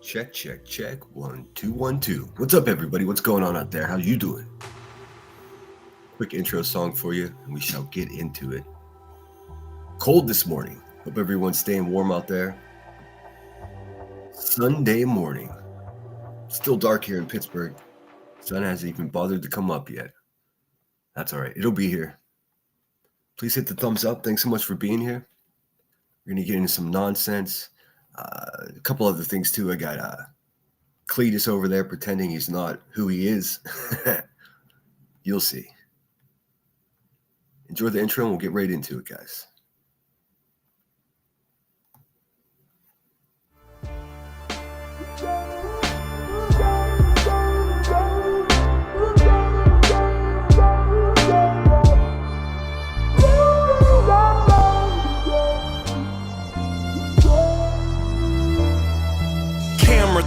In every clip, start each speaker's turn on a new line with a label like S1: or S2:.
S1: Check, check, check. 1, 2, 1, 2. What's up, everybody? What's going on out there? How you doing? Quick intro song for you, and we shall get into it. Cold this morning. Hope everyone's staying warm out there. Sunday morning. Still dark here in Pittsburgh. Sun hasn't even bothered to come up yet. That's all right. It'll be here. Please hit the thumbs up. Thanks so much for being here. We're going to get into some nonsense. A couple other things, too. I got Cletus over there pretending he's not who he is. You'll see. Enjoy the intro, and we'll get right into it, guys.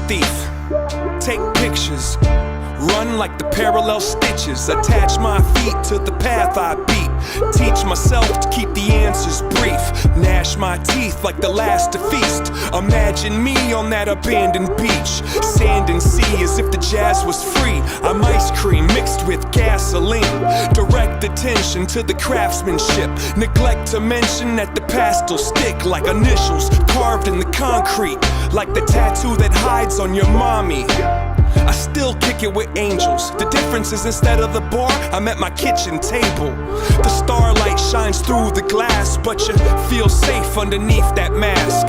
S2: Thief, take pictures, run like the parallel stitches, attach my feet to the path I beat, teach myself to keep the answers brief, gnash my teeth like the last to feast, imagine me on that abandoned beach, sand and sea as if the jazz was free, I'm ice cream mixed with gasoline, direct attention to the craftsmanship, neglect to mention that the past will stick like initials carved in the concrete, like the tattoo that hides on your mommy. I still kick it with angels. The difference is instead of the bar, I'm at my kitchen table. The starlight shines through the glass, but you feel safe underneath that mask.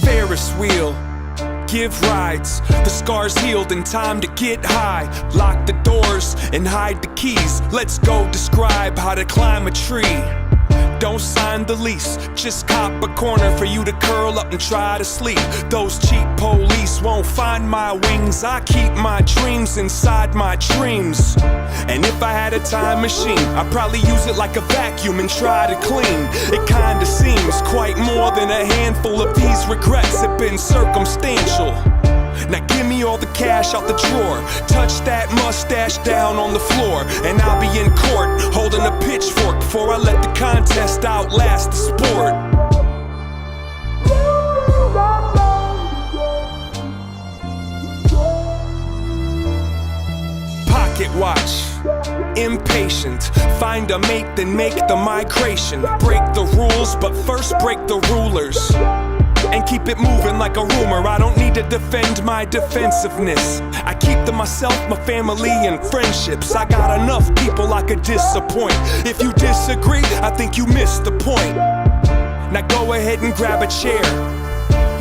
S2: Ferris wheel, give rides, the scars healed and time to get high. Lock the doors and hide the keys. Let's go describe how to climb a tree. Don't sign the lease, just cop a corner for you to curl up and try to sleep. Those cheap police won't find my wings. I keep my dreams inside my dreams. And if I had a time machine, I'd probably use it like a vacuum and try to clean. It kinda seems quite more than a handful of these regrets have been circumstantial. Now give me all the cash out the drawer, touch that mustache down on the floor, and I'll be in court holding a pitchfork before I let the contest outlast the sport. Pocket watch, impatient, find a mate then make the migration. Break the rules but first break the rulers and keep it moving like a rumor. I don't need to defend my defensiveness. I keep to myself, my family, and friendships. I got enough people I could disappoint. If you disagree, I think you missed the point. Now go ahead and grab a chair.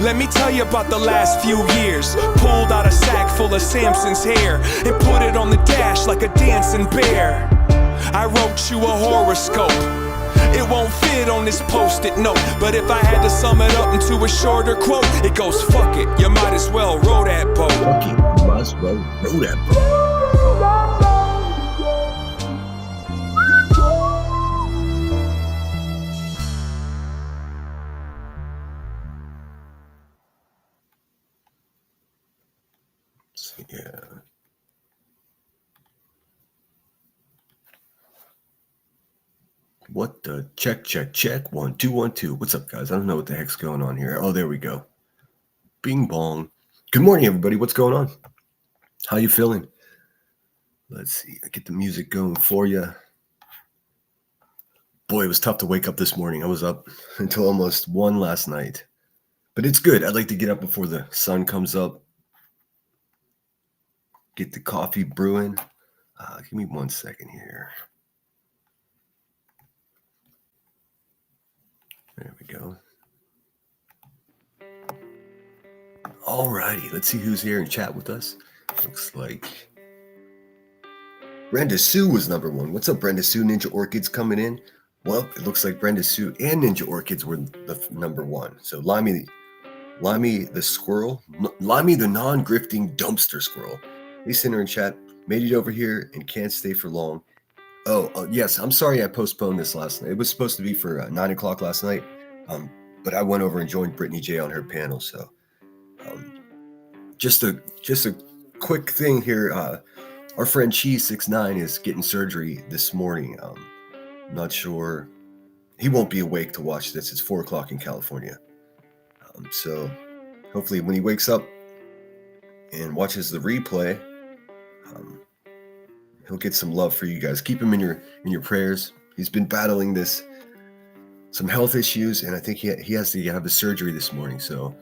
S2: Let me tell you about the last few years. Pulled out a sack full of Samson's hair and put it on the dash like a dancing bear. I wrote you a horoscope. It won't fit on this post-it note, but if I had to sum it up into a shorter quote, it goes, fuck it, you might as well row that boat.
S1: Fuck it, you might as well row that boat. Yeah. What the check, check, check. 1, 2, 1, 2. What's up, guys? I don't know what the heck's going on here. Oh, there we go. Bing bong. Good morning, everybody. What's going on? How you feeling? Let's see. I get the music going for you. Boy, it was tough to wake up this morning. I was up until almost 1 last night. But it's good. I'd like to get up before the sun comes up. Get the coffee brewing. Give me 1 second here. There we go. All righty. Let's see who's here and chat with us. Looks like Brenda Sue was number 1. What's up, Brenda Sue? Ninja Orchids coming in. Well, it looks like Brenda Sue and Ninja Orchids were the number 1. So Limey the squirrel, Limey the non-grifting dumpster squirrel. Hey, Sinner in chat. Made it over here and can't stay for long. Oh, yes. I'm sorry I postponed this last night. It was supposed to be for 9 o'clock last night, but I went over and joined Brittany J on her panel. So just a quick thing here. Our friend Cheese 69 is getting surgery this morning. Not sure. He won't be awake to watch this. It's 4 o'clock in California. So hopefully when he wakes up and watches the replay, um, he'll get some love for you guys. Keep him in your prayers. He's been battling some health issues, and I think he has to have a surgery this morning. So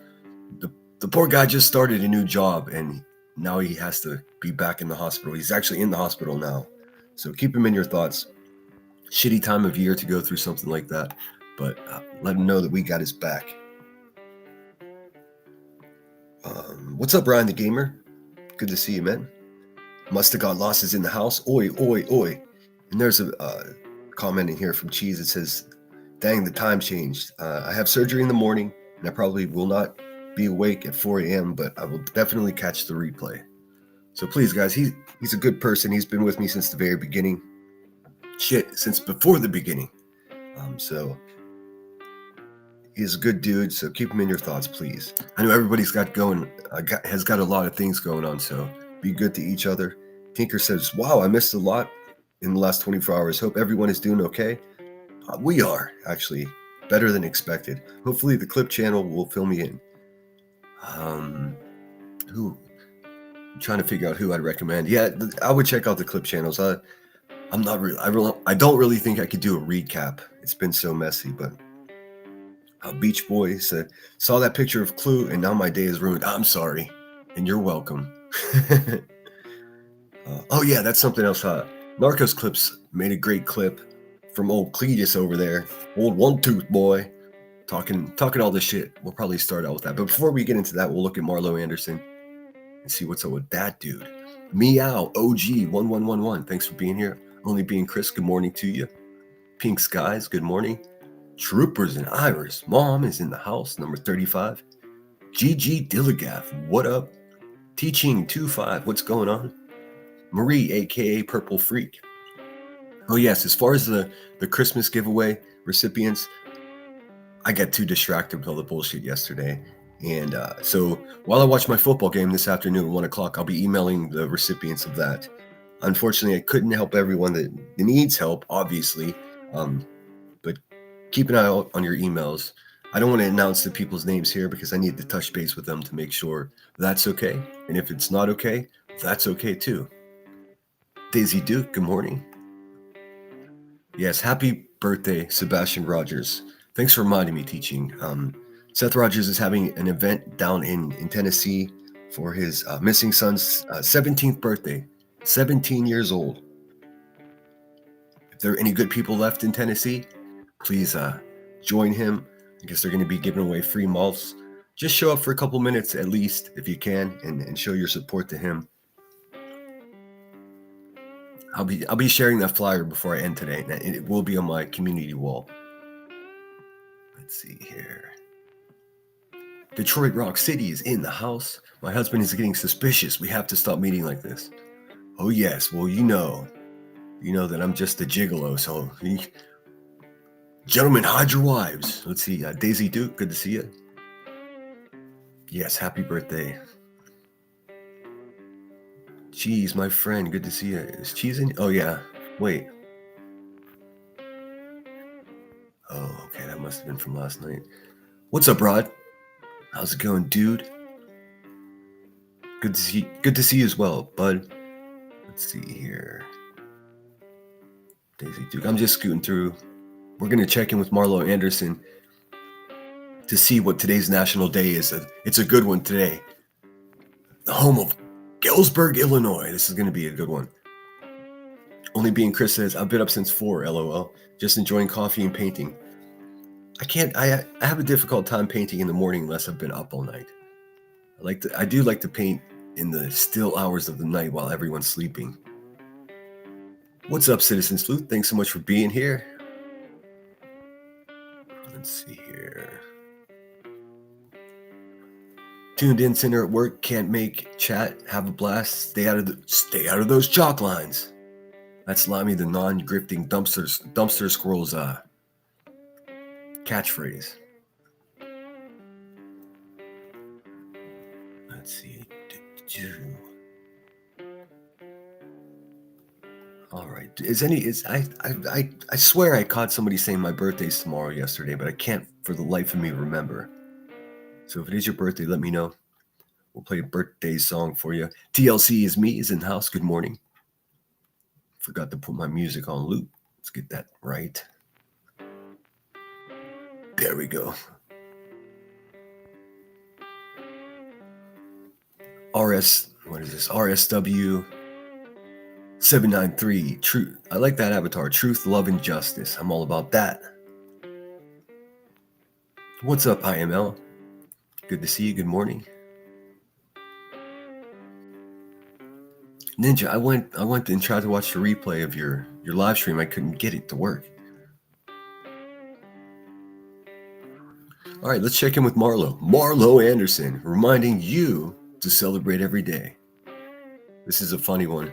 S1: the poor guy just started a new job, and now he has to be back in the hospital. He's actually in the hospital now. So keep him in your thoughts. Shitty time of year to go through something like that, but let him know that we got his back. What's up, Ryan the Gamer? Good to see you, man. Must have got losses in the house. Oi, oi, oi. And there's a comment in here from Cheese. It says, dang, the time changed. I have surgery in the morning, and I probably will not be awake at 4 a.m., but I will definitely catch the replay. So please, guys, he's a good person. He's been with me since the very beginning. Shit, since before the beginning. So he's a good dude, so keep him in your thoughts, please. I know everybody's has got a lot of things going on, so be good to each other. Tinker says, wow, I missed a lot in the last 24 hours. Hope everyone is doing okay. We are, actually, better than expected. Hopefully the clip channel will fill me in. I'm trying to figure out who I'd recommend. Yeah, I would check out the clip channels. I don't really think I could do a recap. It's been so messy, but Beach Boy said, saw that picture of Clue and now my day is ruined. I'm sorry, and you're welcome. Oh yeah, that's something else. Narcos Clips made a great clip from old Cletus over there, old One Tooth Boy, talking all this shit. We'll probably start out with that, but before we get into that, we'll look at Marlo Anderson and see what's up with that dude. Meow OG 1111. Thanks for being here. Only being Chris. Good morning to you. Pink Skies. Good morning. Troopers and Iris. Mom is in the house. Number 35. GG Dilligaff. What up? Teaching 25. What's going on? Marie, aka Purple Freak. Oh yes, as far as the Christmas giveaway recipients, I got too distracted with all the bullshit yesterday. And so while I watch my football game this afternoon at 1 o'clock, I'll be emailing the recipients of that. Unfortunately, I couldn't help everyone that needs help, obviously. But keep an eye out on your emails. I don't want to announce the people's names here because I need to touch base with them to make sure that's okay. And if it's not okay, that's okay too. Daisy Duke, good morning. Yes, happy birthday, Sebastian Rogers. Thanks for reminding me, teaching. Seth Rogers is having an event down in Tennessee for his missing son's 17th birthday. 17 years old. If there are any good people left in Tennessee, please join him. I guess they're going to be giving away free malts. Just show up for a couple minutes at least if you can and show your support to him. I'll be sharing that flyer before I end today, and it will be on my community wall. Let's see here. Detroit Rock City is in the house. My husband is getting suspicious. We have to stop meeting like this. Oh yes, well you know that I'm just a gigolo, so gentlemen, hide your wives. Let's see, Daisy Duke, good to see you. Yes, happy birthday. Cheese, my friend, good to see you. Is Cheese in? Oh yeah, wait. Oh, okay, that must have been from last night. What's up, Rod? How's it going, dude? Good to see you as well, bud. Let's see here. Daisy Duke. I'm just scooting through. We're gonna check in with Marlo Anderson to see what today's national day is. It's a good one today. The home of Galesburg, Illinois. This is gonna be a good one. Only being Chris says, I've been up since 4, LOL. Just enjoying coffee and painting. I have a difficult time painting in the morning unless I've been up all night. I do like to paint in the still hours of the night while everyone's sleeping. What's up, Citizen Sleuth? Thanks so much for being here. Let's see here. Tuned in center at work, can't make chat, have a blast, stay out of those chalk lines. That's Limey the non-grifting dumpster squirrel's catchphrase. Let's see. All right. I swear I caught somebody saying my birthday's tomorrow yesterday, but I can't for the life of me remember. So if it is your birthday, let me know. We'll play a birthday song for you. TLC is me, is in the house. Good morning. Forgot to put my music on loop. Let's get that right. There we go. What is this? RSW 793. Truth. I like that avatar. Truth, love, and justice. I'm all about that. What's up, IML? Good to see you. Good morning. Ninja, I went and tried to watch the replay of your live stream. I couldn't get it to work. All right, let's check in with Marlo. Marlo Anderson, reminding you to celebrate every day. This is a funny one.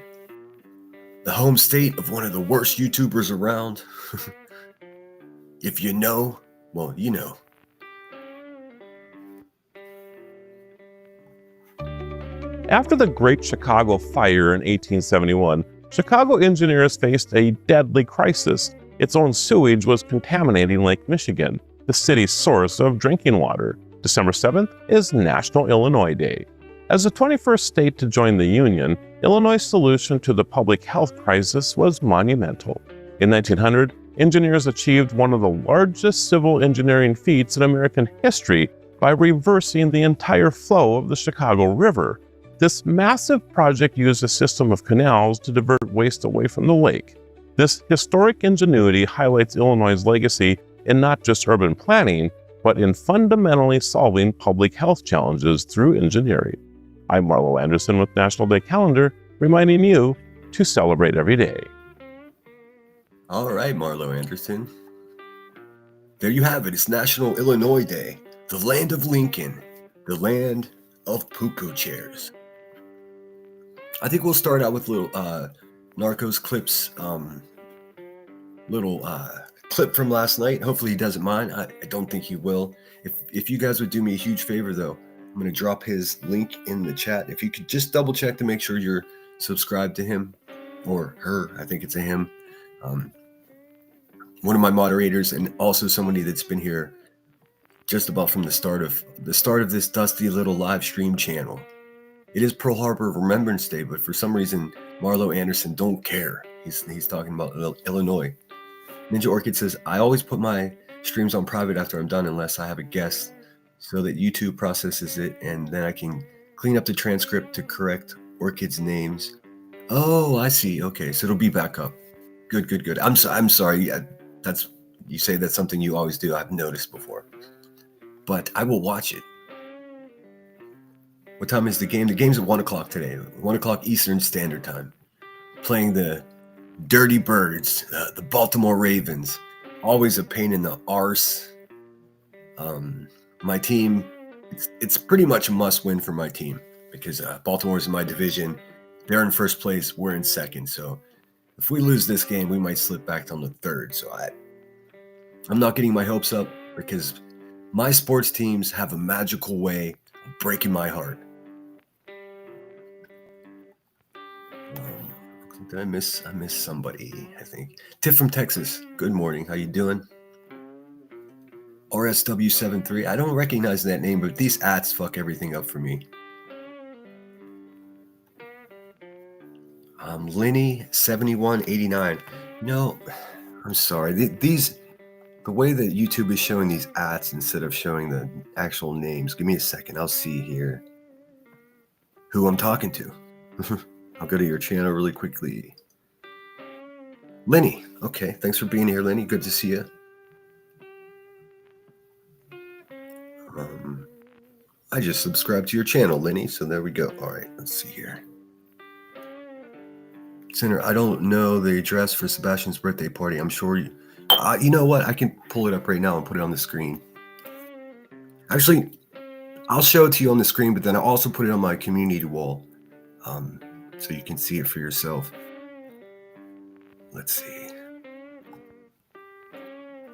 S1: The home state of one of the worst YouTubers around. If you know, well, you know.
S3: After the Great Chicago Fire in 1871, Chicago engineers faced a deadly crisis. Its own sewage was contaminating Lake Michigan, the city's source of drinking water. December 7th is National Illinois Day. As the 21st state to join the Union, Illinois' solution to the public health crisis was monumental. In 1900, engineers achieved one of the largest civil engineering feats in American history by reversing the entire flow of the Chicago River. This massive project used a system of canals to divert waste away from the lake. This historic ingenuity highlights Illinois' legacy in not just urban planning, but in fundamentally solving public health challenges through engineering. I'm Marlo Anderson with National Day Calendar, reminding you to celebrate every day.
S1: All right, Marlo Anderson. There you have it. It's National Illinois Day, the land of Lincoln, the land of poo-poo chairs. I think we'll start out with little Narcos clips, little clip from last night. Hopefully he doesn't mind. I don't think he will. If you guys would do me a huge favor, though, I'm going to drop his link in the chat. If you could just double check to make sure you're subscribed to him or her. I think it's a him. One of my moderators and also somebody that's been here just about from the start of this dusty little live stream channel. It is Pearl Harbor Remembrance Day, but for some reason, Marlo Anderson don't care. He's talking about Illinois. Ninja Orchid says, I always put my streams on private after I'm done unless I have a guest so that YouTube processes it and then I can clean up the transcript to correct Orchid's names. Oh, I see. Okay, so it'll be back up. Good. I'm sorry. You say that's something you always do. I've noticed before. But I will watch it. What time is the game? The game's at 1 o'clock today. 1 o'clock Eastern Standard Time. Playing the Dirty Birds, the Baltimore Ravens. Always a pain in the arse. My team, it's pretty much a must-win for my team because Baltimore's in my division. They're in first place. We're in second. So if we lose this game, we might slip back down to third. So I'm not getting my hopes up because my sports teams have a magical way of breaking my heart. Did I miss somebody, I think. Tiff from Texas. Good morning. How you doing? RSW73. I don't recognize that name, but these ats fuck everything up for me. Lenny 7189. No, I'm sorry. The way that YouTube is showing these ats instead of showing the actual names. Give me a second. I'll see here who I'm talking to. I'll go to your channel really quickly. Lenny. Okay. Thanks for being here, Lenny. Good to see you. I just subscribed to your channel, Lenny. So there we go. All right. Let's see here. Center, I don't know the address for Sebastian's birthday party. I'm sure you know what? I can pull it up right now and put it on the screen. Actually, I'll show it to you on the screen, but then I'll also put it on my community wall. So you can see it for yourself. Let's see.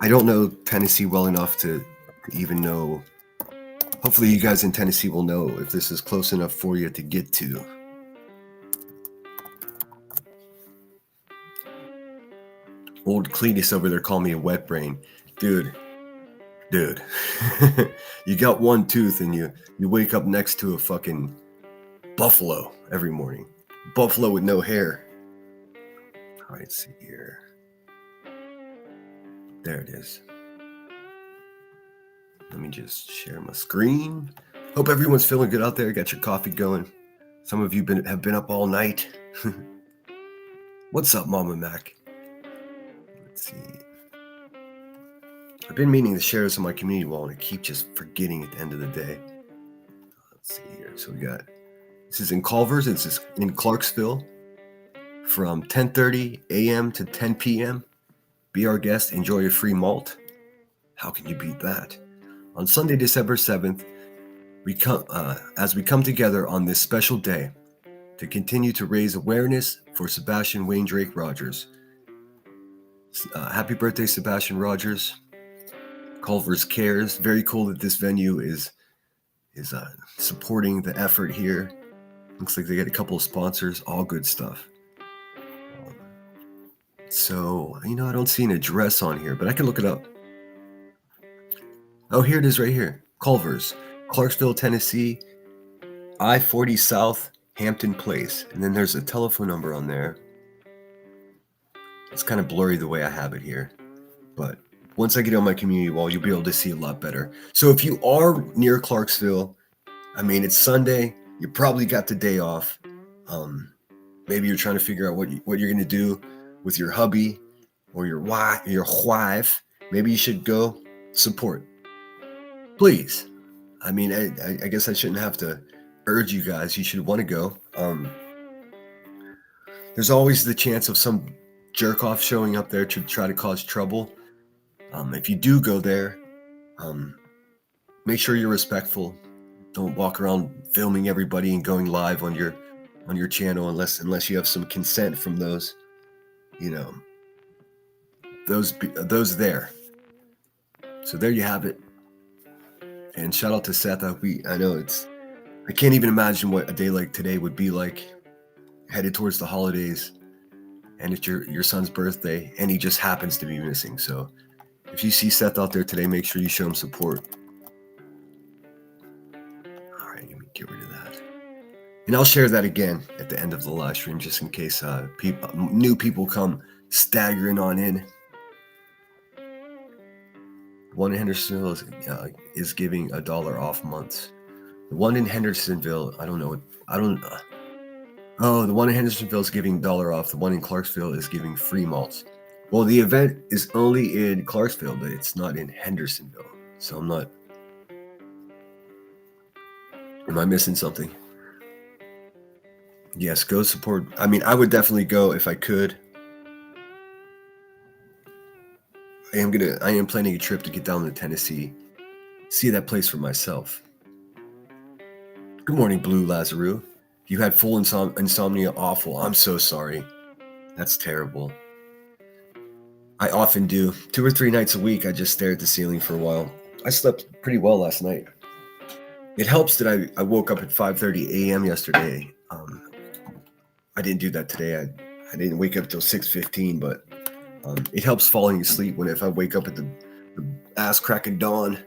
S1: I don't know Tennessee well enough to even know. Hopefully you guys in Tennessee will know if this is close enough for you to get to. Old Cletus over there called me a wet brain. Dude. You got one tooth and you wake up next to a fucking buffalo every morning. Buffalo with no hair. All right, let's see here. There it is. Let me just share my screen. Hope everyone's feeling good out there. Got your coffee going. Some of you have been up all night. What's up, Mama Mac? Let's see. I've been meaning to share this on my community wall, and I keep just forgetting at the end of the day. Let's see here. So we got, this is in Culver's. It's in Clarksville from 10:30 a.m. to 10 p.m. Be our guest. Enjoy a free malt. How can you beat that? On Sunday, December 7th, as we come together on this special day to continue to raise awareness for Sebastian Wayne Drake Rogers. Happy birthday, Sebastian Rogers. Culver's Cares. Very cool that this venue is supporting the effort here. Looks like they got a couple of sponsors. All good stuff. So, I don't see an address on here, but I can look it up. Oh, here it is right here. Culver's, Clarksville, Tennessee, I-40 South, Hampton Place. And then there's a telephone number on there. It's kind of blurry the way I have it here. But once I get on my community wall, you'll be able to see a lot better. So if you are near Clarksville, it's Sunday, you probably got the day off. Maybe you're trying to figure out what you're going to do with your hubby or your wife. Maybe you should go support. Please. I guess I shouldn't have to urge you guys. You should want to go. There's always the chance of some jerk off showing up there to try to cause trouble. If you do go there, make sure you're respectful. Don't walk around filming everybody and going live on your channel unless you have some consent from those, those there. So there you have it. And shout out to Seth. I can't even imagine what a day like today would be like, headed towards the holidays, and it's your son's birthday, and he just happens to be missing. So if you see Seth out there today, make sure you show him support. All right, let me get rid of that. And I'll share that again at the end of the live stream, just in case new people come staggering on in. One in Hendersonville is giving $1 off months. The one in Hendersonville, the one in Hendersonville is giving $1 off. The one in Clarksville is giving free malts. Well, the event is only in Clarksville, but it's not in Hendersonville. So am I missing something? Yes, go support. I would definitely go if I could. I am planning a trip to get down to Tennessee, see that place for myself. Good morning, Blue Lazaru. You had full insomnia. Awful. I'm so sorry. That's terrible. I often do. 2 or 3 nights a week, I just stare at the ceiling for a while. I slept pretty well last night. It helps that I woke up at 5:30 a.m. yesterday. I didn't do that today. I didn't wake up till 6:15, but it helps falling asleep if I wake up at the ass crack of dawn.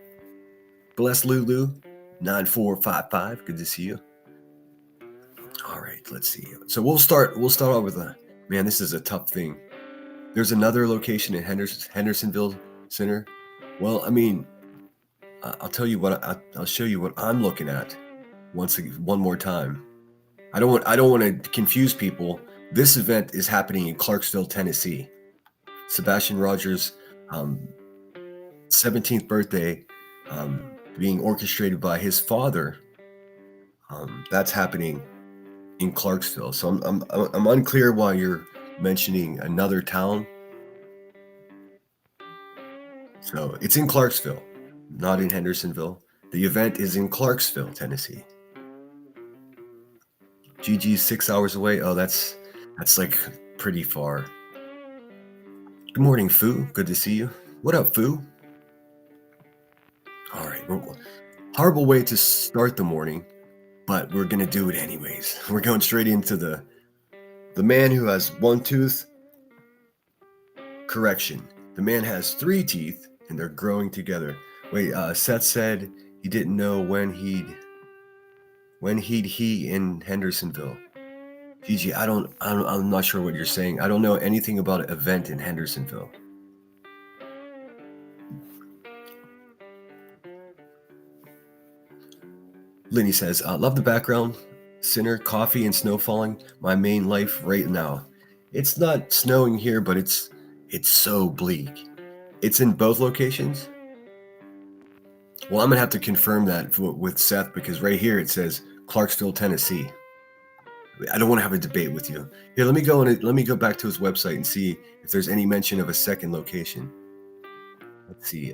S1: Bless Lulu, 9455. Good to see you. All right, let's see. So we'll start off with this is a tough thing. There's another location in Hendersonville Center. Well, I'll tell you what. I'll show you what I'm looking at one more time. I don't want to confuse people. This event is happening in Clarksville, Tennessee. Sebastian Rogers' 17th birthday, being orchestrated by his father. That's happening in Clarksville. So I'm unclear why you're mentioning another town. So it's in Clarksville, not in Hendersonville. The event is in Clarksville, Tennessee. GG's 6 hours away. Oh, that's like pretty far. Good morning, Foo. Good to see you. What up, Foo? All right. Horrible way to start the morning, but we're going to do it anyways. We're going straight into the man who has one tooth Correction. The man has 3 teeth and they're growing together. Wait, Seth said he didn't know when he'd in Hendersonville. Gigi, I'm not sure what you're saying. I don't know anything about an event in Hendersonville. Lenny says, love the background. Sinner, coffee, and snow falling. My main life right now. It's not snowing here, but it's so bleak. It's in both locations? Well, I'm going to have to confirm that with Seth because right here it says Clarksville, Tennessee. I don't want to have a debate with you. Here, let me go back to his website and see if there's any mention of a second location. Let's see.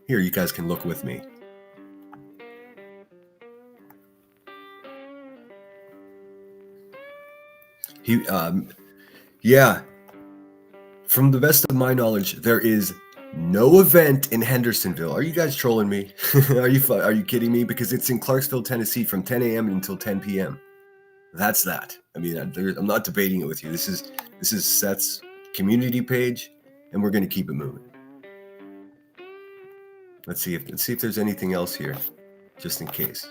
S1: Here, you guys can look with me. Yeah. From the best of my knowledge, there is no event in Hendersonville. Are you guys trolling me? Are you kidding me? Because it's in Clarksville, Tennessee, from 10 a.m. until 10 p.m. That's that. I mean, I'm not debating it with you. This is Seth's community page, and we're going to keep it moving. Let's see if there's anything else here, just in case.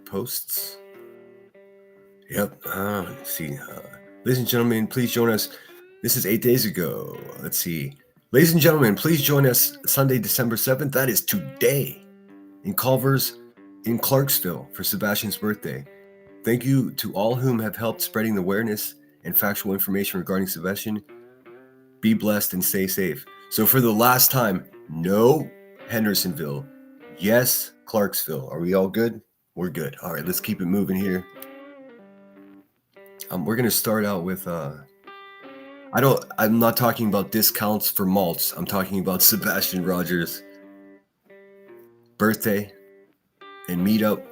S1: Posts. Yep. Let's see. Ladies and gentlemen, please join us. This is 8 days ago. Let's see. Ladies and gentlemen, please join us Sunday, December 7th. That is today in Culver's in Clarksville for Sebastian's birthday. Thank you to all whom have helped spreading the awareness and factual information regarding Sebastian. Be blessed and stay safe. So for the last time, no Hendersonville. Yes, Clarksville. Are we all good? We're good. All right, let's keep it moving here. We're going to start out with, I'm not talking about discounts for malts. I'm talking about Sebastian Rogers' birthday and meetup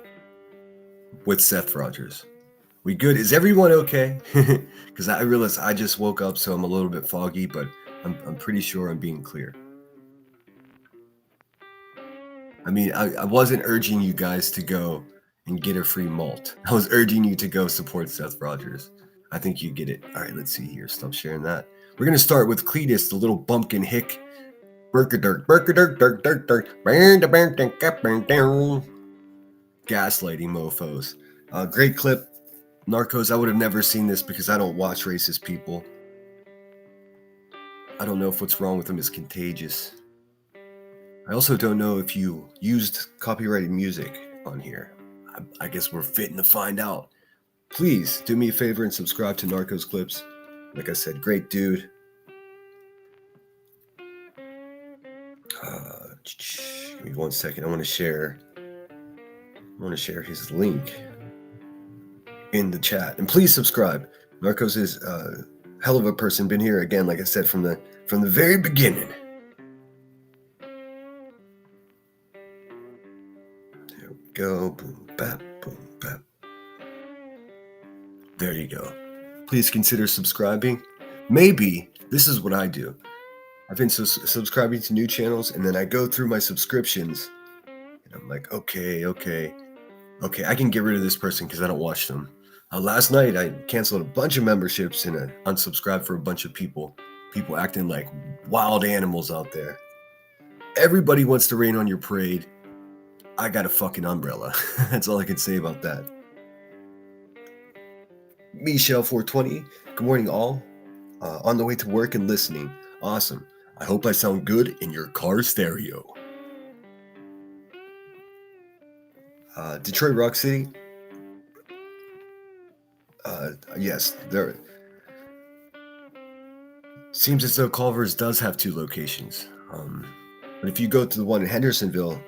S1: with Seth Rogers. We good? Is everyone okay? Because I realize I just woke up, so I'm a little bit foggy, but I'm pretty sure I'm being clear. I mean, I wasn't urging you guys to go and get a free malt. I was urging you to go support Seth Rogers. I think you get it. All right, let's see here. Stop sharing that. We're going to start with Cletus, the little bumpkin hick. Gaslighting mofos. Great clip. Narcos, I would have never seen this because I don't watch racist people. I don't know if what's wrong with them is contagious. I also don't know if you used copyrighted music on here. I guess we're fitting to find out. Please do me a favor and subscribe to Narcos Clips. Like I said, great dude. Give me 1 second. I want to share his link in the chat. And please subscribe. Narcos is a hell of a person. Been here again, like I said, from the very beginning. Go, boom, bap, boom, bap. There you go. Please consider subscribing. Maybe this is what I do. I've been subscribing to new channels, and then I go through my subscriptions, and I'm like, okay, I can get rid of this person because I don't watch them. Last night, I canceled a bunch of memberships and unsubscribed for a bunch of people acting like wild animals out there. Everybody wants to rain on your parade. I got a fucking umbrella. That's all I can say about that. Michelle420, good morning all. On the way to work and listening. Awesome. I hope I sound good in your car stereo. Detroit Rock City. Yes, there. Seems as though Culver's does have 2 locations. But if you go to the one in Hendersonville,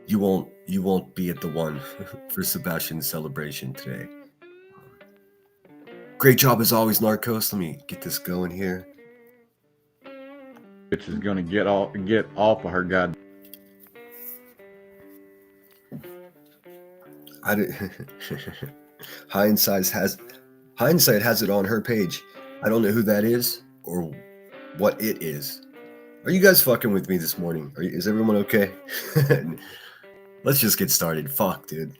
S1: you won't be at the one for Sebastian's celebration today. Great job as always, Narcos. Let me get this going here.
S4: Bitch is gonna get off of her god.
S1: Hindsight has it on her page. I don't know who that is or what it is. Are you guys fucking with me this morning? Is everyone okay? Let's just get started. Fuck, dude.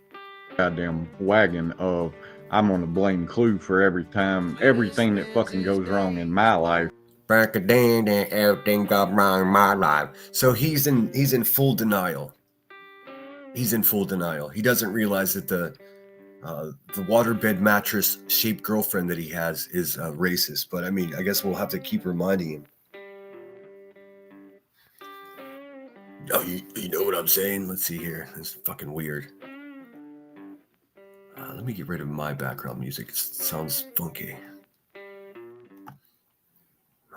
S4: Goddamn wagon of I'm gonna blame Clue for everything that fucking goes wrong in my life.
S1: Back a day and everything got wrong in my life. So he's in full denial. He's in full denial. He doesn't realize that the waterbed mattress shaped girlfriend that he has is racist. But I mean, I guess we'll have to keep reminding him. Oh, you know what I'm saying? Let's see here. It's fucking weird. Let me get rid of my background music. It sounds funky.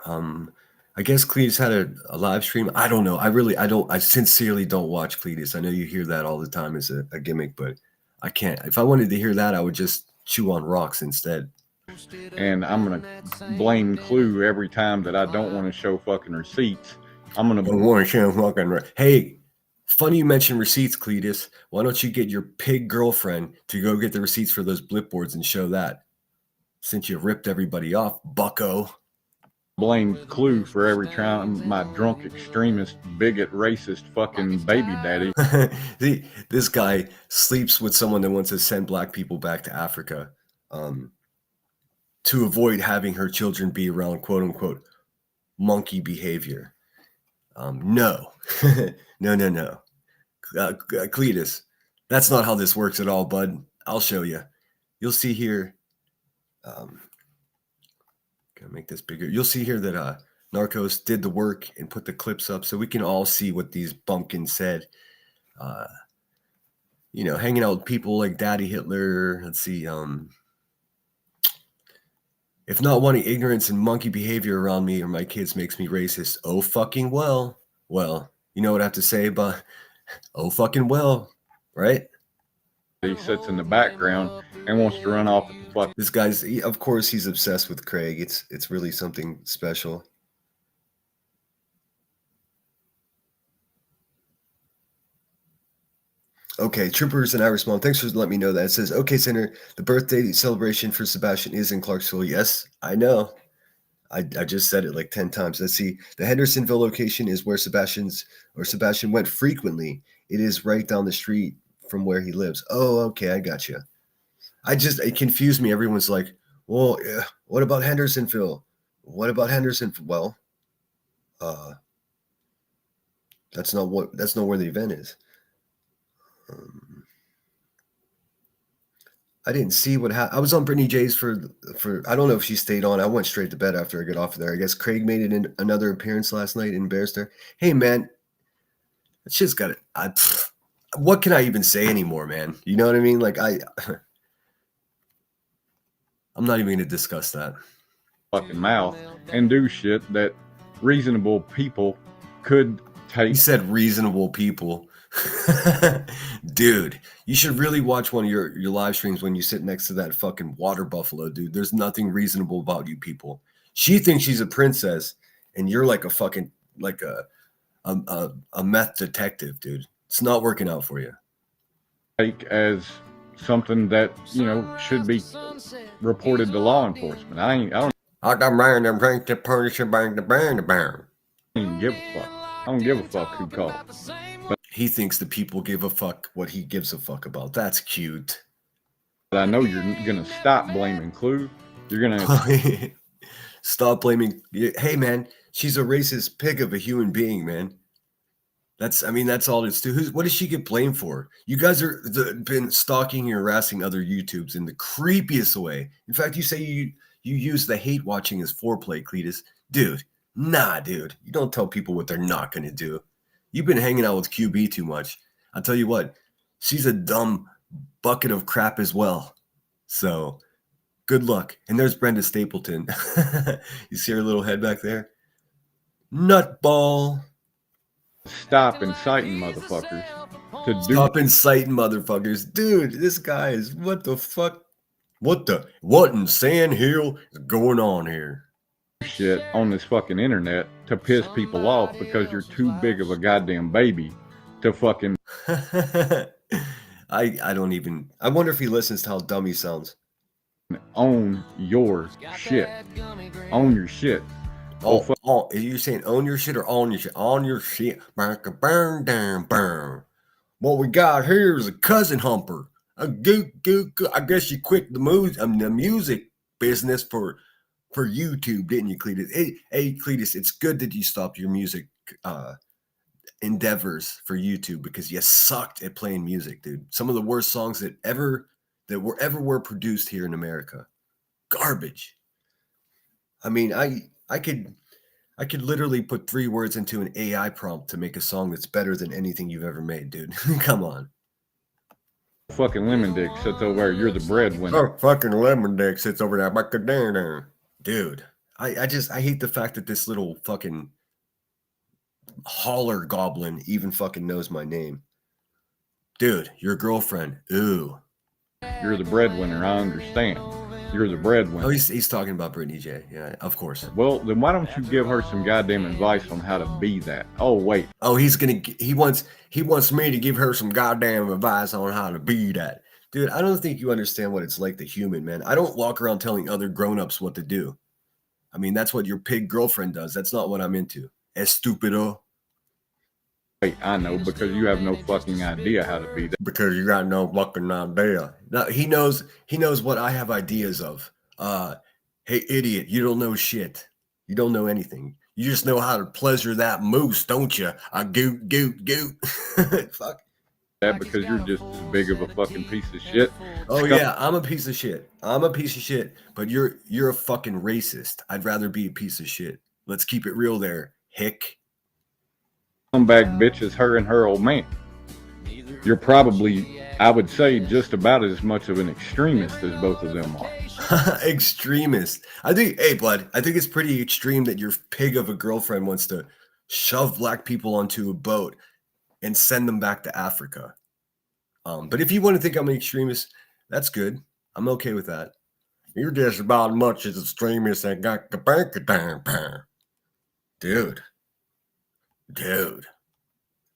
S1: I guess Cletus had a live stream. I don't know. I sincerely don't watch Cletus. I know you hear that all the time as a gimmick, but I can't. If I wanted to hear that, I would just chew on rocks instead.
S4: And I'm gonna blame Clue every time that I don't want to show fucking receipts. I'm gonna
S1: Hey, funny you mentioned receipts, Cletus. Why don't you get your pig girlfriend to go get the receipts for those Blipboards and show that? Since you ripped everybody off, bucko.
S4: blame Clue for every time my drunk extremist, bigot, racist fucking baby daddy.
S1: This guy sleeps with someone that wants to send black people back to Africa to avoid having her children be around quote unquote monkey behavior. No. No. Cletus, that's not how this works at all, bud. I'll show you. You'll see here. Gonna make this bigger. You'll see here that Narcos did the work and put the clips up so we can all see what these bumpkins said. Hanging out with people like Daddy Hitler. Let's see. If not wanting ignorance and monkey behavior around me or my kids makes me racist. Oh, fucking well. Well, you know what I have to say about oh, fucking well, right?
S4: He sits in the background and wants to run off at the fuck.
S1: This guy's, of course, he's obsessed with Craig. It's really something special. Okay, Troopers and Iris Mom, thanks for letting me know that. It says, okay, Senator, the birthday celebration for Sebastian is in Clarksville. Yes, I know. I just said it like 10 times. Let's see. The Hendersonville location is where Sebastian went frequently. It is right down the street from where he lives. Oh, okay, I got you. It confused me. Everyone's like, well, what about Hendersonville? What about Hendersonville? Well, that's not where the event is. I didn't see what happened. I was on Brittany J's for I don't know if she stayed on. I went straight to bed after I got off of there. I guess Craig made it in another appearance last night in Bearster. Hey man, it's just got it. What can I even say anymore, man? You know what I mean? Like I'm not even gonna discuss that.
S4: Fucking mouth and do shit that reasonable people could take.
S1: He said reasonable people. Dude, you should really watch one of your live streams when you sit next to that fucking water buffalo, dude. There's nothing reasonable about you people. She thinks she's a princess and you're like a fucking like a meth detective, dude. It's not working out for you.
S4: Take as something that should be reported to law enforcement. I don't even give a fuck. I don't give a fuck who called.
S1: He thinks the people give a fuck what he gives a fuck about. That's cute.
S4: But I know you're gonna stop blaming Clue. You're gonna
S1: stop blaming. Hey man, she's a racist pig of a human being, man. That's all it's to. What does she get blamed for? You guys been stalking and harassing other YouTubes in the creepiest way. In fact, you say you use the hate watching as foreplay, Cletus. Dude, nah, dude. You don't tell people what they're not gonna do. You've been hanging out with QB too much. I'll tell you what, she's a dumb bucket of crap as well. So good luck. And there's Brenda Stapleton. You see her little head back there? Nutball.
S4: Stop inciting motherfuckers.
S1: Stop inciting motherfuckers. Dude, this guy is, what the fuck? What in Sand Hill is going on here?
S4: Shit on this fucking internet to piss people off because you're too big of a goddamn baby to fucking
S1: I wonder if he listens to how dumb he sounds.
S4: Own your shit. Own your shit.
S1: Are you saying own your shit or own your shit? On your shit. Burn down, burn. What we got here is a cousin humper. I guess you quit the music business for YouTube, didn't you, Cletus? Hey, Cletus, it's good that you stopped your music endeavors for YouTube because you sucked at playing music, dude. Some of the worst songs that were produced here in America. Garbage. I mean, I could literally put 3 words into an AI prompt to make a song that's better than anything you've ever made, dude. Come on.
S4: Fucking lemon dick sits over there. You're the breadwinner.
S1: Oh, fucking lemon dick sits over there. Dude, I hate the fact that this little fucking holler goblin even fucking knows my name. Dude, your girlfriend. Ooh.
S4: You're the breadwinner. I understand. You're the breadwinner.
S1: Oh, he's talking about Brittany J. Yeah, of course.
S4: Well, then why don't you give her some goddamn advice on how to be that? Oh, wait.
S1: Oh, he wants me to give her some goddamn advice on how to be that. Dude, I don't think you understand what it's like to human, man. I don't walk around telling other grown-ups what to do. I mean, that's what your pig girlfriend does. That's not what I'm into. Estupido.
S4: Wait, I know, because you have no fucking idea how to be that.
S1: Because you got no fucking idea. No, he knows what I have ideas of. Hey, idiot, you don't know shit. You don't know anything. You just know how to pleasure that moose, don't you? Goot, goot, goot. Fuck.
S4: That because you're just as big of a fucking piece of shit.
S1: Oh yeah, I'm a piece of shit. But you're a fucking racist. I'd rather be a piece of shit. Let's keep it real there, hick.
S4: Scumbag bitch is her and her old man. You're probably, I would say, just about as much of an extremist as both of them are.
S1: Extremist. Hey, bud, I think it's pretty extreme that your pig of a girlfriend wants to shove black people onto a boat and send them back to Africa. But if you want to think I'm an extremist, that's good. I'm okay with that. You're just about as much as extremist and got the bank down. Dude.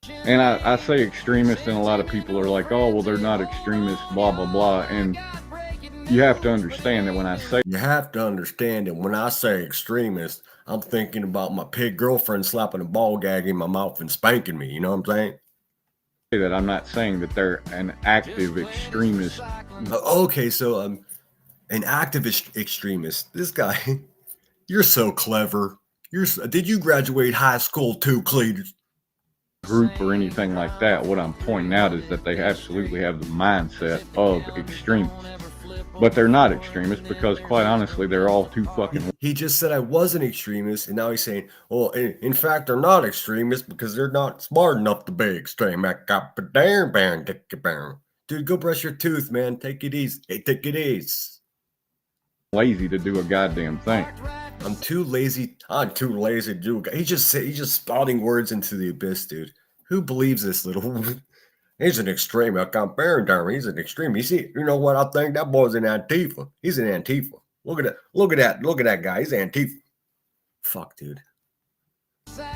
S4: And I say extremist, and a lot of people are like, oh, well, they're not extremists, blah, blah, blah. And you have to understand that when I say extremist, I'm thinking about my pig girlfriend slapping a ball gag in my mouth and spanking me. You know what I'm saying? That I'm not saying that they're an active extremist.
S1: Okay, so an activist extremist. This guy, you're so clever. Did you graduate high school too, Cletus?
S4: Group or anything like that. What I'm pointing out is that they absolutely have the mindset of extremists. But they're not extremists because, quite honestly, they're all too fucking...
S1: He just said I was an extremist, and now he's saying, well, in fact, they're not extremists because they're not smart enough to be extreme. Dude, go brush your tooth, man. Take it easy. Hey, take it easy.
S4: Lazy to do a goddamn thing.
S1: I'm too lazy to do. He's just spouting words into the abyss, dude. Who believes this little? He's an extreme. I can't bear him. He's an extreme. You know what? I think that boy's an Antifa. He's an Antifa. Look at that guy. He's Antifa. Fuck, dude.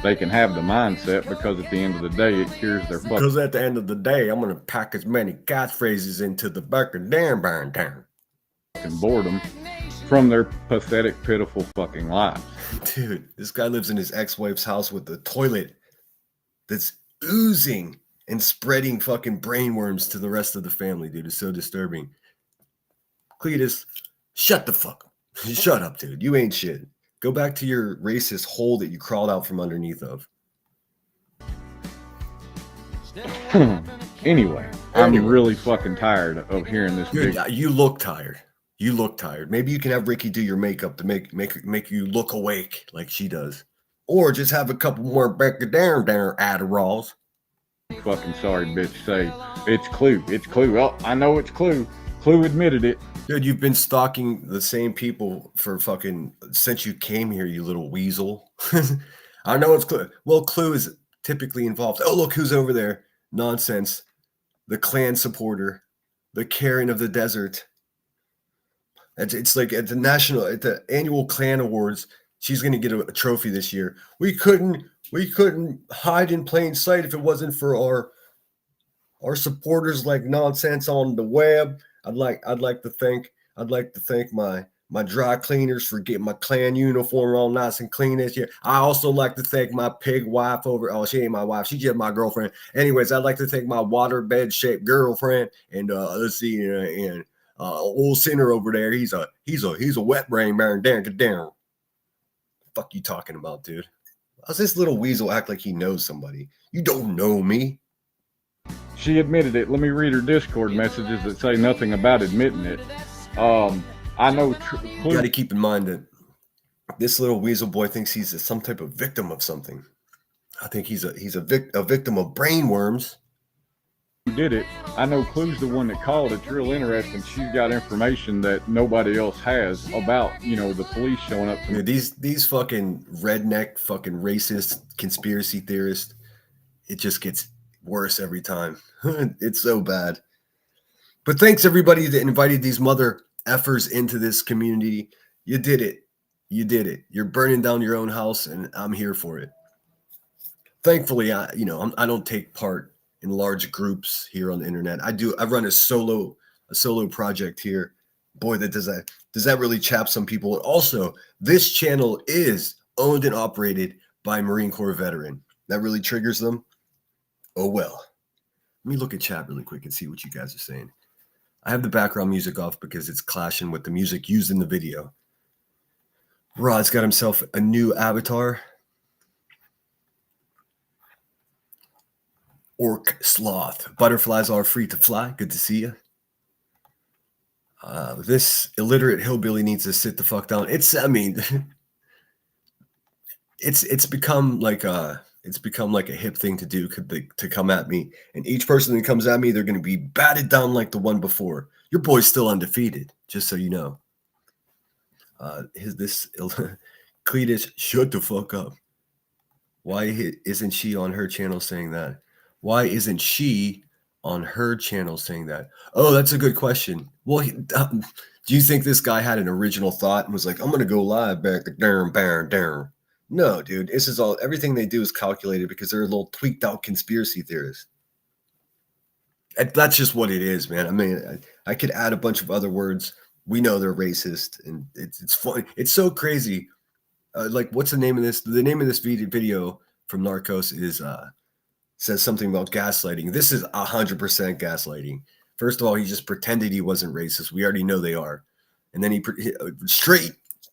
S4: They can have the mindset because at the end of the day, it cures their fucking...
S1: Because at the end of the day, I'm gonna pack as many catchphrases into the back of damn barn town.
S4: Fucking boredom from their pathetic, pitiful fucking lives.
S1: Dude, this guy lives in his ex-wife's house with a toilet that's oozing and spreading fucking brainworms to the rest of the family, dude. It's so disturbing. Cletus, shut the fuck up. Shut up, dude. You ain't shit. Go back to your racist hole that you crawled out from underneath of.
S4: Anyway, I'm really fucking tired of hearing this.
S1: Dude, you look tired. You look tired. Maybe you can have Ricky do your makeup to make you look awake like she does. Or just have a couple more Becca down Adderalls.
S4: Fucking sorry, bitch. Say, it's Clue. It's Clue. Oh, I know it's Clue. Clue admitted it.
S1: Dude, you've been stalking the same people for fucking since you came here, you little weasel. I know it's Clue. Well, Clue is typically involved. Oh, look who's over there. Nonsense. The Klan supporter. The Karen of the desert. It's like at the annual Klan Awards, she's gonna get a trophy this year. We couldn't hide in plain sight if it wasn't for our supporters like Nonsense on the web. I'd like to thank my dry cleaners for getting my clan uniform all nice and clean this year. I also like to thank my pig wife over. Oh, she ain't my wife. She's just my girlfriend. Anyways, I'd like to thank my waterbed shaped girlfriend. And let's see, and old sinner over there. He's a wet brain baron. Down. Fuck you talking about, dude? How's this little weasel act like he knows somebody? You don't know me.
S4: She admitted it. Let me read her Discord messages that say nothing about admitting it. I know.
S1: You got to keep in mind that this little weasel boy thinks he's some type of victim of something. I think he's a victim of brain worms.
S4: Who did it? I know Clue's the one that called. It's real interesting. She's got information that nobody else has about, the police showing up.
S1: Yeah, these fucking redneck, fucking racist conspiracy theorists. It just gets worse every time. It's so bad. But thanks everybody that invited these mother effers into this community. You did it. You did it. You're burning down your own house, and I'm here for it. Thankfully, I don't take part in large groups here on the internet. I run a solo project here. Boy, does that really chap some people. Also, this channel is owned and operated by a Marine Corps veteran. That really triggers them. Oh well. Let me look at chat really quick and see what you guys are saying. I have the background music off because it's clashing with the music used in the video. Rod's got himself a new avatar. Orc Sloth. Butterflies are free to fly. Good to see you. This illiterate hillbilly needs to sit the fuck down. It's become like a hip thing to do to come at me. And each person that comes at me, they're going to be batted down like the one before. Your boy's still undefeated, just so you know. Cletus, shut the fuck up. Why isn't she on her channel saying that? Why isn't she on her channel saying that? Oh, that's a good question. Well, do you think this guy had an original thought and was like, I'm going to go live back to No, dude, this is everything they do is calculated because they're a little tweaked out conspiracy theorists. That's just what it is, man. I mean, I could add a bunch of other words. We know they're racist, and it's funny. It's so crazy. Like, what's the name of this? The name of this video from Narcos is says something about gaslighting. This is 100% gaslighting. First of all, he just pretended he wasn't racist. We already know they are, and then he straight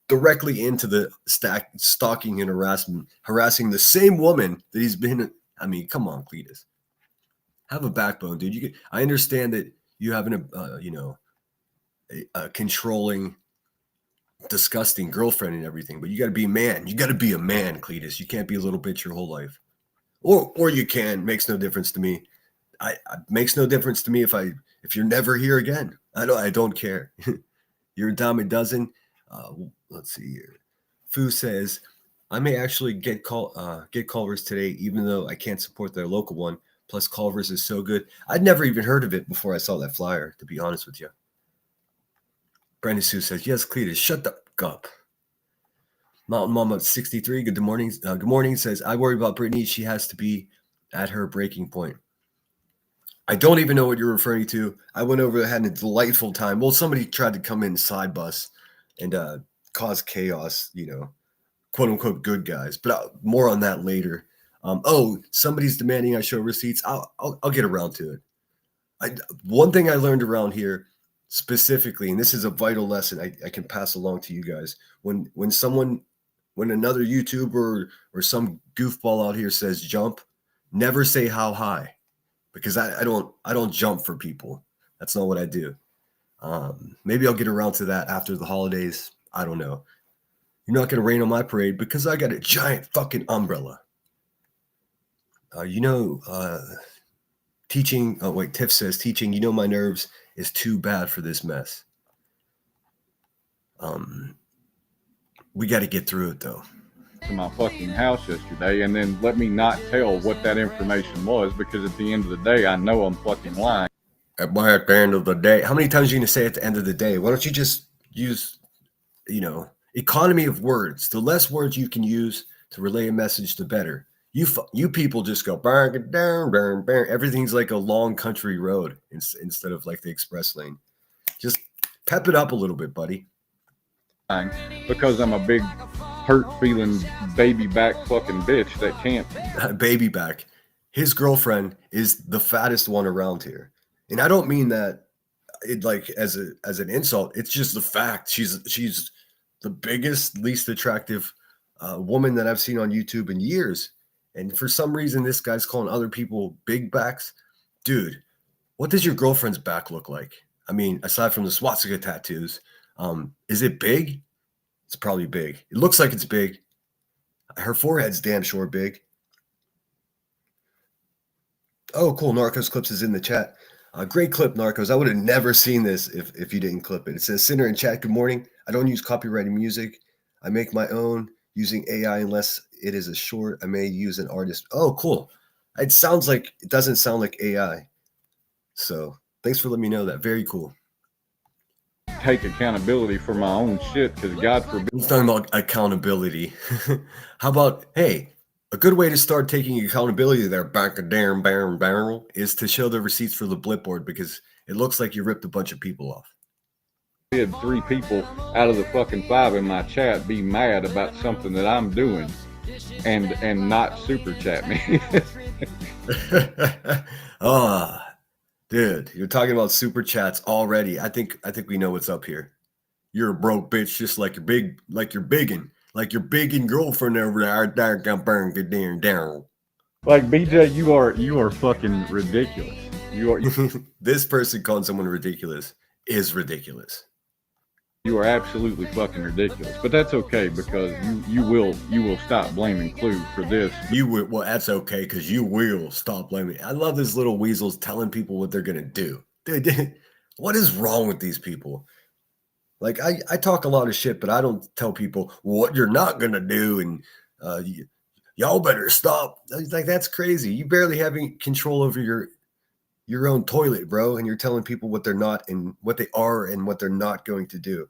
S1: directly into the stalking and harassing the same woman that he's been. I mean, come on, Cletus. Have a backbone, dude. I understand that you have a controlling, disgusting girlfriend and everything, but you got to be a man. You got to be a man, Cletus. You can't be a little bitch your whole life, or you can. Makes no difference to me. Makes no difference to me if you're never here again. I don't care. You're a dime a dozen. Let's see here. Fu says, I may actually get Culver's today, even though I can't support their local one. Plus, Culver's is so good. I'd never even heard of it before I saw that flyer, to be honest with you. Brandon Sue says, yes, Cletus, shut the fuck up. Mountain Mama 63, good morning. Good morning. Says, I worry about Brittany. She has to be at her breaking point. I don't even know what you're referring to. I went over, had a delightful time. Well, somebody tried to come in side bus and cause chaos, quote unquote good guys. But more on that later. Somebody's demanding I show receipts. I'll get around to it. One thing I learned around here specifically, and this is a vital lesson I can pass along to you guys. When another YouTuber or some goofball out here says jump, never say how high, because I don't jump for people. That's not what I do. Maybe I'll get around to that after the holidays. I don't know. You're not going to rain on my parade because I got a giant fucking umbrella. Teaching. Oh, wait, Tiff says teaching. My nerves is too bad for this mess. We got to get through it though.
S4: To my fucking house yesterday, and then let me not tell what that information was, because at the end of the day, I know I'm fucking lying.
S1: At the end of the day, how many times are you going to say at the end of the day? Why don't you just use, economy of words? The less words you can use to relay a message, the better. You people just go burn down, burn. Everything's like a long country road instead of like the express lane. Just pep it up a little bit, buddy.
S4: because I'm a big hurt feeling baby back fucking bitch that can't.
S1: Baby back. His girlfriend is the fattest one around here. And I don't mean that it like as an insult. It's just the fact. She's the biggest, least attractive woman that I've seen on YouTube in years. And for some reason, this guy's calling other people big backs. Dude, what does your girlfriend's back look like? I mean, aside from the swastika tattoos, is it big? It's probably big. It looks like it's big. Her forehead's damn sure big. Oh, cool. Narcos Clips is in the chat. Great clip, Narcos. I would have never seen this if you didn't clip it. It says, Sinner in chat, good morning. I don't use copyrighted music. I make my own using AI unless it is a short. I may use an artist. Oh, cool. It doesn't sound like AI. So thanks for letting me know that. Very cool.
S4: Take accountability for my own shit, because God forbid.
S1: He's talking about accountability. How about, hey, a good way to start taking accountability there, back a damn barrel, is to show the receipts for the Blipboard, because it looks like you ripped a bunch of people off.
S4: I had 3 people out of the fucking 5 in my chat be mad about something that I'm doing and not super chat me.
S1: Dude, you're talking about super chats already. I think we know what's up here. You're a broke bitch, just like you're your biggin' girlfriend over there. Down.
S4: Like BJ, you are fucking ridiculous. You are
S1: This person calling someone ridiculous is ridiculous.
S4: You are absolutely fucking ridiculous. But that's okay, because you will stop blaming Clue for this.
S1: Well, that's okay, because you will stop blaming. I love this little weasels telling people what they're gonna do. Dude, what is wrong with these people? Like, I talk a lot of shit, but I don't tell people what you're not gonna do, and y'all better stop. Like, that's crazy. You barely have any control over your own toilet, bro, and you're telling people what they're not and what they are and what they're not going to do.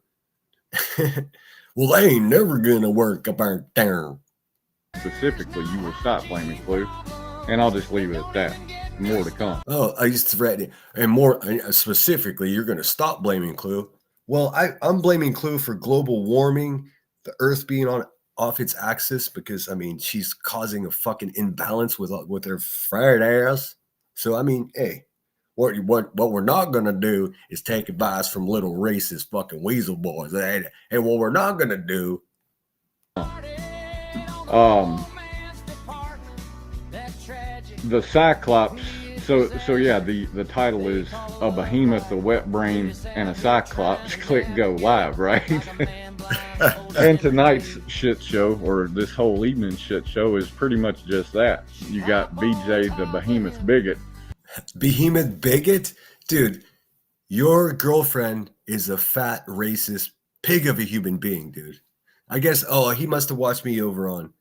S1: Well, they ain't never gonna work about there.
S4: Specifically, you will stop blaming Clue, and I'll just leave it at that. More to come.
S1: Oh, I used to threaten, and more specifically, you're gonna stop blaming Clue. Well, I'm blaming Clue for global warming, the Earth being off its axis, because I mean she's causing a fucking imbalance with her fat ass. So I mean, hey. What we're not gonna do is take advice from little racist fucking weasel boys. And what we're not gonna do.
S4: The Cyclops. So yeah, the title is A Behemoth, a Wet Brain, and a Cyclops. Click go live, right? And tonight's shit show, or this whole evening's shit show, is pretty much just that. You got BJ the Behemoth Bigot.
S1: Behemoth Bigot? Dude, your girlfriend is a fat, racist pig of a human being, dude. I guess, he must have watched me over on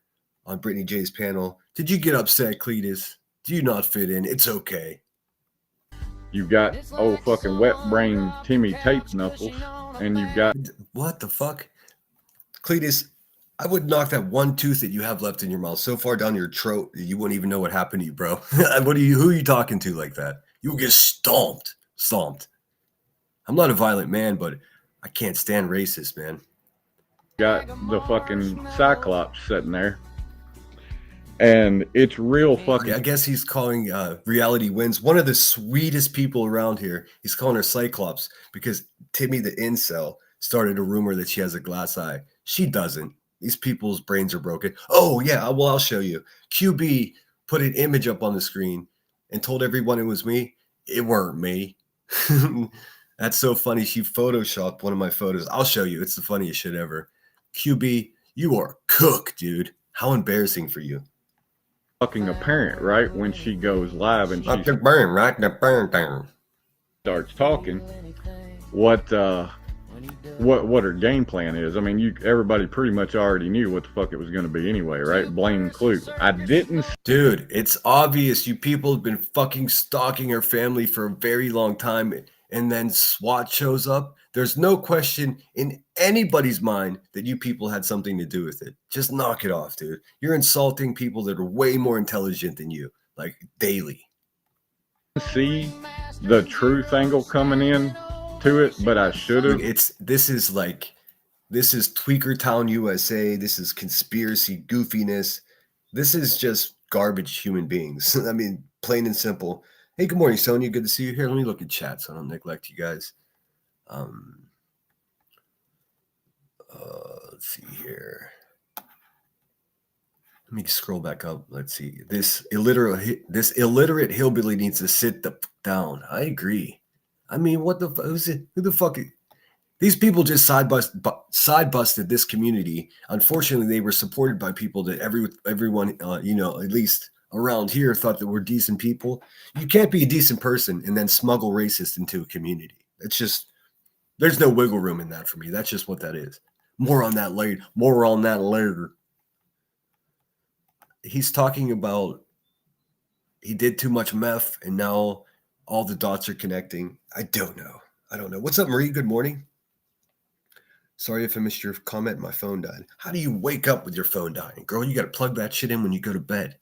S1: Brittany J's panel. Did you get upset, Cletus? Do you not fit in? It's okay.
S4: You've got old fucking wet brain Timmy Tape Knuckles, and you've got...
S1: What the fuck? Cletus, I would knock that one tooth that you have left in your mouth so far down your throat that you wouldn't even know what happened to you, bro. Who are you talking to like that? You will get stomped. I'm not a violent man, but I can't stand racist, man.
S4: Got the fucking Cyclops sitting there. And it's real fucking...
S1: I guess he's calling Reality Wins one of the sweetest people around here. He's calling her Cyclops because Timmy the incel started a rumor that she has a glass eye. She doesn't. These people's brains are broken. Oh, yeah, well, I'll show you. QB put an image up on the screen and told everyone it was me. It weren't me. That's so funny. She photoshopped one of my photos. I'll show you. It's the funniest shit ever. QB, you are cooked, dude. How embarrassing for you.
S4: Fucking apparent, right? When she goes live and she starts talking, what her game plan is. I mean, everybody pretty much already knew what the fuck it was going to be anyway, right? Blame Clue. I didn't.
S1: Dude, it's obvious you people have been fucking stalking her family for a very long time, and then SWAT shows up. There's no question in anybody's mind that you people had something to do with it. Just knock it off, dude. You're insulting people that are way more intelligent than you, like daily.
S4: See the truth angle coming in to it, but I should have.
S1: This is like This is Tweaker Town USA. This is conspiracy goofiness. This is just garbage human beings. I mean, plain and simple. Hey, good morning, Sonia. Good to see you here. Let me look at chat so I don't neglect you guys. Let's see here. Let me scroll back up. Let's see. This illiterate hillbilly needs to sit down. I agree. I mean, what the who the fuck? These people just side busted this community. Unfortunately, they were supported by people that everyone, at least around here, thought that we're decent people. You can't be a decent person and then smuggle racist into a community. It's just, there's no wiggle room in that for me. That's just what that is. More on that later. He's talking about he did too much meth and now all the dots are connecting. I don't know. What's up, Marie? Good morning. Sorry if I missed your comment. My phone died. How do you wake up with your phone dying? Girl, you got to plug that shit in when you go to bed.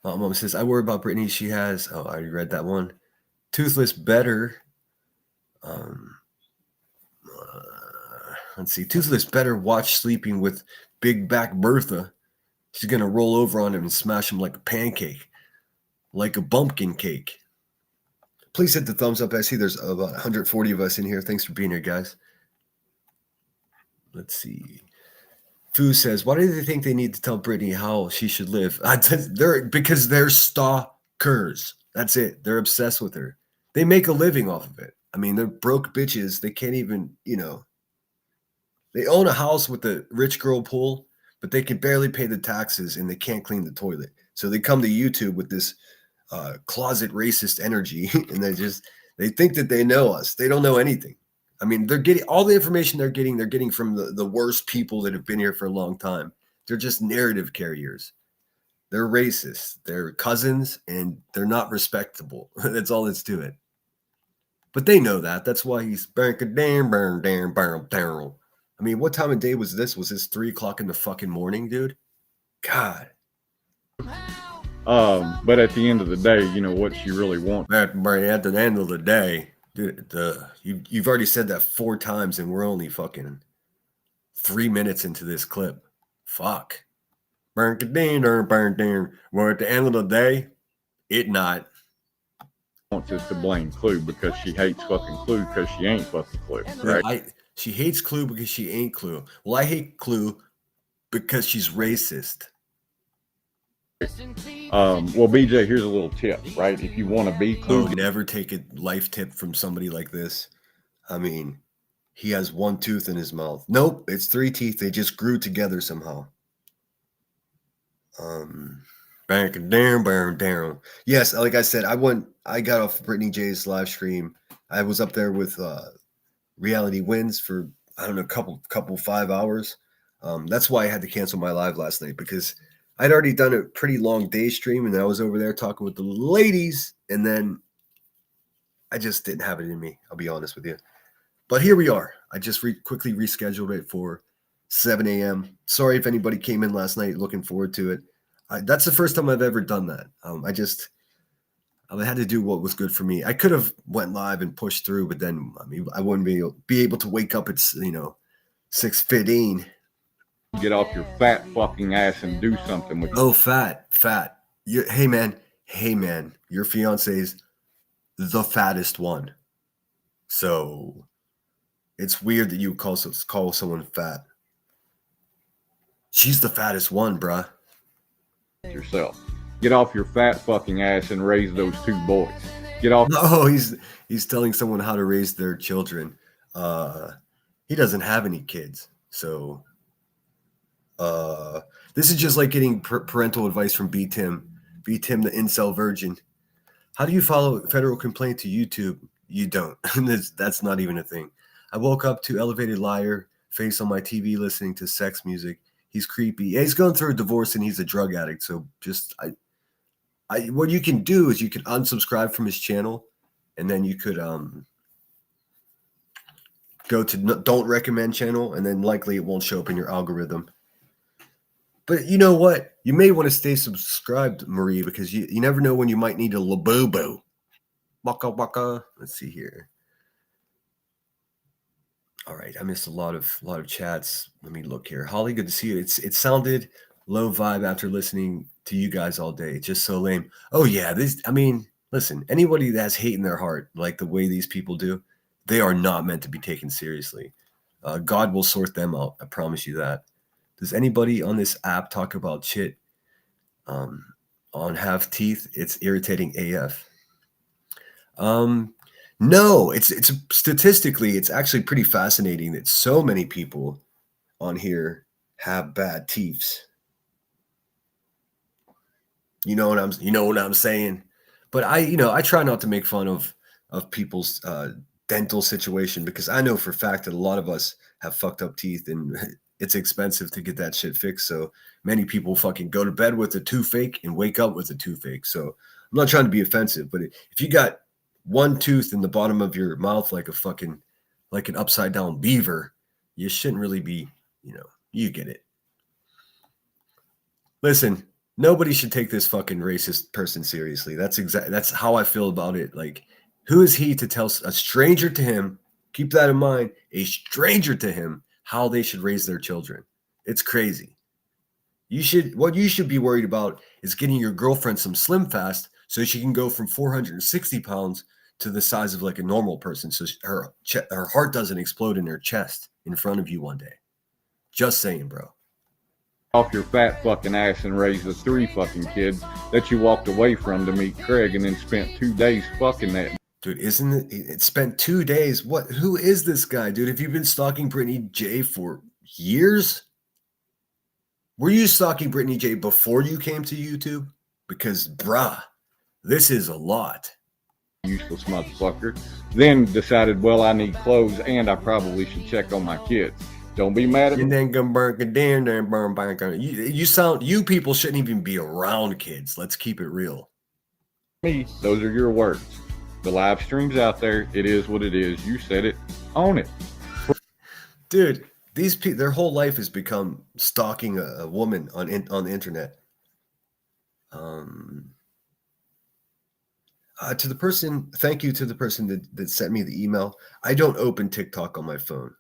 S1: Mom says, I worry about Brittany. She has, I already read that one. Toothless better. Let's see. Toothless better watch Sleeping with Big Back Bertha. She's going to roll over on him and smash him like a pancake, like a bumpkin cake. Please hit the thumbs up. I see there's about 140 of us in here. Thanks for being here, guys. Let's see. Fu says, why do they think they need to tell Brittany how she should live? Because they're stalkers. That's it. They're obsessed with her. They make a living off of it. I mean, they're broke bitches. They can't even, they own a house with a rich girl pool, but they can barely pay the taxes and they can't clean the toilet. So they come to YouTube with this closet racist energy, and they think that they know us. They don't know anything. I mean, they're getting all the information they're getting from the worst people that have been here for a long time. They're just narrative carriers. They're racist. They're cousins, and they're not respectable. That's all that's to it. But they know that. That's why he's I mean, what time of day was this? Was this 3 o'clock in the fucking morning, dude? God.
S4: But at the end of the day, what she really wants.
S1: At the end of the day, dude, you've already said that 4 times, and we're only fucking 3 minutes into this clip. Fuck. Well, at the end of the day, it not.
S4: Wants us to blame Clue because she hates fucking Clue because she ain't fucking Clue, right?
S1: She hates Clue because she ain't Clue. Well, I hate Clue because she's racist.
S4: Well, BJ, here's a little tip, right? If you want to be Clue,
S1: never take a life tip from somebody like this. I mean, he has 1 tooth in his mouth. Nope, it's 3 teeth. They just grew together somehow. Yes, like I said, I got off Brittany J's live stream. I was up there with Reality Wins for I don't know, couple 5 hours. That's why I had to cancel my live last night, because I'd already done a pretty long day stream, and I was over there talking with the ladies, and then I just didn't have it in me. I'll be honest with you. But here we are. I just quickly rescheduled it for 7 a.m. Sorry if anybody came in last night looking forward to it. That's the first time I've ever done that. I had to do what was good for me. I could have went live and pushed through, but then I wouldn't be able to wake up at 6:15.
S4: Get off your fat fucking ass and do something with.
S1: Oh, fat. Hey man, your fiance's the fattest one. So it's weird that you call someone fat. She's the fattest one, bruh.
S4: Yourself. Get off your fat fucking ass and raise those 2 boys. Get off.
S1: No, he's telling someone how to raise their children. He doesn't have any kids, so this is just like getting parental advice from B Tim the incel virgin. How do you follow federal complaint to YouTube? You don't. That's not even a thing. I woke up to Elevated Liar face on my TV listening to sex music. He's creepy. Yeah, he's going through a divorce and he's a drug addict. So just what you can do is you can unsubscribe from his channel, and then you could go to don't recommend channel, and then likely it won't show up in your algorithm. But you know what? You may want to stay subscribed, Marie, because you never know when you might need a labobo. Waka waka. Let's see here. All right, I missed a lot of chats. Let me look here. Holly, good to see you. It sounded low vibe after listening to you guys all day. It's just so lame. Oh yeah, I mean, listen, anybody that has hate in their heart, like the way these people do, they are not meant to be taken seriously. God will sort them out. I promise you that. Does anybody on this app talk about shit on have teeth? It's irritating AF. No, it's statistically, it's actually pretty fascinating that so many people on here have bad teeth. You know what I'm saying? But I try not to make fun of people's dental situation, because I know for a fact that a lot of us have fucked up teeth and it's expensive to get that shit fixed. So many people fucking go to bed with a toothache and wake up with a toothache. So I'm not trying to be offensive, but if you got one tooth in the bottom of your mouth like an upside down beaver, you shouldn't really be, you get it. Listen, nobody should take this fucking racist person seriously. That's how I feel about it. Like, who is he to tell a stranger to him, keep that in mind, a stranger to him, how they should raise their children? It's crazy. What you should be worried about is getting your girlfriend some Slim Fast so she can go from 460 pounds to the size of like a normal person, so her heart doesn't explode in her chest in front of you one day. Just saying, bro.
S4: Off your fat fucking ass and raise the 3 fucking kids that you walked away from to meet Craig and then spent 2 days fucking that.
S1: Dude, isn't it spent 2 days? Who is this guy, dude? Have you been stalking Brittany J for years? Were you stalking Brittany J before you came to YouTube? Because, bruh, this is a lot.
S4: Useless motherfucker. Then decided, well, I need clothes and I probably should check on my kids. Don't be mad at me.
S1: And then you people shouldn't even be around kids. Let's keep it real.
S4: Me, those are your words. The live stream's out there. It is what it is. You said it. Own it.
S1: Dude, these people, their whole life has become stalking a woman on the internet. Thank you to the person that sent me the email. I don't open TikTok on my phone.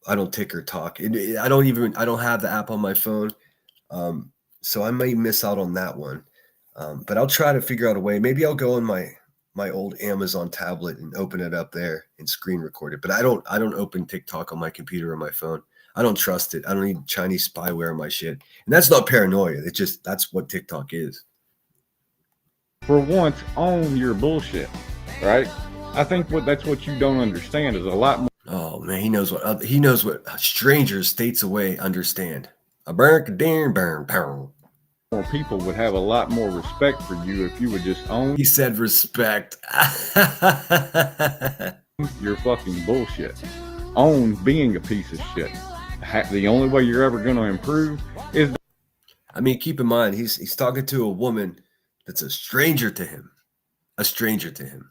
S1: I don't tick or talk. I don't have the app on my phone. So I may miss out on that one. But I'll try to figure out a way. Maybe I'll go on my old Amazon tablet and open it up there and screen record it. But I don't open TikTok on my computer or my phone. I don't trust it. I don't need Chinese spyware on my shit. And that's not paranoia. That's what TikTok is.
S4: For once, own your bullshit, right? I think that's what you don't understand is a lot more.
S1: Oh man, he knows what strangers states away understand. A burn, burn, burn.
S4: More people would have a lot more respect for you if you would just own.
S1: He said respect.
S4: Your fucking bullshit. Own being a piece of shit. The only way you're ever going to improve is.
S1: I mean, keep in mind, he's talking to a woman that's a stranger to him. A stranger to him.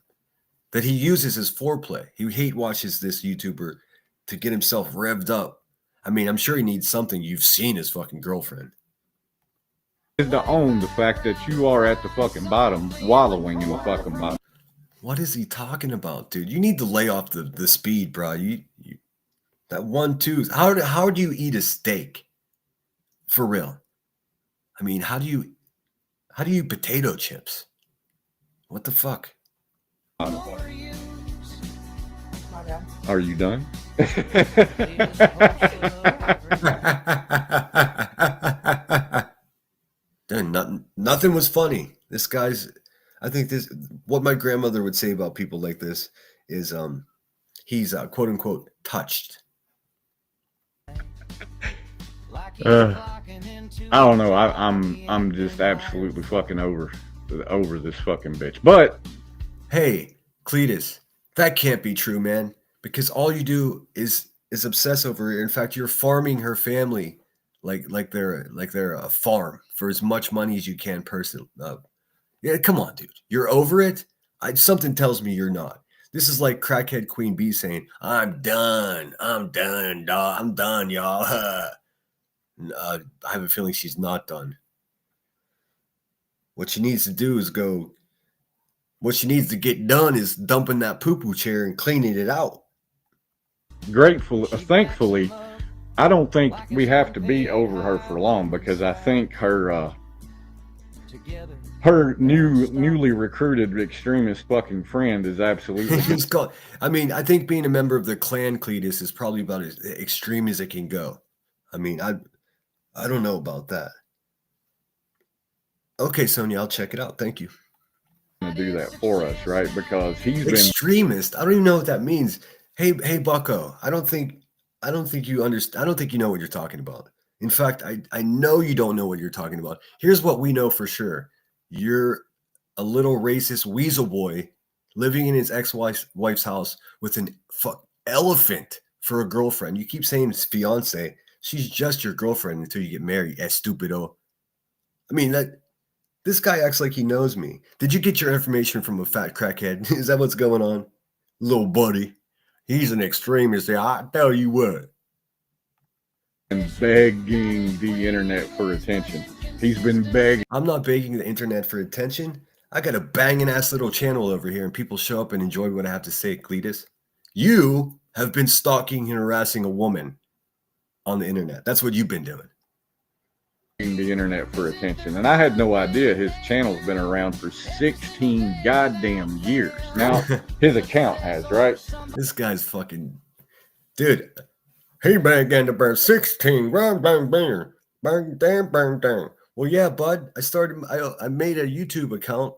S1: That he uses as foreplay. He hate watches this YouTuber to get himself revved up. I mean, I'm sure he needs something. You've seen his fucking girlfriend.
S4: Is to own the fact that you are at the fucking bottom, wallowing in the fucking bottom.
S1: What is he talking about, dude? You need to lay off the speed, bro. You that one tooth. How do you eat a steak? For real. I mean, how do you eat potato chips? What the fuck?
S4: Are you done?
S1: Dude, nothing was funny. This guy's, I think what my grandmother would say about people like this is he's quote unquote touched.
S4: I don't know. I'm just absolutely fucking over this fucking bitch. But
S1: hey, Cletus, that can't be true, man. Because all you do is obsess over her. In fact, you're farming her family like they're a farm for as much money as you can personally. Yeah, come on, dude. You're over it? Something tells me you're not. This is like crackhead Queen Bee saying, I'm done, dog. I'm done, y'all. I have a feeling she's not done. What she needs to do is what she needs to get done is dumping that poo-poo chair and cleaning it out.
S4: thankfully, I don't think we have to be over her for long, because I think her newly recruited extremist fucking friend is absolutely
S1: He's called, I mean, I think being a member of the clan, Cletus, is probably about as extreme as it can go. I mean, I don't know about that. Okay, Sonia, I'll check it out. Thank you.
S4: going to do that for us, right? Because he's been
S1: Extremist. I don't even know what that means. Hey, Bucko. I don't think you understand. I don't think you know what you're talking about. In fact, I know you don't know what you're talking about. Here's what we know for sure. You're a little racist weasel boy living in his ex-wife's house with an elephant for a girlfriend. You keep saying it's fiance. She's just your girlfriend until you get married, stupido. I mean, this guy acts like he knows me. Did you get your information from a fat crackhead? Is that what's going on? Little buddy. He's an extremist. I tell you what.
S4: And begging the internet for attention. He's been begging.
S1: I'm not begging the internet for attention. I got a banging ass little channel over here and people show up and enjoy what I have to say, Cletus. You have been stalking and harassing a woman on the internet. That's what you've been doing.
S4: The internet for attention. And I had no idea his channel's been around for 16 goddamn years. Now, his account has, right?
S1: This guy's fucking... Dude, he began to burn 16. Bang, bang, bang. Bang, bang, bang, bang. Well, yeah, bud. I made a YouTube account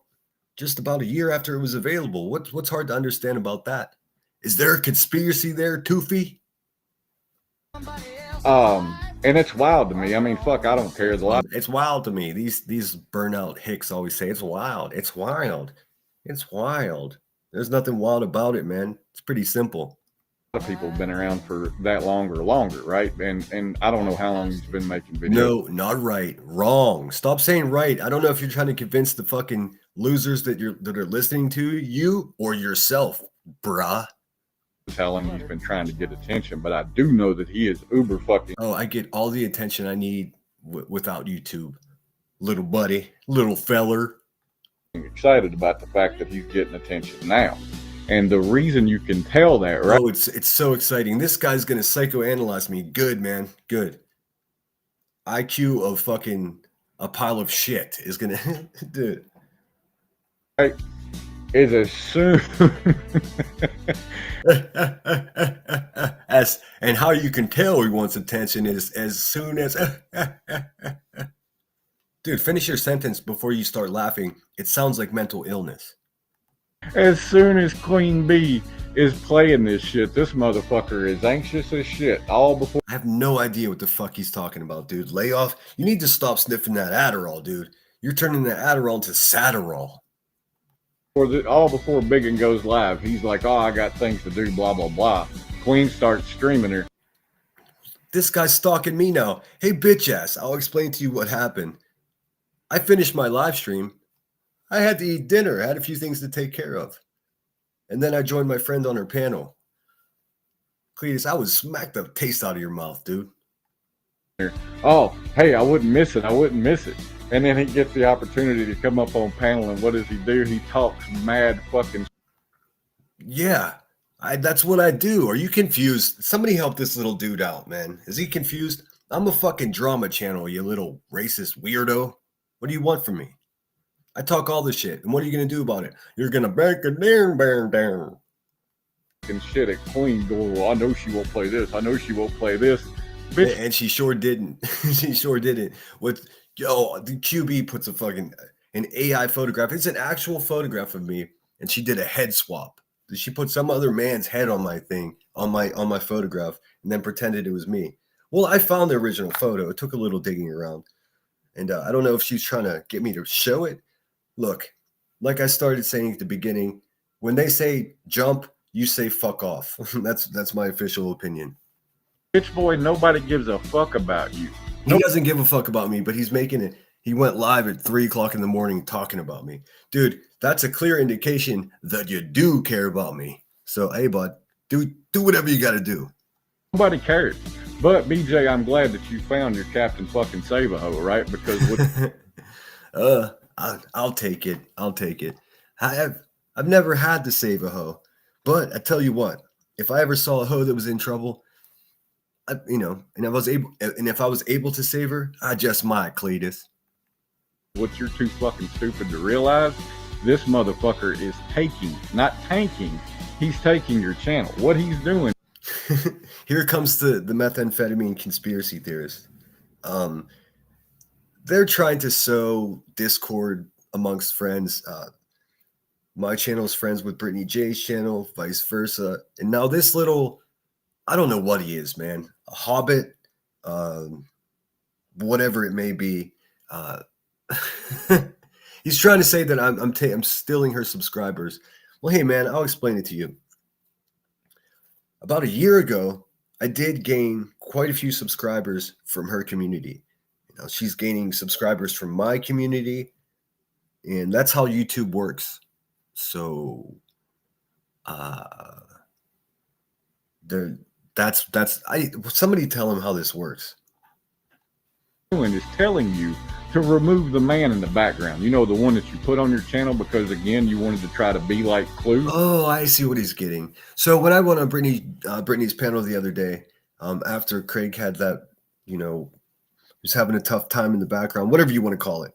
S1: just about a year after it was available. What's hard to understand about that? Is there a conspiracy there, Toofy?
S4: And it's wild to me. I mean, fuck, I don't care.
S1: It's wild to me. These burnout hicks always say it's wild. It's wild. It's wild. There's nothing wild about it, man. It's pretty simple.
S4: A lot of people have been around for that longer, right? And I don't know how long he's been making videos.
S1: No, not right. Wrong. Stop saying right. I don't know if you're trying to convince the fucking losers that are listening to you or yourself, bruh.
S4: How long he's been trying to get attention, but I do know that he is uber fucking.
S1: Oh, I get all the attention I need without YouTube, little buddy, little feller.
S4: Excited about the fact that he's getting attention now, and the reason you can tell that, right?
S1: Oh, it's so exciting. This guy's gonna psychoanalyze me. Good, man. Good. IQ of fucking a pile of shit is gonna do it.
S4: Right. Is as soon
S1: and how you can tell he wants attention is as soon as dude, finish your sentence before you start laughing. It sounds like mental illness.
S4: As soon as Queen Bee is playing this shit, this motherfucker is anxious as shit. All before.
S1: I have no idea what the fuck he's talking about, dude. Lay off. You need to stop sniffing that Adderall, dude. You're turning that Adderall into Satterall.
S4: All before Biggin goes live, he's like, "Oh, I got things to do." Blah blah blah. Queen starts streaming her.
S1: This guy's stalking me now. Hey, bitch ass. I'll explain to you what happened. I finished my live stream. I had to eat dinner. I had a few things to take care of. And then I joined my friend on her panel. Cletus, I would smack the taste out of your mouth, dude.
S4: Oh, hey, I wouldn't miss it. And then he gets the opportunity to come up on panel, and what does he do? He talks mad fucking.
S1: Yeah, that's what I do. Are you confused? Somebody help this little dude out, man. Is he confused? I'm a fucking drama channel, you little racist weirdo. What do you want from me? I talk all this shit, and what are you gonna do about it? You're gonna break it down.
S4: And shit at Queen going, well, I know she won't play this. I know she won't play this. Bitch.
S1: And she sure didn't. She sure didn't. The QB puts an AI photograph. It's an actual photograph of me, and she did a head swap. She put some other man's head on my thing, on my photograph, and then pretended it was me. Well, I found the original photo. It took a little digging around, and I don't know if she's trying to get me to show it. Look, like I started saying at the beginning, when they say jump, you say fuck off. That's my official opinion.
S4: Bitch boy, nobody gives a fuck about you.
S1: He doesn't give a fuck about me, but he's making it. He went live at 3:00 in the morning talking about me. Dude, that's a clear indication that you do care about me. So, hey, bud, do whatever you got to do.
S4: Nobody cares. But, BJ, I'm glad that you found your Captain fucking Save-A-Ho, right? Because
S1: I'll take it. I've never had to save a hoe. But I tell you what, if I ever saw a hoe that was in trouble, and if I was able to save her, I just might, Cletus.
S4: What you're too fucking stupid to realize, this motherfucker is not tanking. He's taking your channel. What he's doing.
S1: Here comes the methamphetamine conspiracy theorist. They're trying to sow discord amongst friends. My channel is friends with Brittany J's channel, vice versa. And now this little, I don't know what he is, man. A hobbit, whatever it may be. He's trying to say that I'm stealing her subscribers. Well, hey, man, I'll explain it to you. About a year ago, I did gain quite a few subscribers from her community. You know, she's gaining subscribers from my community, and that's how YouTube works. So, somebody tell him how this works.
S4: Is telling you to remove the man in the background. You know, the one that you put on your channel because, again, you wanted to try to be like Clue.
S1: Oh, I see what he's getting. So when I went on Brittany's panel the other day, after Craig had that, was having a tough time in the background, whatever you want to call it.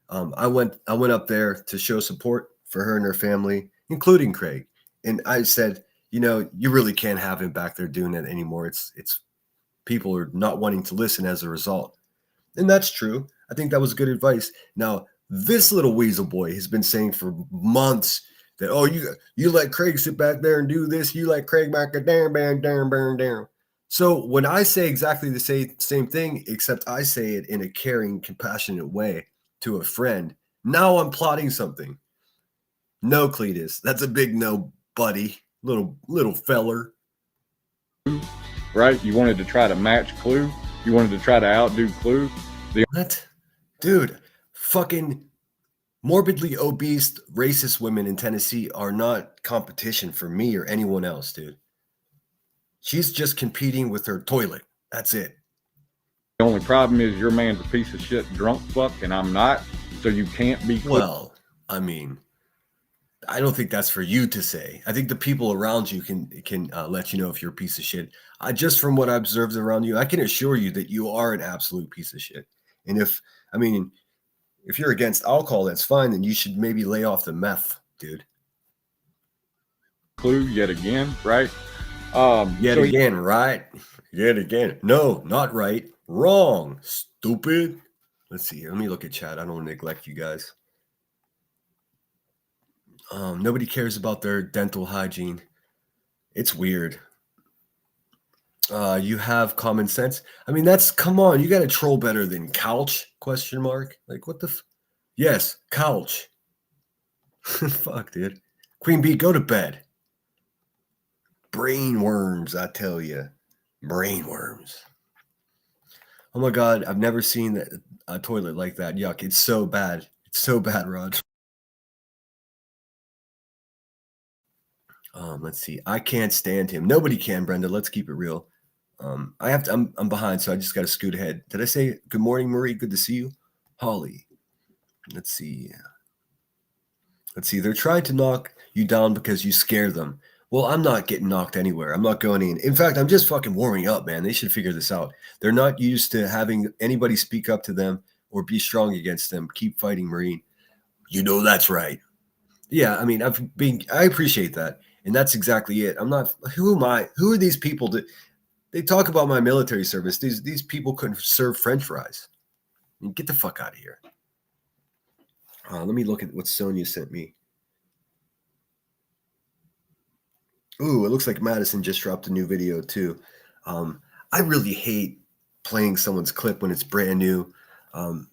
S1: I went up there to show support for her and her family, including Craig. And I said, you really can't have him back there doing that anymore. It's people are not wanting to listen as a result. And that's true. I think that was good advice. Now, this little weasel boy has been saying for months that, oh, you let Craig sit back there and do this. You let Craig back there, down. So when I say exactly the same thing, except I say it in a caring, compassionate way to a friend, now I'm plotting something. No, Cletus, that's a big no, buddy, little feller.
S4: Right? You wanted to try to match Clue. You wanted to try to outdo Clue.
S1: What? Dude, fucking morbidly obese, racist women in Tennessee are not competition for me or anyone else, dude. She's just competing with her toilet. That's it.
S4: The only problem is your man's a piece of shit drunk fuck, and I'm not, so you can't be Clue.
S1: Well, I mean, I don't think that's for you to say. I think the people around you can let you know if you're a piece of shit. Just from what I observed around you, I can assure you that you are an absolute piece of shit. And if you're against alcohol, that's fine. Then you should maybe lay off the meth, dude.
S4: Clue yet again, right?
S1: Yet again. No, not right. Wrong. Stupid. Let's see here. Let me look at chat. I don't want to neglect you guys. Nobody cares about their dental hygiene. It's weird. You have common sense. I mean, come on. You got to troll better than couch ? Like, what the? Yes, couch. Fuck, dude. Queen Bee, go to bed. Brain worms, I tell you. Brain worms. Oh my God, I've never seen a toilet like that. Yuck, it's so bad. It's so bad, Rod. Let's see. I can't stand him. Nobody can, Brenda. Let's keep it real. I'm behind, so I just got to scoot ahead. Did I say good morning, Marie? Good to see you. Holly. Let's see. They're trying to knock you down because you scare them. Well, I'm not getting knocked anywhere. I'm not going in. In fact, I'm just fucking warming up, man. They should figure this out. They're not used to having anybody speak up to them or be strong against them. Keep fighting, Marine. That's right. Yeah, I mean, I appreciate that. And that's exactly it. I'm not, who am I? Who are these people they talk about my military service. These people couldn't serve French fries. I mean, get the fuck out of here. Let me look at what Sonia sent me. Ooh, it looks like Madison just dropped a new video too. I really hate playing someone's clip when it's brand new. I'm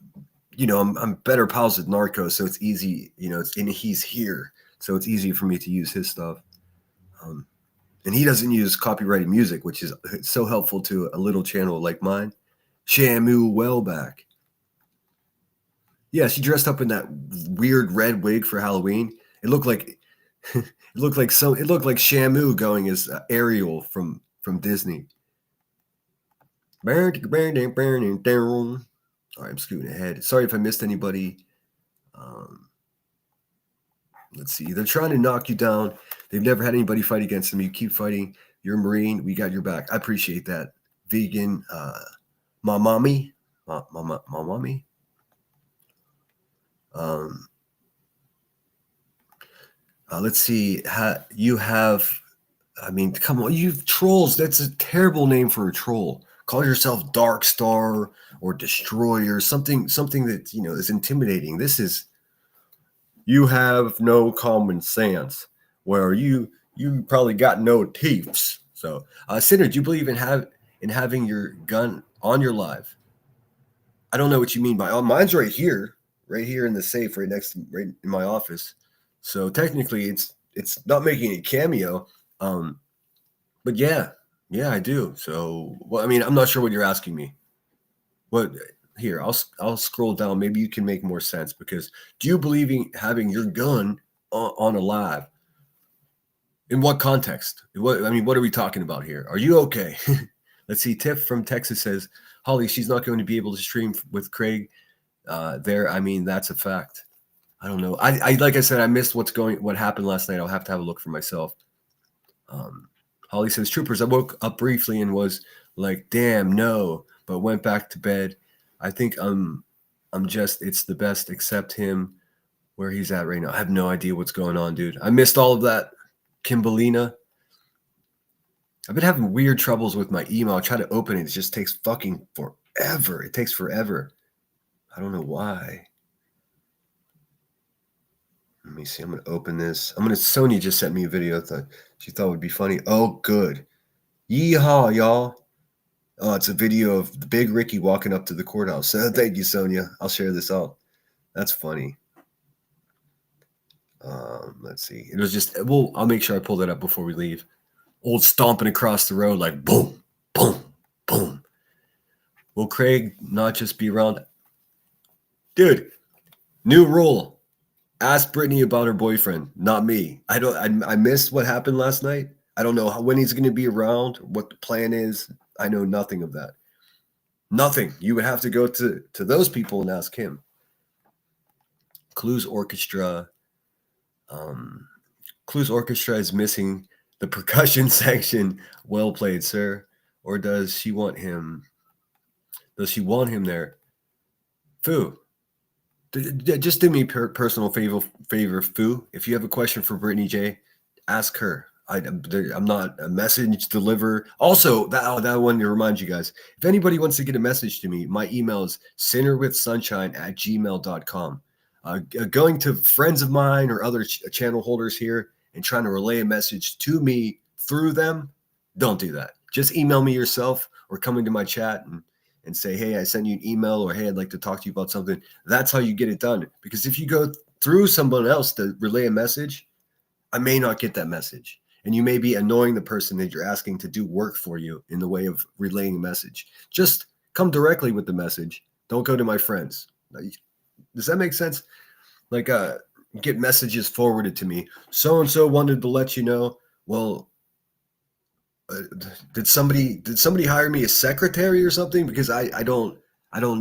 S1: better pals with Narco, so it's easy, and he's here. So it's easy for me to use his stuff. And he doesn't use copyrighted music, which is so helpful to a little channel like mine. Shamu Wellback. Yeah, she dressed up in that weird red wig for Halloween. It looked like Shamu going as Ariel from Disney. All right, I'm scooting ahead. Sorry if I missed anybody. Let's see. They're trying to knock you down. They've never had anybody fight against them. You keep fighting. You're a Marine. We got your back. I appreciate that. Vegan, my mommy. Let's see. You have, I mean, come on, you trolls. That's a terrible name for a troll. Call yourself Dark Star or Destroyer, something that, you know, is intimidating. This is, you have no common sense, where you probably got no teeth. So, Sinner, do you believe in having your gun on your live? I don't know what you mean by, mine's right here in the safe, right in my office. So technically, it's not making a cameo. But yeah, I do. So, well, I mean, I'm not sure what you're asking me. What here? I'll scroll down. Maybe you can make more sense. Because do you believe in having your gun on a live? In what context? What are we talking about here? Are you okay? Let's see. Tiff from Texas says, Holly, she's not going to be able to stream with Craig there. I mean, that's a fact. I don't know. I like I said, I missed what happened last night. I'll have to have a look for myself. Holly says, Troopers, I woke up briefly and was like, damn, no, but went back to bed. I think I'm just, it's the best, except him where he's at right now. I have no idea what's going on, dude. I missed all of that. Kimberlina. I've been having weird troubles with my email. I try to open it. It just takes fucking forever. It takes forever. I don't know why. Let me see. I'm going to open this. Sonya just sent me a video she thought would be funny. Oh, good. Yeehaw, y'all. Oh, it's a video of the big Ricky walking up to the courthouse. Thank you, Sonya. I'll share this out. That's funny. Let's see. It was just, I'll make sure I pull that up before we leave. Old stomping across the road like boom, boom, boom. Will Craig not just be around? Dude, new rule. Ask Brittany about her boyfriend, not me. I missed what happened last night. I don't know when he's going to be around, what the plan is. I know nothing of that. Nothing. You would have to go to those people and ask him. Clues Orchestra. Clues Orchestra is missing the percussion section. Well played, sir. Or does she want him? Does she want him there? Foo. Just do me personal favor, Foo. If you have a question for Brittany J, ask her. I'm not a message deliverer. Also, that one to remind you guys, if anybody wants to get a message to me, my email is sinnerwithsunshine@gmail.com. Going to friends of mine or other channel holders here and trying to relay a message to me through them, don't do that. Just email me yourself or come into my chat and say, hey, I sent you an email, or hey, I'd like to talk to you about something. That's how you get it done. Because if you go through someone else to relay a message, I may not get that message. And you may be annoying the person that you're asking to do work for you in the way of relaying a message. Just come directly with the message. Don't go to my friends. Does that make sense? Like, get messages forwarded to me. So-and-so wanted to let you know, well, did somebody hire me as secretary or something? Because I don't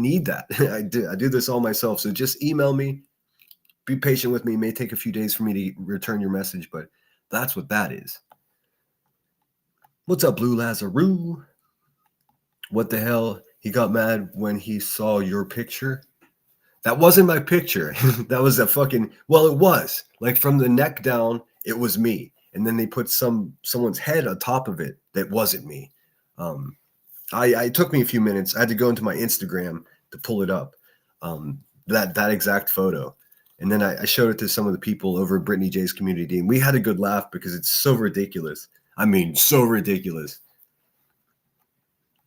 S1: need that. I do this all myself. So just email me. Be patient with me. It may take a few days for me to return your message, but that's what that is. What's up, Blue Lazaroo? What the hell? He got mad when he saw your picture. That wasn't my picture. That was it was. Like from the neck down, it was me. And then they put someone's head on top of it that wasn't me. It took me a few minutes. I had to go into my Instagram to pull it up, that exact photo. And then I showed it to some of the people over at Brittany J's community, and we had a good laugh because it's so ridiculous. I mean, so ridiculous.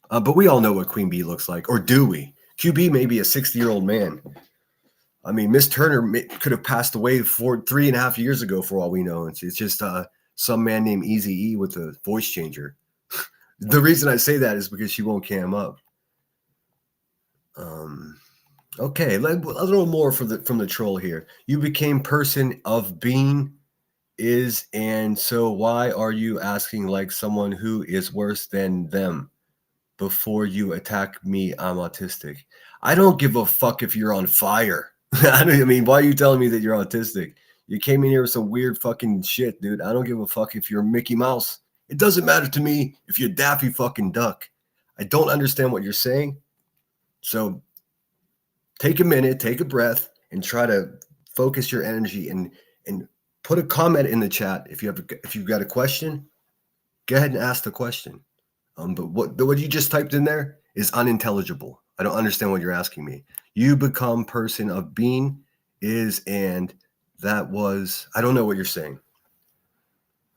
S1: But we all know what Queen Bee looks like, or do we? QB may be a 60-year-old man. I mean, Miss Turner could have passed away 3.5 years ago for all we know. It's just some man named Eazy-E with a voice changer. The reason I say that is because she won't cam up. Okay, a little more from the troll here. You became person of being is, and so why are you asking like someone who is worse than them? Before you attack me, I'm autistic. I don't give a fuck if you're on fire. I mean, why are you telling me that you're autistic? You came in here with some weird fucking shit, dude. I don't give a fuck if you're Mickey Mouse. It doesn't matter to me if you're Daffy fucking Duck. I don't understand what you're saying. So take a minute, take a breath, and try to focus your energy and put a comment in the chat. If you've got a question, go ahead and ask the question. But what you just typed in there is unintelligible. I don't understand what you're asking me. You become person of being is, and that was, I don't know what you're saying.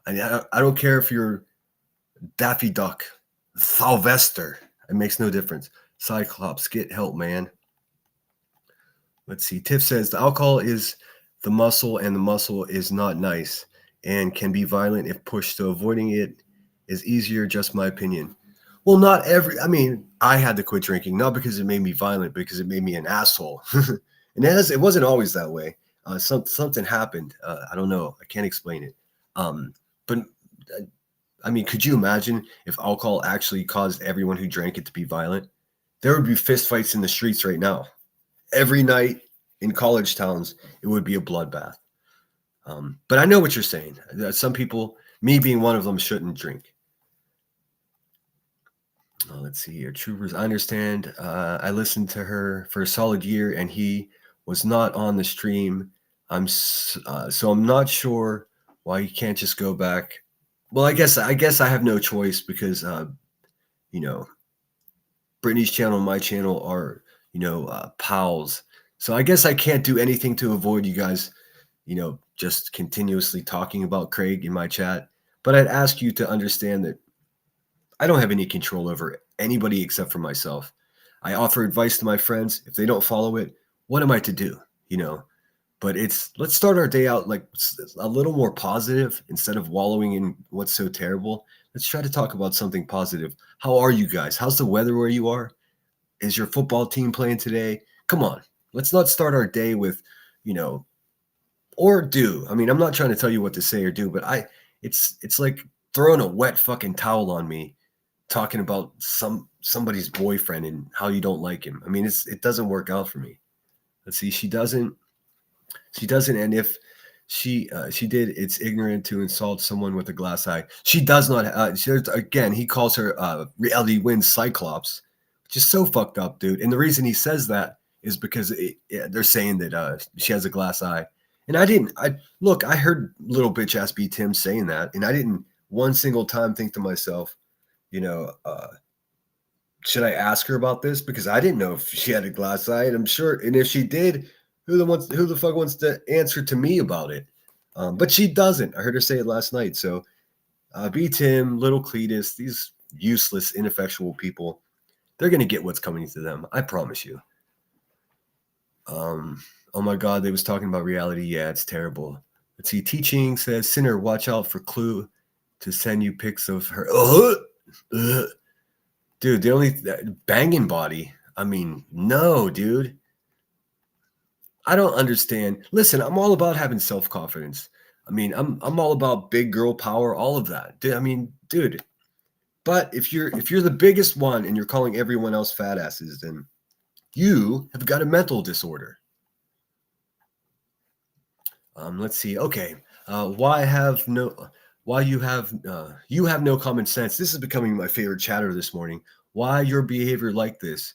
S1: I don't care if you're Daffy Duck, Sylvester. It makes no difference. Cyclops, get help, man. Let's see. Tiff says the alcohol is the muscle, and the muscle is not nice and can be violent if pushed. So avoiding it is easier. Just my opinion. Well, not every. I mean, I had to quit drinking not because it made me violent, because it made me an asshole. And it wasn't always that way. Something happened. I don't know. I can't explain it. But I mean, could you imagine if alcohol actually caused everyone who drank it to be violent? There would be fistfights in the streets right now. Every night in college towns, it would be a bloodbath. But I know what you're saying. Some people, me being one of them, shouldn't drink. Let's see here. Troopers, I understand. I listened to her for a solid year, and he was not on the stream. So I'm not sure why you can't just go back. Well, I guess I have no choice because, Brittany's channel and my channel are, pals. So I guess I can't do anything to avoid you guys, just continuously talking about Craig in my chat. But I'd ask you to understand that I don't have any control over anybody except for myself. I offer advice to my friends. If they don't follow it, what am I to do? But let's start our day out like a little more positive instead of wallowing in what's so terrible. Let's try to talk about something positive. How are you guys? How's the weather where you are? Is your football team playing today? Come on. Let's not start our day with, or do. I mean, I'm not trying to tell you what to say or do, but it's like throwing a wet fucking towel on me, talking about somebody's boyfriend and how you don't like him. I mean, it doesn't work out for me. Let's see. She doesn't. And if she did, it's ignorant to insult someone with a glass eye. She does not. Again, he calls her Reality Wins Cyclops, which is so fucked up, dude. And the reason he says that is because they're saying that she has a glass eye. And I heard little bitch ass B Tim saying that, and I didn't one single time think to myself, should I ask her about this? Because I didn't know if she had a glass eye, and I'm sure, and if she did, who the fuck wants to answer to me about it? But she doesn't. I heard her say it last night. So B Tim, little Cletus, these useless, ineffectual people, they're gonna get what's coming to them. I promise you. Oh my God, they was talking about reality. Yeah, it's terrible. Let's see. Teaching says, Sinner, watch out for Clue to send you pics of her. Dude, the only banging body. I mean, no, dude. I don't understand. Listen, I'm all about having self-confidence. I mean, I'm all about big girl power, all of that. I mean, dude. But if you're the biggest one and you're calling everyone else fat asses, then you have got a mental disorder. Let's see. Okay. Why you have no common sense? This is becoming my favorite chatter this morning. Why your behavior like this?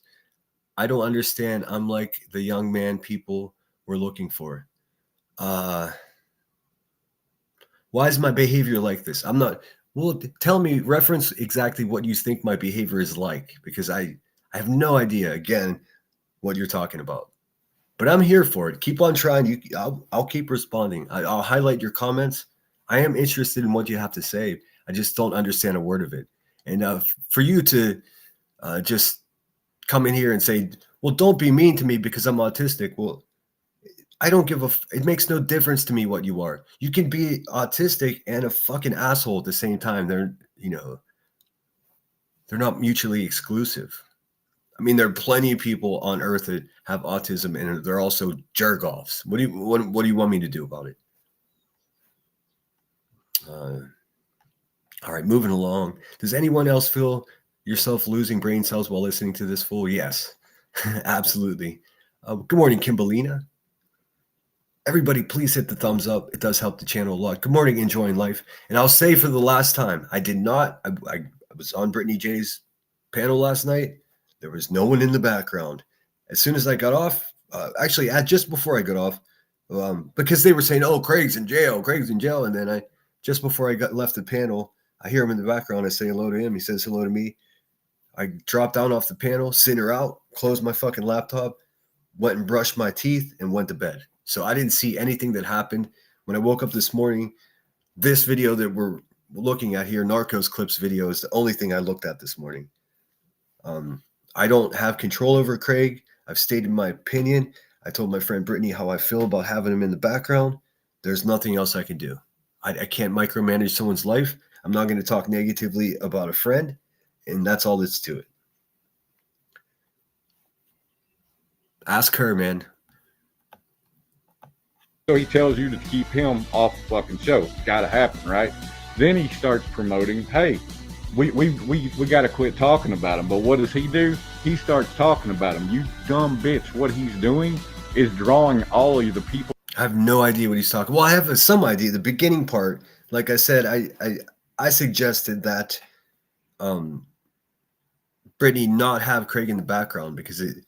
S1: I don't understand. I'm like the young man people were looking for. Why is my behavior like this? I'm not. Well, tell me, reference exactly what you think my behavior is like, because I have no idea, again, what you're talking about. But I'm here for it. Keep on trying. I'll keep responding. I'll highlight your comments. I am interested in what you have to say. I just don't understand a word of it. And for you to just come in here and say, well, don't be mean to me because I'm autistic. Well, I don't give it makes no difference to me what you are. You can be autistic and a fucking asshole at the same time. They're not mutually exclusive. I mean, there are plenty of people on earth that have autism and they're also jerk-offs. What do you want me to do about it? All right, moving along. Does anyone else feel yourself losing brain cells while listening to this fool? Yes, absolutely. Good morning, Kimberlina. Everybody, please hit the thumbs up. It does help the channel a lot. Good morning, enjoying life. And I'll say for the last time, I did not. I was on Brittany J's panel last night. There was no one in the background. As soon as I got off, actually, just before I got off, because they were saying, "Oh, Craig's in jail. Craig's in jail," and then just before I left the panel, I hear him in the background. I say hello to him. He says hello to me. I dropped down off the panel, sent her out, closed my fucking laptop, went and brushed my teeth, and went to bed. So I didn't see anything that happened. When I woke up this morning, this video that we're looking at here, Narcos Clips video, is the only thing I looked at this morning. I don't have control over Craig. I've stated my opinion. I told my friend Brittany how I feel about having him in the background. There's nothing else I can do. I can't micromanage someone's life. I'm not going to talk negatively about a friend, and that's all that's to it. Ask her, man.
S4: So he tells you to keep him off the fucking show. It's got to happen, right? Then he starts promoting, hey, we got to quit talking about him. But what does he do? He starts talking about him. You dumb bitch. What he's doing is drawing all of the people.
S1: I have no idea what he's talking. Well, I have some idea. The beginning part, like I said, I suggested that Brittany not have Craig in the background because it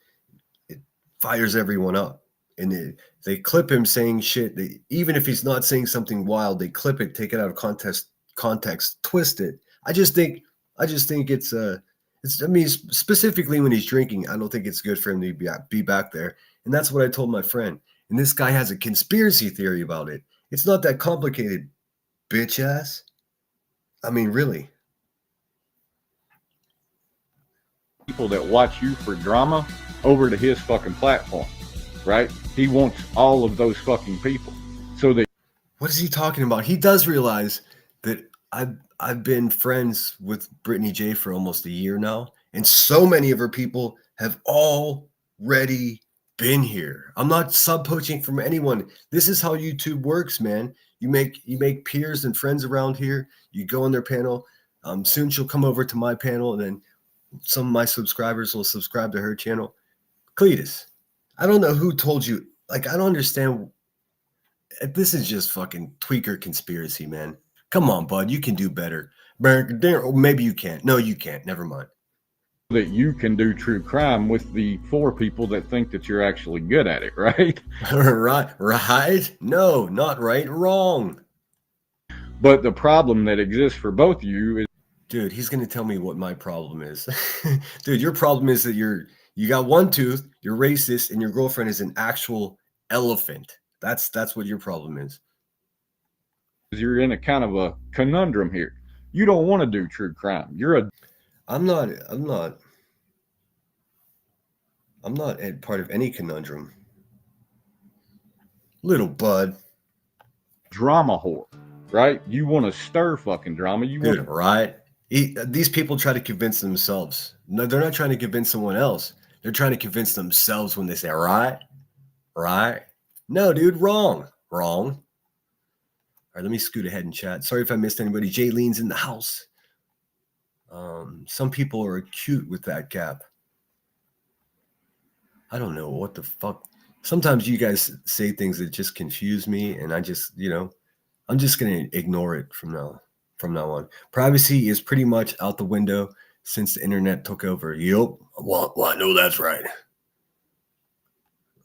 S1: fires everyone up. And they clip him saying shit. Even if he's not saying something wild, they clip it, take it out of context, twist it. I just think it's I mean, specifically when he's drinking, I don't think it's good for him to be back there. And that's what I told my friend. And this guy has a conspiracy theory about it. It's not that complicated, bitch ass. I mean, really.
S4: People that watch you for drama over to his fucking platform, right? He wants all of those fucking people. So that.
S1: What is he talking about? He does realize that I've been friends with Brittany J for almost a year now, and so many of her people have already been here. I'm not sub-poaching from anyone. This is how YouTube works, man. You make peers and friends around here. You go on their panel. Soon she'll come over to my panel, and then some of my subscribers will subscribe to her channel. Cletus, I don't know who told you. Like, I don't understand. This is just fucking tweaker conspiracy, man. Come on, bud. You can do better. Maybe you can't. No, you can't. Never mind.
S4: That you can do true crime with the 4 people that think that you're actually good at it, right?
S1: Right? No, not right. Wrong.
S4: But the problem that exists for both of you is,
S1: dude, he's gonna tell me what my problem is. Dude, your problem is that you got one tooth, you're racist, and your girlfriend is an actual elephant. That's what your problem is.
S4: You're in a kind of a conundrum here. You don't want to do true crime. I'm not
S1: a part of any conundrum. Little bud.
S4: Drama whore, right? You want to stir fucking drama.
S1: Dude, right? These people try to convince themselves. No, they're not trying to convince someone else. They're trying to convince themselves when they say, right? No, dude, wrong. All right, let me scoot ahead and chat. Sorry if I missed anybody. Jaylene's in the house. Some people are cute with that gap. I don't know what the fuck. Sometimes you guys say things that just confuse me, and I just, I'm just gonna ignore it from now on. Privacy is pretty much out the window since the internet took over. Yup. Well, I know that's right.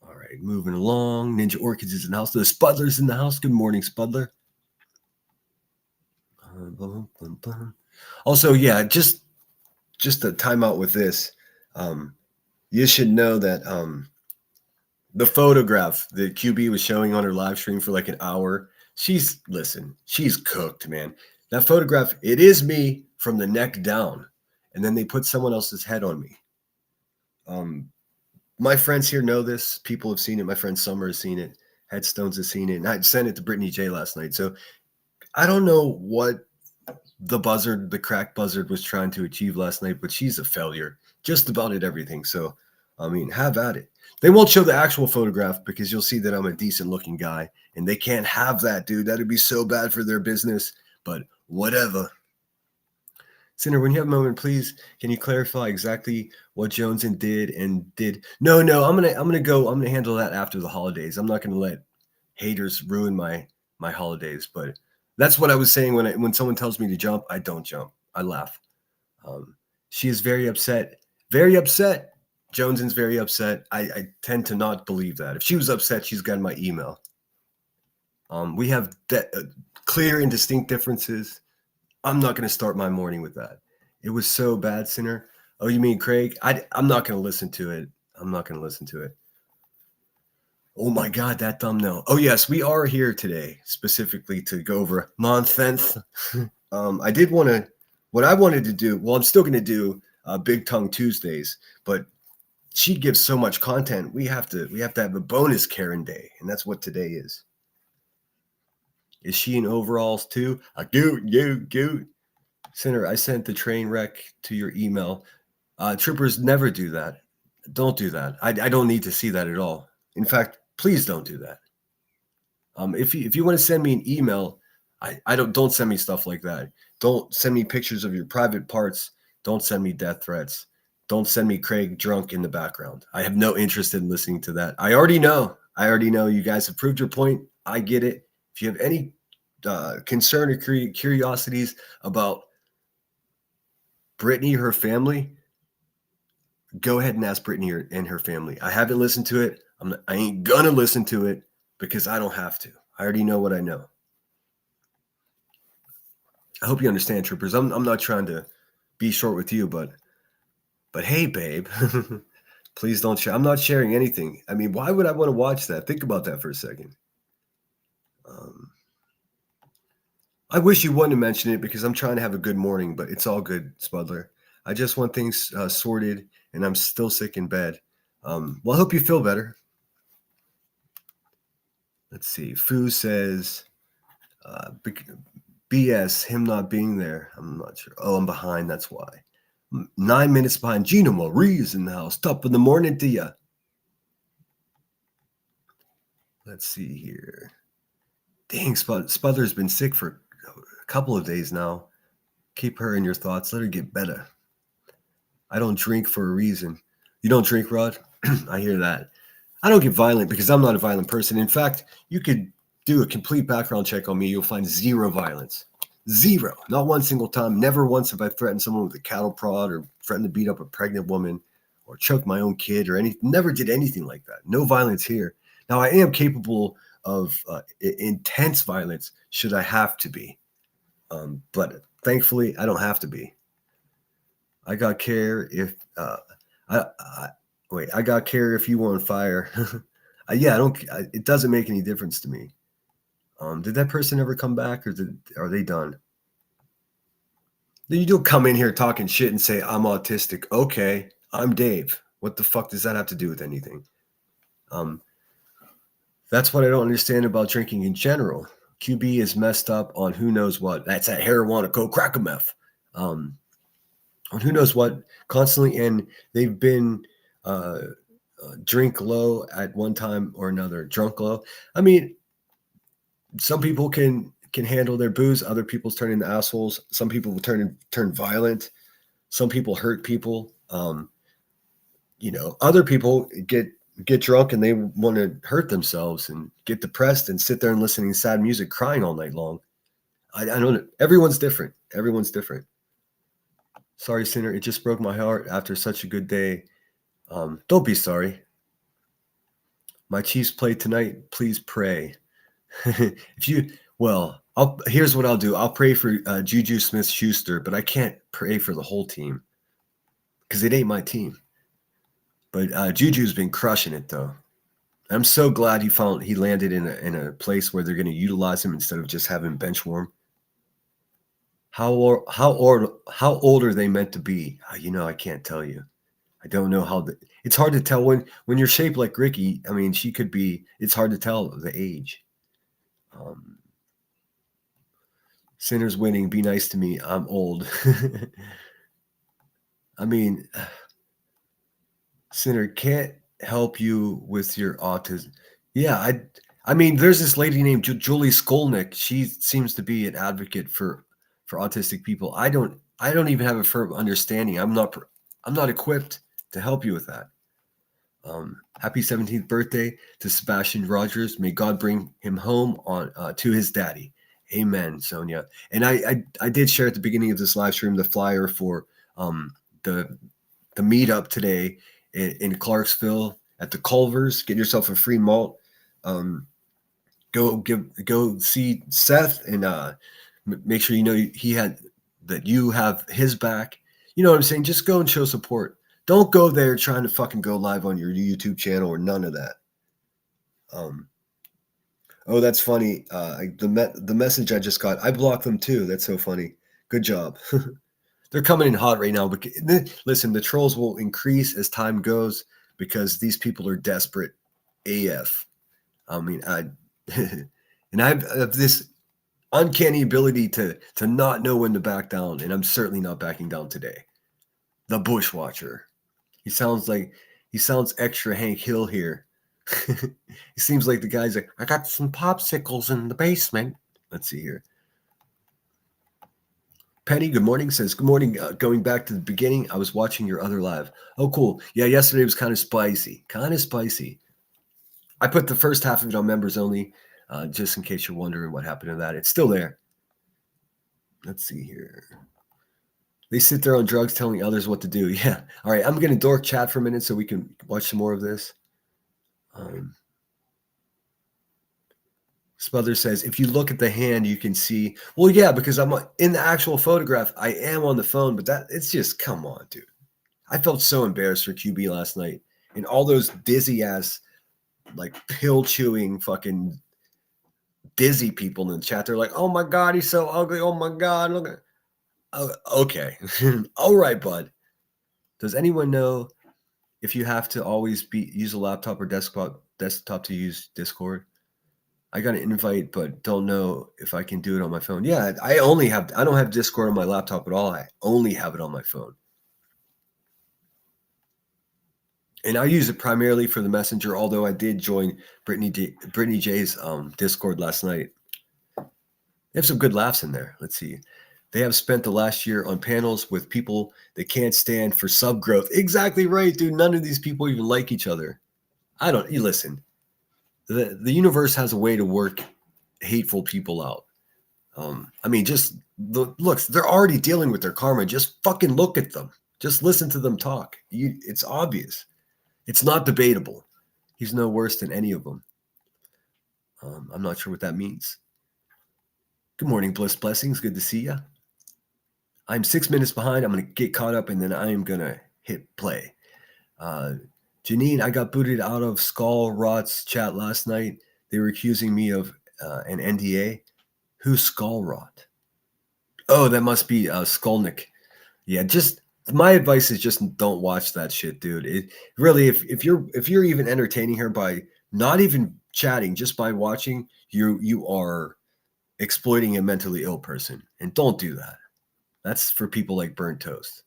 S1: All right, moving along. Ninja Orchids is in the house. The Spudler's in the house. Good morning, Spudler. Also, yeah, just a timeout with this. You should know that the photograph that QB was showing on her live stream for like an hour, she's cooked, man. That photograph, it is me from the neck down, and then they put someone else's head on me. My friends here know this. People have seen it. My friend Summer has seen it. Headstones has seen it, and I sent it to Brittany J last night. So I don't know what the crack buzzard was trying to achieve last night, but she's a failure just about at everything. So, I mean, have at it. They won't show the actual photograph because you'll see that I'm a decent looking guy, and they can't have that, dude. That'd be so bad for their business, but whatever. Sinner, when you have a moment, please, can you clarify exactly what Jones did? No, I'm gonna handle that after the holidays. I'm not gonna let haters ruin my holidays. But that's what I was saying when someone tells me to jump, I don't jump. I laugh. She is very upset. Very upset. Joneson's very upset. I tend to not believe that. If she was upset, she's got my email. We have clear and distinct differences. I'm not going to start my morning with that. It was so bad, Sinner. Oh, you mean Craig? I'm not going to listen to it. I'm not going to listen to it. Oh my God, that thumbnail. Oh yes, we are here today specifically to go over nonsense. I did want to, what I wanted to do, well, I'm still going to do Big Tongue Tuesdays, but she gives so much content. We have to have a bonus Karen Day, and that's what today is. Is she in overalls too? Goot. Sinner, I sent the train wreck to your email. Trippers never do that. Don't do that. I don't need to see that at all. In fact, please don't do that. If you want to send me an email, don't send me stuff like that. Don't send me pictures of your private parts. Don't send me death threats. Don't send me Craig drunk in the background. I have no interest in listening to that. I already know. You guys have proved your point. I get it. If you have any concern or curiosities about Brittany, her family, go ahead and ask Brittany and her family. I haven't listened to it. I ain't gonna listen to it because I don't have to. I already know what I know. I hope you understand, Troopers. I'm not trying to be short with you, but hey, babe, please don't share. I'm not sharing anything. I mean, why would I want to watch that? Think about that for a second. I wish you wouldn't mention it because I'm trying to have a good morning, but it's all good, Smudler. I just want things sorted, and I'm still sick in bed. Well, I hope you feel better. Let's see. Foo says, BS, him not being there. I'm not sure. Oh, I'm behind. That's why. 9 minutes behind. Gina Marie is in the house. Top of the morning to ya. Let's see here. Dang, Spudler's been sick for a couple of days now. Keep her in your thoughts. Let her get better. I don't drink for a reason. You don't drink, Rod? I hear that. I don't get violent because I'm not a violent person. In fact, you could do a complete background check on me. You'll find zero violence. Zero. Not one single time. Never once have I threatened someone with a cattle prod or threatened to beat up a pregnant woman or choke my own kid or anything. Never did anything like that. No violence here. Now, I am capable of intense violence should I have to be. But thankfully, I don't have to be. I got care if I got care if you were on fire. Yeah, it doesn't make any difference to me. Did that person ever come back, or are they done? You don't come in here talking shit and say I'm autistic. Okay, I'm Dave. What the fuck does that have to do with anything? That's what I don't understand about drinking in general. QB is messed up on who knows what. That's that marijuana, coke, crack a meth. On who knows what constantly, and they've been drink low at one time or another. Drunk low. I mean, some people can handle their booze. Other people's turn into assholes. Some people will turn violent. Some people hurt people. Other people get drunk and they want to hurt themselves and get depressed and sit there and listen to sad music, crying all night long. I don't know. Everyone's different. Sorry, Sinner. It just broke my heart after such a good day. Don't be sorry. My Chiefs play tonight. Please pray. Here's what I'll do. I'll pray for Juju Smith-Schuster, but I can't pray for the whole team because it ain't my team. But Juju's been crushing it, though. I'm so glad he landed in a place where they're going to utilize him instead of just having bench warm. How old are they meant to be? I can't tell you. I don't know it's hard to tell when you're shaped like Ricky. I mean, she could be. It's hard to tell the age. Sinner's winning. Be nice to me. I'm old. I mean, Sinner can't help you with your autism. Yeah, I mean, there's this lady named Julie Skolnick. She seems to be an advocate for autistic people. I don't even have a firm understanding. I'm not equipped to help you with that. Happy 17th birthday to Sebastian Rogers. May God bring him home on to his daddy. Amen, Sonia. And I did share at the beginning of this live stream the flyer for the meetup today in Clarksville at the Culvers. Get yourself a free malt. Go see Seth and make sure you know that you have his back. You know what I'm saying? Just go and show support. Don't go there trying to fucking go live on your YouTube channel or none of that. Oh, that's funny. The message I just got, I blocked them too. That's so funny. Good job. They're coming in hot right now. But listen, the trolls will increase as time goes because these people are desperate AF. I mean, and I have this uncanny ability to not know when to back down, and I'm certainly not backing down today. The Bushwatcher. He sounds extra Hank Hill here. He seems like the guy's like, I got some popsicles in the basement. Let's see here. Penny, good morning, says, good morning. Going back to the beginning, I was watching your other live. Oh, cool. Yeah, yesterday was kind of spicy. I put the first half of it on members only, just in case you're wondering what happened to that. It's still there. Let's see here. They sit there on drugs telling others what to do. Yeah. All right. I'm going to dork chat for a minute so we can watch some more of this. Smother says, if you look at the hand, you can see. Well, yeah, because I'm in the actual photograph. I am on the phone, but it's just, come on, dude. I felt so embarrassed for QB last night. And all those dizzy ass, like pill chewing fucking dizzy people in the chat. They're like, oh my God, he's so ugly. Oh my God. Look at. Okay. All right, bud. Does anyone know if you have to always use a laptop or desktop to use Discord? I got an invite, but don't know if I can do it on my phone. Yeah, I don't have Discord on my laptop at all. I only have it on my phone. And I use it primarily for the messenger, although I did join Brittany J's Discord last night. They have some good laughs in there. Let's see. They have spent the last year on panels with people that can't stand for sub growth. Exactly right, dude. None of these people even like each other. You listen. The universe has a way to work hateful people out. I mean, just look, they're already dealing with their karma. Just fucking look at them. Just listen to them talk. It's obvious. It's not debatable. He's no worse than any of them. I'm not sure what that means. Good morning, Bliss Blessings. Good to see you. I'm 6 minutes behind. I'm going to get caught up, and then I am going to hit play. Janine, I got booted out of Skull Rot's chat last night. They were accusing me of an NDA. Who's Skull Rot? Oh, that must be Skolnick. Yeah, just my advice is just don't watch that shit, dude. It really, if you're even entertaining her by not even chatting, just by watching, you are exploiting a mentally ill person, and don't do that. That's for people like Burnt Toast.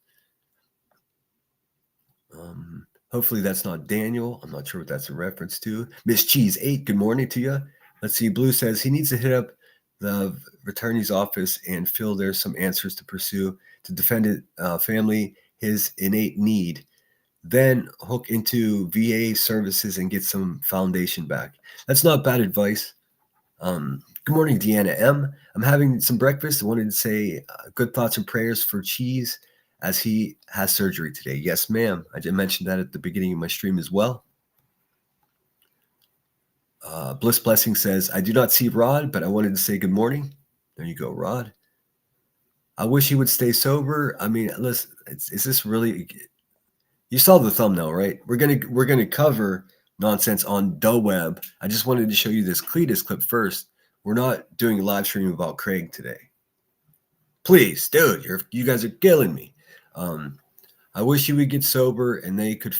S1: Hopefully that's not Daniel. I'm not sure what that's a reference to. Miss Cheese 8, good morning to you. Let's see. Blue says he needs to hit up the attorney's office and feel there's some answers to pursue to defend it, family, his innate need. Then hook into VA services and get some foundation back. That's not bad advice. Good morning, Deanna M. I'm having some breakfast. I wanted to say good thoughts and prayers for Cheese as he has surgery today. Yes, ma'am. I did mention that at the beginning of my stream as well. Bliss Blessing says, I do not see Rod, but I wanted to say good morning. There you go, Rod. I wish he would stay sober. I mean, listen, is this really? You saw the thumbnail, right? We're gonna cover nonsense on the web. I just wanted to show you this Cletus clip first. We're not doing a live stream about Craig today. Please, dude, you guys are killing me. I wish he would get sober and they could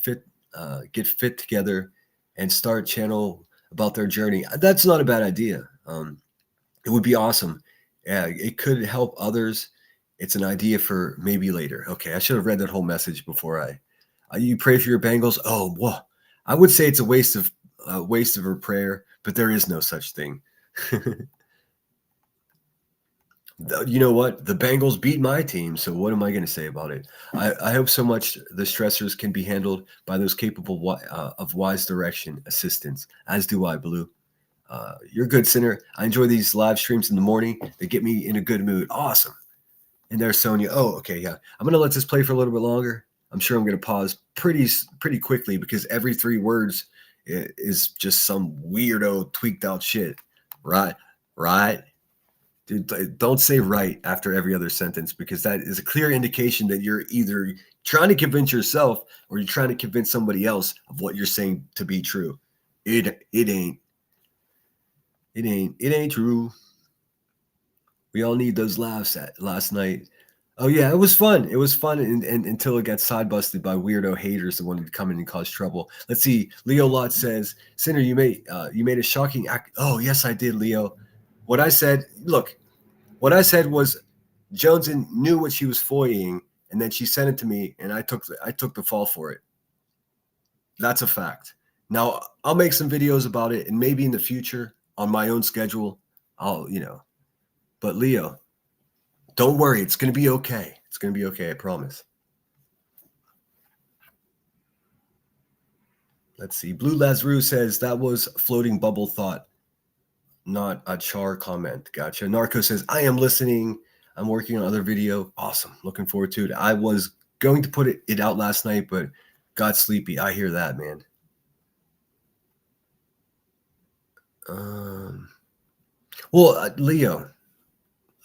S1: get fit together and start a channel about their journey. That's not a bad idea. It would be awesome. Yeah, it could help others. It's an idea for maybe later. Okay, I should have read that whole message before you pray for your Bengals. Oh, whoa. I would say it's a waste of a prayer, but there is no such thing. You know what? The Bengals beat my team, so what am I going to say about it? I hope so much the stressors can be handled by those capable of wise direction assistants, as do I, Blue. You're a good sinner. I enjoy these live streams in the morning. They get me in a good mood. Awesome. And there's Sonia. Oh, okay, yeah. I'm going to let this play for a little bit longer. I'm sure I'm going to pause pretty quickly because every 3 words is just some weirdo tweaked out shit. Right. Dude, don't say right after every other sentence because that is a clear indication that you're either trying to convince yourself or you're trying to convince somebody else of what you're saying to be true. It ain't true. We all need those laughs at last night. Oh yeah, it was fun. It was fun and until it got side busted by weirdo haters that wanted to come in and cause trouble. Let's see. Leo Lot says, Sinner, you made a shocking act. Oh yes, I did, Leo. What I said was Joneson knew what she was foying, and then she sent it to me, and I took the fall for it. That's a fact. Now I'll make some videos about it, and maybe in the future on my own schedule, But Leo, don't worry, it's gonna be okay. It's gonna be okay, I promise. Let's see. Blue Lazarou says that was floating bubble thought, not a char comment. Gotcha. Narco says, I am listening. I'm working on other video. Awesome. Looking forward to it. I was going to put it out last night, but got sleepy. I hear that, man. Leo,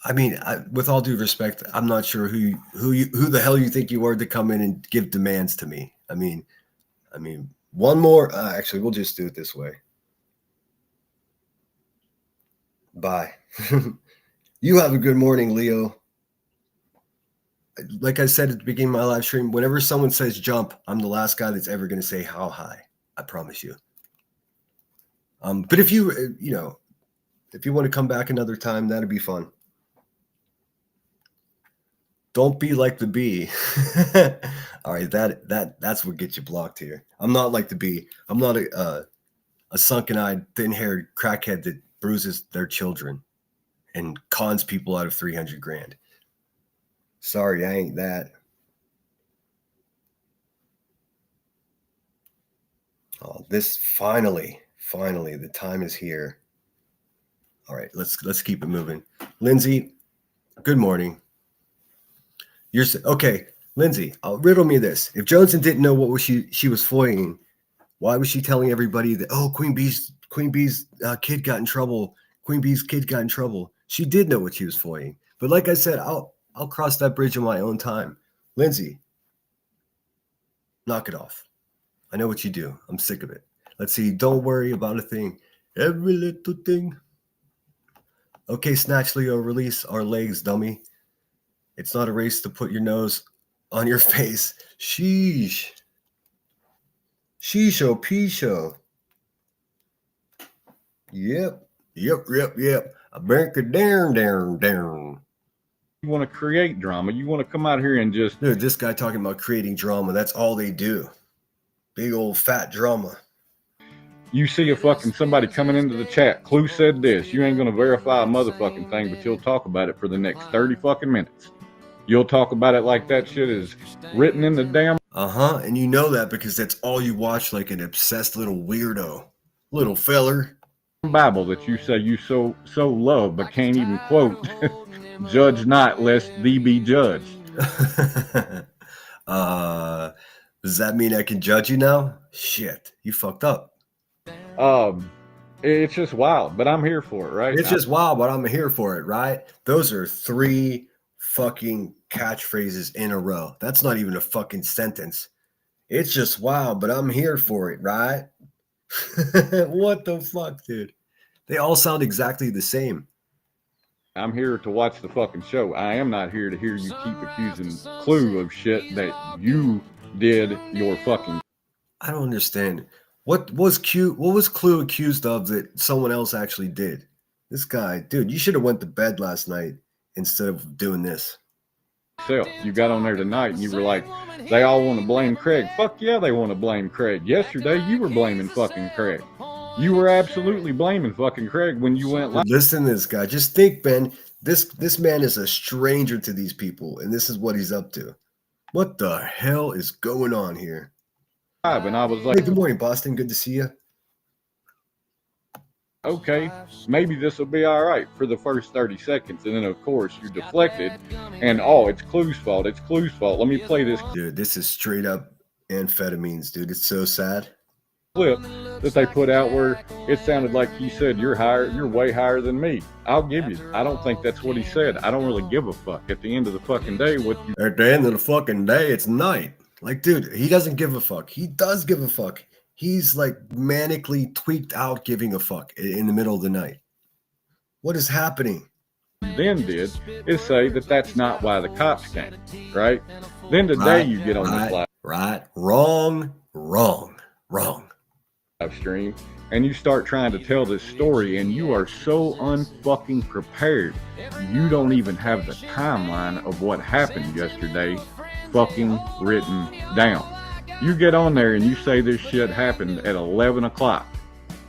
S1: I mean, with all due respect, I'm not sure who the hell you think you are to come in and give demands to me. I mean, one more. Actually, we'll just do it this way. Bye. You have a good morning, Leo. Like I said at the beginning of my live stream, whenever someone says jump, I'm the last guy that's ever going to say how high. I promise you. But if you want to come back another time, that'd be fun. Don't be like the bee. All right, that's what gets you blocked here. I'm not like the bee. I'm not a sunken-eyed, thin-haired crackhead that bruises their children and cons people out of 300 grand. Sorry, I ain't that. Oh, this finally, the time is here. All right, let's keep it moving. Lindsay, good morning. You're okay, Lindsay. Riddle me this: if Johnson didn't know what she was foying, why was she telling everybody that Queen Bee's kid got in trouble? Queen Bee's kid got in trouble. She did know what she was foying, but like I said, I'll cross that bridge in my own time. Lindsay, knock it off. I know what you do. I'm sick of it. Let's see. Don't worry about a thing. Every little thing. Okay, Snatch Leo, release our legs, dummy. It's not a race to put your nose on your face. Sheesh. Sheesho, peesho. Yep. I break it down.
S4: You want to create drama. You want to come out here and just...
S1: Dude, this guy talking about creating drama. That's all they do. Big old fat drama.
S4: You see a fucking somebody coming into the chat. Clue said this. You ain't going to verify a motherfucking thing, but you'll talk about it for the next 30 fucking minutes. You'll talk about it like that shit is written in the damn...
S1: And you know that because that's all you watch, like an obsessed little weirdo. Little feller.
S4: Bible that you say you so love but can't even quote. Judge not lest thee be judged.
S1: Does that mean I can judge you now? Shit, you fucked up.
S4: It's just wild, but I'm here for it, right?
S1: It's just wild, but I'm here for it, right? Those are 3 fucking catchphrases in a row. That's not even a fucking sentence. It's just wild, but I'm here for it, right? What the fuck, dude? They all sound exactly the same.
S4: I'm here to watch the fucking show. I am not here to hear you keep accusing Clue of shit that you did your fucking...
S1: I don't understand. What was Clue accused of that someone else actually did? This guy, dude, you should have went to bed last night instead of doing this.
S4: You got on there tonight and you were like, they all want to blame Craig. Fuck yeah, they want to blame Craig. Yesterday, you were blaming fucking Craig. You were absolutely blaming fucking Craig when you went live.
S1: Listen to this guy. Just think, Ben. This man is a stranger to these people, and this is what he's up to. What the hell is going on here?
S4: And I was
S1: Hey,
S4: like,
S1: good morning, Boston. Good to see you.
S4: okay, maybe this will be all right for the first 30 seconds. And then, of course, you're deflected. And, oh, it's Clue's fault. It's Clue's fault. Let me play this
S1: Dude, this is straight up amphetamines, dude. It's so sad.
S4: clip that they put out where it sounded like he said, you're way higher than me. I'll give you. I don't think that's what he said. I don't really give a fuck. At the end of the fucking day, what you
S1: At the end of the fucking day, it's night. Like, dude, he doesn't give a fuck. He does give a fuck. He's like manically tweaked out giving a fuck in the middle of the night. What is happening?
S4: then did is say that that's not why the cops came, right? Then today you get on this
S1: Wrong.
S4: live stream and you start trying to tell this story and you are so unfucking prepared. You don't even have the timeline of what happened yesterday fucking written down. You get on there and you say this shit happened at 11 o'clock.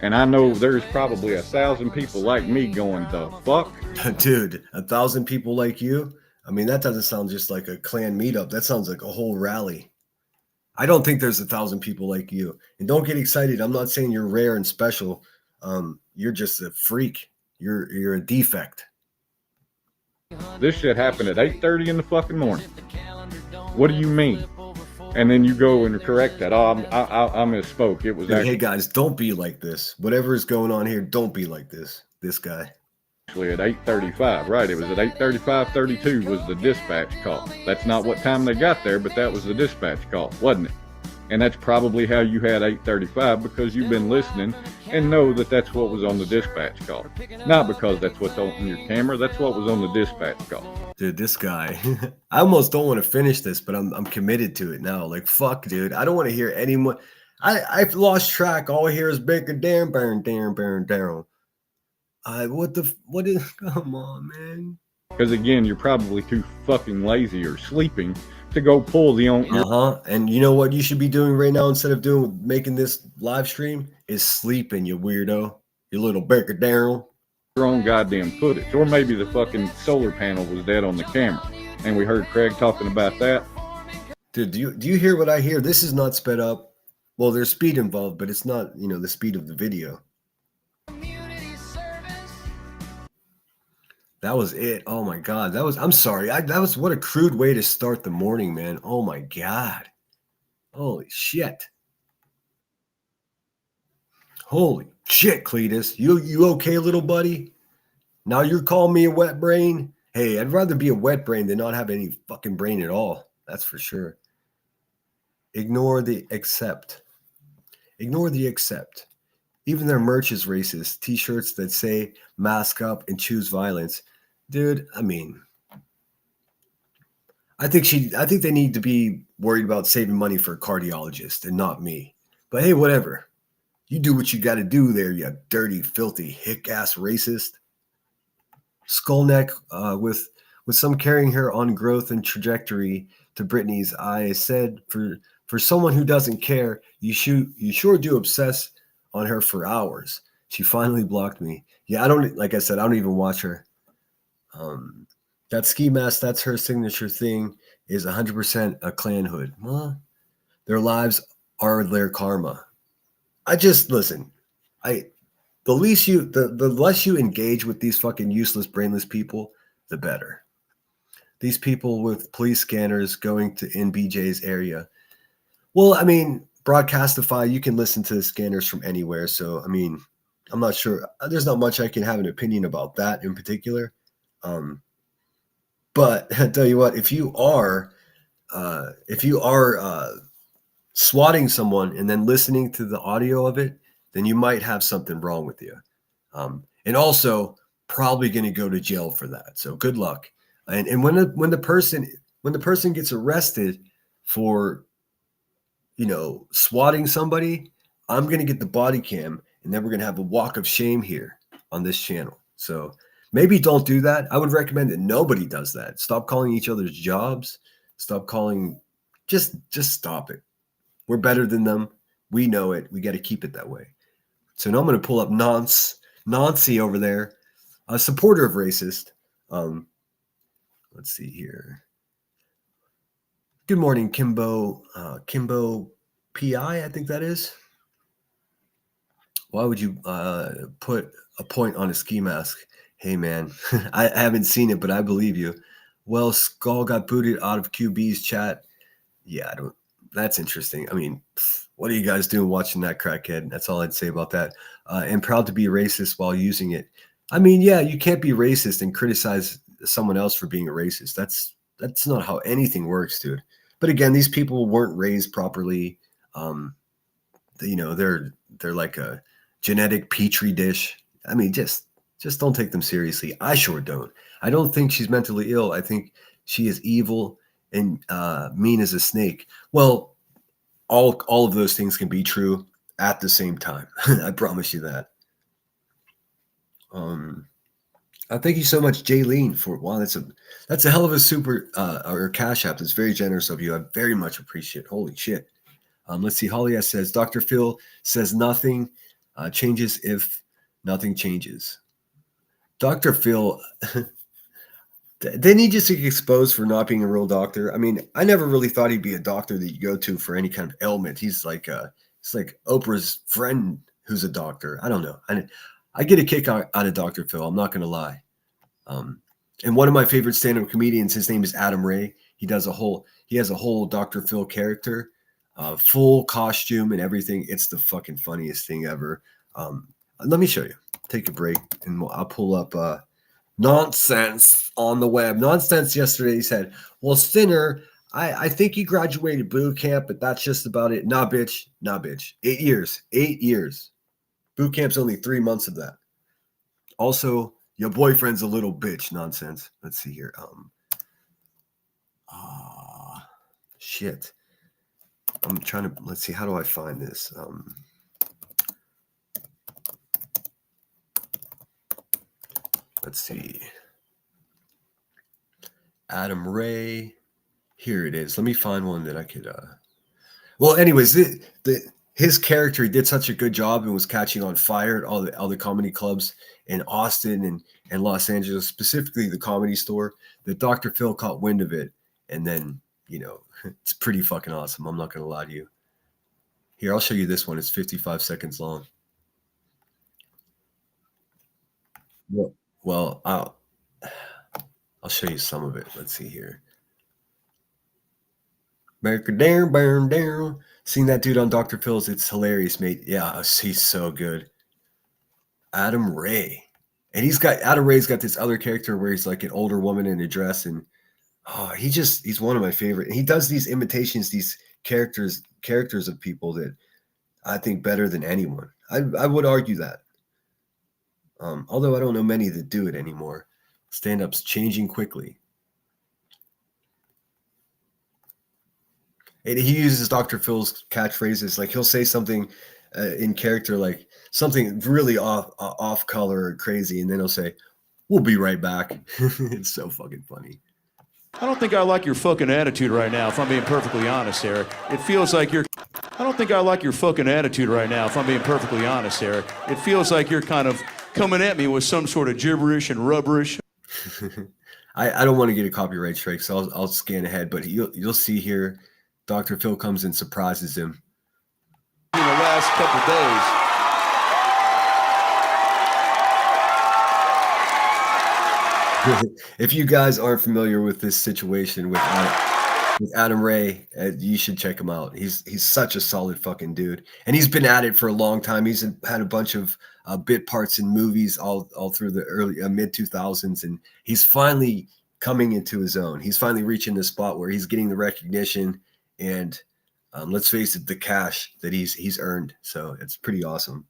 S4: And I know there's probably 1,000 people like me going, the fuck?
S1: Dude, 1,000 people like you? I mean, that doesn't sound just like a clan meetup. That sounds like a whole rally. I don't think there's 1,000 people like you. And don't get excited. I'm not saying you're rare and special. You're just a freak. You're a defect.
S4: This shit happened at 8:30 in the fucking morning. What do you mean? And then you go and correct that. Oh, I misspoke. It was
S1: Dude, hey guys, don't be like this. Whatever is going on here, don't be like this. This guy.
S4: actually at 8:35. Right, it was at 8:35:32 was the dispatch call. That's not what time they got there, but that was the dispatch call, wasn't it? And that's probably how you had 8:35, because you've been listening and know that that's what was on the dispatch call. Not because that's what's on your camera, that's what was on the dispatch call.
S1: Dude, this guy. I almost don't want to finish this, but I'm committed to it now. Like, fuck, dude. I don't want to hear any more. I've lost track. All I hear is Baker Darren, Darren. What is, come on, man.
S4: Because again, you're probably too fucking lazy or sleeping to go pull the own.
S1: And you know what you should be doing right now instead of making this live stream is sleeping, you weirdo. You little Baker Darren.
S4: Your own goddamn footage, or maybe the fucking solar panel was dead on the camera, and we heard Craig talking about that.
S1: Dude, do you hear what I hear? This is not sped up. Well, there's speed involved, but it's not, the speed of the video. That was it. Oh my God, I'm sorry. That was what a crude way to start the morning, man. Oh my God, holy shit. Holy shit, Cletus. You okay, little buddy? Now you're calling me a wet brain? Hey, I'd rather be a wet brain than not have any fucking brain at all. That's for sure. Ignore the accept. Ignore the accept. Even their merch is racist. T-shirts that say mask up and choose violence. Dude, I mean, I think they need to be worried about saving money for a cardiologist and not me. But hey, whatever. You do what you got to do there, you dirty, filthy, hick-ass racist. Skullneck with some carrying her on growth and trajectory to Britney's eye said, for someone who doesn't care, you sure do obsess on her for hours. She finally blocked me. Yeah, like I said, I don't even watch her. That ski mask, that's her signature thing, is 100% a clan hood. Well, their lives are their karma. I just listen. The less you engage with these fucking useless, brainless people, the better. These people with police scanners going to NBJ's area. Well, I mean, Broadcastify, you can listen to the scanners from anywhere. So, I mean, I'm not sure. There's not much I can have an opinion about that in particular. But I tell you what, if you are swatting someone and then listening to the audio of it, then you might have something wrong with you. And also probably going to go to jail for that. So good luck. And when the person gets arrested for, swatting somebody, I'm going to get the body cam, and then we're going to have a walk of shame here on this channel. So maybe don't do that. I would recommend that nobody does that. Stop calling each other's jobs. Stop calling, just stop it. We're better than them. We know it. We got to keep it that way. So now I'm going to pull up Nancy over there, a supporter of racist. Let's see here. Good morning, Kimbo. Kimbo PI, I think that is. Why would you put a point on a ski mask? Hey, man, I haven't seen it, but I believe you. Well, Skull got booted out of QB's chat. Yeah, I don't. That's interesting. I mean, what are you guys doing watching that crackhead? That's all I'd say about that. And proud to be racist while using it. I mean, yeah, you can't be racist and criticize someone else for being a racist. That's not how anything works, dude. But again, these people weren't raised properly. They're like a genetic petri dish. I mean, just don't take them seriously. I sure don't. I don't think she's mentally ill. I think she is evil and mean as a snake. Well, all of those things can be true at the same time. I promise you that. Thank you so much, Jaylene, for wow. That's a hell of a super or cash app. That's very generous of you. I very much appreciate it. Holy shit. Let's see. Holly S says Dr. Phil says nothing changes if nothing changes. Dr. Phil, didn't he just get exposed for not being a real doctor? I mean, I never really thought he'd be a doctor that you go to for any kind of ailment. He's like Oprah's friend who's a doctor. I don't know. I get a kick out of Dr. Phil. I'm not going to lie. And one of my favorite stand-up comedians, his name is Adam Ray. He has a whole Dr. Phil character, full costume and everything. It's the fucking funniest thing ever. Let me show you. Take a break and I'll pull up Nonsense on the web. Nonsense yesterday said, well, Sinner, I think you graduated boot camp, but that's just about it. Nah, bitch. 8 years. 8 years. Boot camp's only 3 months of that. Also, your boyfriend's a little bitch. Nonsense. Let's see here. Shit. I'm trying to, let's see. How do I find this? Let's see. Adam Ray. Here it is. Let me find one that I could. Well, anyways, his character, he did such a good job and was catching on fire at all the comedy clubs in Austin and Los Angeles, specifically the Comedy Store, that Dr. Phil caught wind of it. And then, it's pretty fucking awesome. I'm not going to lie to you. Here, I'll show you this one. It's 55 seconds long. Well, I'll show you some of it. Let's see here. Down. Seeing that dude on Dr. Phil's, it's hilarious, mate. Yeah, he's so good. Adam Ray. And Adam Ray's got this other character where he's like an older woman in a dress, and he's one of my favorite. And he does these imitations, these characters of people that I think better than anyone. I would argue that. Although I don't know many that do it anymore. Stand-up's changing quickly. And he uses Dr. Phil's catchphrases. Like he'll say something in character, like something really off color or crazy, and then he'll say, "We'll be right back." It's so fucking funny.
S5: I don't think I like your fucking attitude right now, if I'm being perfectly honest, Eric. It feels like you're... I don't think I like your fucking attitude right now, if I'm being perfectly honest, Eric. It feels like you're kind of coming at me with some sort of gibberish and rubberish.
S1: I don't want to get a copyright strike, so I'll scan ahead. But you'll see here, Dr. Phil comes and surprises him.
S5: In the last couple days.
S1: If you guys aren't familiar with this situation with Adam Ray, you should check him out. He's such a solid fucking dude, and he's been at it for a long time. He's had a bunch of bit parts in movies all through the early mid 2000s, and he's finally coming into his own. He's finally reaching the spot where he's getting the recognition and let's face it, the cash that he's earned. So it's pretty awesome.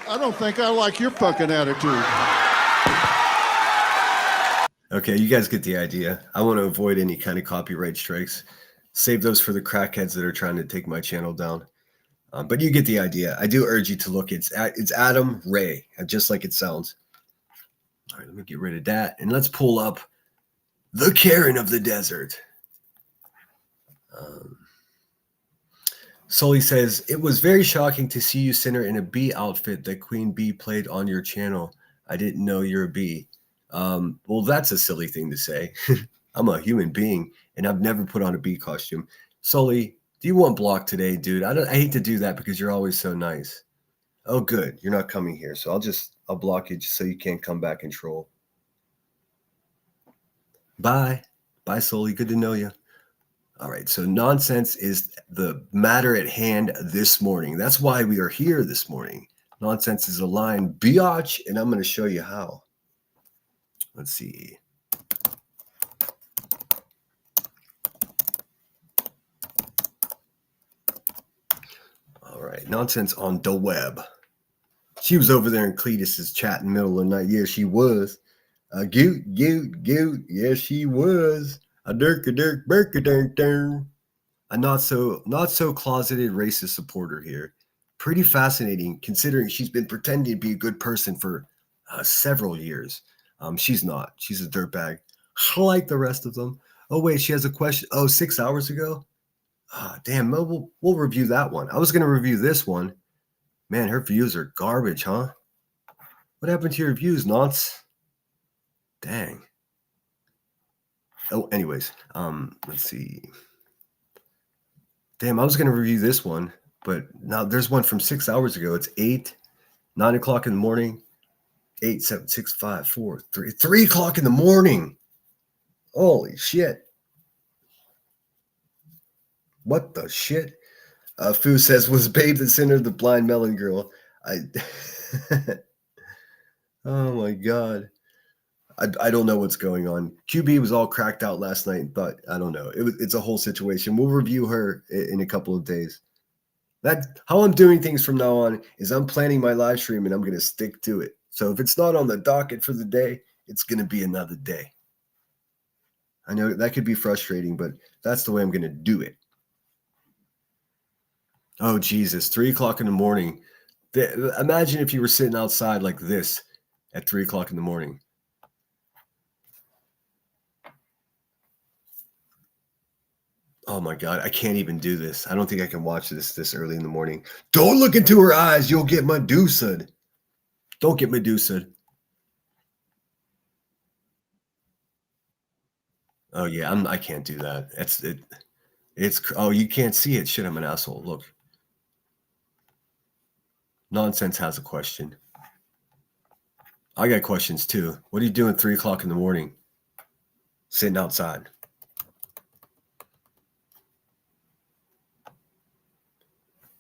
S6: I don't think I like your fucking attitude.
S1: Okay, you guys get the idea. I want to avoid any kind of copyright strikes. Save those for the crackheads that are trying to take my channel down. But you get the idea. I do urge you to look. It's Adam Ray, just like it sounds. All right, let me get rid of that. And let's pull up the Karen of the desert. Sully says, it was very shocking to see you, Sinner, in a bee outfit that Queen Bee played on your channel. I didn't know you're a bee. Well, that's a silly thing to say. I'm a human being, and I've never put on a bee costume. Sully, do you want blocked today, dude? I hate to do that because you're always so nice. Oh, good. You're not coming here, so I'll block you just so you can't come back and troll. Bye. Bye, Sully. Good to know you. All right, so nonsense is the matter at hand this morning. That's why we are here this morning. Nonsense is a line, biatch, and I'm going to show you how. Let's see. All right, nonsense on the web. She was over there in Cletus's chat in the middle of the night. Yeah, she was. Goot. Yeah, she was. A dirk, burka. A not so closeted racist supporter here. Pretty fascinating, considering she's been pretending to be a good person for several years. She's not. She's a dirtbag, like the rest of them. Oh wait, she has a question. Oh, 6 hours ago. Damn. We'll review that one. I was gonna review this one. Man, her views are garbage, huh? What happened to your views, Nance? Dang. Oh, anyways, let's see. Damn, I was gonna review this one, but now there's one from 6 hours ago. It's 9 o'clock in the morning. 8, 7, 6, 5, 4, 3. 3 o'clock in the morning. Holy shit. What the shit? Fu says, was Babe the Sinner the blind melon girl? Oh my god. I don't know what's going on. QB was all cracked out last night and thought, I don't know. It's a whole situation. We'll review her in a couple of days. How I'm doing things from now on is I'm planning my live stream and I'm going to stick to it. So if it's not on the docket for the day, it's going to be another day. I know that could be frustrating, but that's the way I'm going to do it. Oh, Jesus. 3 o'clock in the morning. Imagine if you were sitting outside like this at 3 o'clock in the morning. Oh my God, I can't even do this. I don't think I can watch this early in the morning. Don't look into her eyes. You'll get Medusa'd. Don't get Medusa'd. Oh yeah, I can't do that. Oh, you can't see it. Shit, I'm an asshole. Look. Nonsense has a question. I got questions too. What are you doing 3 o'clock in the morning? Sitting outside.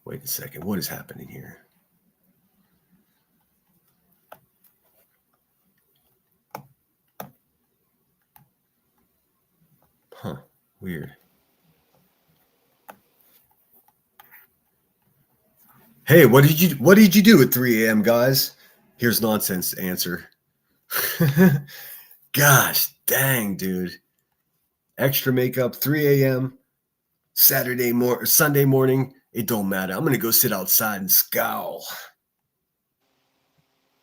S1: Wait a second. What is happening here? Huh. Weird. Hey, what did you do at 3 a.m., guys? Here's Nonsense answer. Gosh, dang, dude. Extra makeup, 3 a.m., Sunday morning. It don't matter. I'm going to go sit outside and scowl.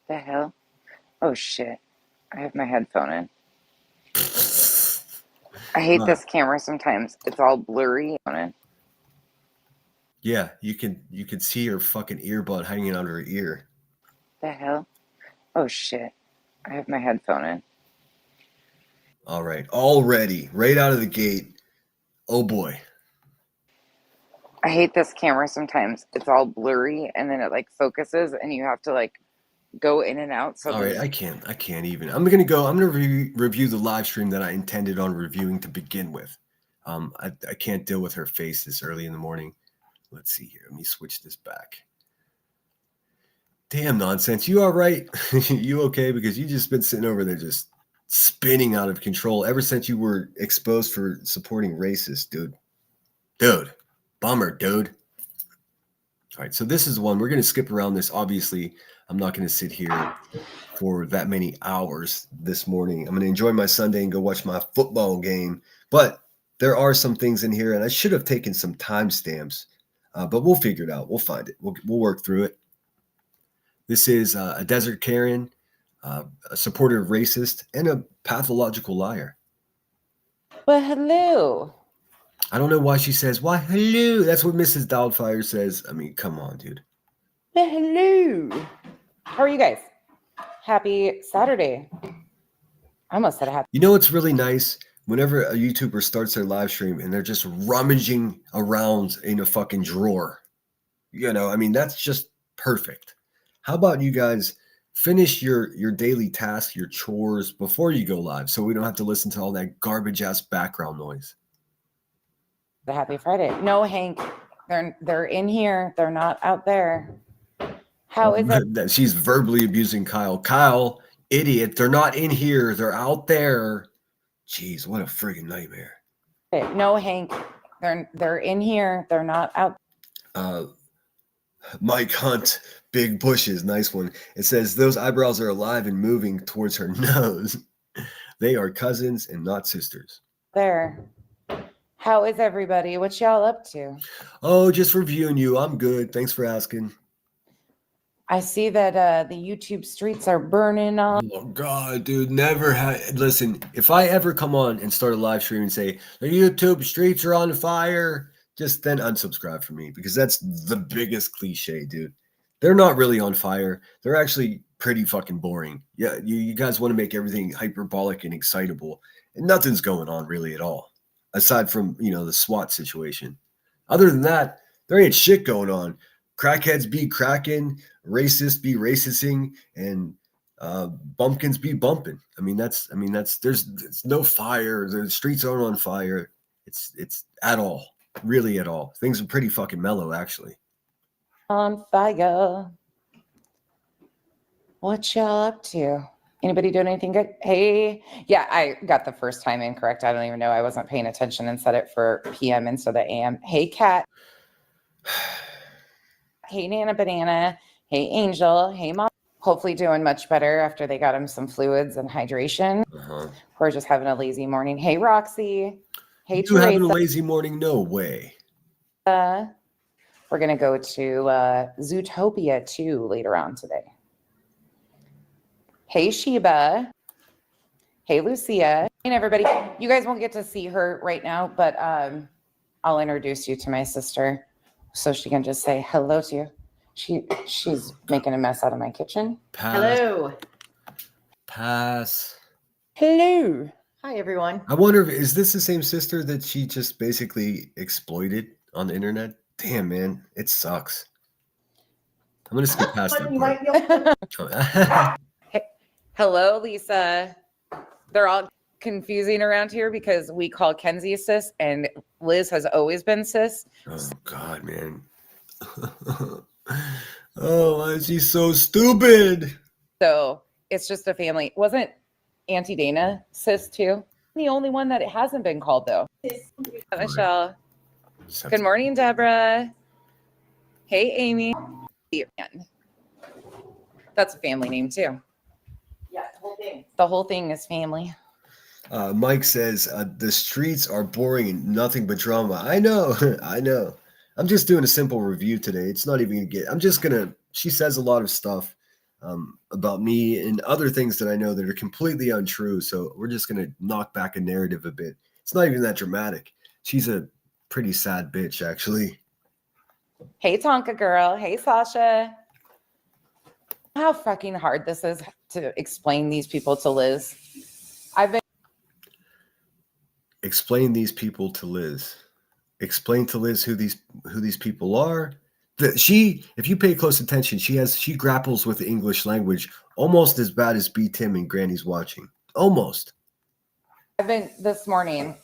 S7: The hell? Oh, shit. I have my headphone in. I hate this camera sometimes. It's all blurry on it.
S1: Yeah, you can see her fucking earbud hanging out her ear.
S7: The hell? Oh, shit. I have my headphone in.
S1: All right. Already, right out of the gate. Oh, boy.
S7: I hate this camera sometimes. It's all blurry, and then it, like, focuses, and you have to, like, go in and out. So
S1: all right, I can't even. I'm going to review the live stream that I intended on reviewing to begin with. I can't deal with her face this early in the morning. Let's see here. Let me switch this back. Damn, Nonsense. You all right? You okay? Because you just been sitting over there just spinning out of control ever since you were exposed for supporting racists, dude. Dude. Bummer, dude. All right, so this is one we're going to skip around this. Obviously, I'm not going to sit here for that many hours this morning. I'm going to enjoy my Sunday and go watch my football game. But there are some things in here, and I should have taken some timestamps, but we'll figure it out. We'll find it. We'll work through it. This is a desert Karen, a supportive racist, and a pathological liar.
S7: Well, hello.
S1: I don't know why she says, why, hello. That's what Mrs. Doubtfire says. I mean, come on, dude.
S7: Well, hello. How are you guys? Happy Saturday. I almost said happy.
S1: You know what's really nice? Whenever a YouTuber starts their live stream and they're just rummaging around in a fucking drawer. You know, I mean, that's just perfect. How about you guys finish your daily tasks, your chores before you go live so we don't have to listen to all that garbage ass background noise.
S7: The Happy Friday. No, Hank. They're in here. They're not out there. How is it?
S1: She's verbally abusing Kyle. Kyle, idiot. They're not in here. They're out there. Jeez, what a friggin' nightmare.
S7: No, Hank. They're in here. They're not out.
S1: Mike Hunt, big bushes, nice one. It says those eyebrows are alive and moving towards her nose. They are cousins and not sisters.
S7: There. How is everybody? What y'all up to?
S1: Oh, just reviewing you. I'm good. Thanks for asking.
S7: I see that the YouTube streets are burning on.
S1: Oh God, dude, never had. Listen, if I ever come on and start a live stream and say the YouTube streets are on fire, just then unsubscribe from me because that's the biggest cliche, dude. They're not really on fire. They're actually pretty fucking boring. Yeah, you guys want to make everything hyperbolic and excitable, and nothing's going on really at all, aside from the SWAT situation. Other than that, there ain't shit going on. Crackheads be cracking, racists be racisting, and bumpkins be bumping. There's no fire. The streets aren't on fire. It's at all. Really at all. Things are pretty fucking mellow, actually.
S7: On fire. What y'all up to? Anybody doing anything good? Hey, yeah, I got the first time incorrect. I don't even know. I wasn't paying attention and set it for PM instead of AM. Hey, Kat. Hey, Nana Banana. Hey, Angel. Hey, Mom. Hopefully doing much better after they got him some fluids and hydration. We're just having a lazy morning. Hey, Roxy. Hey,
S1: you having a lazy morning? No way.
S7: We're going to go to Zootopia 2 later on today. Hey, Sheba. Hey, Lucia. And everybody, you guys won't get to see her right now, but I'll introduce you to my sister so she can just say hello to you. She's making a mess out of my kitchen.
S1: Pass.
S8: Hello.
S1: Pass.
S7: Hello.
S8: Hi, everyone.
S1: I wonder, is this the same sister that she just basically exploited on the internet? Damn, man, it sucks. I'm going to skip past that part.
S7: Hello, Lisa. They're all confusing around here because we call Kenzie sis and Liz has always been sis.
S1: Oh, God, man. Oh, why is she so stupid?
S7: So it's just a family. Wasn't Auntie Dana sis too? The only one that it hasn't been called though. Michelle. Good morning, Deborah. Hey, Amy. That's a family name too.
S8: Yeah, the whole thing.
S7: The whole thing is family.
S1: Mike says the streets are boring and nothing but drama. I know. I know. I'm just doing a simple review today. It's not even she says a lot of stuff about me and other things that I know that are completely untrue. So we're just going to knock back a narrative a bit. It's not even that dramatic. She's a pretty sad bitch, actually.
S7: Hey, Tonka girl. Hey, Sasha. How fucking hard this is to explain these people to Liz.
S1: Explain these people to Liz. Explain to Liz who these people are. If you pay close attention, she grapples with the English language almost as bad as B. Tim and Granny's Watching. Almost.
S7: This morning,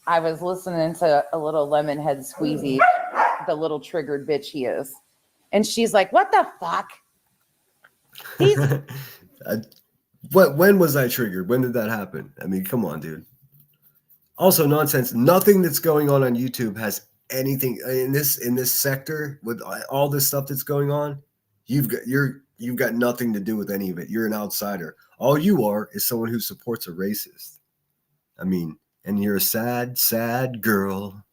S7: I was listening to a little Lemonhead Squeezy, the little triggered bitch he is. And she's like, what the fuck?
S1: When was I triggered? When did that happen? I mean, come on, dude. Also, nonsense. Nothing that's going on YouTube has anything in this sector with all this stuff that's going on, you've got nothing to do with any of it. You're an outsider. All you are is someone who supports a racist. I mean, and you're a sad girl.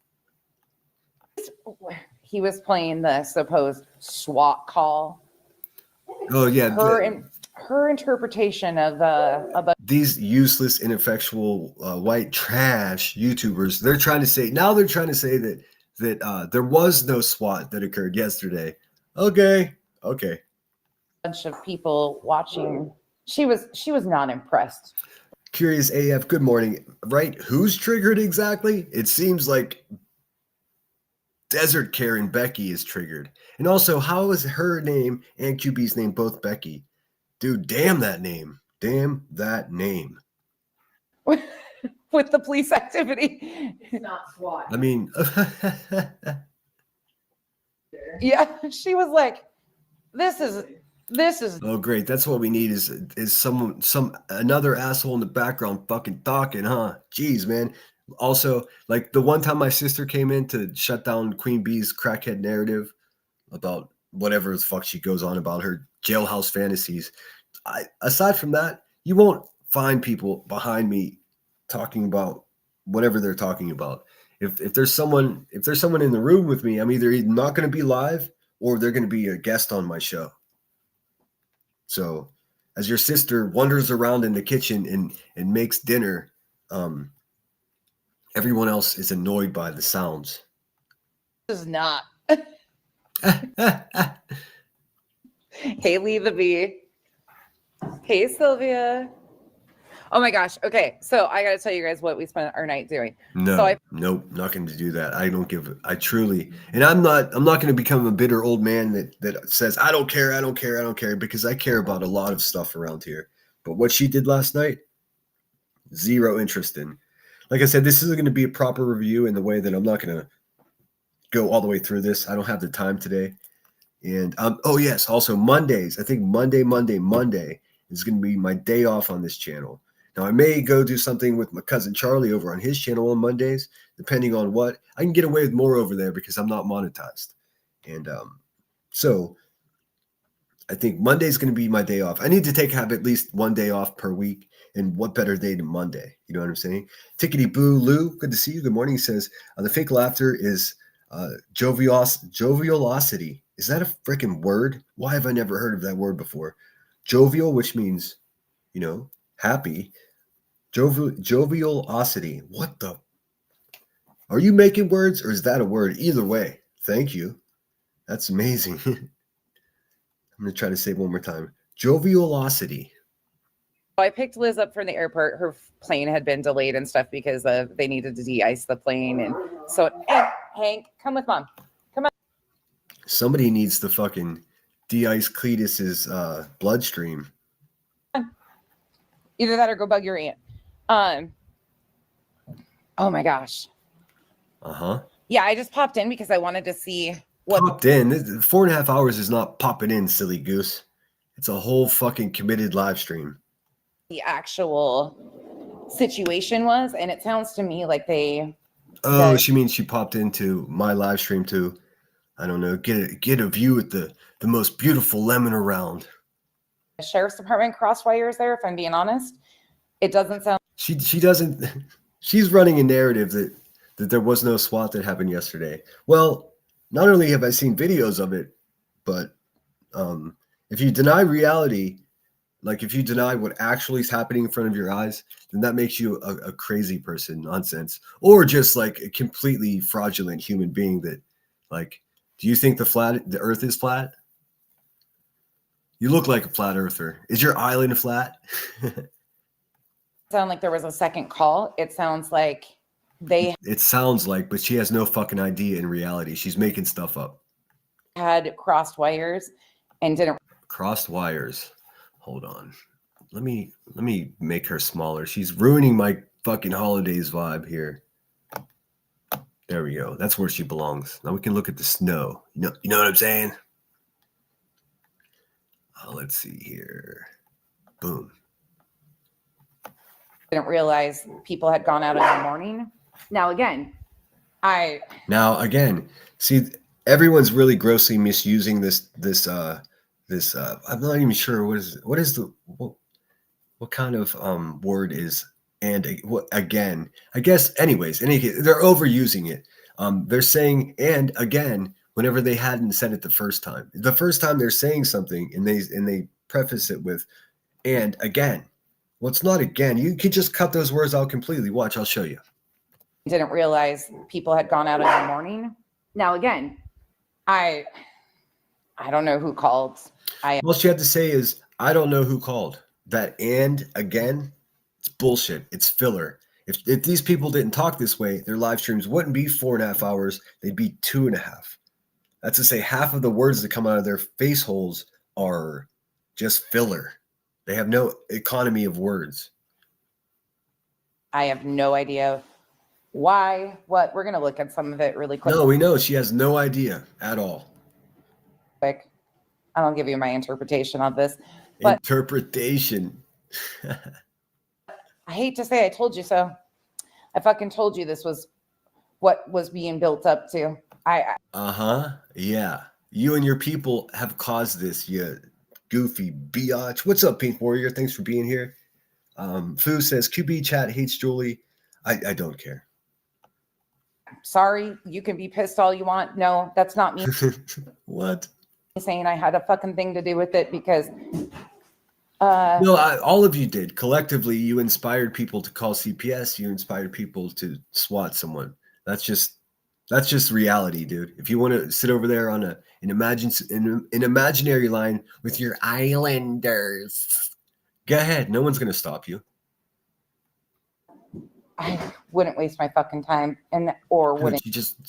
S7: He was playing the supposed SWAT call.
S1: Oh yeah,
S7: Her interpretation of
S1: these useless, ineffectual white trash YouTubers. They're trying to say that there was no SWAT that occurred yesterday. Okay.
S7: bunch of people watching. She was not impressed.
S1: Curious AF, good morning. Right? Who's triggered exactly? It seems like Desert Karen Becky is triggered. And also, how is her name and QB's name both Becky? Dude, damn that name. Damn that name.
S7: With the police activity.
S8: It's not SWAT.
S1: I mean,
S7: Yeah, she was like, this is
S1: oh great. That's what we need is another asshole in the background fucking talking, huh? Jeez, man. Also, like the one time my sister came in to shut down Queen Bee's crackhead narrative about whatever the fuck she goes on about her jailhouse fantasies. Aside from that, you won't find people behind me talking about whatever they're talking about. If there's someone in the room with me, I'm either not going to be live or they're going to be a guest on my show. So, as your sister wanders around in the kitchen and makes dinner, everyone else is annoyed by the sounds.
S7: is not. Haley the Bee. Hey, Sylvia. Oh my gosh. Okay. So I got to tell you guys what we spent our night doing.
S1: Nope, not going to do that. I truly, and I'm not going to become a bitter old man that says, I don't care, because I care about a lot of stuff around here. But what she did last night, zero interest in. Like I said, this isn't going to be a proper review in the way that I'm not going to go all the way through this. I don't have the time today. And oh yes, also Mondays. I think Monday is going to be my day off on this channel. Now I may go do something with my cousin Charlie over on his channel on Mondays, depending on what. I can get away with more over there because I'm not monetized. And so I think Monday is going to be my day off. I need to have at least one day off per week. And what better day than Monday? You know what I'm saying? Tickety Boo Lou, good to see you. Good morning. He says the fake laughter is jovialosity. Is that a freaking word? Why have I never heard of that word before? Jovial, which means, happy. Jovialosity. What the? Are you making words or is that a word? Either way, thank you. That's amazing. I'm going to try to say it one more time. Jovialosity.
S7: I picked Liz up from the airport. Her plane had been delayed and stuff because they needed to de-ice the plane. And so, Hank, come with Mom. Come on.
S1: Somebody needs to fucking de-ice Cletus's bloodstream.
S7: Either that or go bug your aunt. Oh my gosh.
S1: Uh-huh.
S7: Yeah, I just popped in because I wanted to see what
S1: popped in. 4.5 hours is not popping in, silly goose. It's a whole fucking committed live stream.
S7: The actual situation was, and it sounds to me like they.
S1: Oh, she means she popped into my live stream to, I don't know, get a view at the most beautiful lemon around.
S7: The sheriff's department crosswires there. If I'm being honest, it doesn't sound.
S1: She doesn't. She's running a narrative that there was no SWAT that happened yesterday. Well, not only have I seen videos of it, but if you deny reality. Like if you deny what actually is happening in front of your eyes, then that makes you a crazy person, nonsense, or just like a completely fraudulent human being that, like, do you think the earth is flat? You look like a flat earther. Is your island flat?
S7: Sound like there was a second call. It sounds like
S1: It sounds like, but she has no fucking idea in reality. She's making stuff up.
S7: Had crossed wires and didn't.
S1: Crossed wires. Hold on. Let me make her smaller. She's ruining my fucking holidays vibe here. There we go. That's where she belongs. Now we can look at the snow. You know what I'm saying? Let's see here. Boom.
S7: Didn't realize people had gone out in the morning. Now again,
S1: Now again, see, everyone's really grossly misusing this. I'm not even sure what kind of word is what again. I guess anyways. They're overusing it. They're saying and again whenever they hadn't said it the first time. The first time they're saying something and they preface it with and again. Well, it's not again. You could just cut those words out completely. Watch, I'll show you.
S7: Didn't realize people had gone out in the morning. Now again, I don't know who called.
S1: All she had to say is, I don't know who called. That and again, it's bullshit. It's filler. If these people didn't talk this way, their live streams wouldn't be 4.5 hours. They'd be 2.5. That's to say half of the words that come out of their face holes are just filler. They have no economy of words.
S7: I have no idea why, what. We're going to look at some of it really quick.
S1: No, we know she has no idea at all.
S7: Quick. I'll give you my interpretation of this. But
S1: Interpretation.
S7: I hate to say I told you so. I fucking told you this was what was being built up to.
S1: Yeah. You and your people have caused this, you goofy biatch. What's up, Pink Warrior? Thanks for being here. Fu says, QB chat hates Julie. I don't care.
S7: Sorry, you can be pissed all you want. No, that's not me
S1: What?
S7: saying I had a fucking thing to do with it because
S1: No, all of you did. Collectively, you inspired people to call CPS. You inspired people to SWAT someone. That's just reality, dude. If you want to sit over there on an imaginary line with your Islanders, go ahead. No one's gonna stop you.
S7: I wouldn't waste my fucking time wouldn't.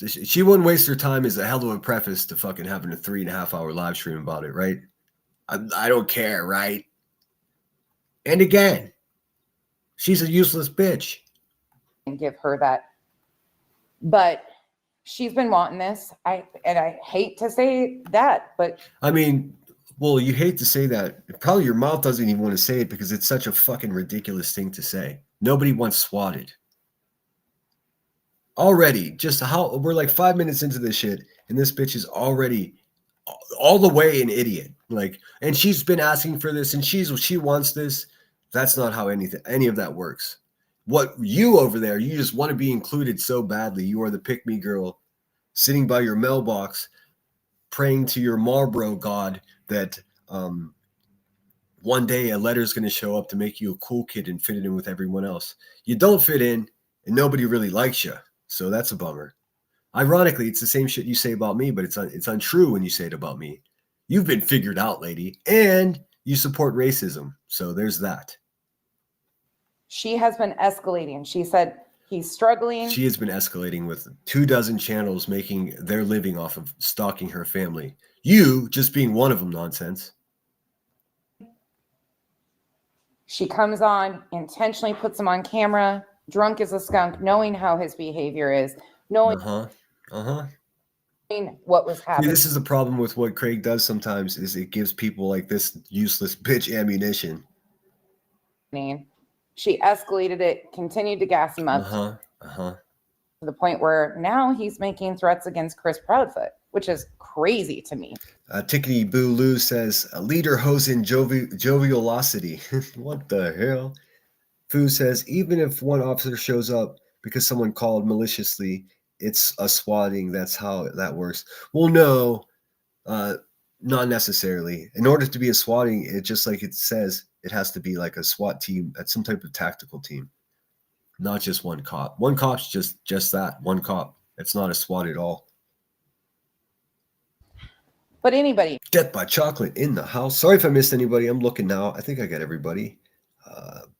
S1: She wouldn't waste her time is a hell of a preface to fucking having a 3.5 hour live stream about it, right? I don't care, right? And again, she's a useless bitch.
S7: And give her that. But she's been wanting this. I hate to say that, but
S1: I mean, well, you hate to say that. Probably your mouth doesn't even want to say it because it's such a fucking ridiculous thing to say. Nobody wants swatted. Already, we're like 5 minutes into this shit, and this bitch is already all the way an idiot. Like, and she's been asking for this, and she wants this. That's not how any of that works. What you over there, you just want to be included so badly. You are the pick me girl, sitting by your mailbox, praying to your Marlboro god that one day a letter's going to show up to make you a cool kid and fit in with everyone else. You don't fit in, and nobody really likes you. So that's a bummer. Ironically, it's the same shit you say about me, but it's untrue when you say it about me. You've been figured out, lady, and you support racism. So there's that.
S7: She has been escalating. She said he's struggling.
S1: She has been escalating with 24 channels making their living off of stalking her family. You just being one of them, nonsense.
S7: She comes on, intentionally puts him on camera, drunk as a skunk, knowing how his behavior is, knowing what was happening.
S1: See, this is the problem with what Craig does sometimes is it gives people like this useless bitch ammunition.
S7: She escalated it, continued to gas him up to the point where now he's making threats against Chris Proudfoot, which is crazy to me.
S1: Tickety Boo Lou says, a leader hosing jovialosity. What the hell? Fu says, even if one officer shows up because someone called maliciously, it's a swatting. That's how that works. Well, no, not necessarily. In order to be a swatting, it just like it says, it has to be like a SWAT team at some type of tactical team, not just one cop. One cop's just that, one cop. It's not a SWAT at all.
S7: But anybody.
S1: Death by Chocolate in the house. Sorry if I missed anybody. I'm looking now. I think I got everybody.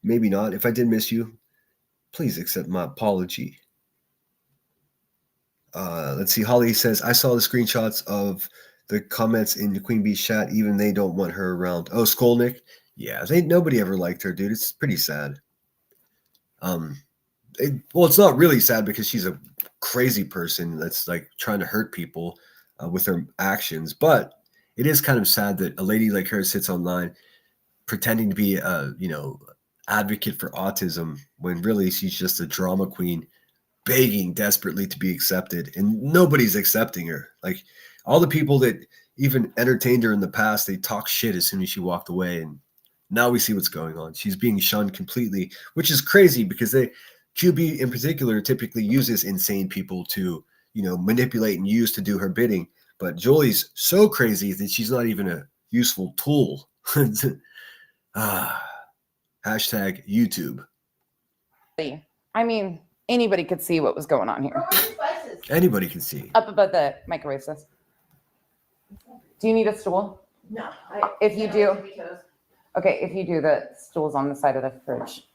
S1: Maybe not. If I did miss you, please accept my apology. Let's see. Holly says, I saw the screenshots of the comments in the Queen Bee's chat. Even they don't want her around. Oh, Skolnick. Yeah, nobody ever liked her, dude. It's pretty sad. It's not really sad because she's a crazy person that's like trying to hurt people with her actions. But it is kind of sad that a lady like her sits online pretending to be a advocate for autism when really she's just a drama queen begging desperately to be accepted, and nobody's accepting her. Like all the people that even entertained her in the past, they talk shit as soon as she walked away, and now we see what's going on. She's being shunned completely, which is crazy because QB in particular typically uses insane people to, manipulate and use to do her bidding. But Julie's so crazy that she's not even a useful tool. Hashtag YouTube.
S7: I mean, anybody could see what was going on here.
S1: Anybody can see.
S7: Up above the microwave sis. Do you need a stool?
S8: No.
S7: If you do, okay, if you do, the stool's on the side of the fridge.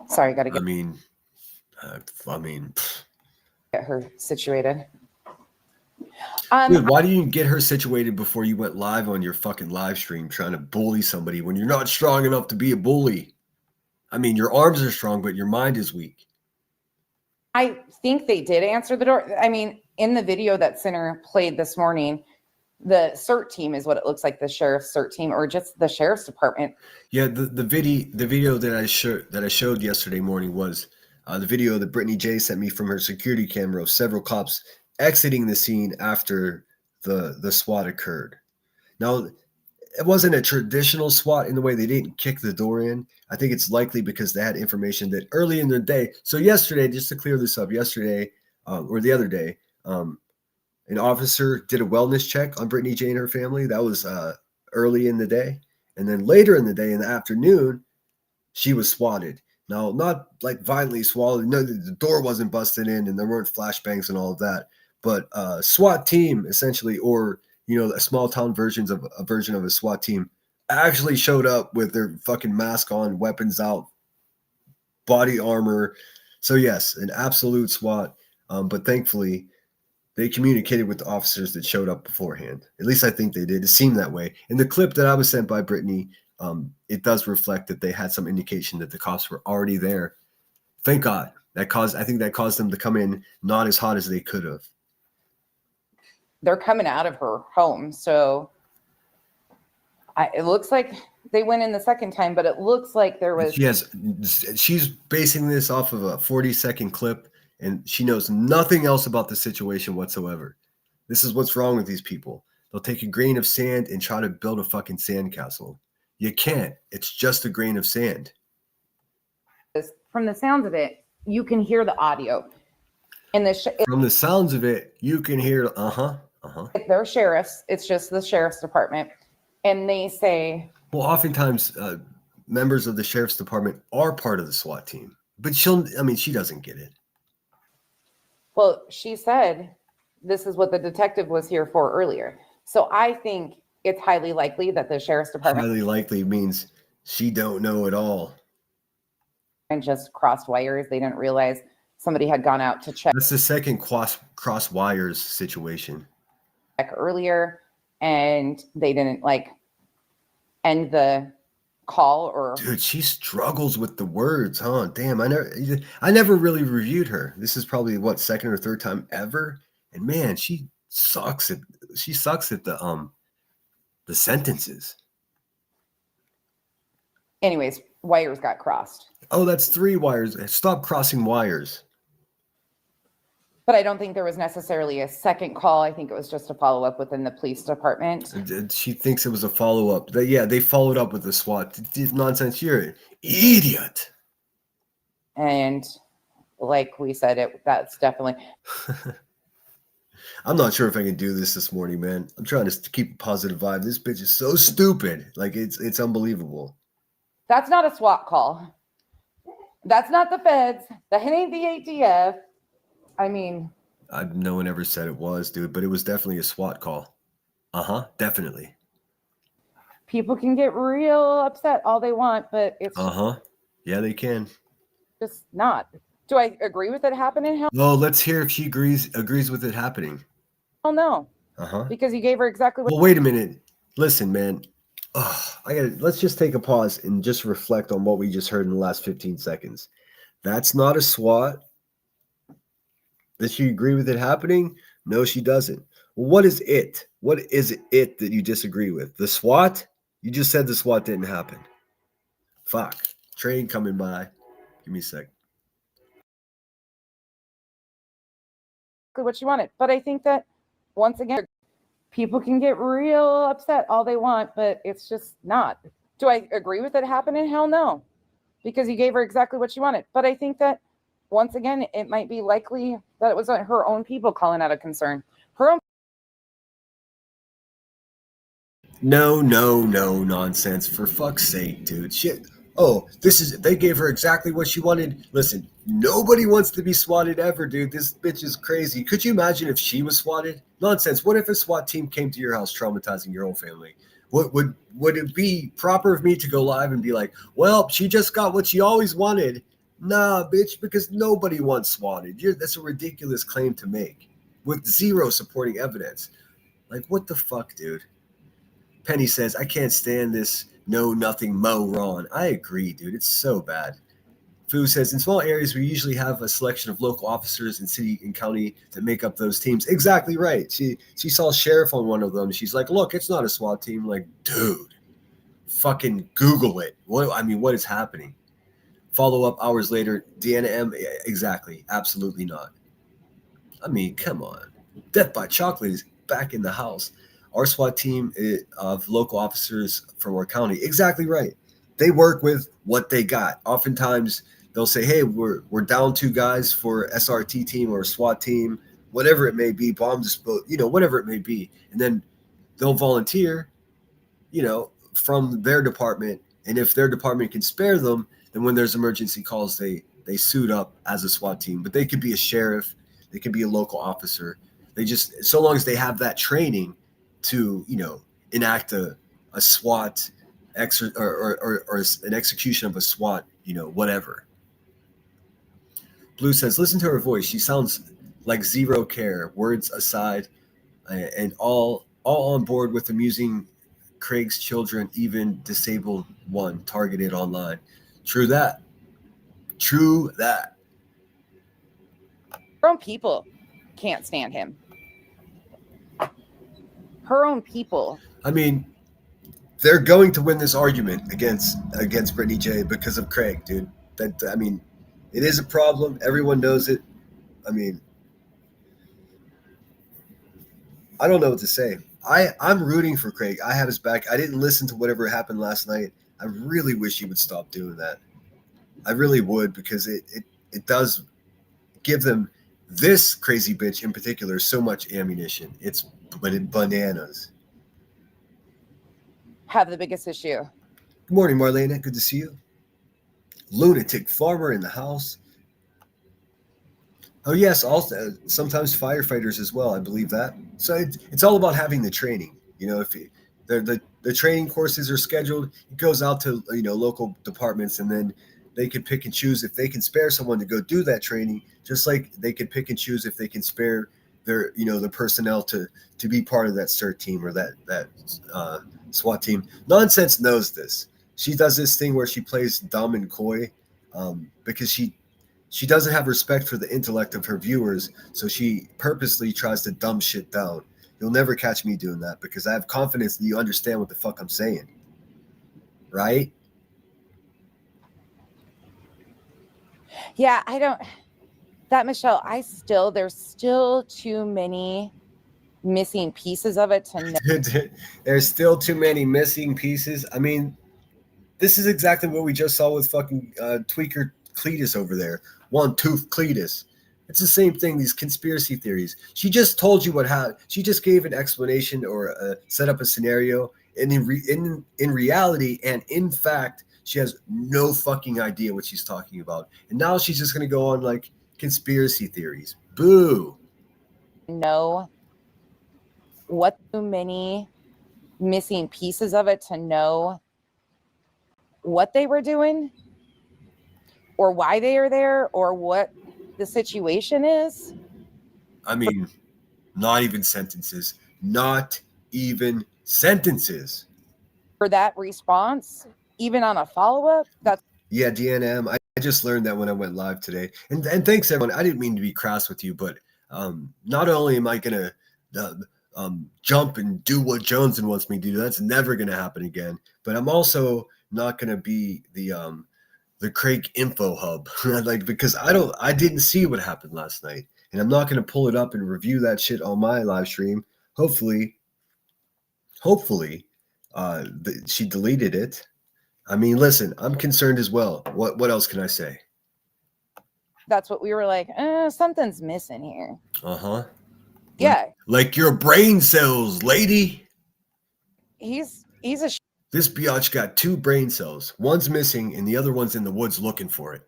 S7: Sorry, gotta
S1: I
S7: get
S1: mean,
S7: her situated.
S1: dude, why didn't you get her situated before you went live on your fucking live stream trying to bully somebody when you're not strong enough to be a bully? I mean, your arms are strong, but your mind is weak.
S7: I think they did answer the door. I mean, in the video that Center played this morning, the CERT team is what it looks like, the sheriff's CERT team, or just the sheriff's department.
S1: Yeah, the video that I showed yesterday morning was the video that Brittany J sent me from her security camera of several cops exiting the scene after the SWAT occurred. Now, it wasn't a traditional SWAT in the way they didn't kick the door in. I think it's likely because they had information that early in the day. So yesterday, just to clear this up, or the other day, an officer did a wellness check on Brittany J and her family. That was early in the day. And then later in the day, in the afternoon, she was swatted. Now, not like violently swatted. No, the door wasn't busted in and there weren't flashbangs and all of that. But SWAT team, essentially, or a small town version of a SWAT team, actually showed up with their fucking mask on, weapons out, body armor. So yes, an absolute SWAT. But thankfully, they communicated with the officers that showed up beforehand. At least I think they did. It seemed that way. In the clip that I was sent by Brittany, it does reflect that they had some indication that the cops were already there. Thank God. I think that caused them to come in not as hot as they could have.
S7: They're coming out of her home. So it looks like they went in the second time, but it looks like there was.
S1: She's basing this off of a 40-second clip, and she knows nothing else about the situation whatsoever. This is what's wrong with these people. They'll take a grain of sand and try to build a fucking sandcastle. You can't. It's just a grain of sand.
S7: From the sounds of it, you can hear the audio. And
S1: from the sounds of it, you can hear,
S7: They're sheriffs. It's just the sheriff's department. And they say.
S1: Well, oftentimes members of the sheriff's department are part of the SWAT team. But she doesn't get it.
S7: Well, she said this is what the detective was here for earlier. So I think it's highly likely that the sheriff's department.
S1: Highly likely means she don't know at all.
S7: And just crossed wires. They didn't realize somebody had gone out to check.
S1: That's the second cross wires situation.
S7: Earlier, and they didn't end the call or.
S1: Dude, she struggles with the words, huh? Damn, I never really reviewed her. This is probably second or third time ever, and man, she sucks at the sentences.
S7: Anyways, wires got crossed.
S1: Oh, that's 3 wires. Stop crossing wires.
S7: But I don't think there was necessarily a second call. I think it was just a follow-up within the police department.
S1: She thinks it was a follow-up. They followed up with the SWAT. Nonsense. You're an idiot.
S7: And like we said, that's definitely.
S1: I'm not sure if I can do this morning, man. I'm trying to keep a positive vibe. This bitch is so stupid. It's unbelievable.
S7: That's not a SWAT call. That's not the feds. That ain't the ATF. I mean,
S1: no one ever said it was, dude, but it was definitely a SWAT call. Definitely.
S7: People can get real upset all they want, but it's
S1: yeah, they can.
S7: Just not. Do I agree with it happening?
S1: Well, let's hear if she agrees with it happening.
S7: Oh no. Because you gave her exactly what.
S1: Well, wait a minute. Listen, man. Let's just take a pause and just reflect on what we just heard in the last 15 seconds. That's not a SWAT. Does she agree with it happening? No, she doesn't. Well, what is it? What is it that you disagree with? The SWAT? You just said the SWAT didn't happen. Fuck. Train coming by. Give me a sec.
S7: what you wanted. But I think that once again, people can get real upset all they want, but it's just not. Do I agree with it happening? Hell no, because you gave her exactly what she wanted. But I think that once again, it might be likely that it was her own people calling out a concern. Her own.
S1: No nonsense. For fuck's sake, dude. Shit. Oh, they gave her exactly what she wanted. Listen, nobody wants to be swatted ever, dude. This bitch is crazy. Could you imagine if she was swatted? Nonsense. What if a SWAT team came to your house traumatizing your whole family? Would it be proper of me to go live and be like, well, she just got what she always wanted? Nah, bitch, because nobody wants swatted. That's a ridiculous claim to make with zero supporting evidence. Like, what the fuck, dude? Penny says, I can't stand this know-nothing Mo Ron. I agree, dude. It's so bad. Fu says, in small areas, we usually have a selection of local officers in city and county that make up those teams. Exactly right. She saw sheriff on one of them. She's like, look, it's not a SWAT team. Like, dude, fucking Google it. What is happening? Follow up hours later, Deanna M. Exactly. Absolutely not. I mean, come on. Death by Chocolate is back in the house. Our SWAT team of local officers from our county. Exactly right. They work with what they got. Oftentimes they'll say, hey, we're down 2 guys for SRT team or SWAT team, whatever it may be, bomb disposal, whatever it may be. And then they'll volunteer, from their department. And if their department can spare them, then when there's emergency calls, they suit up as a SWAT team. But they could be a sheriff, they could be a local officer. They just, so long as they have that training to, enact a SWAT or an execution of a SWAT, whatever. Blue says, listen to her voice. She sounds like zero care, words aside, and all on board with amusing Craig's children, even disabled one targeted online. True that.
S7: Her own people can't stand him. Her own people.
S1: I mean, they're going to win this argument against Brittany J because of Craig, dude. It is a problem. Everyone knows it. I mean, I don't know what to say. I'm rooting for Craig. I have his back. I didn't listen to whatever happened last night. I really wish he would stop doing that. I really would, because it does give them, this crazy bitch in particular, so much ammunition. It's bananas.
S7: Have the biggest issue.
S1: Good morning, Marlena. Good to see you. Lunatic farmer in the house. Oh yes, also sometimes firefighters as well. I believe that. So it's all about having the training. If the training courses are scheduled, it goes out to local departments, and then they can pick and choose if they can spare someone to go do that training, just like they can pick and choose if they can spare their the personnel to be part of that CERT team or that SWAT team. Nonsense knows this. She does this thing where she plays dumb and coy because she doesn't have respect for the intellect of her viewers, so she purposely tries to dumb shit down. You'll never catch me doing that because I have confidence that you understand what the fuck I'm saying. Right?
S7: Yeah, Michelle, there's still too many missing pieces of it to know.
S1: There's still too many missing pieces. I mean, this is exactly what we just saw with fucking tweaker Cletus over there. One-tooth Cletus. It's the same thing, these conspiracy theories. She just told you what happened. She just gave an explanation or set up a scenario. And in reality and in fact, she has no fucking idea what she's talking about. And now she's just going to go on like conspiracy theories. Boo.
S7: Know what too many missing pieces of it to know what they were doing or why they are there or what the situation is.
S1: I mean, not even sentences. Not even sentences.
S7: For that response, even on a follow-up, that's...
S1: Yeah, DNM. I just learned that when I went live today. And thanks, everyone. I didn't mean to be crass with you, but not only am I going to jump and do what Joneson wants me to do, that's never going to happen again, but I'm also not going to be the Craig info hub, like, because I didn't see what happened last night. and I'm not going to pull it up and review that shit on my live stream. Hopefully, she deleted it. I mean, listen, I'm concerned as well. What else can I say?
S7: That's what we were like, something's missing here.
S1: Uh-huh.
S7: Yeah.
S1: Like your brain cells, lady.
S7: He's a
S1: This biatch got 2 brain cells. One's missing and the other one's in the woods looking for it.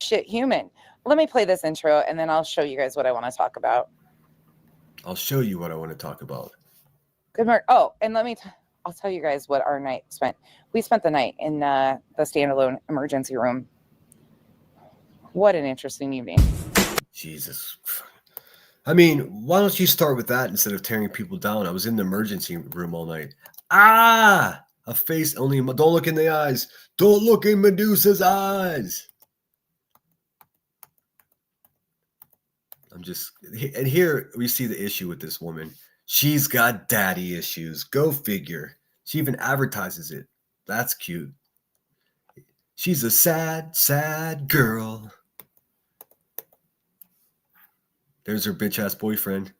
S7: shit human. Let me play this intro and then I'll show you guys what I want to talk about.
S1: I'll show you what I want to talk about.
S7: Good morning. Oh, and I'll tell you guys what our night spent. We spent the night in the standalone emergency room. What an interesting evening.
S1: Jesus. I mean, why don't you start with that instead of tearing people down? I was in the emergency room all night. Ah! A face only. Don't look in the eyes. Don't look in Medusa's eyes. And here we see the issue with this woman. She's got daddy issues. Go figure. She even advertises it. That's cute. She's a sad, sad girl. There's her bitch-ass boyfriend.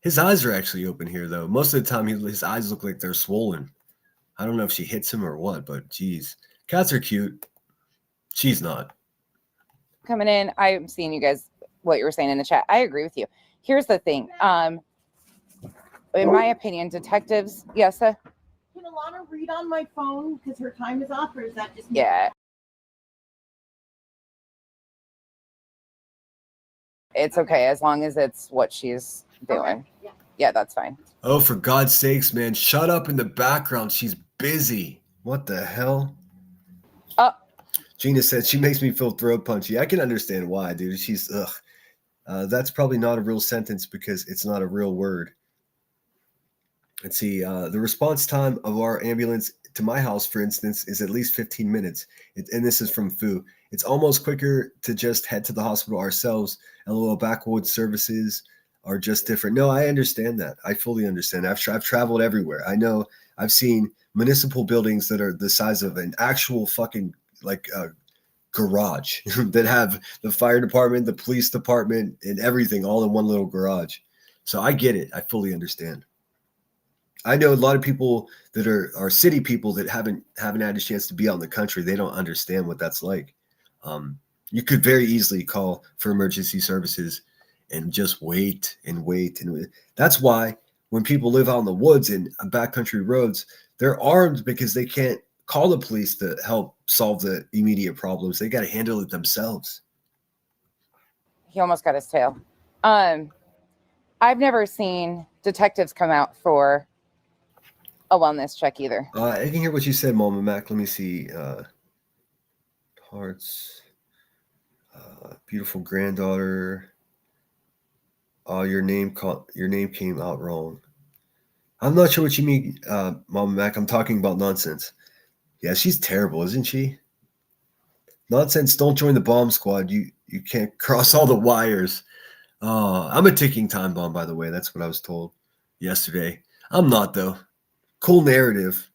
S1: His eyes are actually open here, though. Most of the time, his eyes look like they're swollen. I don't know if she hits him or what, but geez. Cats are cute. She's not.
S7: Coming in, I'm seeing you guys, what you were saying in the chat. I agree with you. Here's the thing. In my opinion, detectives, yes,
S8: Can Alana read on my phone because her time is off, or is that just me?
S7: yeah. It's okay as long as it's what she's doing.
S8: Okay.
S7: Yeah, that's fine.
S1: Oh, for God's sakes, man. Shut up in the background. She's busy. What the hell? Gina said she makes me feel throat punchy. I can understand why, dude. She's, that's probably not a real sentence because it's not a real word. Let's see. The response time of our ambulance to my house, for instance, is at least 15 minutes. And this is from Fu. It's almost quicker to just head to the hospital ourselves. LOL, backwoods services are just different. No, I understand that. I fully understand. I've traveled everywhere. I know. I've seen municipal buildings that are the size of an actual fucking garage that have the fire department, the police department, and everything all in one little garage. So I get it. I fully understand. I know a lot of people that are city people that haven't had a chance to be out in the country. They don't understand what that's like. You could very easily call for emergency services and just wait and wait. And that's why when people live out in the woods and backcountry roads, they're armed because they can't call the police to help solve the immediate problems. They got to handle it themselves.
S7: He almost got his tail. I've never seen detectives come out for a wellness check either.
S1: I can hear what you said, Mama Mac. Let me see. Hearts. Beautiful granddaughter. Oh, your name came out wrong. I'm not sure what you mean, Mama Mac. I'm talking about nonsense. Yeah, she's terrible, isn't she? Nonsense. Don't join the bomb squad. You can't cross all the wires. Oh, I'm a ticking time bomb, by the way. That's what I was told yesterday. I'm not, though. Cool narrative.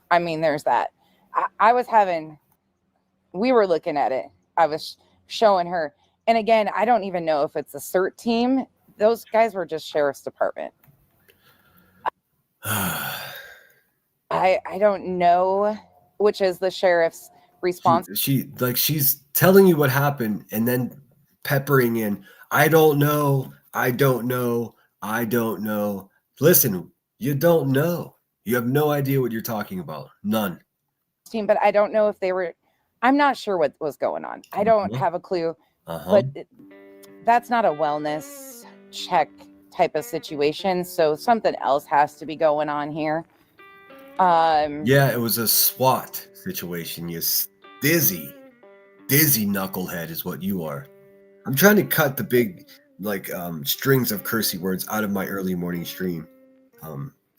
S7: I mean, there's that. We were looking at it. I was showing her. And again, I don't even know if it's a CERT team. Those guys were just sheriff's department. I don't know which is the sheriff's response.
S1: She's telling you what happened and then peppering in, I don't know. Listen, you don't know. You have no idea what you're talking about. None.
S7: Team, but I don't know if they were. I'm not sure what was going on. I don't have a clue. But that's not a wellness check type of situation. So something else has to be going on here.
S1: Yeah, it was a SWAT situation. You dizzy knucklehead is what you are. I'm trying to cut the big strings of cursey words out of my early morning stream.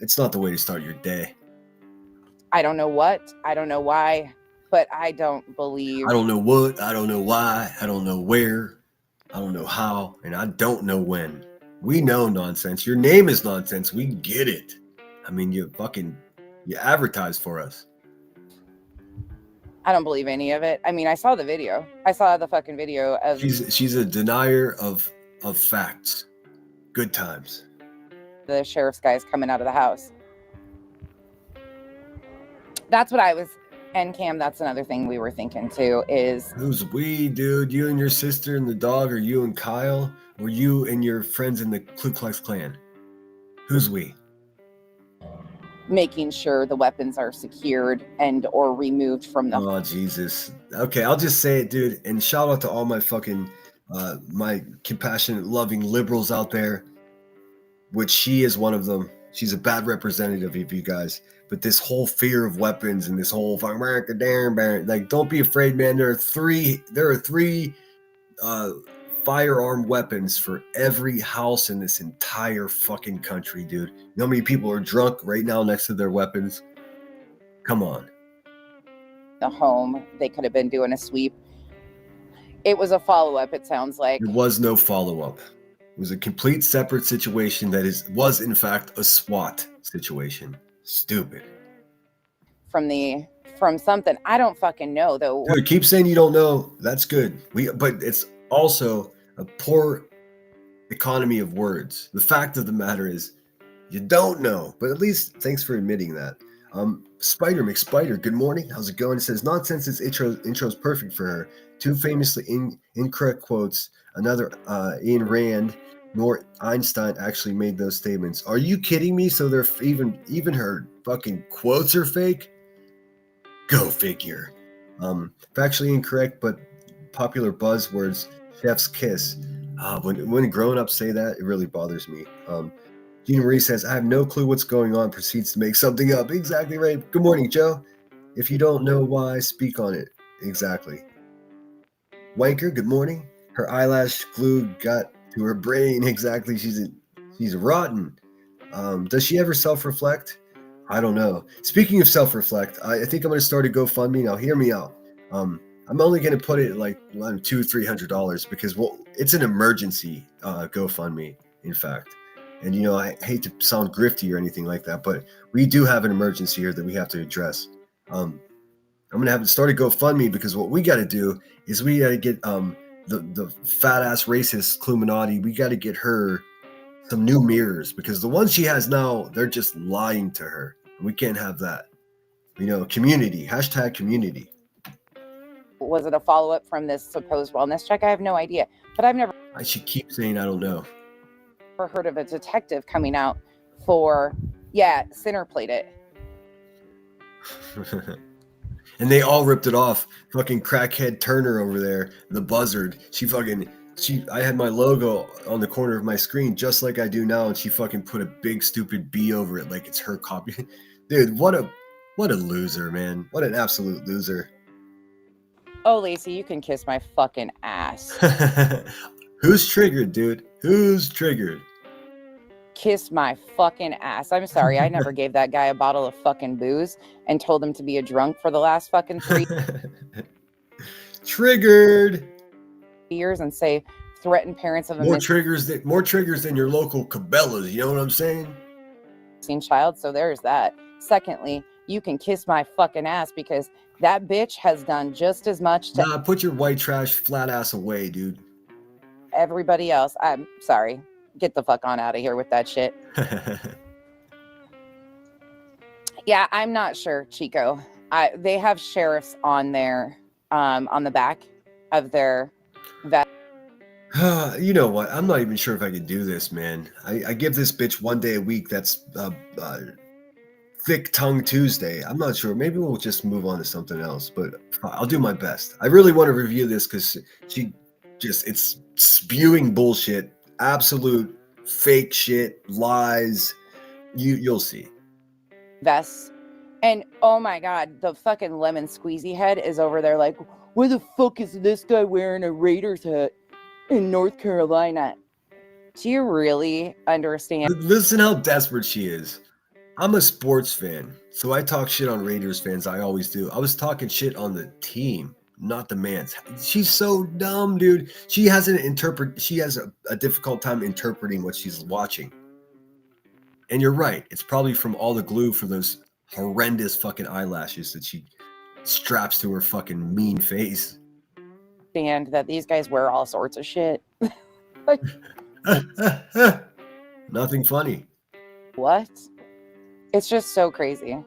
S1: It's not the way to start your day.
S7: I don't know what, I don't know why, but I don't believe.
S1: I don't know what, I don't know why, I don't know where, I don't know how, and I don't know when. We know nonsense. Your name is nonsense. We get it. I mean, you advertise for us.
S7: I don't believe any of it. I mean, I saw the video. I saw the fucking video of
S1: She's a denier of facts. Good times.
S7: the sheriff's guys coming out of the house. That's what I was. And Cam, that's another thing we were thinking too is
S1: Who's we, dude? You and your sister and the dog, or you and Kyle, or you and your friends in the Ku Klux Klan? Who's we?
S7: making sure the weapons are secured and or removed from the
S1: Oh Jesus. Okay, I'll just say it, dude. And shout out to all my fucking my compassionate, loving liberals out there, which she is one of them. She's a bad representative of you guys. But this whole fear of weapons and this whole like, don't be afraid, man. There are three firearm weapons for every house in this entire fucking country, dude. You know how many people are drunk right now next to their weapons? Come on.
S7: home. They could have been doing a sweep. It was a follow-up, it sounds like.
S1: There was no follow-up. It was a complete separate situation that was in fact a SWAT situation. Stupid.
S7: From something. I don't fucking know though.
S1: Dude, keep saying you don't know. That's good. But it's also a poor economy of words. The fact of the matter is you don't know. But at least thanks for admitting that. Spider McSpider, good morning. How's it going? It says Nonsense's intro's perfect for her. Two famously incorrect quotes. Another Ayn Rand nor Einstein actually made those statements. Are you kidding me? So they're even her fucking quotes are fake? Go figure. Factually incorrect, but popular buzzwords. Chef's kiss. When grown-ups say that, it really bothers me. Gina Marie says, I have no clue what's going on, proceeds to make something up. Exactly right. Good morning, Joe. If you don't know why, speak on it. Exactly. Wanker, good morning. Her eyelash glue got to her brain. Exactly. She's rotten. Does she ever self-reflect? I don't know. Speaking of self-reflect, I think I'm going to start a GoFundMe. Now, hear me out. I'm only going to put it like $200-300 because it's an emergency GoFundMe, in fact. And, you know, I hate to sound grifty or anything like that, but we do have an emergency here that we have to address. I'm going to have to start a GoFundMe because what we got to do is we got to get the fat-ass racist Cluminati, we got to get her some new mirrors because the ones she has now, they're just lying to her. We can't have that. You know, community, #community.
S7: Was it a follow-up from this supposed wellness check? I have no idea. But I've never
S1: I should keep saying I don't know.
S7: heard of a detective coming out for, center plate it.
S1: And they all ripped it off. Fucking crackhead Turner over there, the buzzard. I had my logo on the corner of my screen just like I do now, and she fucking put a big stupid B over it like it's her copy. Dude, what a loser, man. What an absolute loser.
S7: Oh, Lacey, you can kiss my fucking ass.
S1: Who's triggered, dude? Who's triggered?
S7: Kiss my fucking ass. I'm sorry. I never gave that guy a bottle of fucking booze and told him to be a drunk for the last fucking 3
S1: Triggered.
S7: years and say threaten parents of a
S1: More triggers than your local Cabela's. You know what I'm saying?
S7: missing child. So there's that. Secondly, you can kiss my fucking ass because that bitch has done just as much to
S1: Nah, put your white trash flat ass away, dude.
S7: everybody else. I'm sorry. Get the fuck on out of here with that shit. Yeah, I'm not sure, Chico. They have sheriffs on their on the back of their vest.
S1: You know what? I'm not even sure if I can do this, man. I give this bitch one day a week. That's Thick Tongue Tuesday. I'm not sure. Maybe we'll just move on to something else, but I'll do my best. I really want to review this because it's spewing bullshit. Absolute fake shit, lies. You'll see.
S7: Vests. And oh my god, the fucking lemon squeezy head is over there like, where the fuck is this guy wearing a Raiders hat in North Carolina? Do you really understand?
S1: Listen how desperate she is. I'm a sports fan, so I talk shit on Raiders fans. I always do. I was talking shit on the team, not the man's. She's so dumb, dude. She has a difficult time interpreting what she's watching. And you're right. It's probably from all the glue for those horrendous fucking eyelashes that she straps to her fucking mean face.
S7: And that these guys wear all sorts of shit.
S1: Nothing funny.
S7: What? It's just so crazy.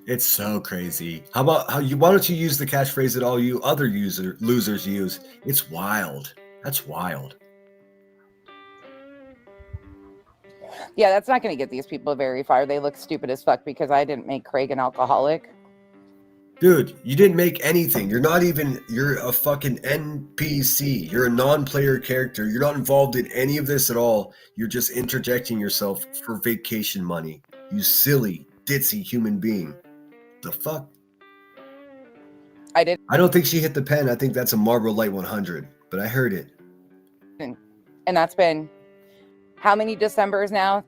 S1: It's so crazy. Why don't you use the catchphrase that all you other losers use? It's wild. That's wild.
S7: Yeah, that's not going to get these people very far. They look stupid as fuck because I didn't make Craig an alcoholic.
S1: Dude, you didn't make anything. You're a fucking NPC. You're a non-player character. You're not involved in any of this at all. You're just interjecting yourself for vacation money. You silly, ditzy human being. The fuck?
S7: I did.
S1: I don't think she hit the pen. I think that's a Marlboro Light 100, but I heard it.
S7: And that's been how many Decembers now?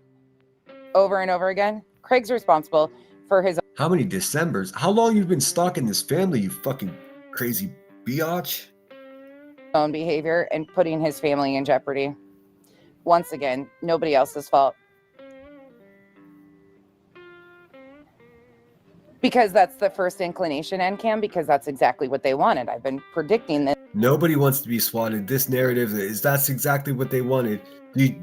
S7: Over and over again. Craig's responsible for his
S1: How many Decembers? How long you been stalking this family, you fucking crazy biatch?
S7: own behavior and putting his family in jeopardy. Once again, nobody else's fault. Because that's the first inclination, NCAM, because that's exactly what they wanted. I've been predicting this.
S1: Nobody wants to be swatted. This narrative that's exactly what they wanted.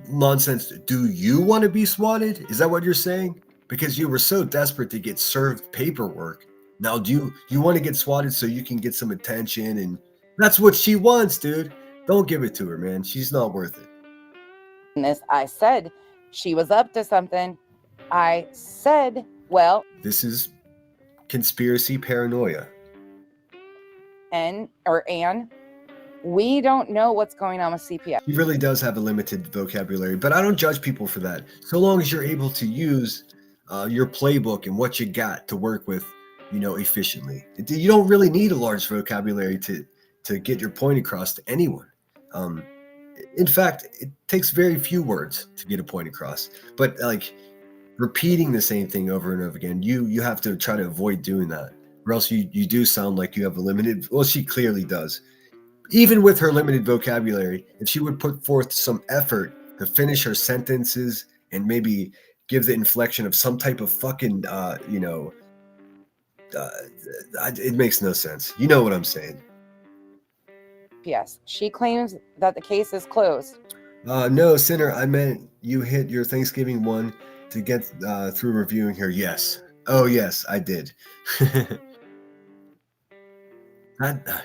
S1: Nonsense. Do you want to be swatted? Is that what you're saying? Because you were so desperate to get served paperwork. Now, do you want to get swatted so you can get some attention? And that's what she wants, dude. Don't give it to her, man. She's not worth it.
S7: I said she was up to something. I said, well,
S1: this is conspiracy paranoia.
S7: Anne, we don't know what's going on with CPS.
S1: He really does have a limited vocabulary, but I don't judge people for that. So long as you're able to use your playbook and what you got to work with, efficiently. You don't really need a large vocabulary to get your point across to anyone. In fact, it takes very few words to get a point across. But like repeating the same thing over and over again, you have to try to avoid doing that, or else you do sound like you have a limited. Well, she clearly does. Even with her limited vocabulary, if she would put forth some effort to finish her sentences and maybe give the inflection of some type of fucking, it makes no sense. You know what I'm saying?
S7: Yes, she claims that the case is closed.
S1: No, Sinner, I meant you hit your Thanksgiving one to get through reviewing her. Yes. Oh, yes, I did.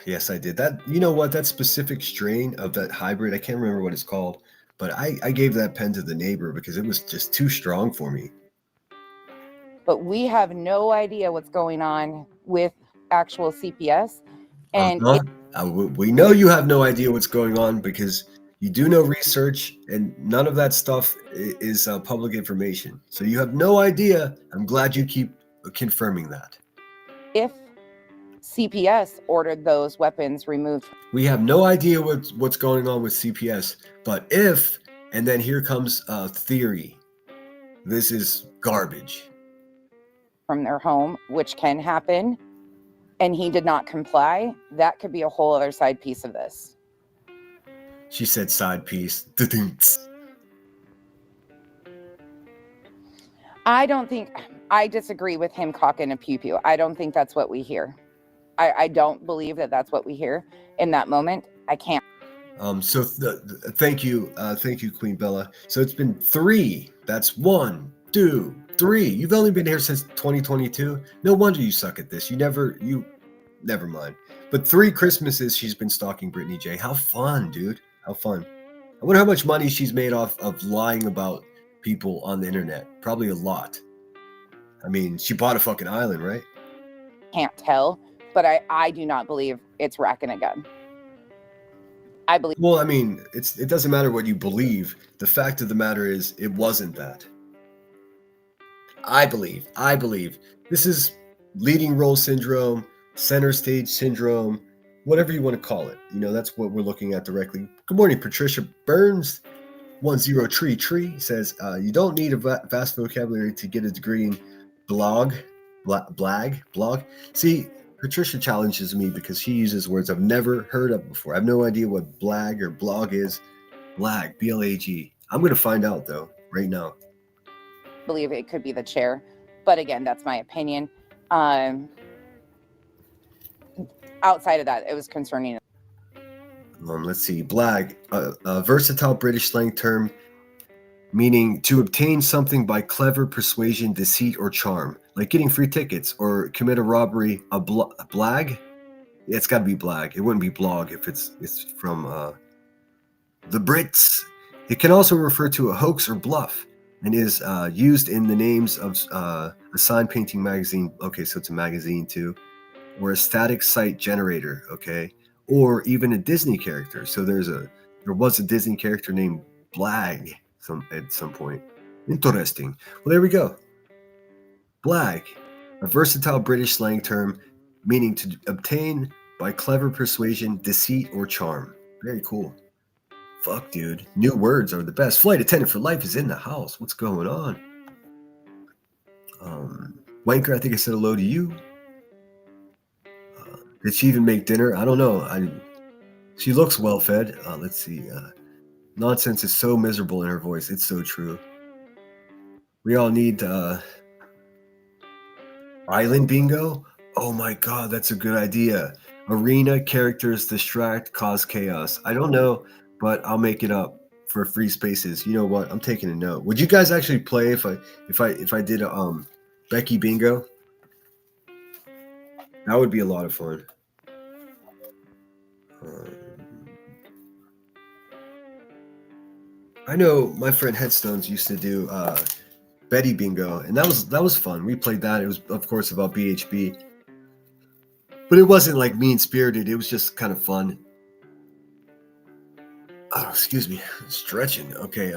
S1: Yes, I did. That, you know what? That specific strain of that hybrid, I can't remember what it's called, but I gave that pen to the neighbor because it was just too strong for me.
S7: But we have no idea what's going on with actual CPS. And
S1: we know you have no idea what's going on because you do no research and none of that stuff is public information. So you have no idea. I'm glad you keep confirming that.
S7: If CPS ordered those weapons removed,
S1: we have no idea what's going on with CPS, but if, and then here comes a theory, this is garbage.
S7: From their home, which can happen, and he did not comply, that could be a whole other side piece of this.
S1: She said side piece.
S7: I disagree with him cocking a pew-pew. I don't think that's what we hear. I don't believe that that's what we hear in that moment. I can't.
S1: So thank you, Queen Bella. So it's been 3. That's 1, 2, 3. You've only been here since 2022. No wonder you suck at this. Never mind. But 3 Christmases she's been stalking Brittany J. How fun, dude. How fun. I wonder how much money she's made off of lying about people on the internet. Probably a lot. I mean, she bought a fucking island, right?
S7: Can't tell, but I do not believe it's racking a gun. I believe.
S1: Well, I mean, it doesn't matter what you believe. The fact of the matter is, it wasn't that. I believe this is leading role syndrome, center stage syndrome, whatever you want to call it. That's what we're looking at directly. Good morning, Patricia Burns. 10tree says, you don't need a vast vocabulary to get a degree in blog. See, Patricia challenges me because she uses words I've never heard of before. I have no idea what blag or blog is. Blag, B-L-A-G. I'm going to find out, though, right now.
S7: Believe it could be the chair, but again, that's my opinion. outside of that, it was concerning.
S1: Let's see. Blag, a versatile British slang term meaning to obtain something by clever persuasion, deceit, or charm, like getting free tickets or commit a robbery. A blag? Yeah, it's got to be blag. It wouldn't be blog if it's from the Brits. It can also refer to a hoax or bluff and is used in the names of a sign painting magazine. Okay, so it's a magazine too. Or a static site generator, okay? Or even a Disney character. So there was a Disney character named Blag at some point. Interesting. Well, there we go. Blag, a versatile British slang term meaning to obtain by clever persuasion, deceit, or charm. Very cool. Fuck, dude. New words are the best. Flight attendant for life is in the house. What's going on? Wanker, I think I said hello to you. Did she even make dinner? I don't know. She looks well fed. Let's see. Nonsense is so miserable in her voice. It's so true. We all need island bingo. Oh my god, that's a good idea. Arena characters distract, cause chaos. I don't know, but I'll make it up for free spaces. You know what? I'm taking a note. Would you guys actually play if I did a Becky bingo? That would be a lot of fun. I know my friend Headstones used to do Betty bingo, and that was fun. We played that. It was, of course, about BHB, but it wasn't like mean spirited. It was just kind of fun. Oh, excuse me, stretching. Okay,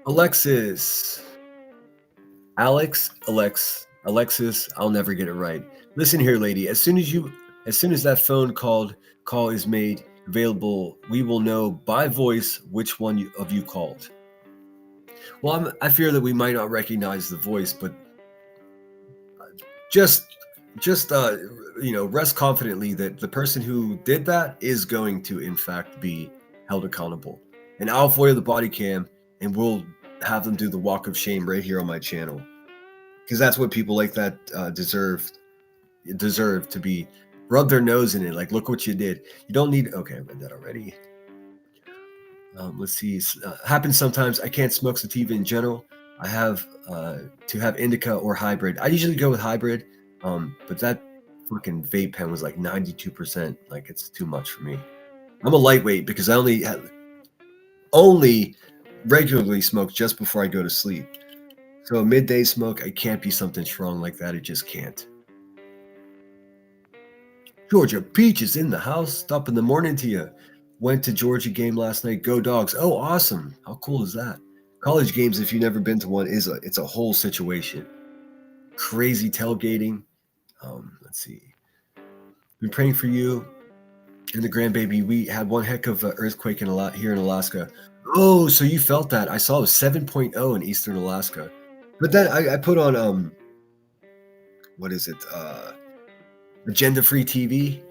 S1: Alexis, Alexis. I'll never get it right. Listen here, lady. As soon as that phone call is made available, we will know by voice which one of you called. Well, I fear that we might not recognize the voice, but just rest confidently that the person who did that is going to, in fact, be held accountable. And I'll foil the body cam, and we'll have them do the walk of shame right here on my channel, because that's what people like that deserve to be. Rub their nose in it, like, look what you did. You don't need. Okay, I read that already. Let's see. Happens sometimes. I can't smoke sativa in general. I have to have indica or hybrid. I usually go with hybrid, but that fucking vape pen was like 92%. Like, it's too much for me. I'm a lightweight because I only regularly smoke just before I go to sleep. So a midday smoke, I can't be something strong like that. It just can't. Georgia Peach is in the house. Stop in the morning to you. Went to Georgia game last night. Go Dogs. Oh, awesome. How cool is that? College games, if you've never been to one, it's a whole situation. Crazy tailgating. Let's see. Been praying for you and the grandbaby. We had one heck of an earthquake here in Alaska. Oh, so you felt that. I saw it was 7.0 in eastern Alaska. But then I put on, what is it? Agenda Free TV.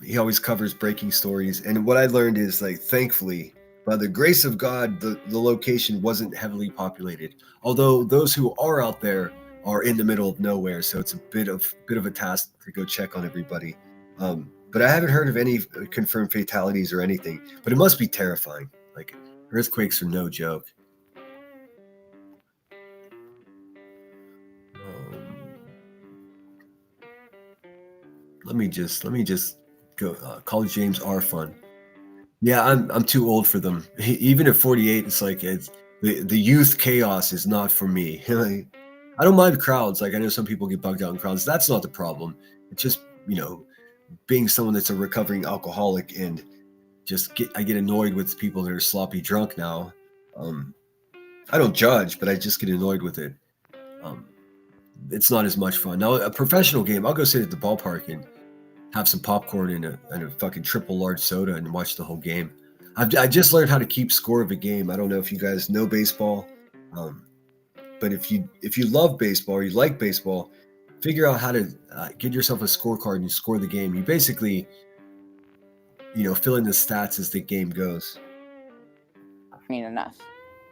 S1: He always covers breaking stories. And what I learned is, like, thankfully, by the grace of God, the location wasn't heavily populated. Although those who are out there are in the middle of nowhere. So it's a bit of a task to go check on everybody. But I haven't heard of any confirmed fatalities or anything. But it must be terrifying. Like, earthquakes are no joke. Let me just go. College games are fun. Yeah, I'm too old for them. Even at 48, it's like the youth chaos is not for me. I don't mind crowds. Like, I know some people get bugged out in crowds. That's not the problem. It's just, being someone that's a recovering alcoholic and I get annoyed with people that are sloppy drunk now. I don't judge, but I just get annoyed with it. It's not as much fun. Now, a professional game, I'll go sit at the ballpark and have some popcorn and a fucking triple large soda and watch the whole game. I just learned how to keep score of a game. I don't know if you guys know baseball, but if you love baseball or you like baseball, figure out how to get yourself a scorecard and you score the game. You basically, fill in the stats as the game goes.
S7: I mean, enough.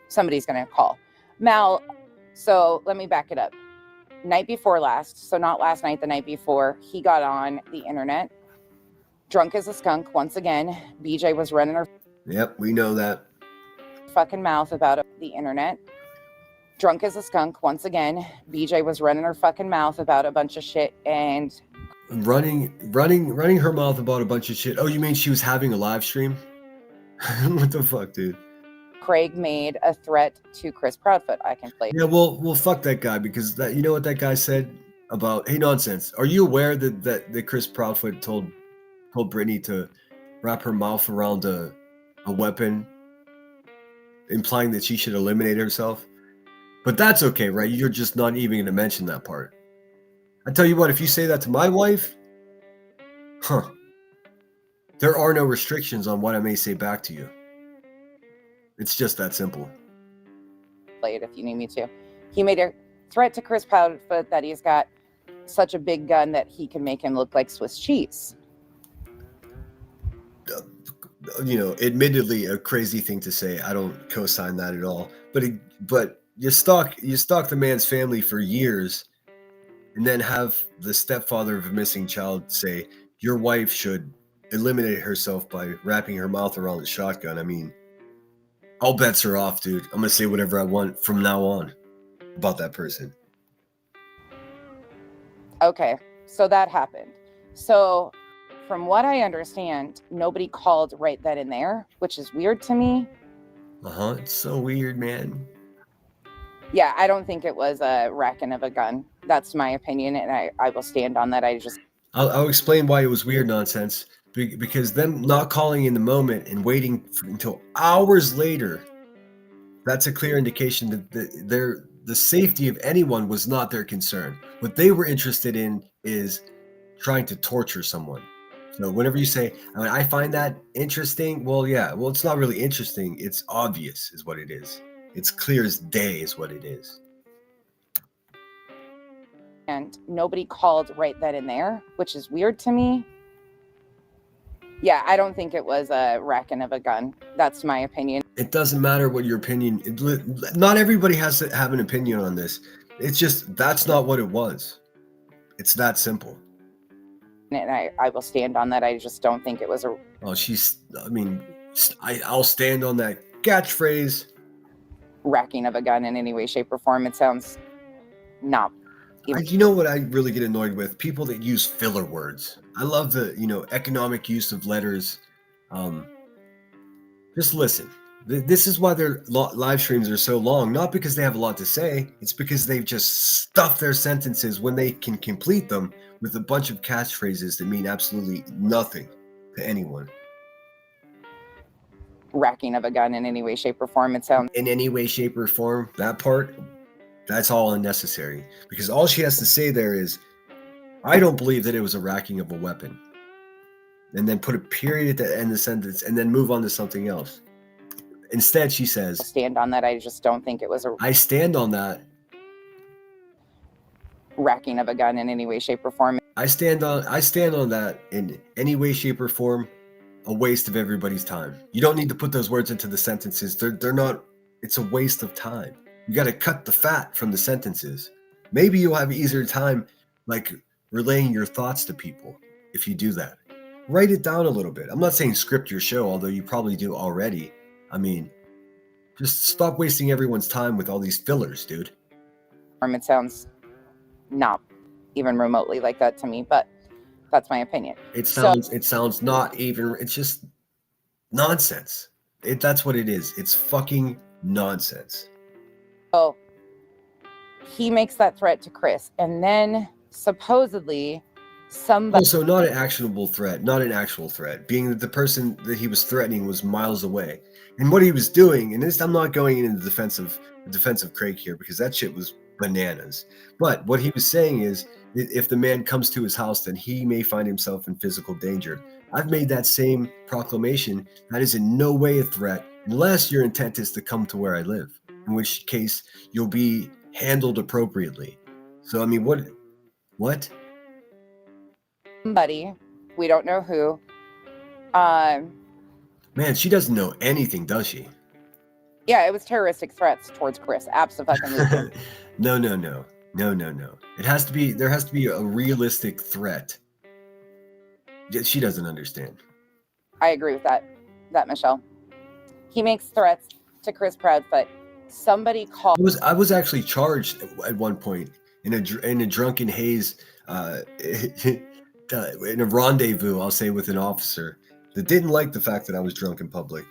S7: Somebody's going to call. Mal, so let me back it up. night before last, so not last night, the night before, he got on the internet, drunk as a skunk. Once again, BJ was running her
S1: Yep, we know that.
S7: fucking mouth about the internet. Drunk as a skunk. Once again, BJ was running her fucking mouth about a bunch of shit, and
S1: Running her mouth about a bunch of shit. Oh, you mean she was having a live stream? What the fuck, dude?
S7: Craig made a threat to Chris Proudfoot. I can play.
S1: Yeah, well, fuck that guy, because that, you know what that guy said about, hey, nonsense. Are you aware that Chris Proudfoot told Britney to wrap her mouth around a weapon, implying that she should eliminate herself? But that's okay, right? You're just not even going to mention that part. I tell you what, if you say that to my wife, there are no restrictions on what I may say back to you. It's just that simple.
S7: Play it if you need me to. He made a threat to Chris Proudfoot that he's got such a big gun that he can make him look like Swiss cheese.
S1: You know, admittedly a crazy thing to say. I don't co-sign that at all. But you stalk the man's family for years, and then have the stepfather of a missing child say your wife should eliminate herself by wrapping her mouth around a shotgun. I mean, all bets are off, dude. I'm gonna say whatever I want from now on about that person.
S7: Okay, so that happened. So from what I understand, nobody called right then and there, which is weird to me.
S1: It's so weird, man.
S7: Yeah, I don't think it was a racking of a gun. That's my opinion, and I will stand on that.
S1: I'll explain why it was weird nonsense. Because them not calling in the moment and waiting until hours later, that's a clear indication that the safety of anyone was not their concern. What they were interested in is trying to torture someone. So whenever you say, I find that interesting, well, yeah, well, it's not really interesting. It's obvious is what it is. It's clear as day is what it is.
S7: And nobody called right then and there, which is weird to me. Yeah, I don't think it was a racking of a gun. That's my opinion.
S1: It doesn't matter what your opinion. Not everybody has to have an opinion on this. It's just that's not what it was. It's that simple.
S7: And I will stand on that. I just don't think it was a.
S1: Oh, I'll stand on that catchphrase.
S7: Racking of a gun in any way, shape, or form. It sounds not.
S1: You know what I really get annoyed with? People that use filler words. I love the, economic use of letters. Just listen. This is why their live streams are so long. Not because they have a lot to say. It's because they've just stuffed their sentences when they can complete them with a bunch of catchphrases that mean absolutely nothing to anyone.
S7: Racking of a gun in any way, shape, or form. It sounds.
S1: In any way, shape, or form. That part, that's all unnecessary. Because all she has to say there is, I don't believe that it was a racking of a weapon. And then put a period at the end of the sentence and then move on to something else. Instead, she says,
S7: Stand on that. I just don't think it was a.
S1: I stand on that.
S7: Racking of a gun in any way, shape, or form.
S1: I stand on that in any way, shape, or form. A waste of everybody's time. You don't need to put those words into the sentences. They're not. It's a waste of time. You got to cut the fat from the sentences. Maybe you'll have easier time, like relaying your thoughts to people if you do that. Write it down a little bit. I'm not saying script your show, although you probably do already. I mean, just stop wasting everyone's time with all these fillers, dude.
S7: It sounds not even remotely like that to me, but that's my opinion.
S1: It sounds not even. It's just nonsense. That's what it is. It's fucking nonsense.
S7: So he makes that threat to Chris, and then supposedly somebody.
S1: Also, not an actionable threat, not an actual threat, being that the person that he was threatening was miles away. And what he was doing, and this, I'm not going into the defense of Craig here because that shit was bananas. But what he was saying is, if the man comes to his house, then he may find himself in physical danger. I've made that same proclamation. That is in no way a threat, unless your intent is to come to where I live, in which case you'll be handled appropriately. So, I mean, what?
S7: Somebody, we don't know who.
S1: Man, she doesn't know anything, does she?
S7: Yeah, it was terroristic threats towards Chris. Absolutely.
S1: No. No. It has to be. There has to be a realistic threat. She doesn't understand.
S7: I agree with that, Michelle. He makes threats to Chris Proudfoot. Somebody called.
S1: I was actually charged at one point in a drunken haze, in a rendezvous, I'll say, with an officer that didn't like the fact that I was drunk in public.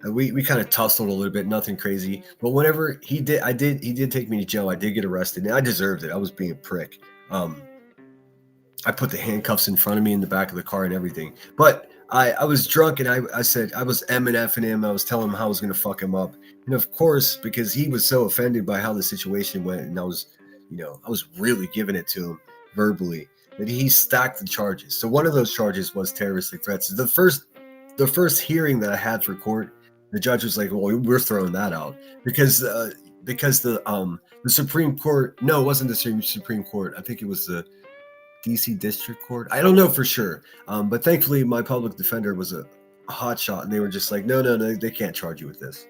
S1: We kind of tussled a little bit, nothing crazy. But whenever he did take me to jail. I did get arrested, and I deserved it. I was being a prick. I put the handcuffs in front of me in the back of the car and everything. But I was drunk, and I said I was M&Fing him. I was telling him how I was going to fuck him up. And of course, because he was so offended by how the situation went, and I was really giving it to him verbally, that he stacked the charges. So one of those charges was terroristic threats. The first hearing that I had for court, the judge was like, well, we're throwing that out because the Supreme Court, no, it wasn't the Supreme Court. I think it was the DC District Court. I don't know for sure. But thankfully my public defender was a hot shot, and they were just like, no, they can't charge you with this.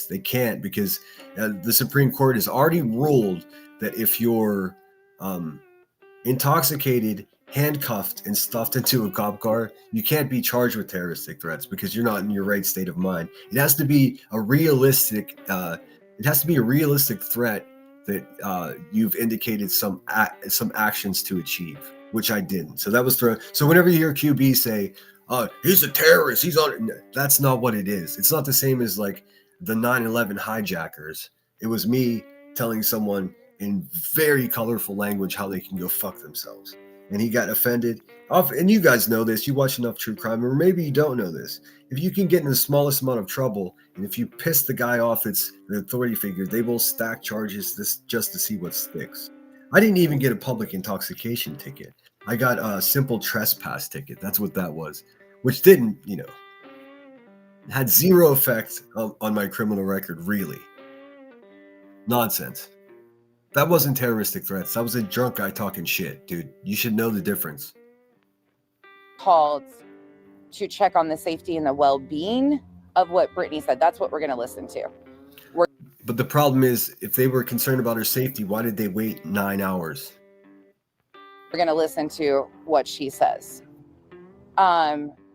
S1: They can't, because the Supreme Court has already ruled that if you're intoxicated, handcuffed, and stuffed into a cop car, you can't be charged with terroristic threats because you're not in your right state of mind. It has to be a realistic threat that you've indicated some actions to achieve, which I didn't. So that was thrown. So whenever you hear QB say, he's a terrorist, he's on, that's not what it is. It's not the same as like the 9/11 hijackers. It was me telling someone in very colorful language how they can go fuck themselves. And he got offended. And you guys know this. You watch enough true crime, or maybe you don't know this. If you can get in the smallest amount of trouble, and if you piss the guy off that's the authority figure, they will stack charges just to see what sticks. I didn't even get a public intoxication ticket. I got a simple trespass ticket. That's what that was, which didn't, had zero effect on my criminal record, really. Nonsense. That wasn't terroristic threats. That was a drunk guy talking shit, dude. You should know the difference.
S7: Called to check on the safety and the well-being of what Brittany said. That's what we're going to listen to.
S1: But the problem is, if they were concerned about her safety, why did they wait 9 hours?
S7: We're going to listen to what she says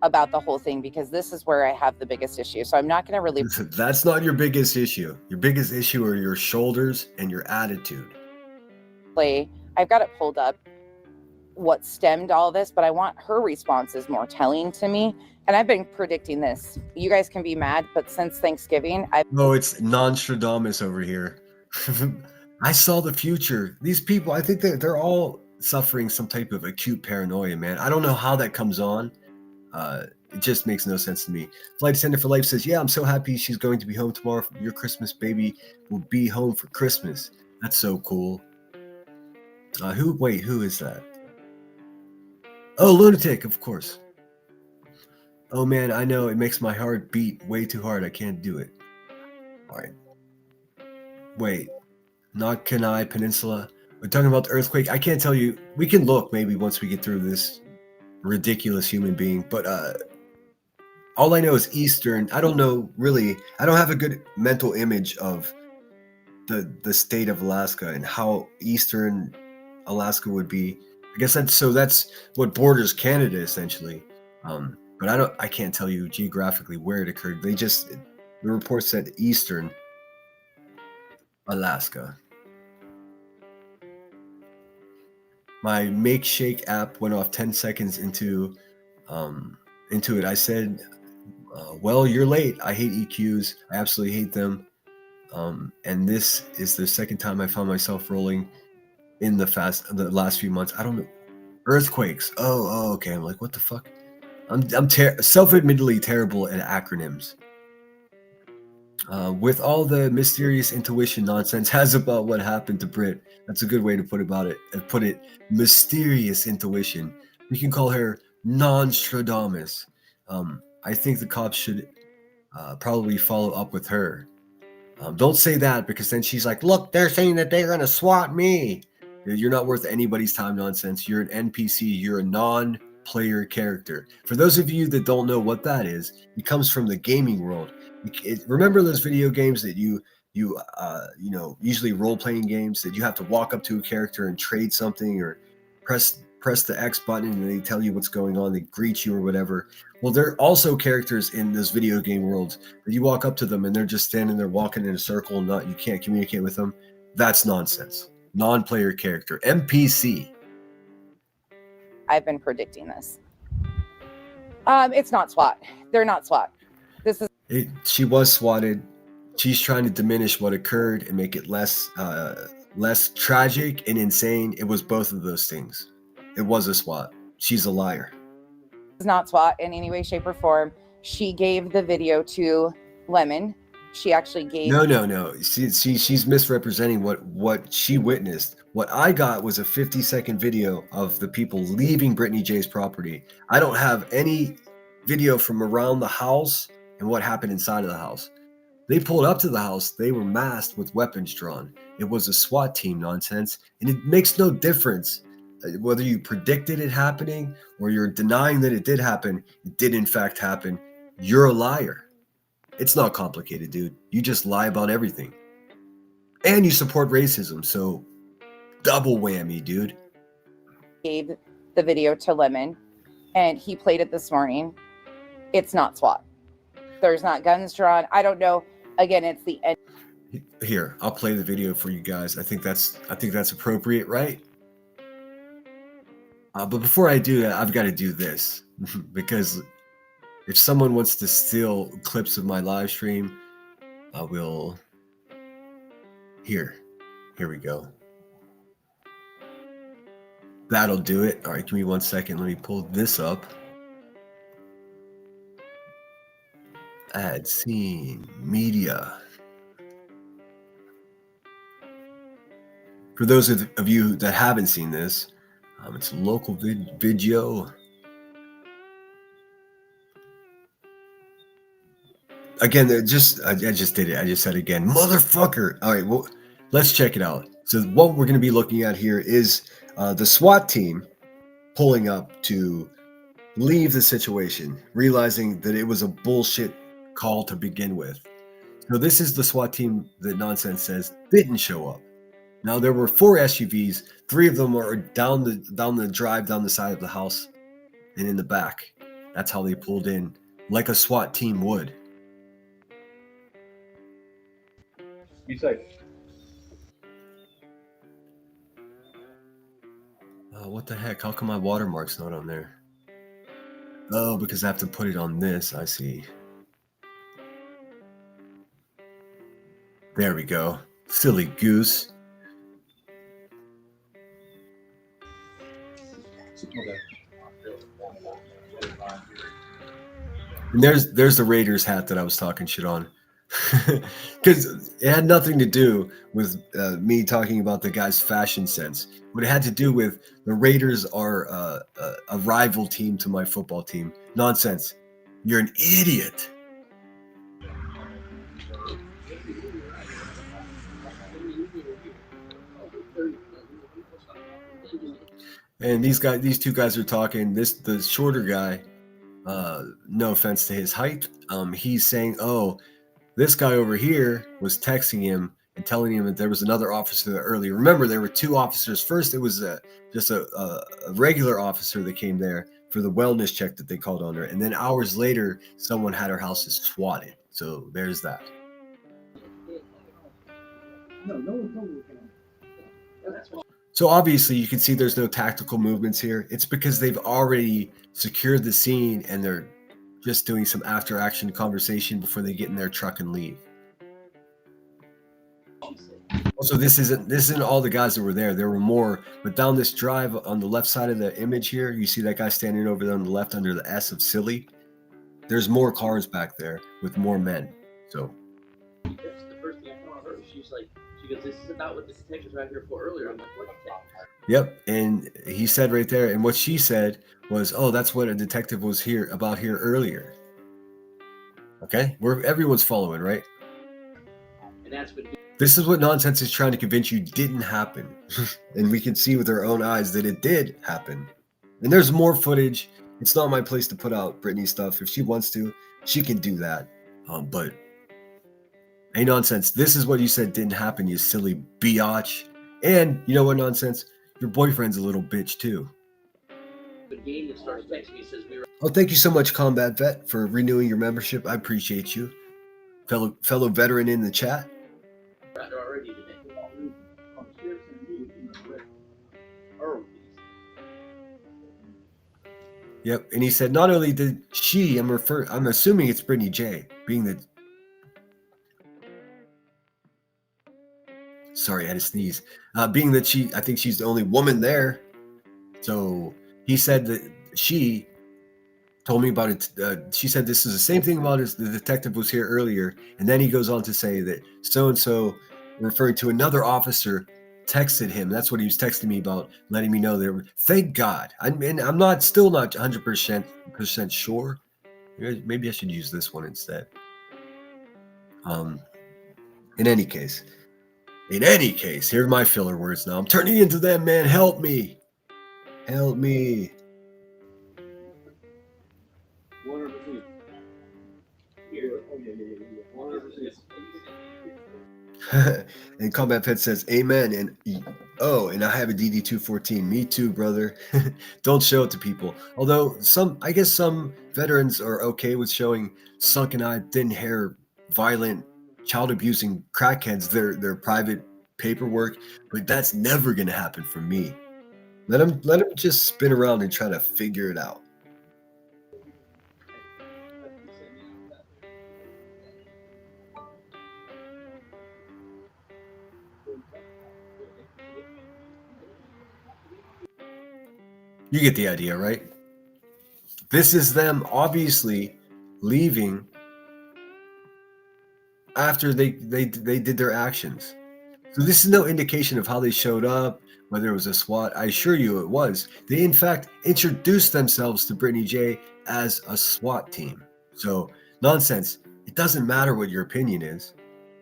S7: about the whole thing, because this is where I have the biggest issue. So I'm not going to really...
S1: That's not your biggest issue. Your biggest issue are your shoulders and your attitude.
S7: I've got it pulled up, what stemmed all this, but I want her responses more telling to me. And I've been predicting this. You guys can be mad, but since Thanksgiving,
S1: it's Nostradamus over here. I saw the future. These people, I think they're all suffering some type of acute paranoia, man. I don't know how that comes on. It just makes no sense to me. Flight Attendant for Life says, yeah, I'm so happy she's going to be home tomorrow. Your Christmas baby will be home for Christmas. That's so cool. Who is that? Oh, Lunatic, of course. Oh man, I know, it makes my heart beat way too hard. I can't do it. All right. Wait, not Kenai Peninsula. We're talking about the earthquake. I can't tell you. We can look maybe once we get through this ridiculous human being, but all I know is Eastern. I don't know really. I don't have a good mental image of the state of Alaska and how Eastern Alaska would be. I guess that's what borders Canada essentially. But I can't tell you geographically where it occurred. The report said Eastern Alaska. My Make Shake app went off 10 seconds into it. I said, well, you're late. I hate EQs. I absolutely hate them. And this is the second time I found myself rolling in the last few months. I don't know. Earthquakes. Oh, okay. I'm like, what the fuck? I'm self-admittedly terrible at acronyms. With all the mysterious intuition nonsense has about what happened to Brit. That's a good way to put it. Mysterious intuition. We can call her Nostradamus. I think the cops should probably follow up with her. Don't say that, because then she's like, look, they're saying that they're going to swat me. You're not worth anybody's time, nonsense. You're an NPC. You're a non-player character. For those of you that don't know what that is, it comes from the gaming world. Remember those video games that you usually role-playing games that you have to walk up to a character and trade something or press the X button and they tell you what's going on, they greet you or whatever. Well, there are also characters in this video game world that you walk up to them and they're just standing there walking in a circle and you can't communicate with them. That's nonsense. Non-player character, NPC.
S7: I've been predicting this. It's not SWAT. They're not SWAT.
S1: She was swatted. She's trying to diminish what occurred and make it less tragic and insane. It was both of those things. It was a SWAT. She's a liar.
S7: It's not SWAT in any way, shape, or form. She gave the video to Lemon. She actually gave.
S1: No. She's misrepresenting what she witnessed. What I got was a 50-second video of the people leaving Brittany J's property. I don't have any video from around the house and what happened inside of the house. They pulled up to the house. They were masked with weapons drawn. It was a SWAT team nonsense. And it makes no difference whether you predicted it happening or you're denying that it did happen. It did in fact happen. You're a liar. It's not complicated, dude. You just lie about everything. And you support racism. So double whammy, dude.
S7: Gave the video to Lemon and he played it this morning. It's not SWAT. There's not guns drawn. I don't know. Again, it's the end.
S1: Here, I'll play the video for you guys. I think that's appropriate, right? But before I do that, I've got to do this because if someone wants to steal clips of my live stream, I will. Here we go. That'll do it. All right, give me 1 second. Let me pull this up. Add scene, media. For those of you that haven't seen this, it's a local video. Again, I just did it. I just said again, motherfucker. All right, well, let's check it out. So what we're going to be looking at here is the SWAT team pulling up to leave the situation, realizing that it was a bullshit call to begin with. So this is the SWAT team that Nonsense says didn't show up. Now there were 4 SUVs. 3 of them are down the drive, down the side of the house, and in the back. That's how they pulled in, like a SWAT team would.
S4: Be safe.
S1: What the heck? How come my watermark's not on there? Oh, because I have to put it on this. I see. There we go. Silly goose. And there's the Raiders hat that I was talking shit on. Because it had nothing to do with me talking about the guy's fashion sense. What it had to do with the Raiders are a rival team to my football team. Nonsense. You're an idiot. And these 2 guys are talking. The shorter guy, no offense to his height, he's saying, "Oh, this guy over here was texting him and telling him that there was another officer there earlier." Remember, there were 2 officers. First, it was just a regular officer that came there for the wellness check that they called on her, and then hours later, someone had her houses swatted. So there's that. So obviously you can see there's no tactical movements here. It's because they've already secured the scene and they're just doing some after action conversation before they get in their truck and leave. Also, this isn't all the guys that were there. There were more, but down this drive on the left side of the image here, you see that guy standing over there on the left under the S of silly. There's more cars back there with more men. So
S9: That's the first thing I told her. She goes, "This is about what the detectives were out here for earlier." I'm like, "What detective?"
S1: Yep, and he said right there, and what she said was, "Oh, that's what a detective was here earlier." Okay, everyone's following, right?
S9: And that's what.
S1: This is what Nonsense is trying to convince you didn't happen, and we can see with our own eyes that it did happen. And there's more footage. It's not my place to put out Brittany's stuff. If she wants to, she can do that. But Hey, Nonsense, this is what you said didn't happen, you silly biatch. And you know what, Nonsense? Your boyfriend's a little bitch, too.
S9: The game that starts texting me says we were
S1: Oh, thank you so much, Combat Vet, for renewing your membership. I appreciate you. Fellow veteran in the chat.
S9: out there already today.
S1: Yep, and he said not only did she, I'm assuming it's Brittany J, being the. Sorry, I had to sneeze. Being that I think she's the only woman there. So he said that she told me about it. She said this is the same thing about as the detective was here earlier, and then he goes on to say that so and so, referring to another officer, texted him. That's what he was texting me about, letting me know that. Thank God. I'm still not 100% sure. Maybe I should use this one instead. In any case, here are my filler words now. I'm turning into them, man. Help me. Help me.
S9: 100%. 100%.
S1: And Combat Pet says, amen. And and I have a DD214. Me too, brother. Don't show it to people. Although I guess some veterans are okay with showing sunken-eyed, thin-hair, violent, child-abusing crackheads their private paperwork, but that's never going to happen for me. Let them just spin around and try to figure it out. You get the idea, right? This is them obviously leaving after they did their actions. So this is no indication of how they showed up, whether it was a SWAT. I assure you it was. They, in fact, introduced themselves to Brittany J as a SWAT team. So, Nonsense, it doesn't matter what your opinion is.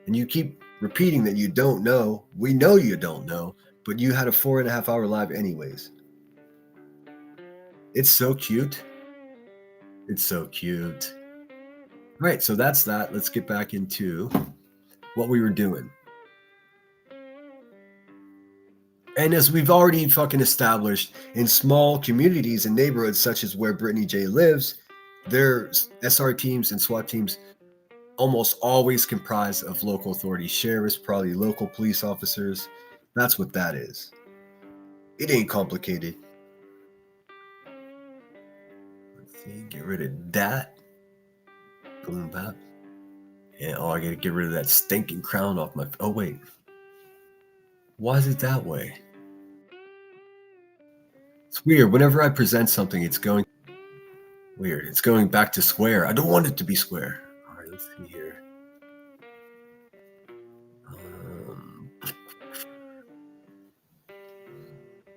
S1: And you keep repeating that you don't know. We know you don't know, but you had a 4.5-hour live anyways. It's so cute. It's so cute. All right, so that's that. Let's get back into what we were doing. And as we've already fucking established, in small communities and neighborhoods such as where Brittany J lives, their SR teams and SWAT teams almost always comprise of local authorities, sheriffs, probably local police officers. That's what that is. It ain't complicated. Let's see, get rid of that. Boom, bap. And I gotta get rid of that stinking crown off my. Oh wait, why is it that way? It's weird. Whenever I present something, it's going weird. It's going back to square. I don't want it to be square. All right, let's see here.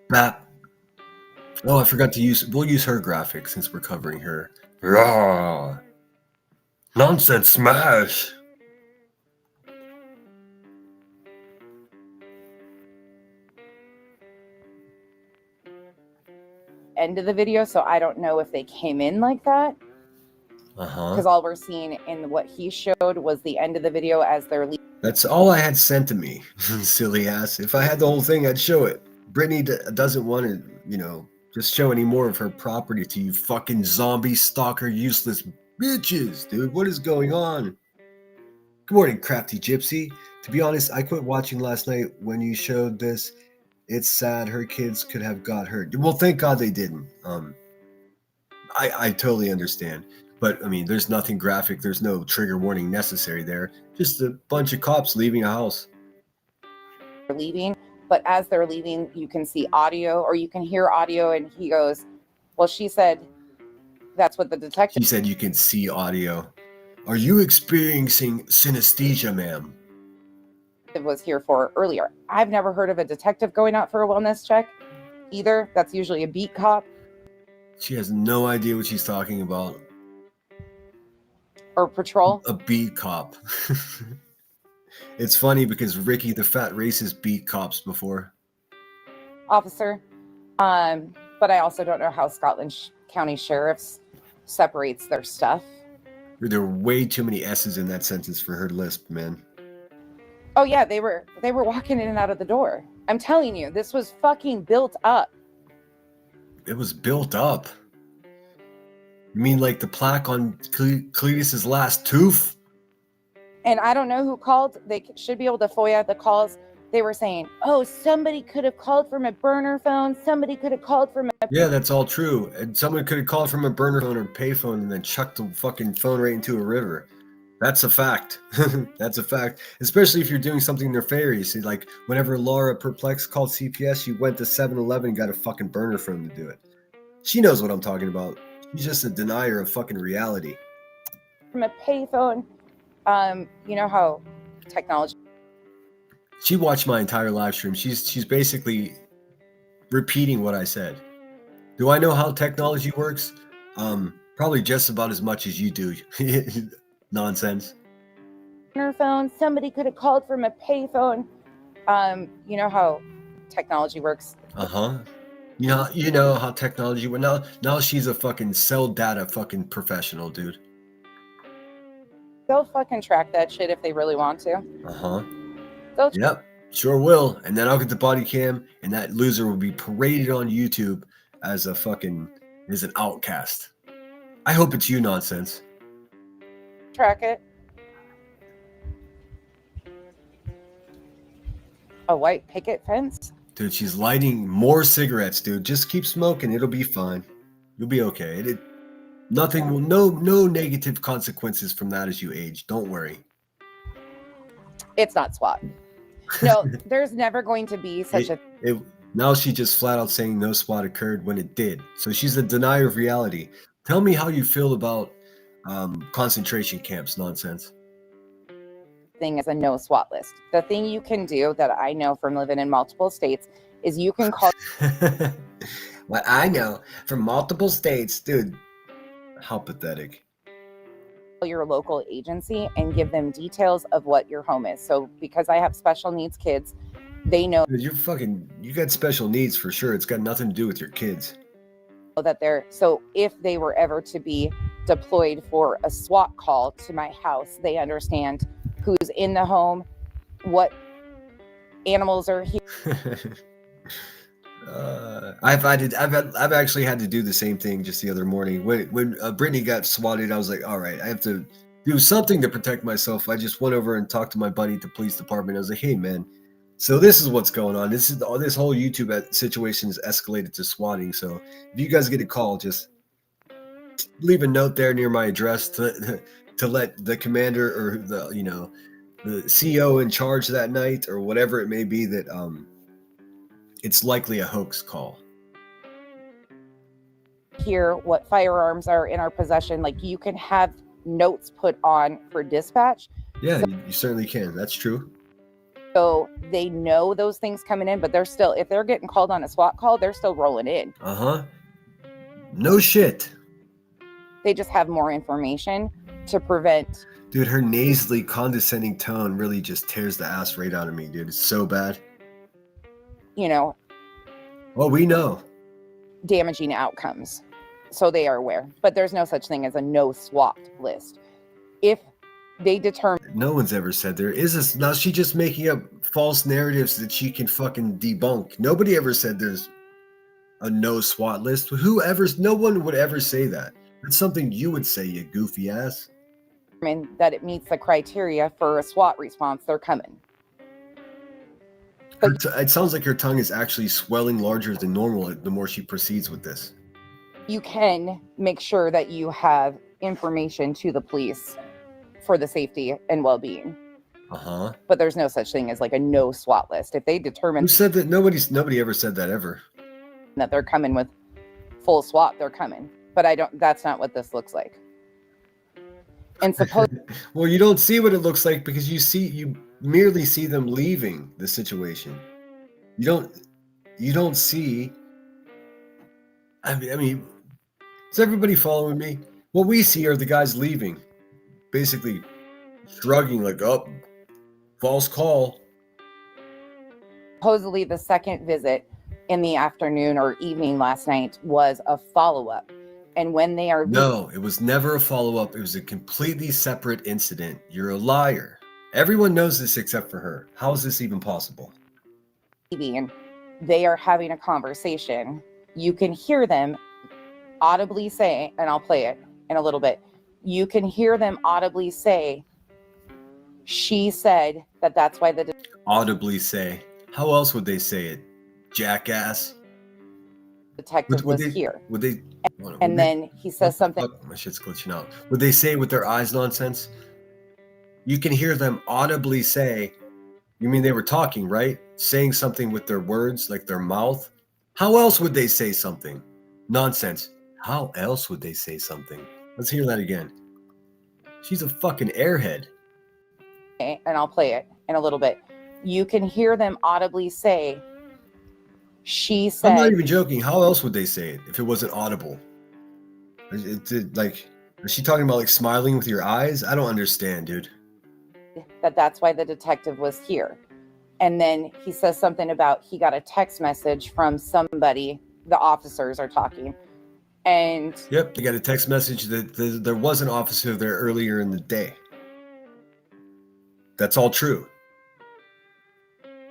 S1: Bap. Oh, I forgot to use. We'll use her graphic since we're covering her. Raw. Nonsense smash.
S7: End of the video, so I don't know if they came in like that. Because all we're seeing in what he showed was the end of the video as they're leaving.
S1: That's all I had sent to me, silly ass. If I had the whole thing, I'd show it. Brittany doesn't want to, just show any more of her property to you fucking zombie stalker useless bitches, dude. What is going on? Good morning, Crafty Gypsy. To be honest, I quit watching last night when you showed this. It's sad her kids could have got hurt. Well, thank God they didn't. I totally understand. But, I mean, there's nothing graphic. There's no trigger warning necessary there. Just a bunch of cops leaving a house.
S7: They're leaving, but as they're leaving, you can see audio or you can hear audio. And he goes, well, she said, that's what the detective.
S1: He said you can see audio. Are you experiencing synesthesia, ma'am?
S7: Was here for earlier. I've never heard of a detective going out for a wellness check either. That's usually a beat cop.
S1: She has no idea what she's talking about.
S7: Or patrol.
S1: A beat cop. It's funny because Ricky the Fat Racist beat cops before.
S7: Officer. But I also don't know how Scotland County Sheriff's separates their stuff.
S1: There are way too many S's in that sentence for her lisp, man.
S7: Oh yeah, they were walking in and out of the door. I'm telling you, this was fucking built up.
S1: It was built up. You mean like the plaque on Cletus's last tooth?
S7: And I don't know who called. They should be able to FOIA the calls. They were saying, oh, somebody could have called from a burner phone. Somebody could have called from a...
S1: Yeah, that's all true. And someone could have called from a burner phone or payphone and then chucked the fucking phone right into a river. That's a fact. That's a fact. Especially if you're doing something nefarious. Like whenever Laura Perplex called CPS, she went to 7-Eleven and got a fucking burner phone to do it. She knows what I'm talking about. She's just a denier of fucking reality.
S7: From a payphone. You know how technology...
S1: She watched my entire live stream. She's basically repeating what I said. Do I know how technology works? Probably just about as much as you do. Nonsense.
S7: Phone. Somebody could have called from a payphone. You know how technology works.
S1: You know how technology works. Now she's a fucking cell data fucking professional, dude.
S7: They'll fucking track that shit if they really want to.
S1: Yep, sure will. And then I'll get the body cam, and that loser will be paraded on YouTube as an outcast. I hope it's you, Nonsense.
S7: Track it. A white picket fence?
S1: Dude, she's lighting more cigarettes, dude. Just keep smoking. It'll be fine. You'll be okay. No negative consequences from that as you age. Don't worry.
S7: It's not SWAT. No, there's never going to be such
S1: Now she just flat out saying no SWAT occurred when it did. So she's a denier of reality. Tell me how you feel about concentration camps, Nonsense.
S7: thing as a no SWAT list. The thing you can do that I know from living in multiple states is you can call
S1: What I know from multiple states, dude. How pathetic.
S7: your local agency and give them details of what your home is. So because I have special needs kids, they know
S1: Dude, you got special needs for sure. It's got nothing to do with your kids.
S7: that so if they were ever to be deployed for a SWAT call to my house, they understand who's in the home, what animals are here.
S1: I've actually had to do the same thing just the other morning. When Brittany got swatted, I was like, all right, I have to do something to protect myself. I just went over and talked to my buddy at the police department. I was like, hey man, so this is what's going on. This whole YouTube situation is escalated to swatting. So if you guys get a call, just leave a note there near my address to let the commander or the CO in charge that night or whatever it may be that it's likely a hoax call.
S7: Hear what firearms are in our possession. Like you can have notes put on for dispatch.
S1: Yeah, you certainly can. That's true.
S7: So they know those things coming in, but they're still, if they're getting called on a SWAT call, they're still rolling in.
S1: No shit.
S7: They just have more information to prevent.
S1: Dude, her nasally condescending tone really just tears the ass right out of me, dude. It's so bad. Well, we know.
S7: Damaging outcomes. So they are aware. But there's no such thing as a no SWAT list. If they determine.
S1: No one's ever said there is this. Now she's just making up false narratives that she can fucking debunk. Nobody ever said there's a no SWAT list. No one would ever say that. That's something you would say, you goofy ass.
S7: That it meets the criteria for a SWAT response, they're coming.
S1: It sounds like her tongue is actually swelling larger than normal the more she proceeds with this.
S7: You can make sure that you have information to the police for the safety and well-being. But there's no such thing as like a no SWAT list. If they determine
S1: who said that, nobody ever said that ever.
S7: That they're coming with full SWAT, they're coming. But that's not what this looks like. And suppose
S1: well, you don't see what it looks like because you merely see them leaving the situation. You don't see. I mean, is everybody following me? What we see are the guys leaving, basically shrugging like, "Oh, false call."
S7: Supposedly, the second visit in the afternoon or evening last night was a follow-up. And when they are
S1: No, it was never a follow-up. It was a completely separate incident. You're a liar. Everyone knows this except for her. How is this even possible?
S7: and they are having a conversation. You can hear them audibly say, and I'll play it in a little bit. You can hear them audibly say, she said that that's why the
S1: Audibly say. How else would they say it? Jackass.
S7: detective was here.
S1: Would they?
S7: And then he says something.
S1: My shit's glitching out. Would they say it with their eyes nonsense? You can hear them audibly say, you mean they were talking, right? Saying something with their words, like their mouth. How else would they say something? Nonsense. How else would they say something? Let's hear that again. She's a fucking airhead.
S7: And I'll play it in a little bit. You can hear them audibly say, she said.
S1: I'm not even joking. How else would they say it if it wasn't audible? Like, is she talking about like smiling with your eyes? I don't understand, dude.
S7: That's why the detective was here. And then he says something about he got a text message from somebody. The officers are talking. And
S1: yep, they got a text message that there was an officer there earlier in the day. That's all true.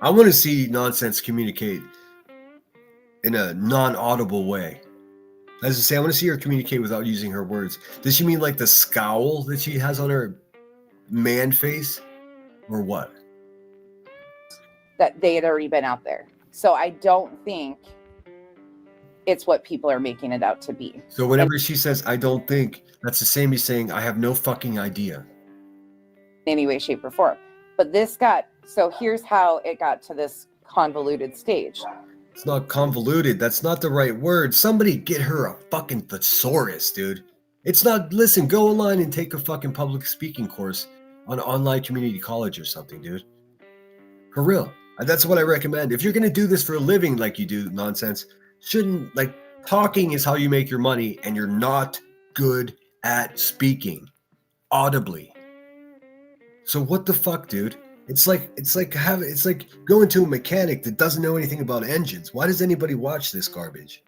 S1: I want to see Nonsense communicate in a non-audible way. As I say, I want to see her communicate without using her words. Does she mean like the scowl that she has on her man face, or what?
S7: That they had already been out there. So I don't think it's what people are making it out to be.
S1: So whenever she says, I don't think, that's the same as saying, I have no fucking idea.
S7: In any way, shape, or form. But so here's how it got to this convoluted stage.
S1: It's not convoluted. That's not the right word. Somebody get her a fucking thesaurus, dude. It's not, listen, go online and take a fucking public speaking course on online community college or something, dude. For real. That's what I recommend. If you're going to do this for a living like you do, Nonsense, talking is how you make your money, and you're not good at speaking audibly. So what the fuck, dude? It's like going to a mechanic that doesn't know anything about engines. Why does anybody watch this garbage?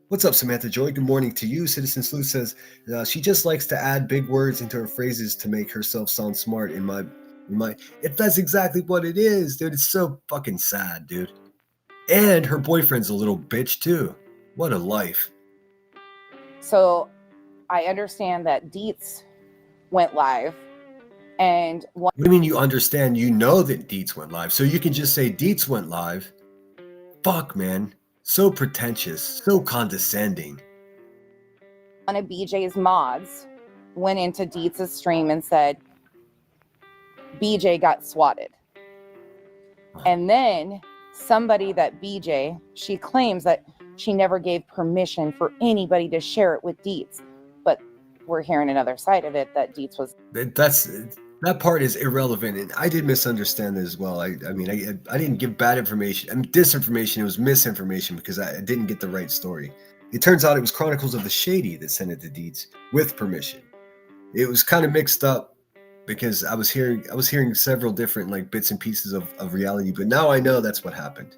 S1: What's up, Samantha Joy? Good morning to you. Citizen Sleuth says she just likes to add big words into her phrases to make herself sound smart. That's exactly what it is, dude. It's so fucking sad, dude. And her boyfriend's a little bitch too. What a life.
S7: So I understand that Dietz went live. And
S1: what do you mean you understand? You know that Dietz went live. So you can just say Dietz went live. Fuck, man. So pretentious. So condescending.
S7: One of BJ's mods went into Dietz's stream and said, BJ got swatted. And then somebody that BJ, she claims that she never gave permission for anybody to share it with Dietz. But we're hearing another side of it, that Dietz was...
S1: That part is irrelevant, and I did misunderstand it as well. I didn't give bad information. Disinformation. It was misinformation because I didn't get the right story. It turns out it was Chronicles of the Shady that sent it to Dietz with permission. It was kind of mixed up because I was hearing several different like bits and pieces of reality, but now I know that's what happened.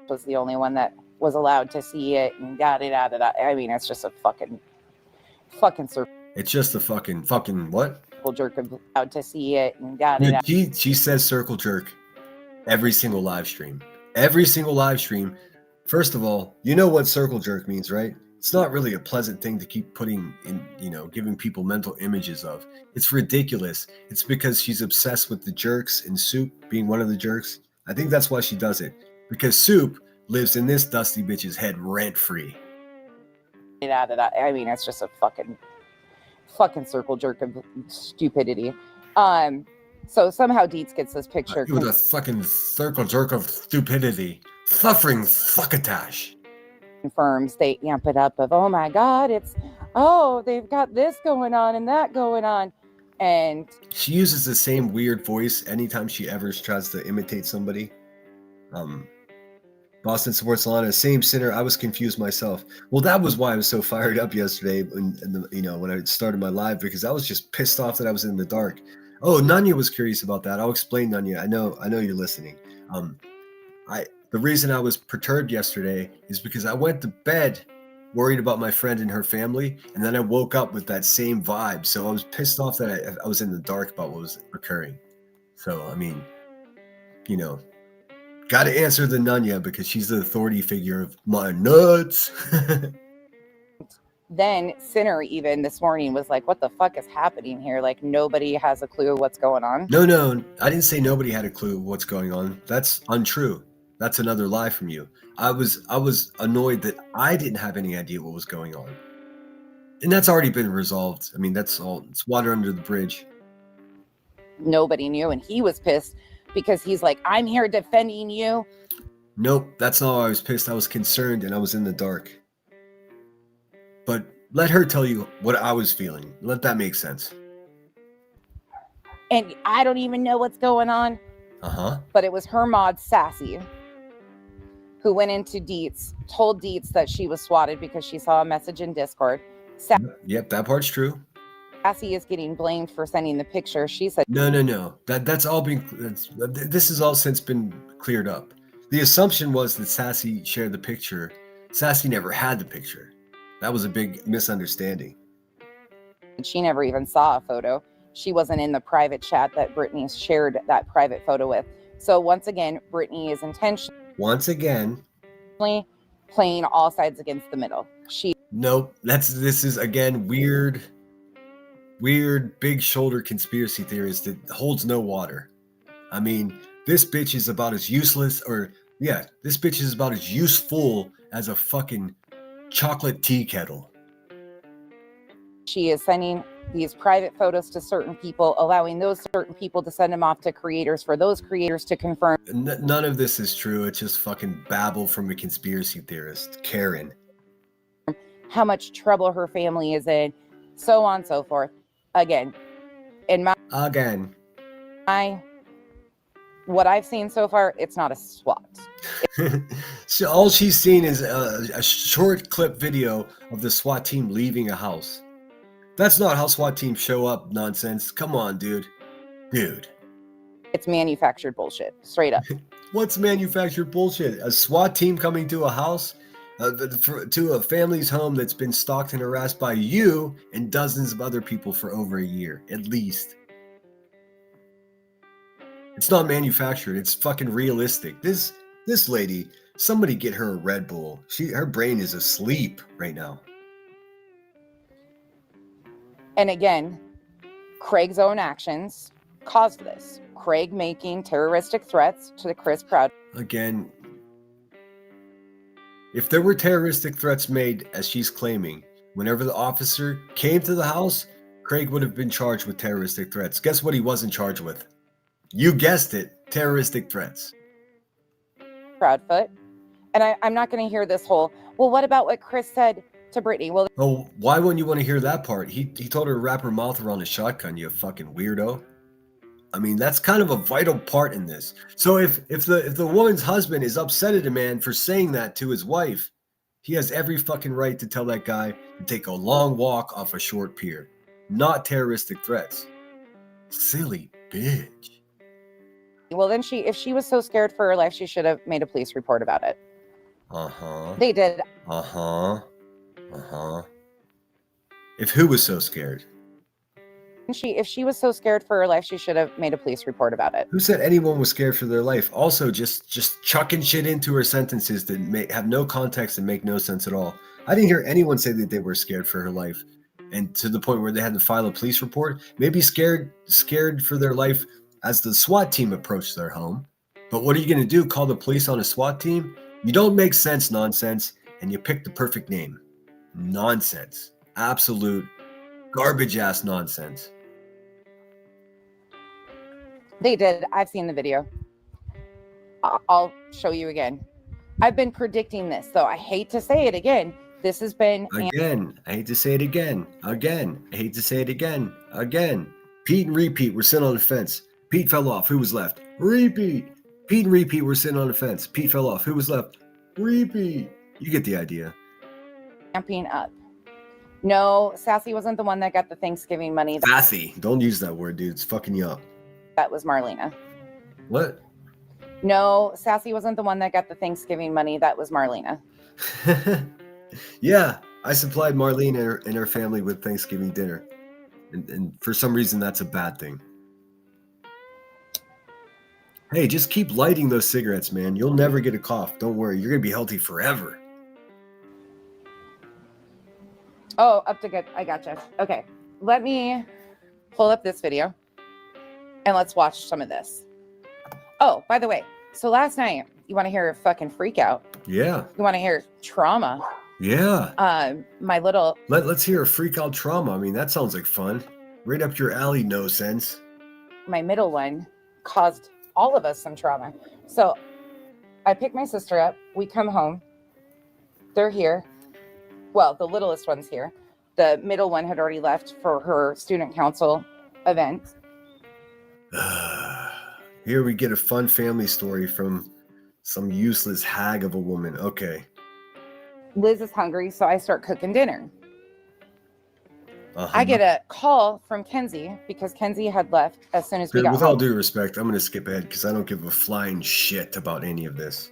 S7: Was the only one that was allowed to see it and got it out of that. I mean, it's just a fucking circle.
S1: It's just a fucking what?
S7: Circle jerk allowed to see it and got it out.
S1: She says circle jerk every single live stream. Every single live stream. First of all, you know what circle jerk means, right? It's not really a pleasant thing to keep putting in, giving people mental images of. It's ridiculous. It's because she's obsessed with the jerks and Soup being one of the jerks. I think that's why she does it. Because Soup lives in this dusty bitch's head rent-free.
S7: Out of that. I mean, it's just a fucking circle jerk of stupidity. So somehow Dietz gets this picture.
S1: With a fucking circle jerk of stupidity. Suffering fuckatash.
S7: Confirms, they amp it up of, oh my God, they've got this going on and that going on. And
S1: she uses the same weird voice anytime she ever tries to imitate somebody. Boston Sports Lana, same sinner. I was confused myself. Well, that was why I was so fired up yesterday when I started my live, because I was just pissed off that I was in the dark. Oh, Nanya was curious about that. I'll explain, Nanya. I know you're listening. The reason I was perturbed yesterday is because I went to bed worried about my friend and her family, and then I woke up with that same vibe. So I was pissed off that I was in the dark about what was occurring. So, I mean, you know, got to answer the Nunya because she's the authority figure of my nuts.
S7: Then Sinner even this morning was like, what the fuck is happening here? Like nobody has a clue what's going on.
S1: No, I didn't say nobody had a clue what's going on. That's untrue. That's another lie from you. I was annoyed that I didn't have any idea what was going on. And that's already been resolved. I mean, that's all. It's water under the bridge.
S7: Nobody knew, and he was pissed because he's like, I'm here defending you.
S1: Nope, that's not why I was pissed. I was concerned and I was in the dark. But let her tell you what I was feeling. Let that make sense.
S7: And I don't even know what's going on.
S1: Uh-huh.
S7: But it was her mod, Sassy, who went into Dietz, told Dietz that she was swatted because she saw a message in Discord.
S1: Yep, that part's true.
S7: Sassy is getting blamed for sending the picture. She said,
S1: No. That's all been. This has all since been cleared up. The assumption was that Sassy shared the picture. Sassy never had the picture. That was a big misunderstanding.
S7: she never even saw a photo. She wasn't in the private chat that Brittany shared that private photo with. So once again, Brittany is intentionally
S1: Once again,
S7: playing all sides against the middle.
S1: nope. This is again weird big shoulder conspiracy theorist that holds no water. I mean, this bitch is about as useless, this bitch is about as useful as a fucking chocolate tea kettle.
S7: She is sending these private photos to certain people, allowing those certain people to send them off to creators for those creators to confirm.
S1: None of this is true. It's just fucking babble from a conspiracy theorist, Karen.
S7: How much trouble her family is in, so on and so forth. Again, what I've seen so far, it's not a SWAT.
S1: So all she's seen is a short clip video of the SWAT team leaving a house. That's not how SWAT teams show up, nonsense. Come on, dude.
S7: It's manufactured bullshit, straight up.
S1: What's manufactured bullshit? A SWAT team coming to a house, to a family's home that's been stalked and harassed by you and dozens of other people for over a year, at least. It's not manufactured. It's fucking realistic. This lady, somebody get her a Red Bull. Her brain is asleep right now.
S7: And again, Craig's own actions caused this. Craig making terroristic threats to Chris Proud.
S1: Again, if there were terroristic threats made, as she's claiming, whenever the officer came to the house, Craig would have been charged with terroristic threats. Guess what he wasn't charged with? You guessed it, terroristic threats.
S7: Proudfoot. And I'm not going to hear this whole, well, what about what Chris said to Brittany? Well,
S1: Oh, why wouldn't you want to hear that part? He told her to wrap her mouth around a shotgun, you fucking weirdo. I mean, that's kind of a vital part in this. So if the woman's husband is upset at a man for saying that to his wife, he has every fucking right to tell that guy to take a long walk off a short pier. Not terroristic threats. Silly bitch.
S7: well, then if she was so scared for her life, she should have made a police report about it.
S1: Uh-huh.
S7: They did.
S1: Uh-huh. Uh-huh. If who was so scared?
S7: If she was so scared for her life, she should have made a police report about it.
S1: Who said anyone was scared for their life? Also, just chucking shit into her sentences that have no context and make no sense at all. I didn't hear anyone say that they were scared for her life, and to the point where they had to file a police report. Maybe scared for their life as the SWAT team approached their home. But what are you going to do? Call the police on a SWAT team? You don't make sense, nonsense, and you picked the perfect name. Nonsense. Absolute garbage ass nonsense.
S7: They did. I've seen the video. I'll show you again. I've been predicting this, so I hate to say it again. This has been
S1: Again. I hate to say it again. Again. I hate to say it again. Again. Pete and Repeat were sitting on the fence. Pete fell off. Who was left? Repeat. Pete and Repeat were sitting on the fence. Pete fell off. Who was left? Repeat. You get the idea.
S7: amping up. No, Sassy wasn't the one that got the Thanksgiving money.
S1: Sassy. Don't use that word, dude. It's fucking you up.
S7: That was Marlena.
S1: What?
S7: No, Sassy wasn't the one that got the Thanksgiving money. That was Marlena.
S1: Yeah, I supplied Marlene and her family with Thanksgiving dinner. And for some reason, that's a bad thing. Hey, just keep lighting those cigarettes, man. You'll never get a cough. Don't worry. You're going to be healthy forever.
S7: Oh, up to good. I gotcha. Okay. Let me pull up this video and let's watch some of this. Oh, by the way, so last night, you want to hear a fucking freak out?
S1: Yeah.
S7: You want to hear trauma?
S1: Yeah.
S7: My little,
S1: Let's hear a freak out trauma. I mean, that sounds like fun. Right up your alley, no sense.
S7: my middle one caused all of us some trauma. So I pick my sister up. We come home. They're here. Well, the littlest one's here. The middle one had already left for her student council event.
S1: Here we get a fun family story from some useless hag of a woman. Okay.
S7: Liz is hungry, so I start cooking dinner.
S1: Uh-huh.
S7: I get a call from Kenzie because Kenzie had left as soon as we got
S1: With
S7: home.
S1: all due respect, I'm going to skip ahead because I don't give a flying shit about any of this.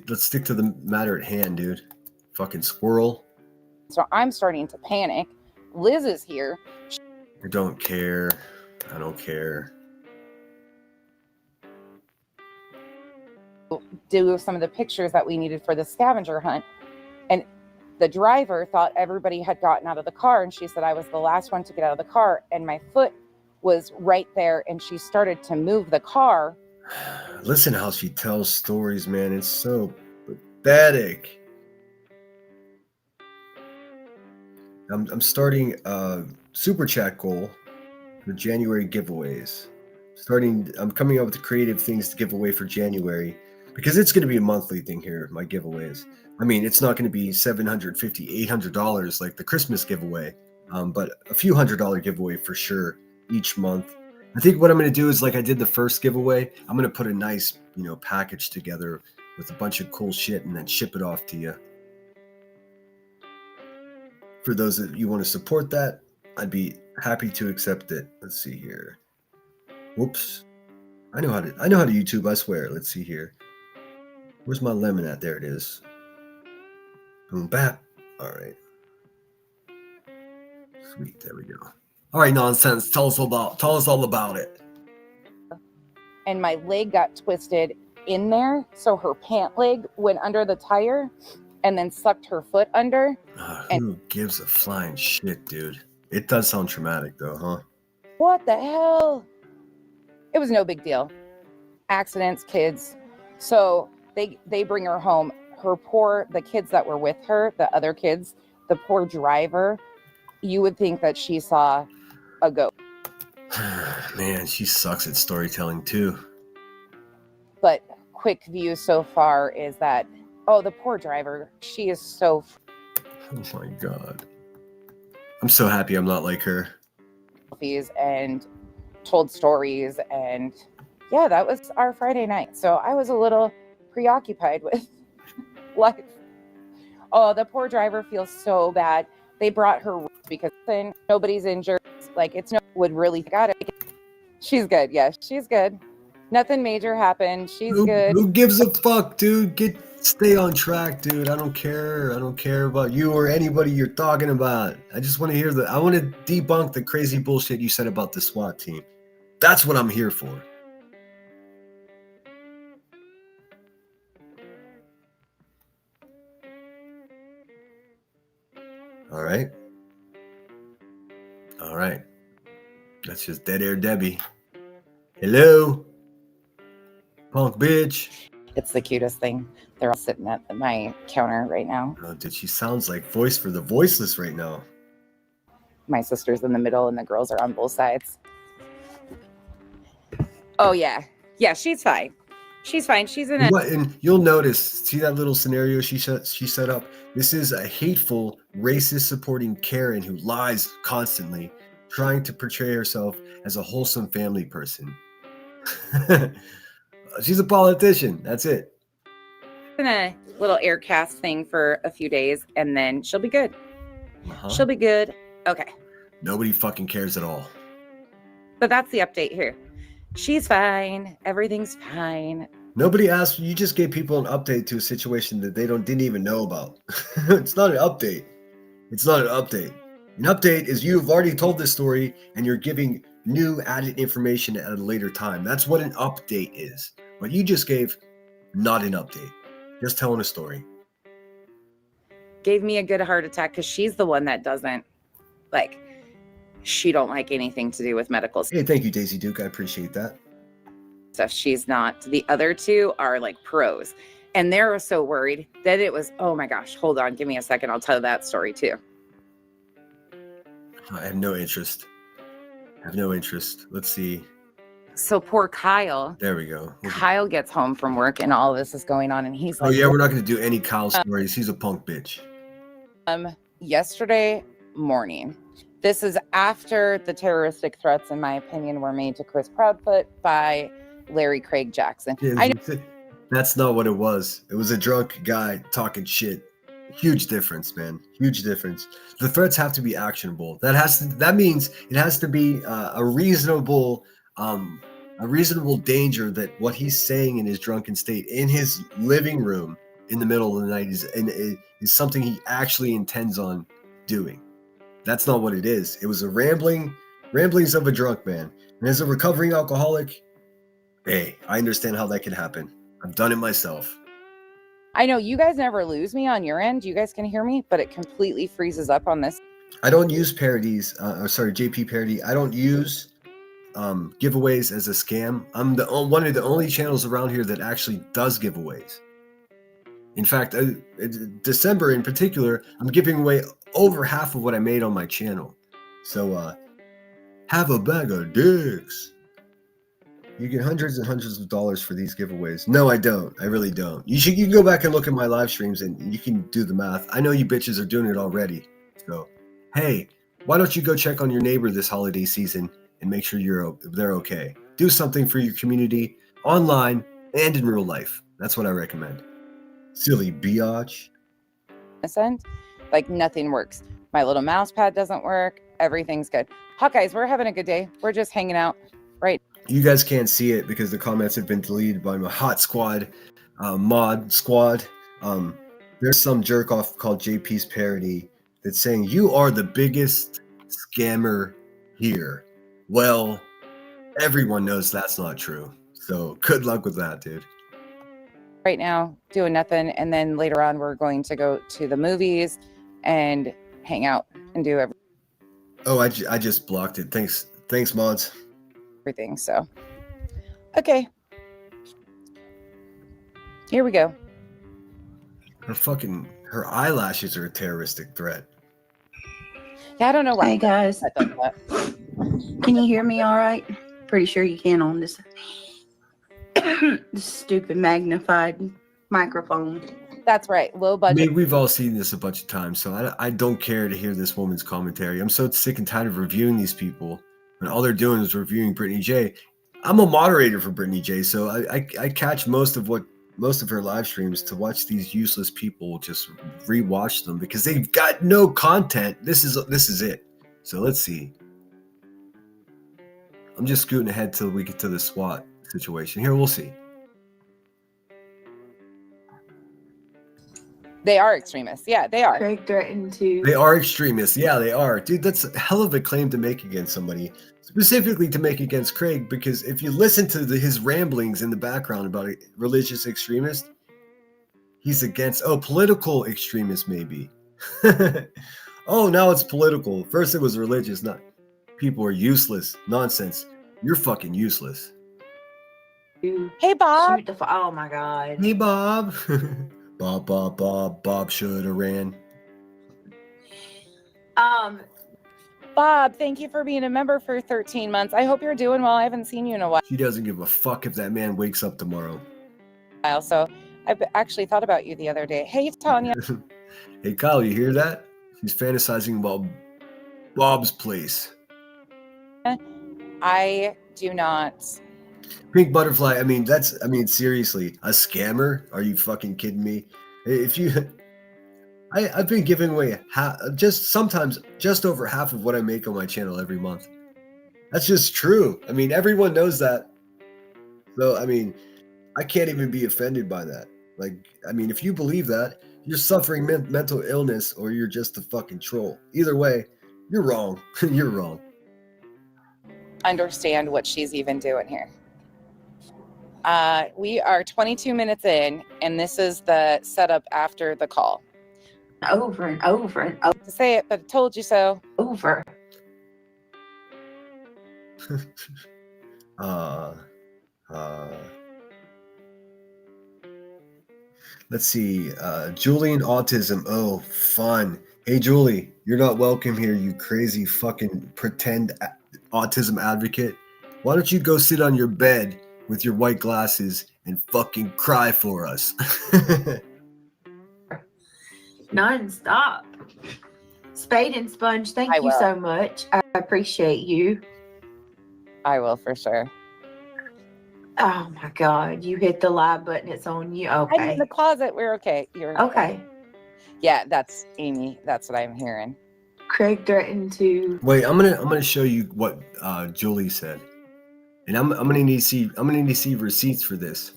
S1: Let's stick to the matter at hand, dude. Fucking squirrel.
S7: So I'm starting to panic. Liz is here.
S1: I don't care. I don't care.
S7: Do some of the pictures that we needed for the scavenger hunt. And the driver thought everybody had gotten out of the car. And she said I was the last one to get out of the car. And my foot was right there. And she started to move the car.
S1: Listen how she tells stories, man. It's so pathetic. I'm starting a super chat goal for January giveaways. I'm coming up with creative things to give away for January because it's going to be a monthly thing here, my giveaways. I mean, it's not going to be $750, $800 like the Christmas giveaway, but a few $100 giveaway for sure each month. I think what I'm going to do is like I did the first giveaway, I'm going to put a nice, package together with a bunch of cool shit and then ship it off to you. For those that you want to support that, I'd be happy to accept it. Let's see here. Whoops. I know how to YouTube, I swear. Let's see here. Where's my lemon at? There it is. Boom bap. All right. Sweet. There we go. All right, nonsense. Tell us all about it.
S7: And my leg got twisted in there. So her pant leg went under the tire and then sucked her foot under.
S1: Who gives a flying shit, dude? It does sound traumatic though, huh?
S7: What the hell? It was no big deal. Accidents, kids. So they bring her home. The kids that were with her, the other kids, the poor driver, you would think that she saw a ghost.
S1: Man, she sucks at storytelling too.
S7: But quick view so far is that, the poor driver, she is so...
S1: Oh my God. I'm so happy I'm not like her.
S7: And told stories, and yeah, that was our Friday night. So I was a little preoccupied with life. Oh, the poor driver feels so bad. They brought her because nobody's injured. Would really got it. She's good. Yeah, she's good. Nothing major happened. She's good.
S1: Who gives a fuck, dude? Stay on track, dude. I don't care. I don't care about you or anybody you're talking about. I just want to hear I want to debunk the crazy bullshit you said about the SWAT team. That's what I'm here for. All right. That's just Dead Air Debbie. Hello, punk bitch.
S7: It's the cutest thing. They're all sitting at my counter right now.
S1: Oh, dude, she sounds like voice for the voiceless right now.
S7: My sister's in the middle and the girls are on both sides. Oh, yeah. Yeah, she's fine. She's fine. She's in
S1: And you'll notice, see that little scenario she set up? This is a hateful, racist supporting Karen who lies constantly, trying to portray herself as a wholesome family person. She's a politician. That's it.
S7: in a little air cast thing for a few days, and then she'll be good.
S1: Uh-huh.
S7: She'll be good. Okay.
S1: Nobody fucking cares at all.
S7: But that's the update here. She's fine. Everything's fine.
S1: Nobody asked. You just gave people an update to a situation that they didn't even know about. It's not an update. It's not an update. An update is you've already told this story and you're giving new added information at a later time. That's what an update is. What you just gave, not an update. Just telling a story.
S7: Gave me a good heart attack because she's the one that doesn't like. She don't like anything to do with medical
S1: Hey, thank you, Daisy Duke. I appreciate that.
S7: stuff. She's not. The other two are like pros. And they're so worried that it was, oh my gosh, hold on, give me a second. I'll tell that story too.
S1: I have no interest. Let's see.
S7: So poor Kyle.
S1: There we go.
S7: Kyle gets home from work and all of this is going on. And he's
S1: Oh
S7: like,
S1: yeah, we're not going to do any Kyle stories. He's a punk bitch.
S7: yesterday morning. This is after the terroristic threats, in my opinion, were made to Chris Proudfoot by Larry Craig Jackson.
S1: Yeah,
S7: I know
S1: that's not what it was. It was a drunk guy talking shit. Huge difference, man. Huge difference. The threats have to be actionable. That means it has to be a reasonable danger that what he's saying in his drunken state in his living room in the middle of the night is something he actually intends on doing. That's not what it is. It was a ramblings of a drunk man. And as a recovering alcoholic, hey, I understand how that can happen. I've done it myself.
S7: I know you guys never lose me on your end. You guys can hear me, but it completely freezes up on this.
S1: I don't use parodies. JP parody. I don't use giveaways as a scam. I'm one of the only channels around here that actually does giveaways. In fact, December in particular, I'm giving away over half of what I made on my channel. So have a bag of dicks. You get hundreds and hundreds of dollars for these giveaways. No, I don't. I really don't. You can go back and look at my live streams and you can do the math. I know you bitches are doing it already. So, hey, why don't you go check on your neighbor this holiday season and make sure they're okay. Do something for your community online and in real life. That's what I recommend. Silly biatch.
S7: This end, like nothing works. My little mouse pad doesn't work. Everything's good. Hawkeyes, we're having a good day. We're just hanging out, right?
S1: You guys can't see it because the comments have been deleted by my hot squad, mod squad. There's some jerk off called JP's Parody that's saying you are the biggest scammer here. Well, everyone knows that's not true. So good luck with that, dude.
S7: Right now, doing nothing. And then later on, we're going to go to the movies and hang out and do everything.
S1: Oh, I just blocked it. Thanks, mods.
S7: So, okay. Here we go.
S1: Her eyelashes are a terroristic threat.
S7: Yeah, I don't know why.
S10: Hey guys,
S7: I thought that.
S10: can you hear me all right? Pretty sure you can on this, this stupid magnified microphone.
S7: That's right. Low
S1: I
S7: budget.
S1: mean, we've all seen this a bunch of times, so I don't care to hear this woman's commentary. I'm so sick and tired of reviewing these people, and all they're doing is reviewing Brittany J. I'm a moderator for Brittany J, so I catch most of her live streams to watch these useless people just rewatch them because they've got no content. This is it. So let's see. I'm just scooting ahead till we get to the SWAT situation. Here, we'll see.
S7: They are extremists. Yeah, they are.
S10: Craig threatened to.
S1: They are extremists. Yeah, they are. Dude, that's a hell of a claim to make against somebody. Specifically to make against Craig, because if you listen to his ramblings in the background about a religious extremist, he's against, political extremist maybe. Oh, now it's political. First it was religious. Not people are useless. Nonsense. You're fucking useless.
S7: Hey, Bob.
S10: Oh my god.
S1: Hey, Bob. Bob should have ran.
S7: Bob, thank you for being a member for 13 months. I hope you're doing well. I haven't seen you in a while.
S1: She doesn't give a fuck if that man wakes up tomorrow.
S7: So I've actually thought about you the other day. Hey, Tanya.
S1: Hey, Kyle, you hear that? She's fantasizing about Bob's place.
S7: I do not.
S1: Pink butterfly. Seriously, a scammer? Are you fucking kidding me? I've been giving away sometimes just over half of what I make on my channel every month. That's just true. Everyone knows that. So, I can't even be offended by that. Like, I mean, if you believe that, you're suffering mental illness or you're just a fucking troll. Either way, you're wrong. You're wrong.
S7: Understand what she's even doing here. We are 22 minutes in, and this is the setup after the call.
S10: Over and over and over.
S7: To say it, but I told you so.
S10: Over.
S1: Let's see. Julian Autism. Oh, fun. Hey, Julie, you're not welcome here, you crazy fucking pretend autism advocate. Why don't you go sit on your bed with your white glasses and fucking cry for us?
S10: Non-stop. Spade and Sponge, thank
S7: I
S10: you
S7: will.
S10: so much. I appreciate you.
S7: I will for sure.
S10: Oh my God, you hit the live button. It's on you.
S7: I'm
S10: Okay.
S7: in the closet. We're okay. You're
S10: Okay.
S7: Yeah, that's Amy. That's what I'm hearing.
S10: Craig threatened to.
S1: Wait, I'm gonna show you what Julie said, and I'm gonna need to see receipts for this.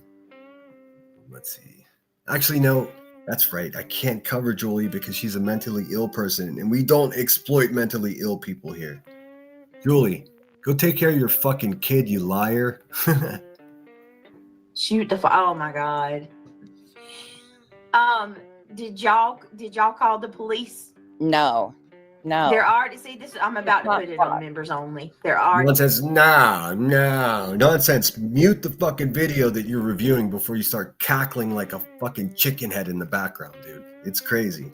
S1: Let's see. Actually, no, that's right. I can't cover Julie because she's a mentally ill person, and we don't exploit mentally ill people here. Julie, go take care of your fucking kid, you liar.
S10: Shoot the. Oh my God. Did y'all call the police?
S7: No.
S10: They're already. See this. I'm about to put it on members only. They're already.
S1: Nonsense. No. Nonsense. Mute the fucking video that you're reviewing before you start cackling like a fucking chicken head in the background, dude. It's crazy.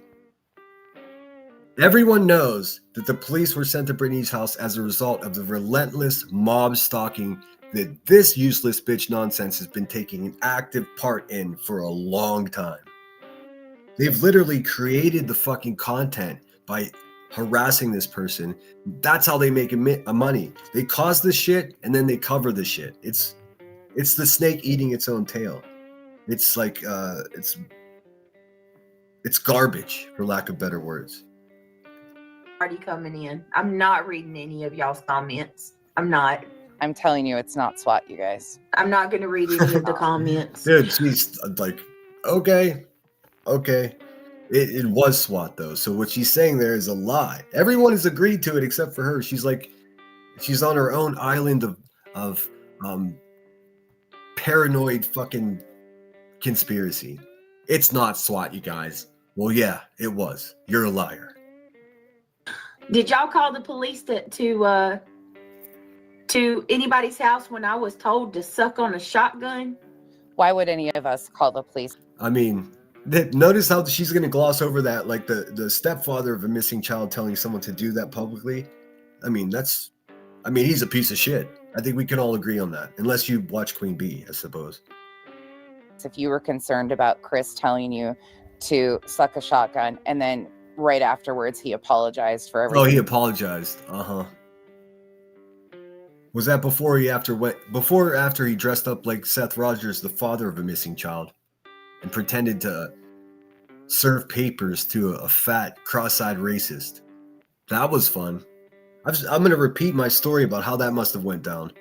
S1: Everyone knows that the police were sent to Brittany's house as a result of the relentless mob stalking that this useless bitch nonsense has been taking an active part in for a long time. They've literally created the fucking content by harassing this person. That's how they make money. They cause the shit and then they cover the shit. It's the snake eating its own tail. It's like it's garbage, for lack of better words.
S10: Already coming in. I'm not reading any of y'all's comments. I'm not.
S7: I'm telling you, it's not SWAT, you guys.
S10: I'm not going to read any of the comments.
S1: Dude, she's like, okay. It was SWAT though. So what she's saying there is a lie. Everyone has agreed to it except for her. She's on her own island of paranoid fucking conspiracy. It's not SWAT, you guys. Well, yeah, it was. You're a liar.
S10: Did y'all call the police to anybody's house when I was told to suck on a shotgun?
S7: Why would any of us call the police?
S1: I mean, notice how she's going to gloss over that, like the stepfather of a missing child telling someone to do that publicly. I mean, he's a piece of shit. I think we can all agree on that, unless you watch Queen Bee, I suppose.
S7: If you were concerned about Chris telling you to suck a shotgun and then right afterwards he apologized for everything.
S1: Oh, he apologized. Uh-huh. Was that before or after he dressed up like Seth Rogers, the father of a missing child, and pretended to serve papers to a fat, cross-eyed racist? That was fun. I'm going to repeat my story about how that must have went down.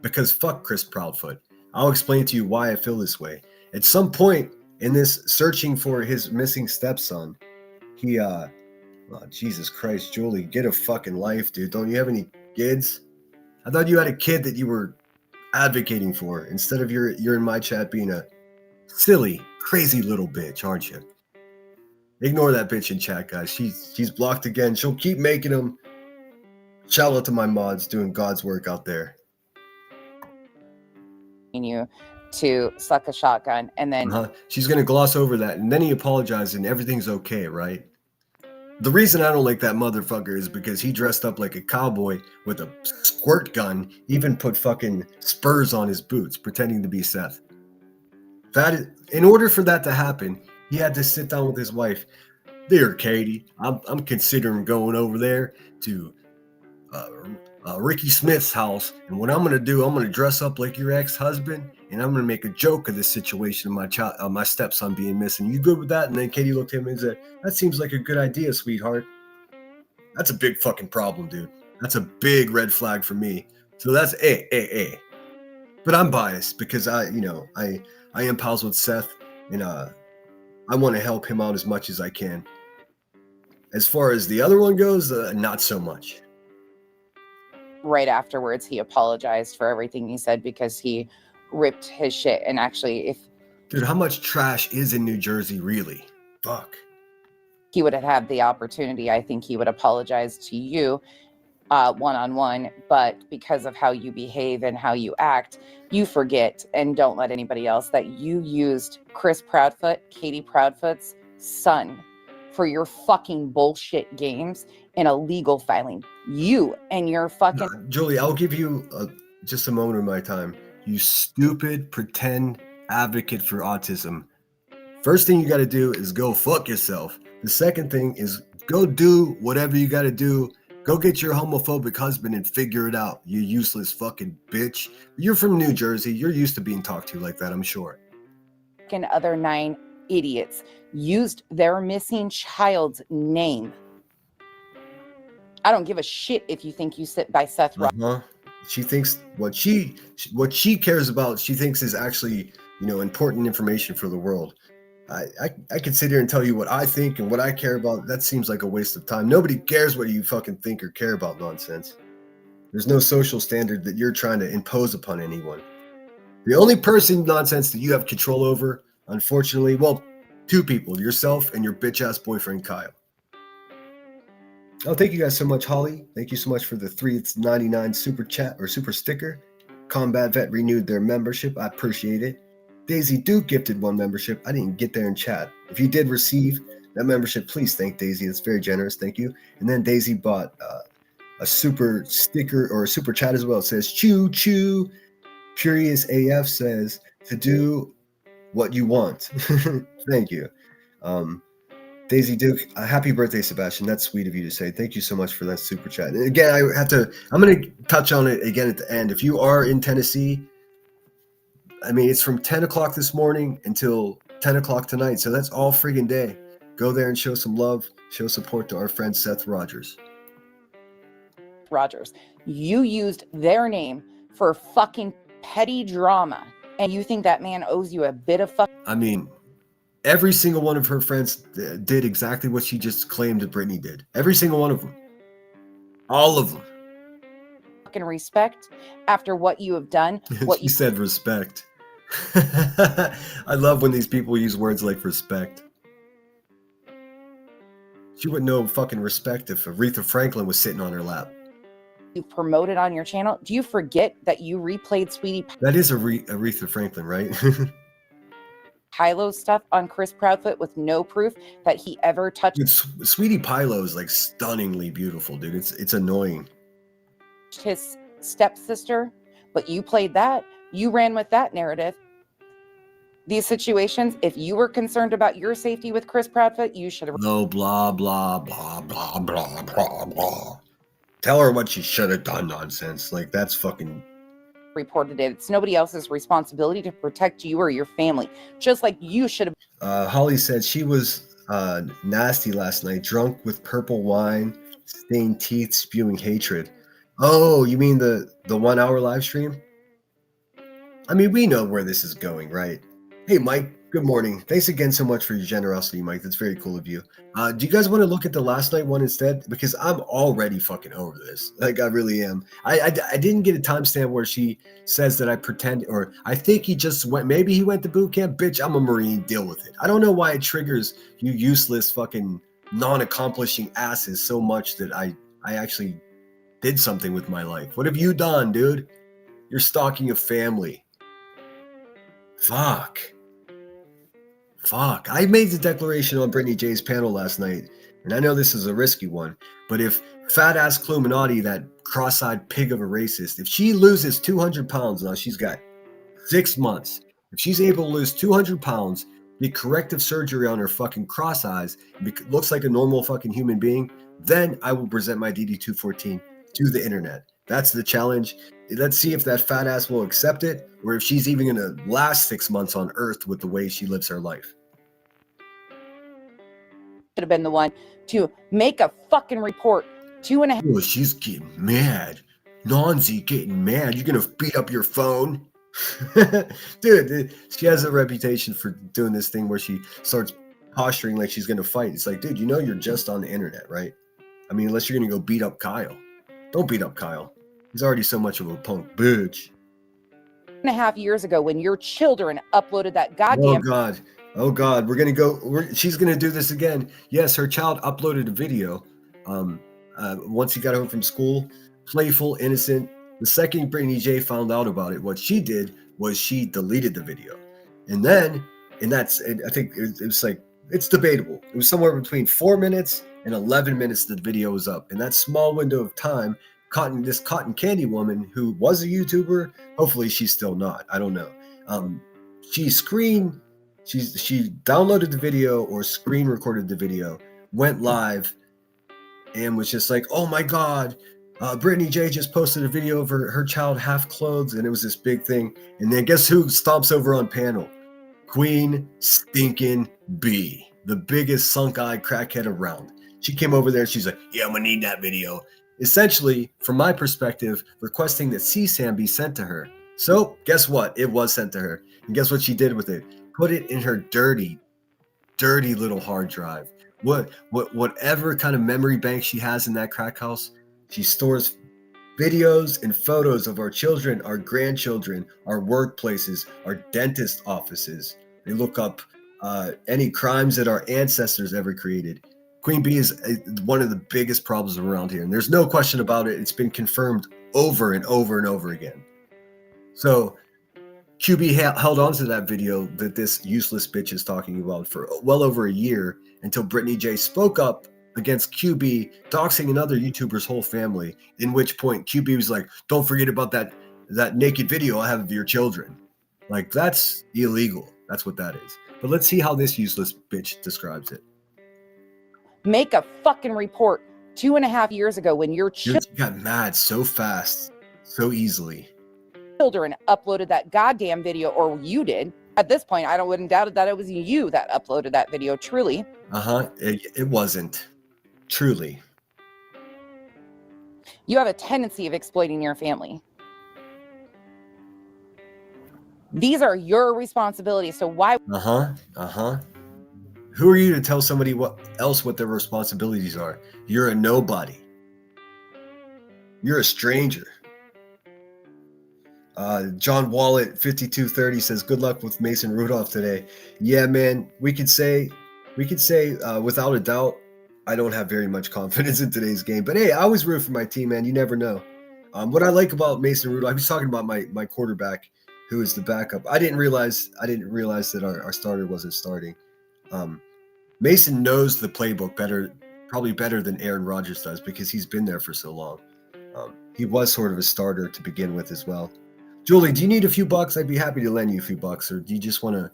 S1: Because fuck Chris Proudfoot. I'll explain to you why I feel this way. At some point in this searching for his missing stepson, he, Jesus Christ, Julie, get a fucking life, dude. Don't you have any kids? I thought you had a kid that you were advocating for instead of you're in my chat being a silly, crazy little bitch, aren't you? Ignore that bitch in chat, guys. She's blocked again. She'll keep making them. Shout out to my mods doing God's work out there.
S7: You to suck a shotgun and then
S1: She's gonna gloss over that, and then he apologized, and everything's okay, right? The reason I don't like that motherfucker is because he dressed up like a cowboy with a squirt gun, even put fucking spurs on his boots, pretending to be Seth. In order for that to happen, he had to sit down with his wife. Dear Katie, I'm considering going over there to Ricky Smith's house, and what I'm gonna do, I'm gonna dress up like your ex-husband, and I'm gonna make a joke of this situation of my stepson being missing. You good with that? And then Katie looked at him and said, "That seems like a good idea, sweetheart." That's a big fucking problem, dude. That's a big red flag for me. So that's A. But I'm biased because I I am pals with Seth, and I want to help him out as much as I can. As far as the other one goes, not so much.
S7: Right afterwards, he apologized for everything he said because he ripped his shit. And actually, if
S1: Dude, how much trash is in New Jersey, really? Fuck.
S7: he would have had the opportunity, I think he would apologize to you one-on-one. But because of how you behave and how you act, you forget and don't let anybody else that you used Chris Proudfoot, Katie Proudfoot's son, for your fucking bullshit games in a legal filing. You and your fucking...
S1: Julie, I'll give you just a moment of my time. You stupid pretend advocate for autism. First thing you got to do is go fuck yourself. The second thing is go do whatever you got to do. Go get your homophobic husband and figure it out, you useless fucking bitch. You're from New Jersey. You're used to being talked to like that, I'm sure.
S7: And other 9 idiots used their missing child's name. I don't give a shit if you think you sit by Seth Rogers.
S1: She thinks what she cares about, she thinks is actually, important information for the world. I could sit here and tell you what I think and what I care about. That seems like a waste of time. Nobody cares what you fucking think or care about nonsense. There's no social standard that you're trying to impose upon anyone. The only person nonsense that you have control over, unfortunately, well, 2 people, yourself and your bitch-ass boyfriend, Kyle. Oh, thank you guys so much, Holly. Thank you so much for the $3.99 super chat or super sticker. Combat Vet renewed their membership. I appreciate it. Daisy Duke gifted 1 membership. I didn't get there in chat. If you did receive that membership, please thank Daisy. It's very generous. Thank you. And then Daisy bought a super sticker or a super chat as well. It says, choo choo. Curious AF says, to do what you want. Thank you. Daisy Duke, happy birthday, Sebastian. That's sweet of you to say. Thank you so much for that super chat. And again, I'm going to touch on it again at the end. If you are in Tennessee, I mean, it's from 10 o'clock this morning until 10 o'clock tonight. So that's all friggin' day. Go there and show some love, show support to our friend Seth Rogers.
S7: You used their name for fucking petty drama. And you think that man owes you a bit of fuck?
S1: I mean, every single one of her friends did exactly what she just claimed that Brittany did. Every single one of them. All of them.
S7: Fucking respect after what you have done.
S1: She said respect. I love when these people use words like respect. She wouldn't know fucking respect if Aretha Franklin was sitting on her lap.
S7: You promoted on your channel. Do you forget that you replayed Sweetie
S1: That is Aretha Franklin, right?
S7: Pilo's stuff on Chris Proudfoot with no proof that he ever touched?
S1: Dude, Sweetie Pilo is like stunningly beautiful, dude. It's annoying.
S7: His stepsister, but you played that. You ran with that narrative. These situations, if you were concerned about your safety with Chris Proudfoot, you should have.
S1: No, blah, blah, blah, blah, blah, blah, blah. Tell her what she should have done, nonsense. Like, that's fucking...
S7: reported it. It's nobody else's responsibility to protect you or your family. Just like you should have.
S1: Holly said she was nasty last night, drunk with purple wine, stained teeth, spewing hatred. Oh, you mean the 1 hour live stream? I mean, we know where this is going, right? Hey, Mike, good morning. Thanks again so much for your generosity, Mike. That's very cool of you. Do you guys want to look at the last night one instead? Because I'm already fucking over this. Like, I really am. I didn't get a timestamp where she says that I pretend, or I think he just went, maybe he went to boot camp. Bitch, I'm a Marine. Deal with it. I don't know why it triggers you useless fucking non-accomplishing asses so much that I actually did something with my life. What have you done, dude? You're stalking a family. Fuck. I made the declaration on Brittany J's panel last night, and I know this is a risky one, but if fat ass Cluminati, that cross-eyed pig of a racist, if she loses 200 pounds, now she's got 6 months, if she's able to lose 200 pounds, get corrective surgery on her fucking cross eyes, looks like a normal fucking human being, then I will present my DD-214 to the internet. That's the challenge. Let's see if that fat ass will accept it, or if she's even going to last 6 months on Earth with the way she lives her life.
S7: Should have been the one to make a fucking report. 2.5.
S1: Oh, she's getting mad. Nonzi getting mad. You're going to beat up your phone? Dude, she has a reputation for doing this thing where she starts posturing like she's gonna fight. It's like, dude, you know you're just on the internet, right? I mean, unless you're gonna go beat up Kyle. Don't beat up Kyle. He's already so much of a punk bitch.
S7: 2.5 years ago when your children uploaded that goddamn
S1: Oh God, she's gonna do this again. Yes, her child uploaded a video. Once he got home from school, playful, innocent. The second Brittany J found out about it, what she did was she deleted the video, and I think it was like, it's debatable. It was somewhere between 4 minutes and 11 minutes that the video was up. In that small window of time, this cotton candy woman who was a YouTuber, hopefully she's still not. I don't know. She downloaded the video or screen recorded the video, went live, and was just like, oh my God, Brittany J just posted a video of her child half clothed, and it was this big thing. And then guess who stomps over on panel? Queen stinking B, the biggest sunk-eyed crackhead around. She came over there, she's like, yeah, I'm gonna need that video. Essentially, from my perspective, requesting that CSAM be sent to her. So guess what? It was sent to her. And guess what she did with it? Put it in her dirty little hard drive. Whatever kind of memory bank she has in that crack house, she stores videos and photos of our children, our grandchildren, our workplaces, our dentist offices. They look up any crimes that our ancestors ever created. Queen Bee is one of the biggest problems around here, and there's no question about it. It's been confirmed over and over and over again. So QB held on to that video that this useless bitch is talking about for well over a year, until Brittany J spoke up against QB doxing another YouTuber's whole family, in which point QB was like, don't forget about that naked video I have of your children. Like, that's illegal. That's what that is. But let's see how this useless bitch describes it.
S7: make a fucking report 2.5 years ago when your
S1: You got mad so fast, so easily.
S7: children uploaded that goddamn video, or you did. At this point, I wouldn't doubt that it was you that uploaded that video, truly.
S1: It wasn't. Truly.
S7: You have a tendency of exploiting your family. These are your responsibilities, so why?
S1: Who are you to tell somebody what their responsibilities are? You're a nobody. You're a stranger. John Wallet 5230 says, good luck with Mason Rudolph today. Yeah, man, we could say without a doubt, I don't have very much confidence in today's game. But hey, I always root for my team, man. You never know. What I like about Mason Rudolph, I was talking about my quarterback, who is the backup. I didn't realize that our starter wasn't starting. Mason knows the playbook better, probably better than Aaron Rodgers does, because he's been there for so long. He was sort of a starter to begin with as well. Julie, do you need a few bucks? I'd be happy to lend you a few bucks. Or do you just want to?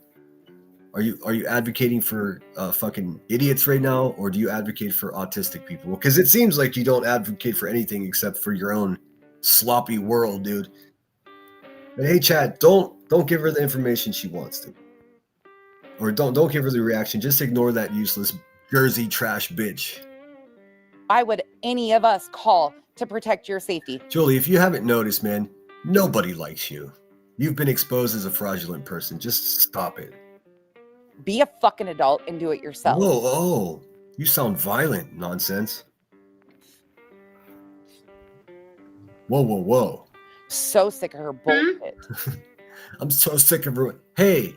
S1: Are you advocating for fucking idiots right now, or do you advocate for autistic people? Because it seems like you don't advocate for anything except for your own sloppy world, dude. But hey, chat, don't give her the information she wants to, or don't give her the reaction. Just ignore that useless Jersey trash bitch.
S7: Why would any of us call to protect your safety?
S1: Julie, if you haven't noticed, man, nobody likes you. You've been exposed as a fraudulent person. Just stop it.
S7: Be a fucking adult and do it yourself.
S1: Whoa, you sound violent, nonsense. Whoa.
S7: So sick of her bullshit.
S1: I'm so sick of her. Hey,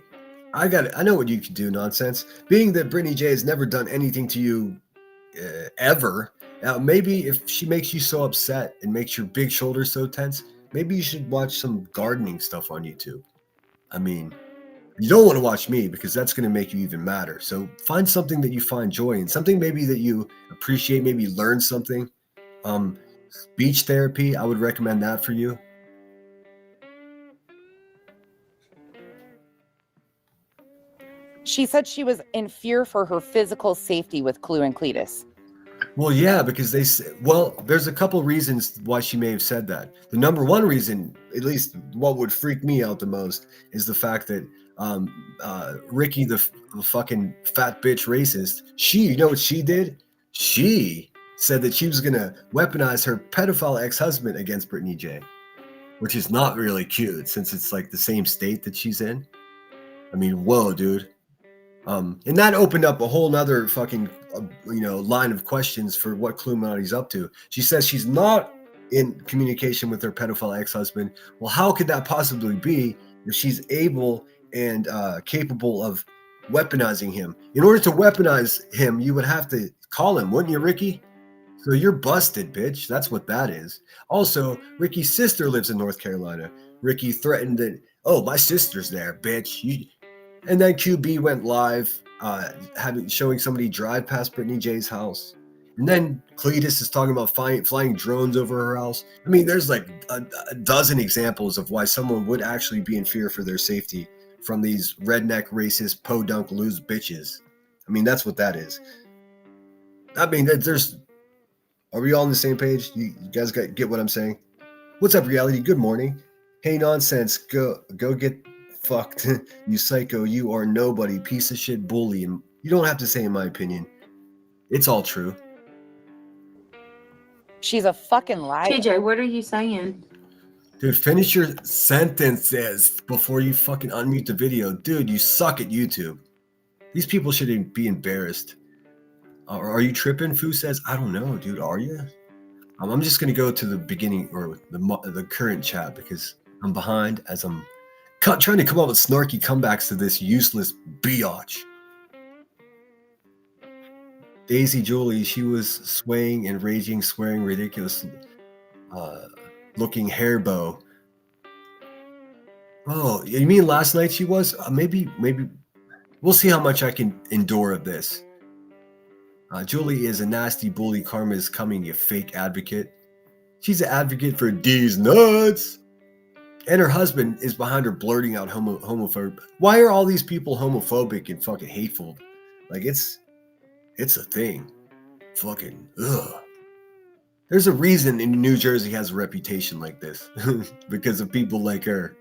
S1: I know what you can do, nonsense. Being that Brittany J has never done anything to you ever, maybe if she makes you so upset and makes your big shoulders so tense, maybe you should watch some gardening stuff on YouTube. I mean, you don't want to watch me because that's going to make you even madder. So find something that you find joy in, something maybe that you appreciate, maybe learn something. Speech therapy, I would recommend that for you.
S7: She said she was in fear for her physical safety with Clue and Cletus.
S1: Well, yeah, because there's a couple reasons why she may have said that. The number one reason, at least what would freak me out the most, is the fact that Ricky, the fucking fat bitch racist, you know what she did? She said that she was going to weaponize her pedophile ex-husband against Brittany J. which is not really cute since it's like the same state that she's in. I mean, whoa, dude. And that opened up a whole nother fucking, line of questions for what Illuminati's up to. She says she's not in communication with her pedophile ex-husband. Well, how could that possibly be if she's able and capable of weaponizing him? In order to weaponize him, you would have to call him, wouldn't you, Ricky? So you're busted, bitch. That's what that is. Also, Ricky's sister lives in North Carolina. Ricky threatened that, oh, my sister's there, bitch. And then QB went live, showing somebody drive past Brittany J's house. And then Cletus is talking about flying drones over her house. I mean, there's like a dozen examples of why someone would actually be in fear for their safety from these redneck, racist, podunk, loose bitches. I mean, that's what that is. I mean, are we all on the same page? You guys get what I'm saying? What's up, reality? Good morning. Hey, nonsense. Go get fucked. You psycho. You are nobody. Piece of shit bully. And you don't have to say in my opinion. It's all true.
S7: She's a fucking liar.
S10: TJ, what are you saying?
S1: Dude, finish your sentences before you fucking unmute the video. Dude, you suck at YouTube. These people shouldn't be embarrassed. Are you tripping? Fu says, I don't know, dude. Are you? I'm just going to go to the beginning or the current chat because I'm behind as I'm trying to come up with snarky comebacks to this useless biatch. Daisy Julie, she was swaying and raging, swearing ridiculous looking hair bow. Oh, you mean last night she was? Maybe we'll see how much I can endure of this. Julie is a nasty bully. Karma is coming, you fake advocate. She's an advocate for D's nuts. And her husband is behind her blurting out homophobic. Why are all these people homophobic and fucking hateful? Like it's a thing. Fucking ugh. There's a reason in New Jersey has a reputation like this because of people like her.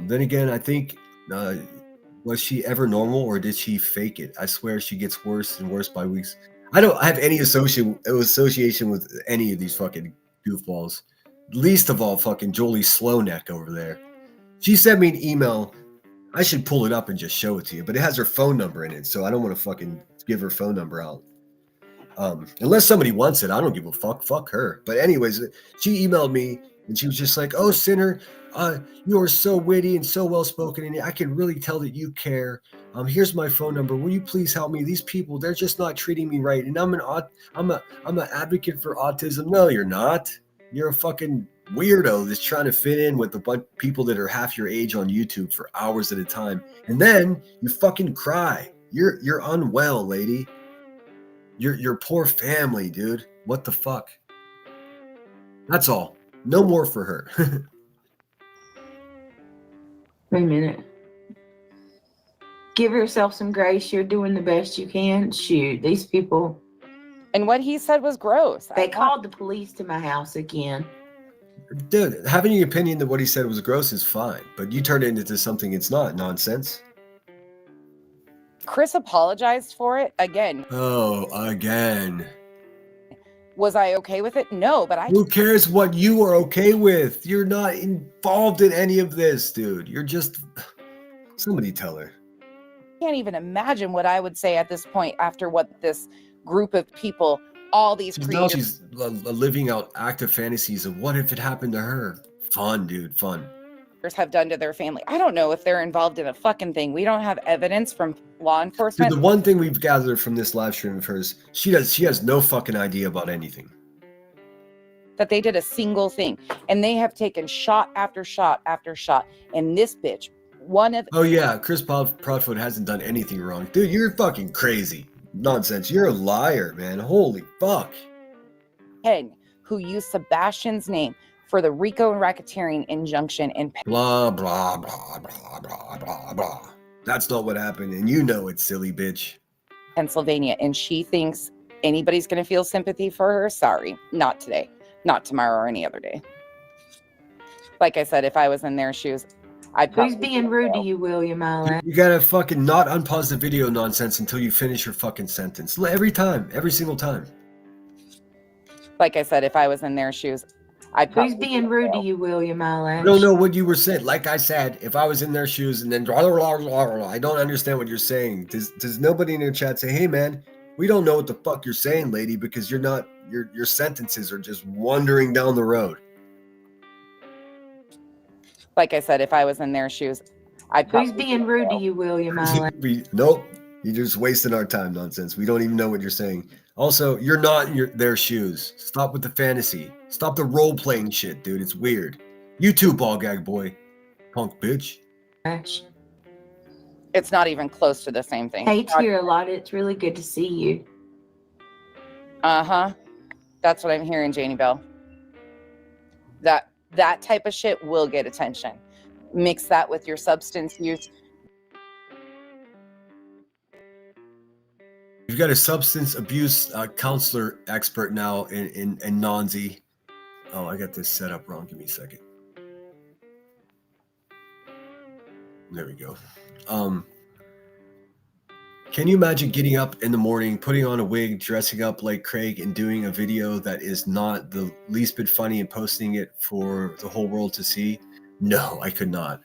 S1: Then again, I think was she ever normal or did she fake it? I swear she gets worse and worse by weeks. I don't have any association with any of these fucking goofballs. Least of all fucking Jolie Slowneck over there. She sent me an email. I should pull it up and just show it to you, but it has her phone number in it, so I don't want to fucking give her phone number out. Unless somebody wants it, I don't give a fuck. Fuck her. But anyways, she emailed me and she was just like, "Oh, Sinner, you are so witty and so well spoken, and I can really tell that you care. Here's my phone number. Will you please help me? These people, they're just not treating me right, and I'm an advocate for autism." No, you're not. You're a fucking weirdo that's trying to fit in with a bunch of people that are half your age on YouTube for hours at a time, and then you fucking cry. You're unwell, lady. Your poor family, dude. What the fuck? That's all. No more for her.
S10: Wait a minute. Give yourself some grace. You're doing the best you can. Shoot, these people.
S7: And what he said was gross.
S10: They called the police to my house again.
S1: Dude, having an opinion that what he said was gross is fine, but you turn it into something it's not. Nonsense.
S7: Chris apologized for it again.
S1: Oh, again.
S7: Was I okay with it? No, but
S1: Who cares what you are okay with? You're not involved in any of this, dude. You're just... Somebody tell her.
S7: can't even imagine what I would say at this point after what this group of people, all these creators.
S1: She's living out active fantasies of what if it happened to her. Fun, dude, fun.
S7: Have done to their family. I don't know if they're involved in a fucking thing. We don't have evidence from law enforcement.
S1: Dude, the one thing we've gathered from this live stream of hers, she has no fucking idea about anything.
S7: That they did a single thing, and they have taken shot after shot after shot. And this bitch, one of
S1: oh yeah, Chris Proudfoot hasn't done anything wrong, dude. You're fucking crazy, nonsense. You're a liar, man. Holy fuck.
S7: Ken, who used Sebastian's name for the RICO racketeering injunction in
S1: blah blah blah blah blah blah blah. That's not what happened, and you know it, silly bitch.
S7: Pennsylvania, and she thinks anybody's going to feel sympathy for her. Sorry, not today, not tomorrow, or any other day. Like I said, if I was in their shoes, I'd probably.
S10: Who's being rude to you, William Allen?
S1: You gotta fucking not unpause the video nonsense until you finish your fucking sentence. Every time, every single time.
S7: Like I said, if I was in their shoes, I'd
S10: Who's
S7: probably
S10: being rude to you, William Eyelash?
S1: I don't know what you were saying. Like I said, if I was in their shoes and then I don't understand what you're saying. Does nobody in your chat say, hey man, we don't know what the fuck you're saying, lady, because you're not your sentences are just wandering down the road.
S7: Like I said, if I was in their shoes, I'd
S10: Who's
S7: probably
S10: being rude to you, William Eyelash?
S1: Nope. You're just wasting our time nonsense. We don't even know what you're saying. Also, you're not in their shoes. Stop with the fantasy. Stop the role-playing shit, dude. It's weird. You too, ball gag boy. Punk bitch.
S7: It's not even close to the same thing.
S10: Hey, Tier a lot. It's really good to see you.
S7: Uh-huh. That's what I'm hearing, Janie Bell. That type of shit will get attention. Mix that with your substance use.
S1: You've got a substance abuse counselor expert now in Nonzi. Oh, I got this set up wrong. Give me a second. There we go. Can you imagine getting up in the morning, putting on a wig, dressing up like Craig, and doing a video that is not the least bit funny and posting it for the whole world to see? No, I could not.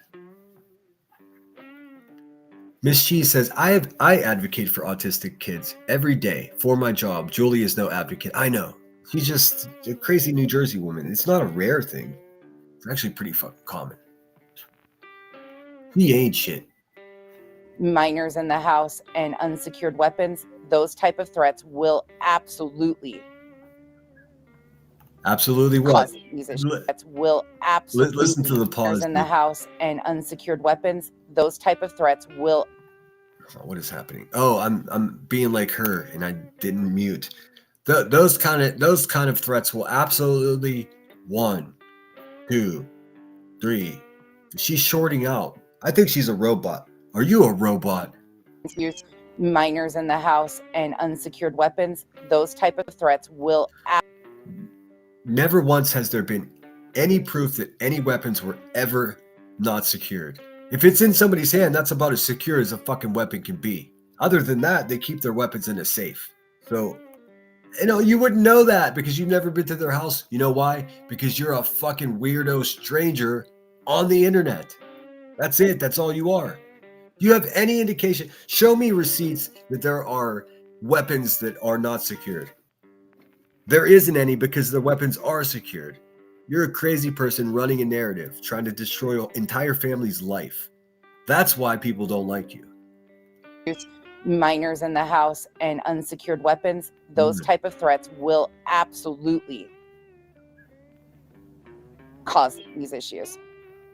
S1: Miss Cheese says, I advocate for autistic kids every day for my job. Julie is no advocate. I know. She's just a crazy New Jersey woman. It's not a rare thing. It's actually pretty fucking common. He ain't shit.
S7: Minors in the house and unsecured weapons, those type of threats will absolutely
S1: what?
S7: cause these issues. Threats will absolutely
S1: Listen to the pause.
S7: minors in the house and unsecured weapons, those type of threats will.
S1: What is happening? Oh, I'm being like her and I didn't mute. Those kind of threats will absolutely 1, 2, 3. She's shorting out. I think she's a robot. Are you a robot?
S7: Use minors in the house and unsecured weapons, those type of threats will.
S1: Never once has there been any proof that any weapons were ever not secured. If it's in somebody's hand, that's about as secure as a fucking weapon can be. Other than that, they keep their weapons in a safe. So, you wouldn't know that because you've never been to their house. You know why? Because you're a fucking weirdo stranger on the internet. That's it. That's all you are. Do you have any indication? Show me receipts that there are weapons that are not secured. There isn't any because the weapons are secured. You're a crazy person running a narrative, trying to destroy an entire family's life. That's why people don't like you.
S7: Minors in the house and unsecured weapons, those type of threats will absolutely cause these issues.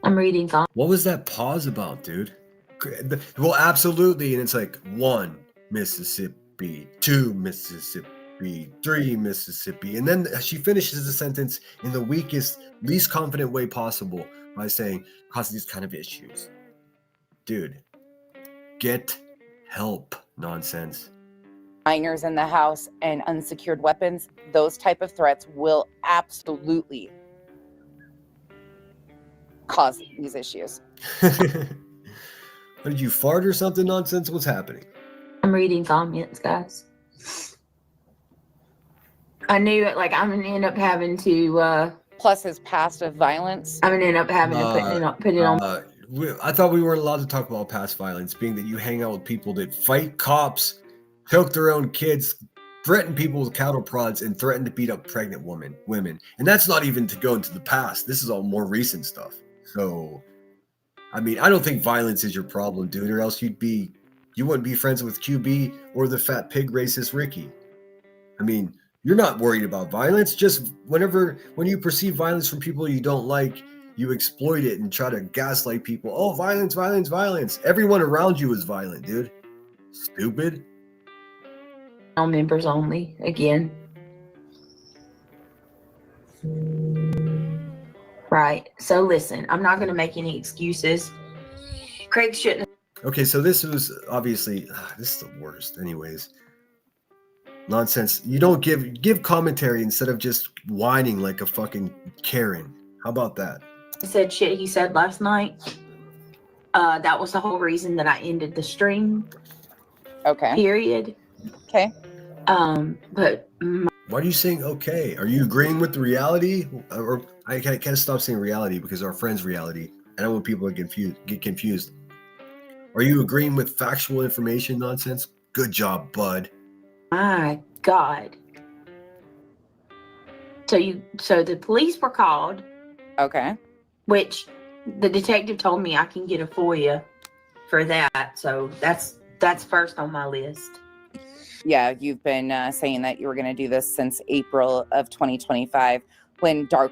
S10: I'm reading.
S1: What was that pause about, dude? Well, absolutely. And it's like 1 Mississippi, 2 Mississippi, 3 Mississippi. And then she finishes the sentence in the weakest, least confident way possible by saying, cause these kind of issues. Dude, get help. Nonsense.
S7: Minors in the house and unsecured weapons, those type of threats will absolutely cause these issues.
S1: What, did you fart or something? Nonsense? What's happening?
S10: I'm reading comments, guys. I knew it. Like, I'm gonna end up having to.
S7: Plus his past of violence.
S10: I'm gonna end up having to put it on.
S1: I thought we weren't allowed to talk about past violence, being that you hang out with people that fight cops, choke their own kids, threaten people with cattle prods, and threaten to beat up pregnant women. And that's not even to go into the past. This is all more recent stuff. So, I mean, I don't think violence is your problem, dude, or else you wouldn't be friends with QB or the fat pig racist Ricky. I mean, you're not worried about violence. Just when you perceive violence from people you don't like, you exploit it and try to gaslight people. Oh, violence, violence, violence. Everyone around you is violent, dude. Stupid.
S10: Members only again. Right. So listen, I'm not going to make any excuses. Craig shouldn't.
S1: Okay, so this was obviously this is the worst. Anyways, nonsense. You don't give commentary instead of just whining like a fucking Karen. How about that?
S10: Said shit he said last night. That was the whole reason that I ended the stream.
S7: Okay.
S10: Period.
S7: Okay.
S10: But
S1: Why are you saying okay? Are you agreeing with the reality? Or I can't stop saying reality because our friend's reality. I don't want people to get confused. Are you agreeing with factual information nonsense? Good job, bud.
S10: My God. So the police were called,
S7: Okay.
S10: which the detective told me I can get a FOIA for that. So that's first on my list.
S7: Yeah, you've been saying that you were going to do this since April of 2025 when Dark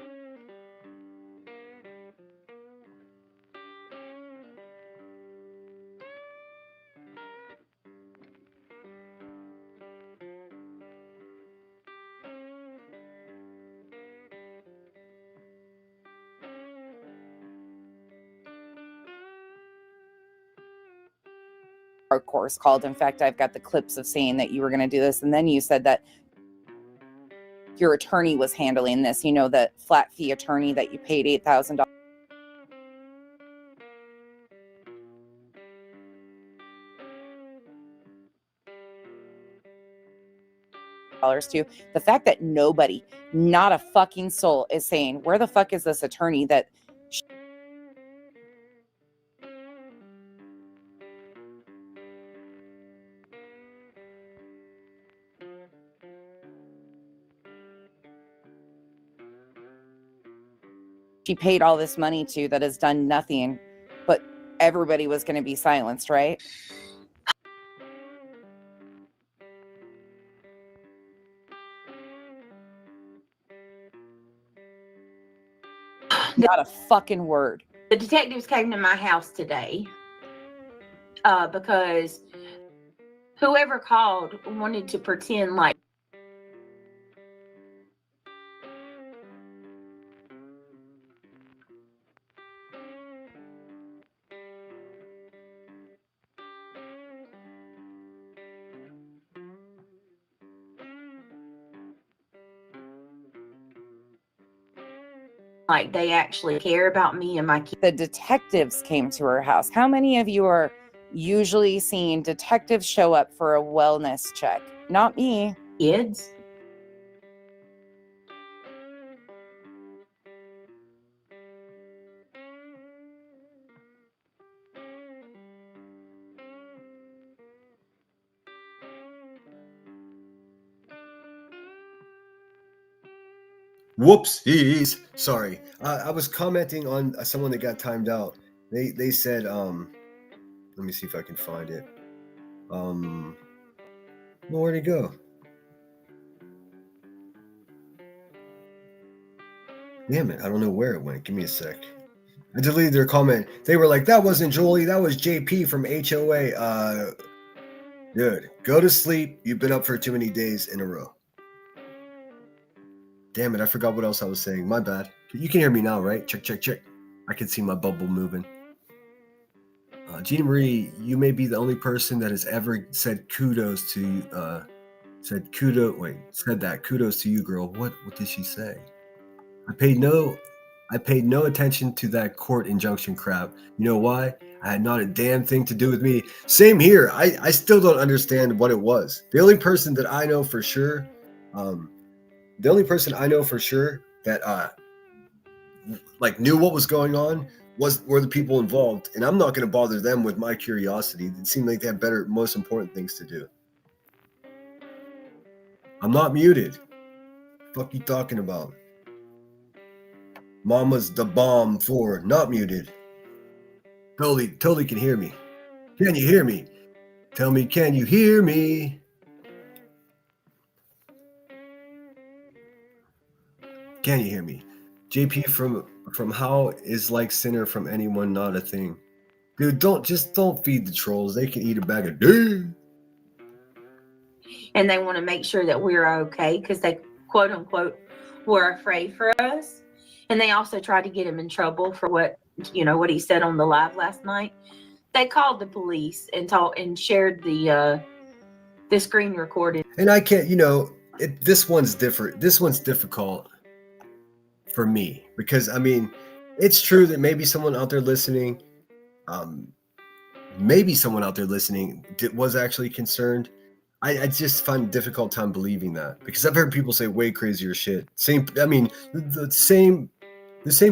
S7: Course called. In fact, I've got the clips of saying that you were going to do this. And then you said that your attorney was handling this, you know, the flat fee attorney that you paid $8,000 to. The fact that nobody, not a fucking soul, is saying, where the fuck is this attorney that she paid all this money to, that has done nothing, but everybody was going to be silenced, right? Not a fucking word.
S10: The detectives came to my house today because whoever called wanted to pretend like they actually care about me and my kids.
S7: The detectives came to her house. How many of you are usually seeing detectives show up for a wellness check? Not me.
S10: Kids.
S1: Whoopsies. Sorry. I was commenting on someone that got timed out. They said, let me see if I can find it. Well, where'd it go? Damn it. I don't know where it went. Give me a sec. I deleted their comment. They were like, that wasn't Jolie. That was JP from HOA. Dude, go to sleep. You've been up for too many days in a row. Damn it, I forgot what else I was saying. My bad. You can hear me now, right? Check, check, check. I can see my bubble moving. Gina Marie, you may be the only person that has ever said kudos to said that. Kudos to you, girl. What did she say? I paid no attention to that court injunction crap. You know why? I had not a damn thing to do with me. Same here. I still don't understand what it was. The only person that I know for sure, that like knew what was going on were the people involved, and I'm not going to bother them with my curiosity. It seemed like they had most important things to do. I'm not muted. Fuck you talking about? Mama's the bomb for not muted. Totally can hear me. Can you hear me? Tell me, can you hear me? Can you hear me? JP from How is like Sinner from Anyone Not a Thing. Dude, don't feed the trolls. They can eat a bag of dick.
S10: And they want to make sure that we're okay because they quote unquote were afraid for us. And they also tried to get him in trouble for what he said on the live last night. They called the police and shared the screen recording.
S1: And I can't, this one's different. This one's difficult for me because it's true that maybe someone out there listening, was actually concerned. I just find a difficult time believing that because I've heard people say way crazier shit. I mean, the same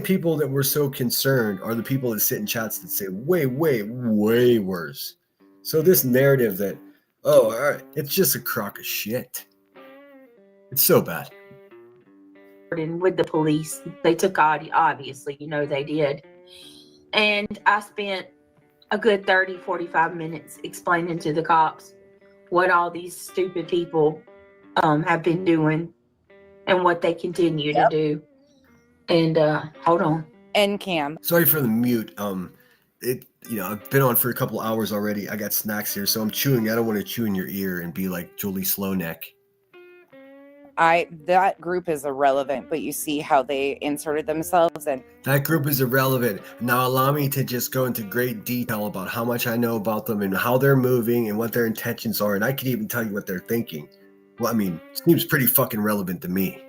S1: people that were so concerned are the people that sit in chats that say way worse. So this narrative that, oh, all right, it's just a crock of shit. It's so bad.
S10: And with the police, they took obviously, they did. And I spent a good 30-45 minutes explaining to the cops what all these stupid people have been doing and what they continue to do. And hold on.
S7: And Cam.
S1: Sorry for the mute. I've been on for a couple hours already. I got snacks here, so I'm chewing. I don't want to chew in your ear and be like Julie Slowneck.
S7: That group is irrelevant, but you see how they inserted themselves, and
S1: that group is irrelevant. Now allow me to just go into great detail about how much I know about them and how they're moving and what their intentions are, and I could even tell you what they're thinking. Well, I mean, seems pretty fucking relevant to me.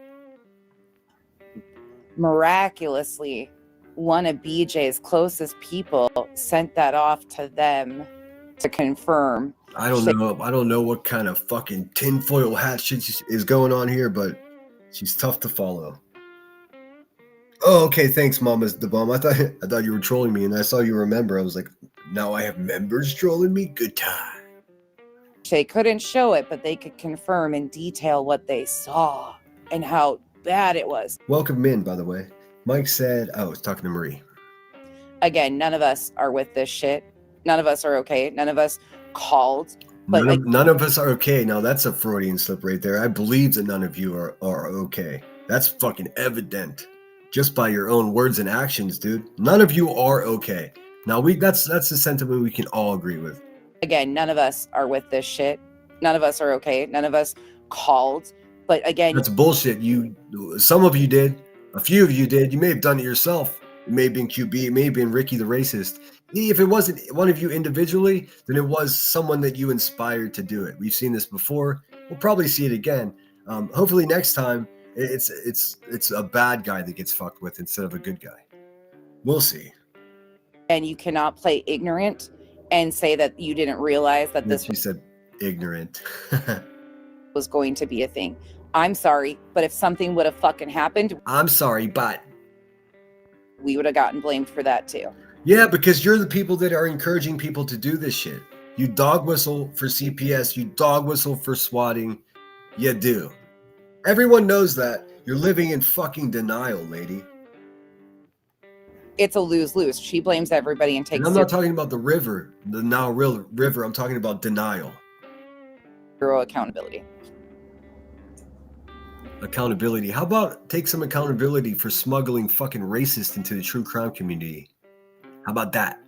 S7: Miraculously, one of BJ's closest people sent that off to them to confirm.
S1: I don't know what kind of fucking tinfoil hat shit is going on here, but she's tough to follow. Oh, okay, thanks, Mama's the Bomb. I thought you were trolling me, and I saw you remember. I was like, now I have members trolling me? Good time.
S7: They couldn't show it, but they could confirm in detail what they saw and how bad it was.
S1: Welcome in, by the way. Mike said, I was talking to Marie.
S7: Again, none of us are with this shit. None of us are okay. None of us called. But
S1: none of us are okay. Now that's a Freudian slip right there. I believe that none of you are okay. That's fucking evident just by your own words and actions, dude. None of you are okay. Now that's the sentiment we can all agree with.
S7: Again, none of us are with this shit. None of us are okay. None of us called. But again,
S1: that's bullshit. Some of you did. A few of you did. You may have done it yourself. It may have been QB. It may have been Ricky the Racist. If it wasn't one of you individually, then it was someone that you inspired to do it. We've seen this before. We'll probably see it again. Hopefully next time it's a bad guy that gets fucked with instead of a good guy. We'll see.
S7: And you cannot play ignorant and say that you didn't realize that this
S1: She said ignorant.
S7: was going to be a thing. I'm sorry, but if something would have fucking happened,
S1: I'm sorry, but
S7: we would have gotten blamed for that too.
S1: Yeah, because you're the people that are encouraging people to do this shit. You dog whistle for CPS, you dog whistle for swatting. You do. Everyone knows that. You're living in fucking denial, lady.
S7: It's a lose-lose. She blames everybody and takes.
S1: And I'm not talking about the river, the now real river. I'm talking about denial.
S7: Zero accountability.
S1: Accountability. How about take some accountability for smuggling fucking racist into the true crime community? How about that?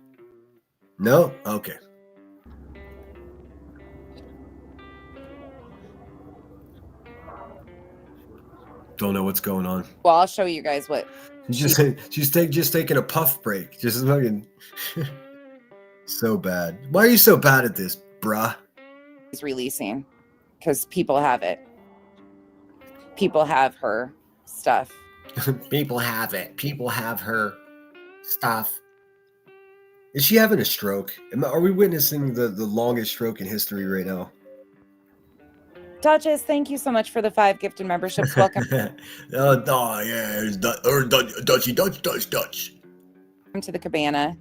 S1: No? Okay. Don't know what's going on.
S7: Well, I'll show you guys what.
S1: She's taking a puff break. Just fucking so bad. Why are you so bad at this, bruh?
S7: He's releasing because people have it. People have her stuff.
S1: People have it. People have her stuff. Is she having a stroke? Are we witnessing the longest stroke in history right now?
S7: Duchess, thank you so much for the 5 gifted memberships. Welcome.
S1: Dutchy.
S7: Welcome to the cabana.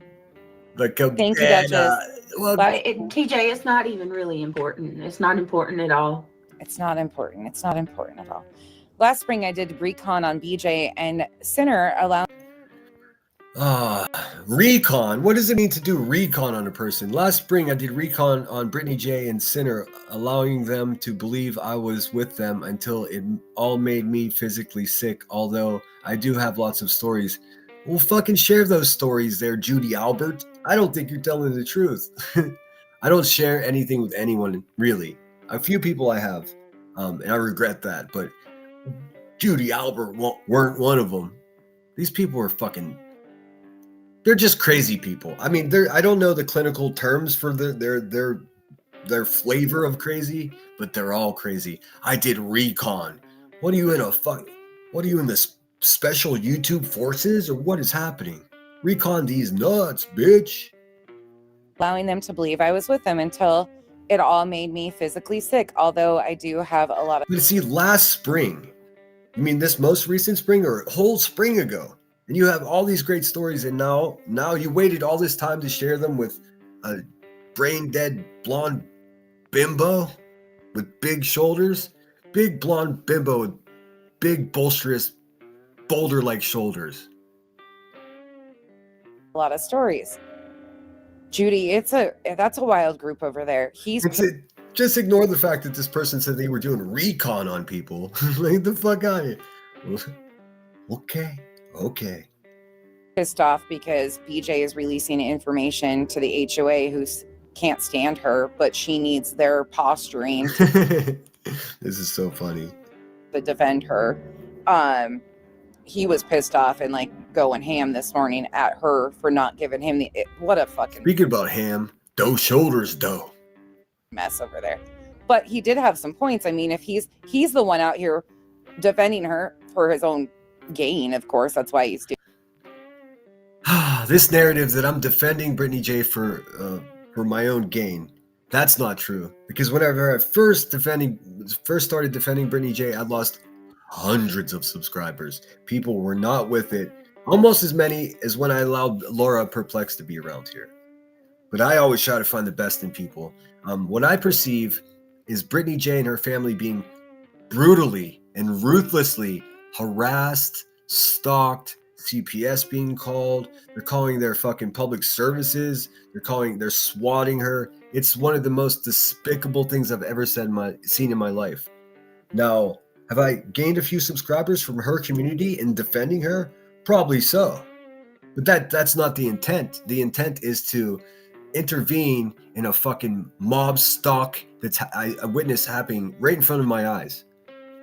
S1: The cabana.
S7: Thank you, Duchess.
S1: Well,
S10: TJ, it's not even really important. It's not important at all.
S7: It's not important. It's not important at all. Last spring, I did recon on BJ, and Sinner allowed.
S1: Recon. What does it mean to do recon on a person? Last spring, I did recon on Brittany J and Sinner, allowing them to believe I was with them until it all made me physically sick, although I do have lots of stories. Well, fucking share those stories there, Judy Albert. I don't think you're telling the truth. I don't share anything with anyone, really. A few people I have, and I regret that, but Judy Albert weren't one of them. These people are fucking... They're just crazy people. I mean, I don't know the clinical terms for their flavor of crazy, but they're all crazy. I did recon. What are you in the special YouTube forces, or what is happening? Recon these nuts, bitch.
S7: Allowing them to believe I was with them until it all made me physically sick, although I do have a lot of
S1: But see, last spring, you mean this most recent spring or a whole spring ago? And you have all these great stories, and now you waited all this time to share them with a brain dead blonde bimbo with big shoulders, big blonde bimbo with big bolsterous boulder like shoulders.
S7: stories. Judy, that's a wild group over there.
S1: Just ignore the fact that this person said they were doing recon on people. Like, the fuck out of here. Okay.
S7: pissed off because BJ is releasing information to the HOA who can't stand her, but she needs their posturing
S1: This is so funny.
S7: to defend her. He was pissed off and like going ham this morning at her for not giving him what a fucking
S1: Speaking about ham, those shoulders, though.
S7: mess over there. But he did have some points. I mean, if he's the one out here defending her for his own gain, of course, that's why he's doing.
S1: This narrative that I'm defending Brittany J for my own gain, that's not true. Because whenever I first started defending Brittany J, I lost hundreds of subscribers. People were not with it. Almost as many as when I allowed Laura Perplex to be around here. But I always try to find the best in people. What I perceive is Brittany J and her family being brutally and ruthlessly harassed, stalked, CPS being called. They're calling their fucking public services. They're swatting her. It's one of the most despicable things I've ever seen in my life. Now, have I gained a few subscribers from her community in defending her? Probably so. But that's not the intent. The intent is to intervene in a fucking mob stalk that I witnessed happening right in front of my eyes.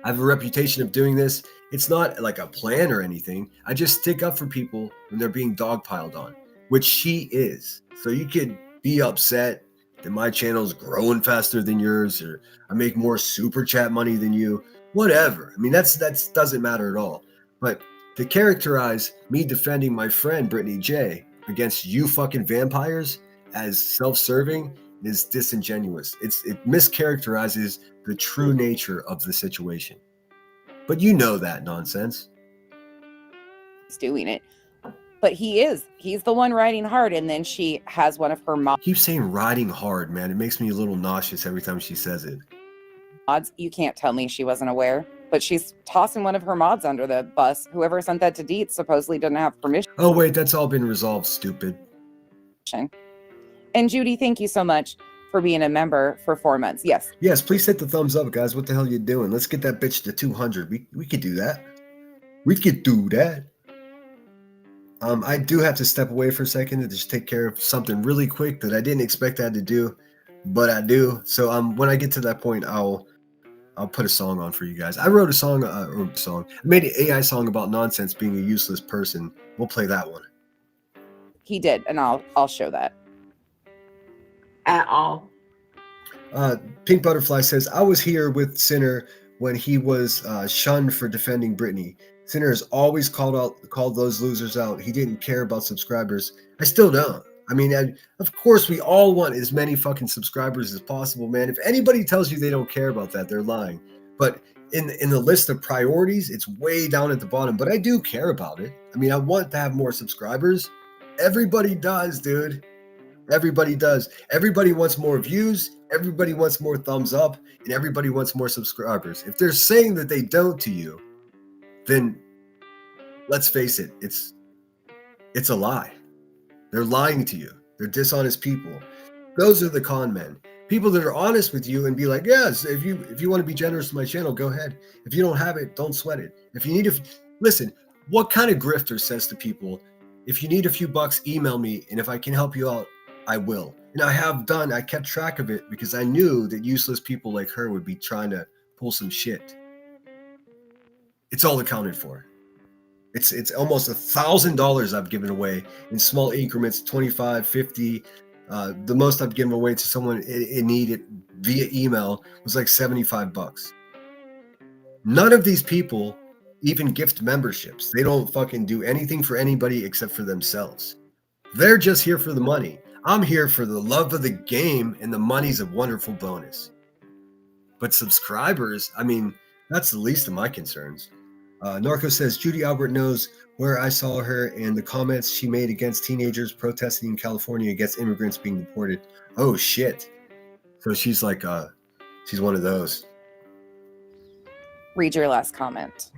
S1: I have a reputation of doing this. It's not like a plan or anything. I just stick up for people when they're being dogpiled on, which she is. So you could be upset that my channel's growing faster than yours, or I make more super chat money than you, whatever. I mean, that's doesn't matter at all. But to characterize me defending my friend Brittany J against you fucking vampires as self-serving is disingenuous. It mischaracterizes the true nature of the situation. But you know that nonsense.
S7: He's doing it. But he's the one riding hard, and then she has one of her
S1: Keep saying riding hard, man. It makes me a little nauseous every time she says it.
S7: mods. You can't tell me she wasn't aware, but she's tossing one of her mods under the bus. Whoever sent that to Deets supposedly didn't have permission.
S1: Oh wait, that's all been resolved, stupid.
S7: And Judy, thank you so much for being a member for 4 months. Yes,
S1: please hit the thumbs up, guys. What the hell are you doing? Let's get that bitch to 200. We could do that. We could do that. I do have to step away for a second to just take care of something really quick that I didn't expect I had to do, but I do. So when I get to that point, I'll put a song on for you guys. I wrote a song. I made an AI song about nonsense being a useless person. We'll play that one.
S7: he did, and I'll show that.
S10: At all.
S1: Pink Butterfly says, I was here with Sinner when he was shunned for defending Brittany. Sinner has always called those losers out. He didn't care about subscribers. I still don't. I mean, of course, we all want as many fucking subscribers as possible, man. If anybody tells you they don't care about that, they're lying. But in the list of priorities, it's way down at the bottom. But I do care about it. I mean, I want to have more subscribers. Everybody does, dude. Everybody does. Everybody wants more views. Everybody wants more thumbs up. And everybody wants more subscribers. If they're saying that they don't to you, then let's face it, it's a lie. They're lying to you. They're dishonest people. Those are the con men. People that are honest with you and be like, yes, if you want to be generous to my channel, go ahead. If you don't have it, don't sweat it. If you need to listen, what kind of grifter says to people, if you need a few bucks, email me, and if I can help you out, I will. And I kept track of it because I knew that useless people like her would be trying to pull some shit. It's all accounted for. It's almost $1,000 I've given away in small increments, 25, 50. The most I've given away to someone in need via email was like $75. None of these people even gift memberships. They don't fucking do anything for anybody except for themselves. They're just here for the money. I'm here for the love of the game, and the money's a wonderful bonus. But subscribers, I mean, that's the least of my concerns. Narco says Judy Albert knows where I saw her and the comments she made against teenagers protesting in California against immigrants being deported. Oh shit! So she's like, she's one of those.
S7: Read your last comment.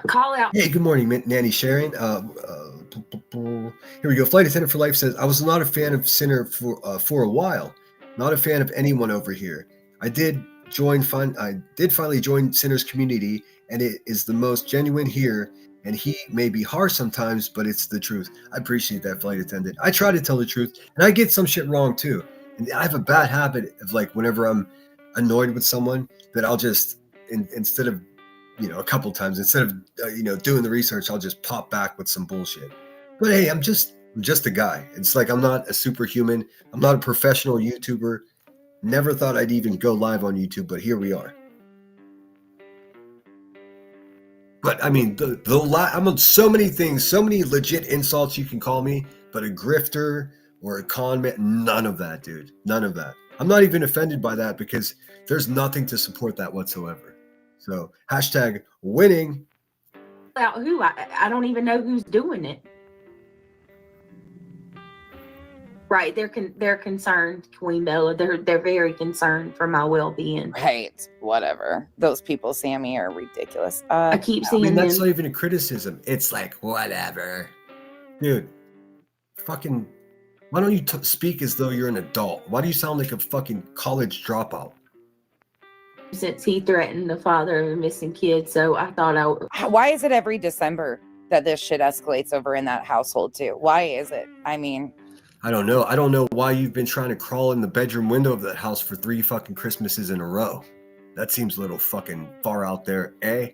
S10: Call out.
S1: Hey, good morning, Nanny Sharon. Here we go. Flight Attendant for Life says, I was not a fan of Sinner for a while. Not a fan of anyone over here. I did finally join Sinner's community, and it is the most genuine here. And he may be harsh sometimes, but it's the truth. I appreciate that, Flight Attendant. I try to tell the truth, and I get some shit wrong too. And I have a bad habit of, like, whenever I'm annoyed with someone, that I'll just instead of, you know, a couple times, instead of doing the research, I'll just pop back with some bullshit. But hey, I'm just a guy. It's like, I'm not a superhuman. I'm not a professional YouTuber. Never thought I'd even go live on YouTube, but here we are. But I mean, I'm on so many things, so many legit insults you can call me, but a grifter or a con man, none of that, dude. None of that. I'm not even offended by that because there's nothing to support that whatsoever. So hashtag winning.
S10: Out who? I don't even know who's doing it. Right, they're concerned, Queen Bella. They're very concerned for my well-being.
S7: Right, whatever. Those people, Sammy, are ridiculous.
S10: I keep seeing
S1: that's
S10: them.
S1: not even a criticism. It's like, whatever. Dude, fucking, why don't you speak as though you're an adult? Why do you sound like a fucking college dropout?
S10: Since he threatened the father of a missing kid, so I thought I would.
S7: Why is it every December that this shit escalates over in that household too? Why is it? I mean,
S1: I don't know. I don't know why you've been trying to crawl in the bedroom window of that house for 3 fucking Christmases in a row. That seems a little fucking far out there, eh?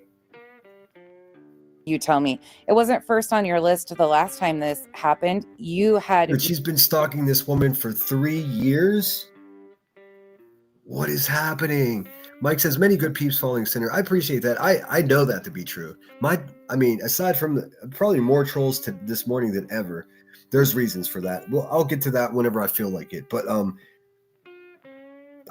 S7: you tell me. It wasn't first on your list the last time this happened. You had.
S1: But she's been stalking this woman for 3 years? What is happening? Mike says, many good peeps following Sinner. I appreciate that. I know that to be true. I mean, aside from probably more trolls to this morning than ever, there's reasons for that. Well, I'll get to that whenever I feel like it. But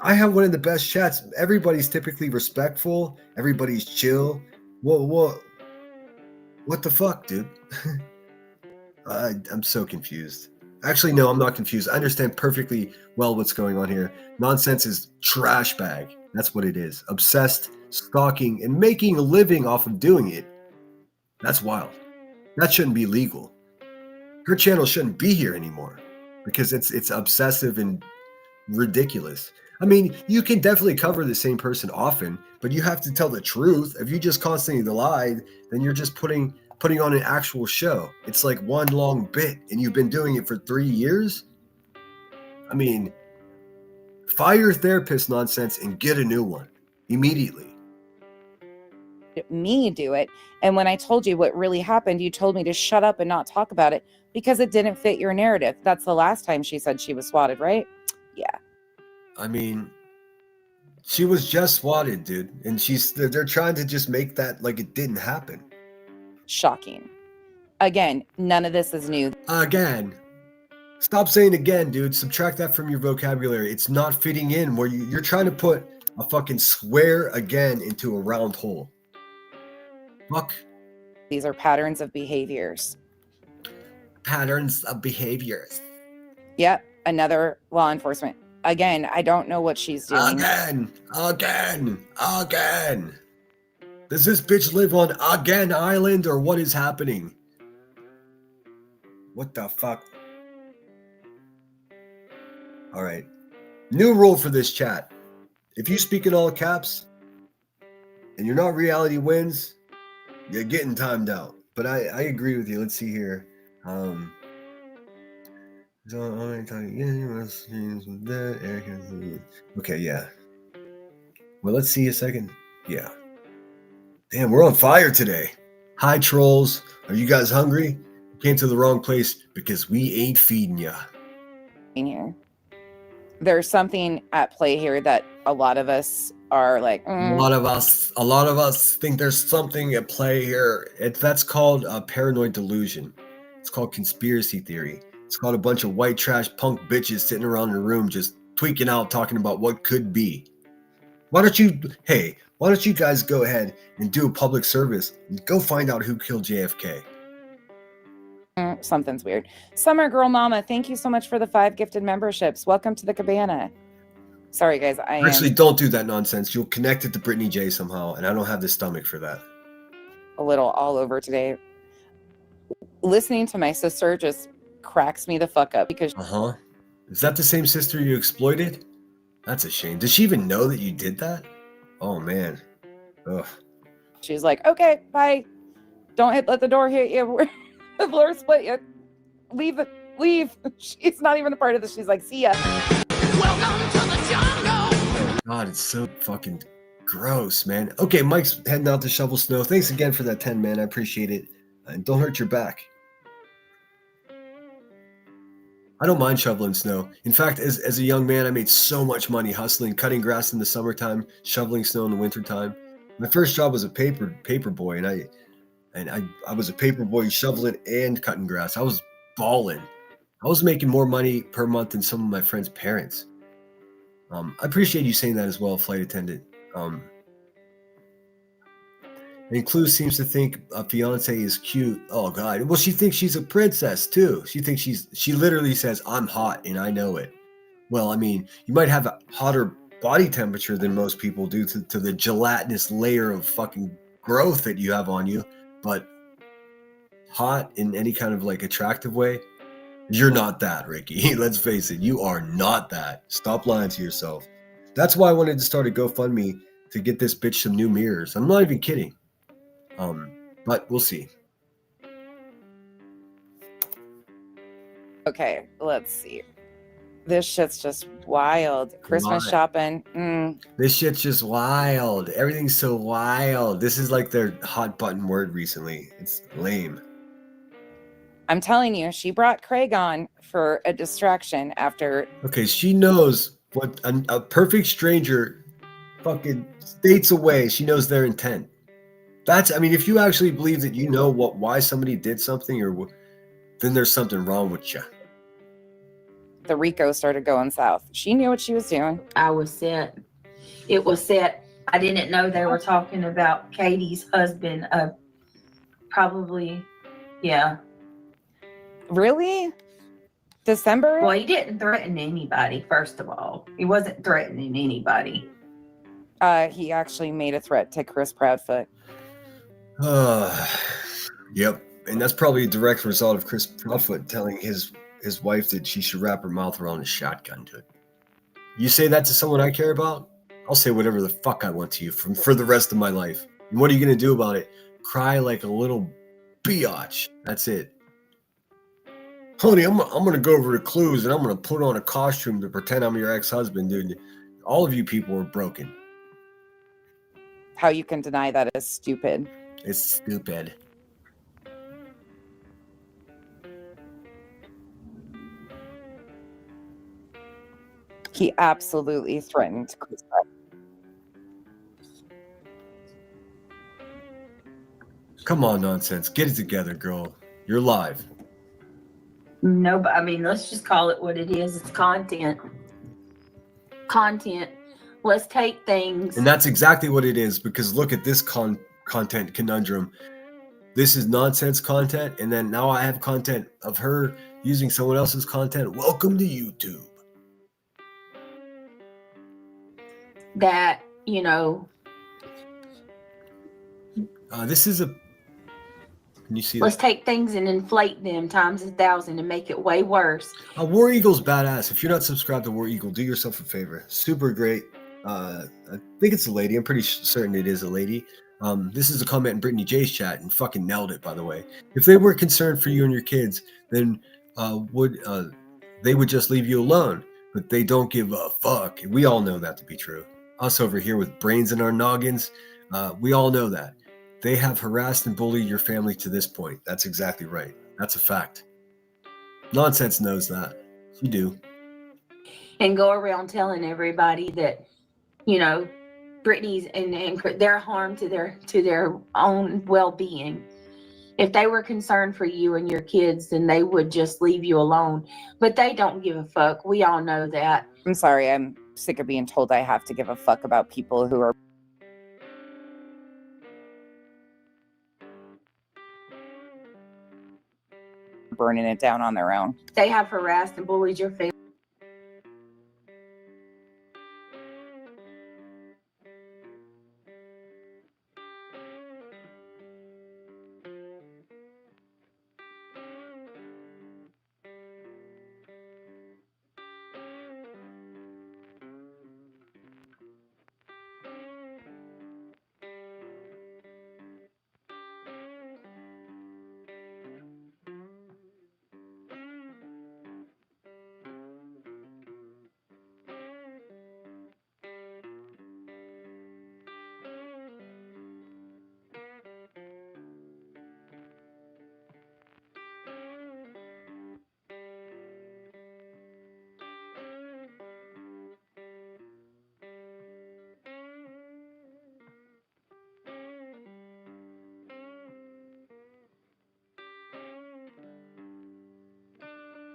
S1: I have one of the best chats. Everybody's typically respectful. Everybody's chill. What the fuck, dude? I'm so confused. Actually, no, I'm not confused. I understand perfectly well what's going on here. Nonsense is trash bag. That's what it is. Obsessed, stalking, and making a living off of doing it. That's wild. That shouldn't be legal. Her channel shouldn't be here anymore because it's obsessive and ridiculous. I mean, you can definitely cover the same person often, but you have to tell the truth. If you just constantly lie, then you're just putting on an actual show. It's like one long bit, and you've been doing it for 3 years. I mean, fire your therapist nonsense and get a new one immediately.
S7: Me do it. And when I told you what really happened, you told me to shut up and not talk about it because it didn't fit your narrative. That's the last time she said she was swatted, right? Yeah.
S1: I mean, she was just swatted, dude. And they're trying to just make that like it didn't happen.
S7: Shocking. Again, none of this is new.
S1: Again. Stop saying again, dude. Subtract that from your vocabulary. It's not fitting in where you're trying to put a fucking square again into a round hole. Fuck.
S7: These are patterns of behaviors.
S1: Patterns of behaviors.
S7: Yep. Another law enforcement. Again, I don't know what she's doing.
S1: Again. Does this bitch live on Again Island or what is happening? What the fuck? All right. New rule for this chat. If you speak in all caps and you're not reality wins, you're getting timed out. But I agree with you. Let's see here. Okay, yeah. Well, let's see a second. Yeah. Damn, we're on fire today. Hi, trolls. Are you guys hungry? You came to the wrong place because we ain't feeding ya.
S7: Here. There's something at play here that a lot of us are like.
S1: A lot of us think there's something at play here. That's called a paranoid delusion. It's called conspiracy theory. It's called a bunch of white trash punk bitches sitting around in a room just tweaking out, talking about what could be. Why don't you guys go ahead and do a public service and go find out who killed JFK?
S7: Something's weird. Summer Girl Mama, thank you so much for the 5 gifted memberships. Welcome to the cabana. Sorry, guys.
S1: Actually, don't do that nonsense. You'll connect it to Brittany J somehow, and I don't have the stomach for that.
S7: A little all over today. Listening to my sister just cracks me the fuck up because
S1: Is that the same sister you exploited? That's a shame. Did she even know that you did that? Oh man. Ugh.
S7: she's like, okay, bye. Don't let the door hit you. The floor split you. Leave. She's not even a part of this. She's like, see ya.
S2: Welcome to the jungle.
S1: God, it's so fucking gross, man. Okay, Mike's heading out to shovel snow. Thanks again for that 10, man. I appreciate it. And don't hurt your back. I don't mind shoveling snow. In fact, as a young man, I made so much money hustling, cutting grass in the summertime, shoveling snow in the wintertime. My first job was a paper boy, and I was a paper boy shoveling and cutting grass. I was balling. I was making more money per month than some of my friends' parents. I appreciate you saying that as well, flight attendant. And Clue seems to think a fiance is cute. Oh God. Well, she thinks she's a princess too. She literally says, I'm hot and I know it. Well, I mean, you might have a hotter body temperature than most people due to the gelatinous layer of fucking growth that you have on you, but hot in any kind of like attractive way, you're not that, Ricky. Let's face it, you are not that. Stop lying to yourself. That's why I wanted to start a GoFundMe to get this bitch some new mirrors. I'm not even kidding. But we'll see.
S7: Okay, let's see. This shit's just wild. Christmas shopping.
S1: This shit's just wild. Everything's so wild. This is like their hot button word recently. It's lame.
S7: I'm telling you, she brought Craig on for a distraction after.
S1: Okay, she knows what a perfect stranger fucking states away. She knows their intent. I mean, if you actually believe that you know why somebody did something, then there's something wrong with you.
S7: The Rico started going south. She knew what she was doing.
S10: I was set. It was set. I didn't know they were talking about Katie's husband. Probably, yeah.
S7: Really? December?
S10: Well, he didn't threaten anybody, first of all. He wasn't threatening anybody.
S7: He actually made a threat to Chris Proudfoot.
S1: Yep. And that's probably a direct result of Chris Proudfoot telling his wife that she should wrap her mouth around a shotgun to it. You say that to someone I care about, I'll say whatever the fuck I want to you for the rest of my life. And what are you going to do about it? Cry like a little biatch. That's it. Honey, I'm going to go over to Clues and I'm going to put on a costume to pretend I'm your ex-husband, dude. All of you people are broken.
S7: How you can deny that is stupid.
S1: It's stupid.
S7: He absolutely threatened Chris Proudfoot.
S1: Come on, nonsense. Get it together, girl. You're live.
S10: No, but I mean, let's just call it what it is. It's content. Content. Let's take things.
S1: And that's exactly what it is, because look at this content conundrum. This is nonsense content, and then now I have content of her using someone else's content. Welcome to YouTube.
S10: That, you know.
S1: This is a. Can you see
S10: Let's
S1: that?
S10: take things and inflate them times 1,000 and make it way worse.
S1: War Eagle's badass. If you're not subscribed to War Eagle, do yourself a favor. Super great. I think it's a lady. I'm pretty certain it is a lady. This is a comment in Brittany J's chat and fucking nailed it, by the way. If they were concerned for you and your kids, then they would just leave you alone. But they don't give a fuck. We all know that to be true. Us over here with brains in our noggins, we all know that. They have harassed and bullied your family to this point. That's exactly right. That's a fact. Nonsense knows that. You do.
S10: And go around telling everybody that, you know, Brittany's and their harm to their own well-being. If they were concerned for you and your kids, then they would just leave you alone. But they don't give a fuck. We all know that.
S7: I'm sorry. I'm sick of being told I have to give a fuck about people who are burning it down on their own.
S10: They have harassed and bullied your family.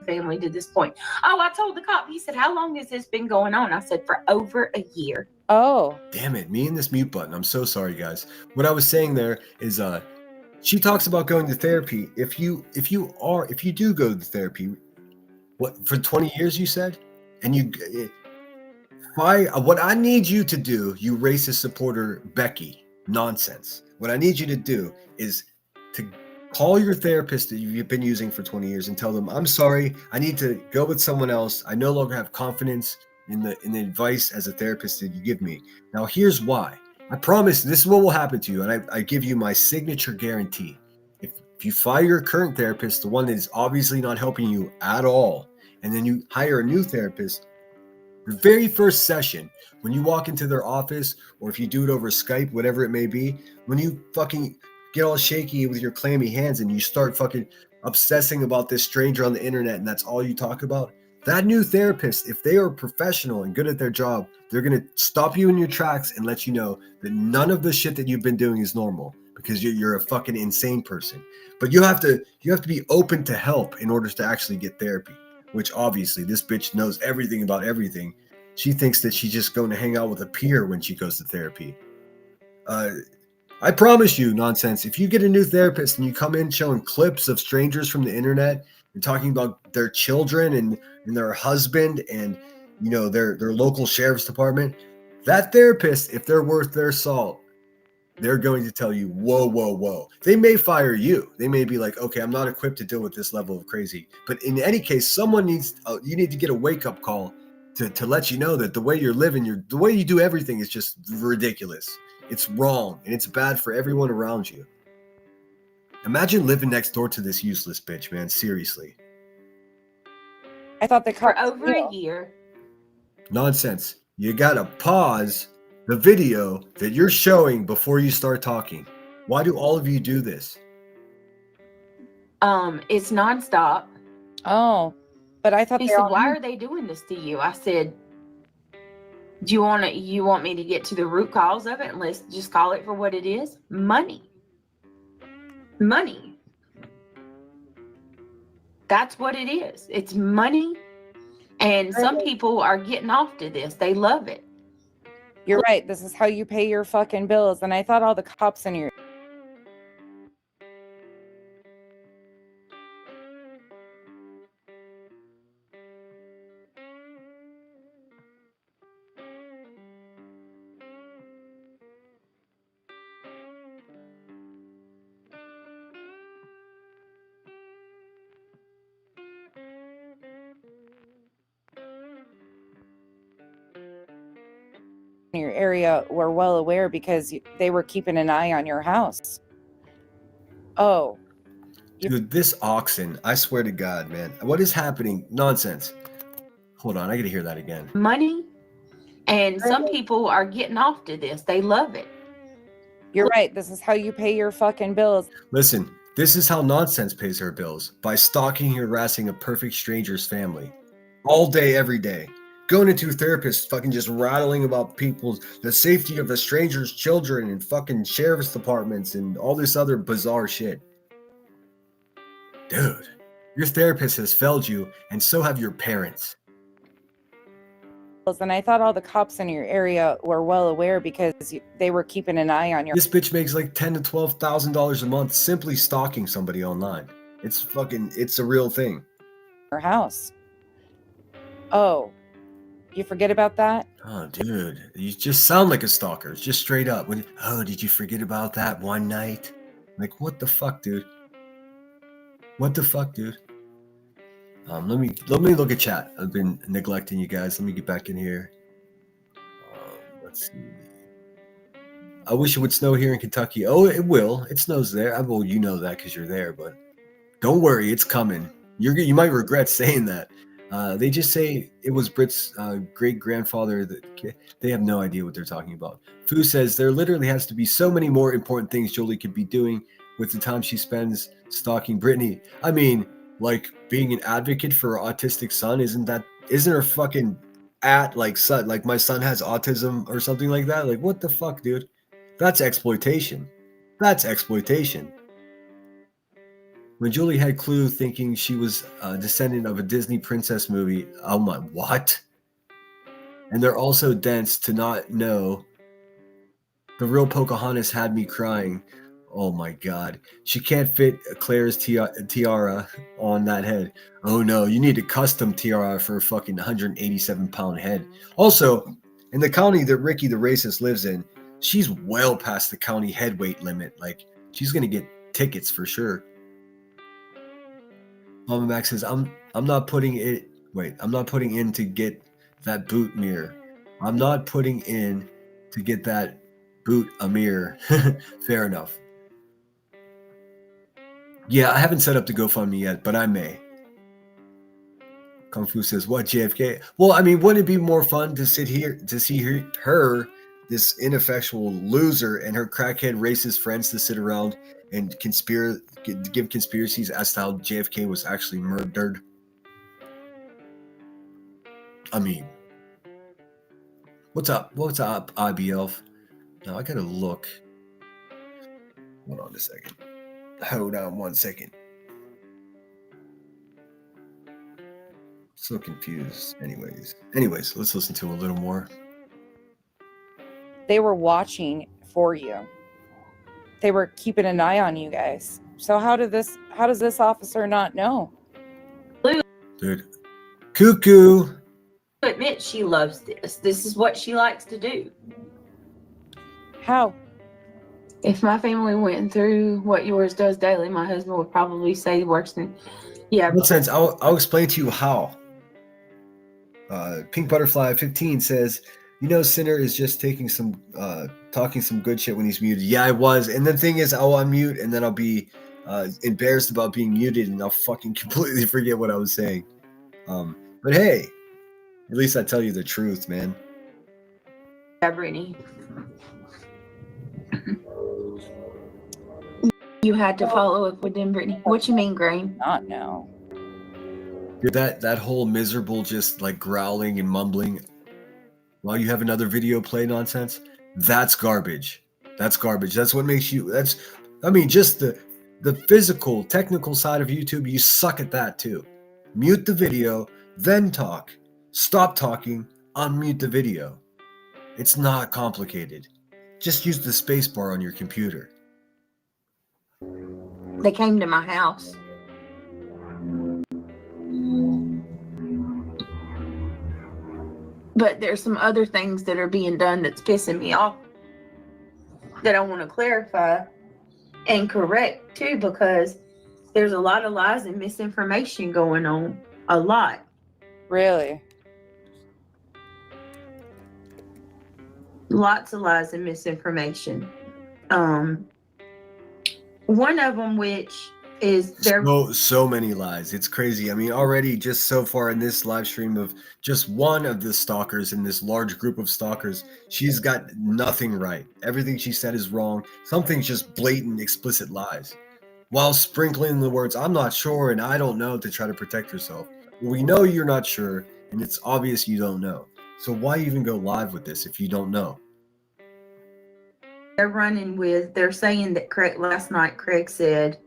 S10: Family to this point. Oh, I told the cop, he said, how long has this been going on? I said, for over a year.
S7: Oh,
S1: Damn it, me and this mute button. I'm so sorry, guys. What I was saying there is she talks about going to therapy. If you do go to therapy, what, for 20 years you said? And what I need you to do, you racist supporter Becky, nonsense. What I need you to do is to call your therapist that you've been using for 20 years and tell them, I'm sorry, I need to go with someone else. I no longer have confidence in the advice as a therapist that you give me. Now, here's why. I promise this is what will happen to you, and I give you my signature guarantee. If you fire your current therapist, the one that is obviously not helping you at all, and then you hire a new therapist, the very first session, when you walk into their office, or if you do it over Skype, whatever it may be, when you fucking get all shaky with your clammy hands and you start fucking obsessing about this stranger on the internet and that's all you talk about, that new therapist, if they are professional and good at their job, they're going to stop you in your tracks and let you know that none of the shit that you've been doing is normal because you're a fucking insane person. But you have to be open to help in order to actually get therapy, which obviously this bitch knows everything about everything. She thinks that she's just going to hang out with a peer when she goes to therapy. I promise you, nonsense, if you get a new therapist and you come in showing clips of strangers from the internet and talking about their children and their husband and, you know, their local sheriff's department, that therapist, if they're worth their salt, they're going to tell you, whoa, whoa, whoa. They may fire you. They may be like, okay, I'm not equipped to deal with this level of crazy. But in any case, you need to get a wake-up call to let you know that the way you're living, the way you do everything is just ridiculous. It's wrong, and it's bad for everyone around you. Imagine living next door to this useless bitch, man. Seriously.
S7: I thought the
S10: For
S7: car
S10: over a year.
S1: Nonsense. You gotta pause the video that you're showing before you start talking. Why do all of you do this?
S10: It's nonstop.
S7: Oh, but I thought
S10: He said, why are they doing this to you? I said, do you want me to get to the root cause of it and let's just call it for what it is? Money. That's what it is. It's money. And some people are getting off to this. They love it.
S7: You're right. This is how you pay your fucking bills. And I thought all the cops in your area were well aware because they were keeping an eye on your house. Oh.
S1: Dude, this oxen, I swear to God, man. What is happening? Nonsense. Hold on, I gotta hear that again.
S10: Money. And some people are getting off to this. They love it.
S7: You're right. This is how you pay your fucking bills.
S1: Listen, this is how Nonsense pays her bills. By stalking and harassing a perfect stranger's family. All day, every day. Going into a therapist, fucking just rattling about the safety of a stranger's children and fucking sheriff's departments and all this other bizarre shit. Dude, your therapist has failed you, and so have your parents.
S7: And I thought all the cops in your area were well aware because they were keeping an eye on your
S1: This bitch makes like $10,000 to $12,000 a month simply stalking somebody online. It's a real thing.
S7: house. Oh, you forget about that?
S1: Oh, dude, you just sound like a stalker. It's just straight up. Did you forget about that one night? Like, what the fuck, dude? What the fuck, dude? Let me look at chat. I've been neglecting you guys. Let me get back in here. Let's see. I wish it would snow here in Kentucky. Oh, it will. It snows there. Well, you know that because you're there, but don't worry, it's coming. You might regret saying that. They just say it was Brit's great grandfather. They have no idea what they're talking about. Fu says there literally has to be so many more important things Jolie could be doing with the time she spends stalking Brittany. I mean, like being an advocate for her autistic son. Isn't her fucking son? Like my son has autism or something like that. Like what the fuck, dude? That's exploitation. That's exploitation. When Julie had clue thinking she was a descendant of a Disney princess movie, oh my, what? And they're also dense to not know. The real Pocahontas had me crying. Oh my God. She can't fit Claire's tiara on that head. Oh no, you need a custom tiara for a fucking 187-pound head. Also, in the county that Ricky the racist lives in, she's well past the county head weight limit. Like, she's gonna get tickets for sure. Mama Max says, I'm not putting in to get that boot mirror. I'm not putting in to get that boot a mirror. Fair enough. Yeah, I haven't set up the GoFundMe yet, but I may. Kung Fu says, what, JFK? Well, I mean, wouldn't it be more fun to sit here to see her, this ineffectual loser, and her crackhead racist friends to sit around and give conspiracies as to how JFK was actually murdered? I mean, what's up? What's up, IBL? Now I gotta look. Hold on a second. Hold on 1 second. So confused. Anyways, let's listen to a little more.
S7: They were watching for you. They were keeping an eye on you guys. So how does this officer not know?
S1: Dude, cuckoo.
S10: Admit she loves this. This is what she likes to do.
S7: How?
S10: If my family went through what yours does daily, my husband would probably say worse than, yeah.
S1: What sense? I'll explain to you how. Pink Butterfly 15 says, Sinner is just talking some good shit when he's muted. Yeah, I was. And the thing is, I'll unmute and then I'll be embarrassed about being muted and I'll fucking completely forget what I was saying. But hey, at least I tell you the truth, man.
S10: Yeah, Brittany. You had to follow up with them, Brittany. What you mean, Graham?
S7: Not now.
S1: Dude, that whole miserable just like growling and mumbling while you have another video play nonsense, that's garbage. That's garbage. That's what makes you, just the physical, technical side of YouTube, you suck at that too. Mute the video, then talk. Stop talking, unmute the video. It's not complicated. Just use the space bar on your computer.
S10: They came to my house. But there's some other things that are being done that's pissing me off that I want to clarify and correct too, because there's a lot of lies and misinformation going on. A lot.
S7: Really?
S10: Lots of lies and misinformation. One of them, which is there.
S1: So many lies. It's crazy. I mean, already just so far in this live stream of just one of the stalkers in this large group of stalkers, she's got nothing right. Everything she said is wrong. Something's just blatant, explicit lies. While sprinkling the words, I'm not sure and I don't know, to try to protect herself. We know you're not sure and it's obvious you don't know. So why even go live with this if you don't know?
S10: They're saying that last night Craig said,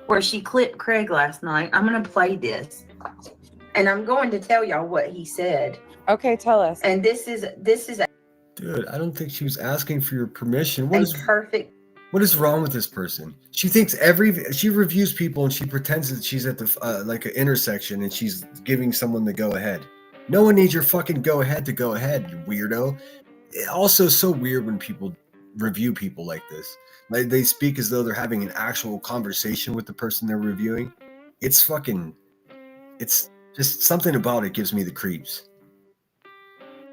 S10: where she clipped Craig last night. I'm going to play this, and I'm going to tell y'all what he said.
S7: Okay, tell us.
S10: And this is
S1: Dude, I don't think she was asking for your permission.
S10: perfect.
S1: What is wrong with this person? She thinks she reviews people and she pretends that she's at the like an intersection and she's giving someone the go ahead. No one needs your fucking go ahead to go ahead, you weirdo. It also so weird when people review people like this. Like they speak as though they're having an actual conversation with the person they're reviewing. It's just something about it gives me the creeps.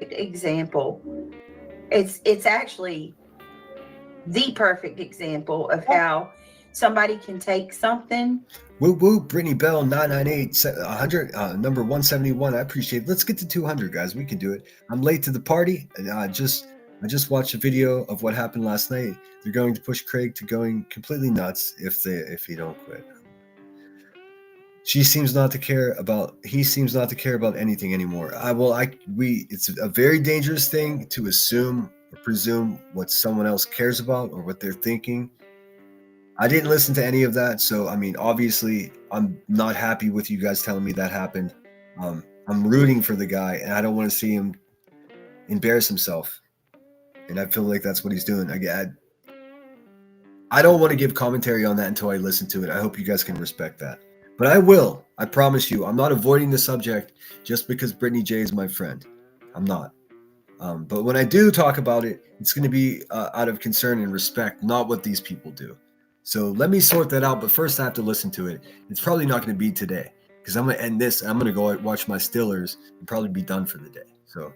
S10: Example. It's actually the perfect example of how somebody can take something.
S1: Woo woo, Brittany Bell 998 100 number 171. I appreciate it. Let's get to 200, guys. We can do it. I'm late to the party, and I just watched a video of what happened last night. They're going to push Craig to going completely nuts if he don't quit. He seems not to care about anything anymore. It's a very dangerous thing to assume or presume what someone else cares about or what they're thinking. I didn't listen to any of that, so I mean, obviously, I'm not happy with you guys telling me that happened. I'm rooting for the guy, and I don't want to see him embarrass himself. And I feel like that's what he's doing. I don't want to give commentary on that until I listen to it. I hope you guys can respect that. But I will. I promise you. I'm not avoiding the subject just because Brittany J is my friend. I'm not. But when I do talk about it, it's going to be out of concern and respect, not what these people do. So let me sort that out. But first, I have to listen to it. It's probably not going to be today because I'm going to end this. And I'm going to go watch my Steelers and probably be done for the day. So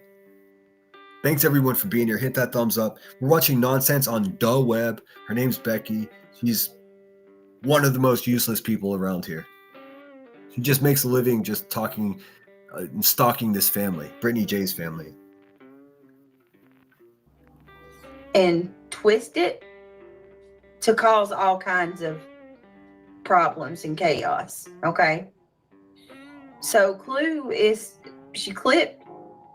S1: thanks, everyone, for being here. Hit that thumbs up. We're watching nonsense on the web. Her name's Becky. She's one of the most useless people around here. She just makes a living just talking and stalking this family, Brittany J's family.
S10: And twist it to cause all kinds of problems and chaos. Okay. So clue is she clipped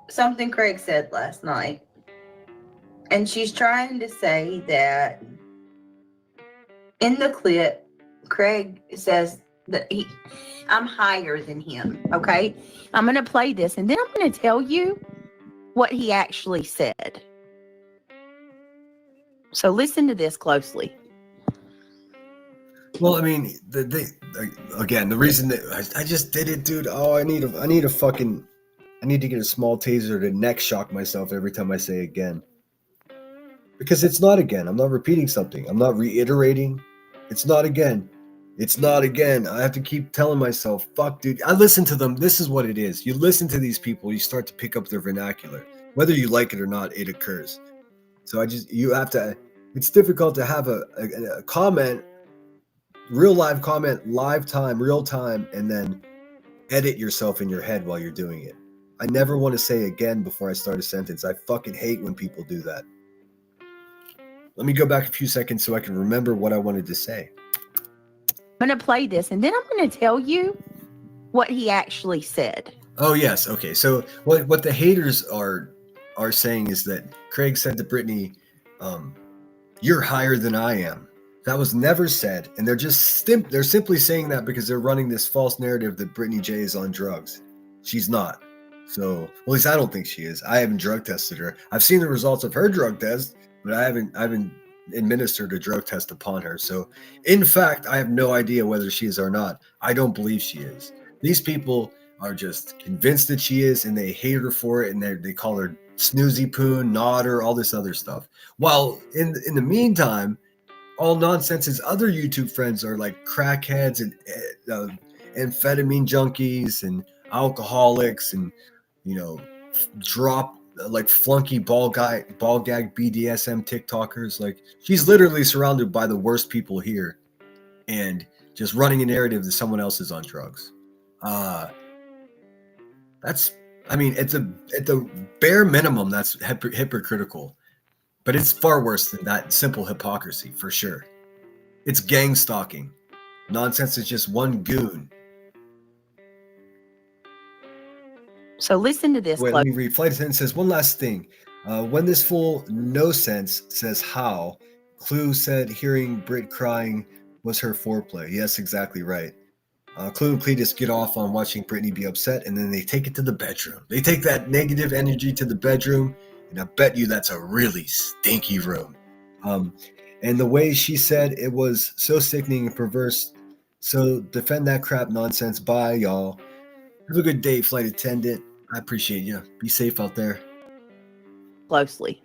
S10: something Craig said last night. And she's trying to say that in the clip, Craig says that I'm higher than him. Okay. I'm going to play this and then I'm going to tell you what he actually said. So listen to this closely.
S1: Well, I mean, the reason that I just did it, dude. Oh, I need to get a small taser to neck shock myself every time I say again. Because it's not again. I'm not repeating something. I'm not reiterating. It's not again. It's not again. I have to keep telling myself, fuck, dude. I listen to them. This is what it is. You listen to these people, you start to pick up their vernacular. Whether you like it or not, it occurs. So you have to, it's difficult to have a comment, real live comment, live time, real time, and then edit yourself in your head while you're doing it. I never want to say again before I start a sentence. I fucking hate when people do that. Let me go back a few seconds so I can remember what I wanted to say.
S10: I'm going to play this and then I'm going to tell you what he actually said.
S1: Oh, yes. Okay. So what the haters are saying is that Craig said to Brittany, you're higher than I am. That was never said. And they're simply saying that because they're running this false narrative that Brittany J is on drugs. She's not. So, at least I don't think she is. I haven't drug tested her. I've seen the results of her drug test, but I haven't administered a drug test upon her. So, in fact, I have no idea whether she is or not. I don't believe she is. These people are just convinced that she is, and they hate her for it, and they call her snoozy poon, nodder, all this other stuff. While in the meantime, all Nonsense's other YouTube friends are like crackheads and amphetamine junkies and alcoholics and, drop like flunky ball gag BDSM TikTokers. Like, she's literally surrounded by the worst people here and just running a narrative that someone else is on drugs. At the bare minimum, that's hypocritical, but it's far worse than that simple hypocrisy, for sure. It's gang stalking. Nonsense is just one goon.
S10: So listen to this.
S1: Wait,
S10: Chloe.
S1: let me read. Flight attendant says one last thing. When this fool no sense says how, Clue said hearing Brit crying was her foreplay. Yes, exactly right. Clue and Cletus get off on watching Brittany be upset, and then they take it to the bedroom. They take that negative energy to the bedroom, and I bet you that's a really stinky room. And the way she said it was so sickening and perverse. So defend that crap nonsense. Bye, y'all. Have a good day, flight attendant. I appreciate you. Be safe out there.
S10: Closely.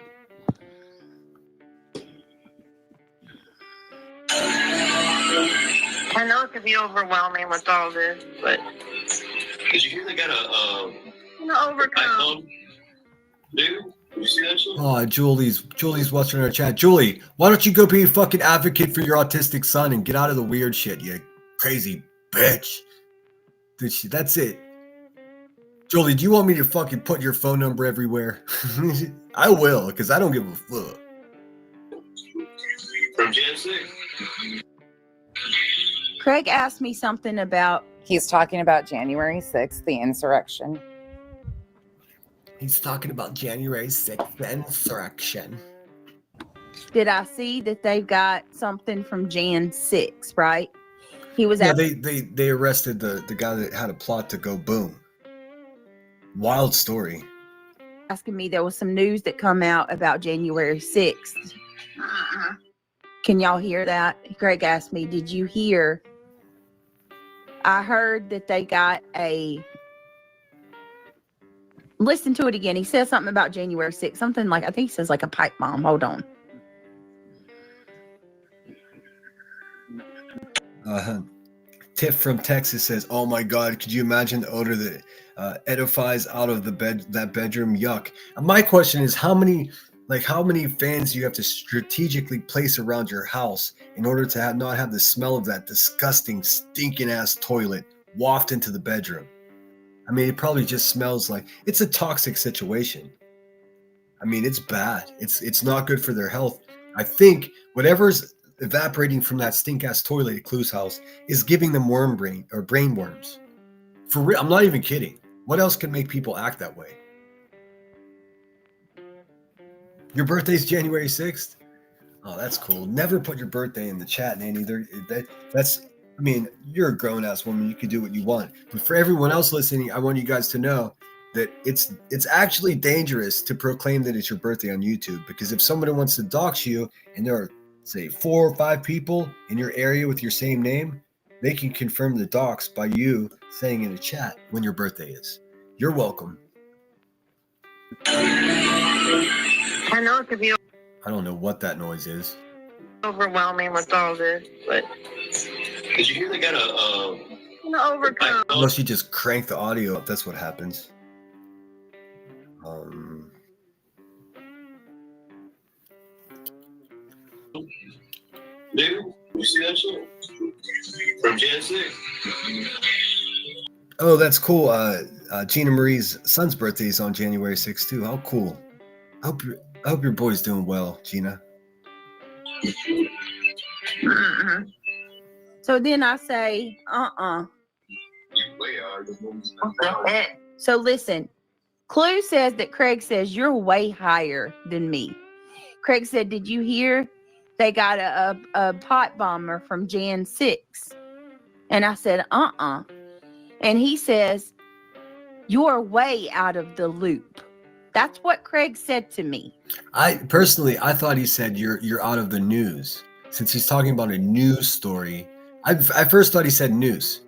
S11: I know it could be overwhelming with all this, but
S12: Did you hear they got a
S11: you know, overcome.
S12: iPhone? Dude, did you see that shit?
S1: Oh, Julie's watching our chat. Julie, why don't you go be a fucking advocate for your autistic son and get out of the weird shit, you crazy bitch. That's it. Julie, do you want me to fucking put your phone number everywhere? I will, because I don't give a fuck.
S12: From Gen 6.
S10: Craig asked me something about.
S7: He's talking about January 6th, the insurrection.
S1: He's talking about January 6th, the insurrection.
S10: Did I see that they've got something from Jan 6, right? He was
S1: Yeah, they arrested the guy that had a plot to go boom. Wild story.
S10: asking me there was some news that come out about January 6th. Can y'all hear that? Greg asked me, did you hear? I heard that they got a. Listen to it again. He says something about January 6th. Something like, I think he says like a pipe bomb. Hold on.
S1: Tiff from Texas says, "Oh my God, could you imagine the odor that edifies out of that bedroom? Yuck." My question is, how many fans do you have to strategically place around your house in order to not have the smell of that disgusting, stinking ass toilet waft into the bedroom? I mean, it probably just smells like it's a toxic situation. I mean, it's bad. It's not good for their health. I think whatever's evaporating from that stink ass toilet at Clue's house is giving them brain worms. For real, I'm not even kidding. What else can make people act that way? Your birthday's January 6th? Oh, that's cool. Never put your birthday in the chat, Nanny. I mean, you're a grown ass woman. You can do what you want. But for everyone else listening, I want you guys to know that it's actually dangerous to proclaim that it's your birthday on YouTube, because if somebody wants to dox you and there are, say, 4 or 5 people in your area with your same name, they can confirm the dox by you saying in a chat when your birthday is. You're welcome.
S11: I know it could be
S1: I don't know what that noise is.
S11: overwhelming with all this, but
S12: Did you hear they got a
S11: overcome.
S1: Unless you just crank the audio up, that's what happens.
S12: Dude, you see that shit? From Gen 6.
S1: Oh, that's cool. Gina Marie's son's birthday is on January 6th too. How cool. I hope your boy's doing well, Gina.
S10: So then I say, So listen, Clue says that Craig says you're way higher than me. Craig said, did you hear they got a pipe bomber from Jan 6? And I said, And he says, you're way out of the loop. That's what Craig said to me.
S1: I thought he said you're out of the news, since he's talking about a news story. I first thought he said news,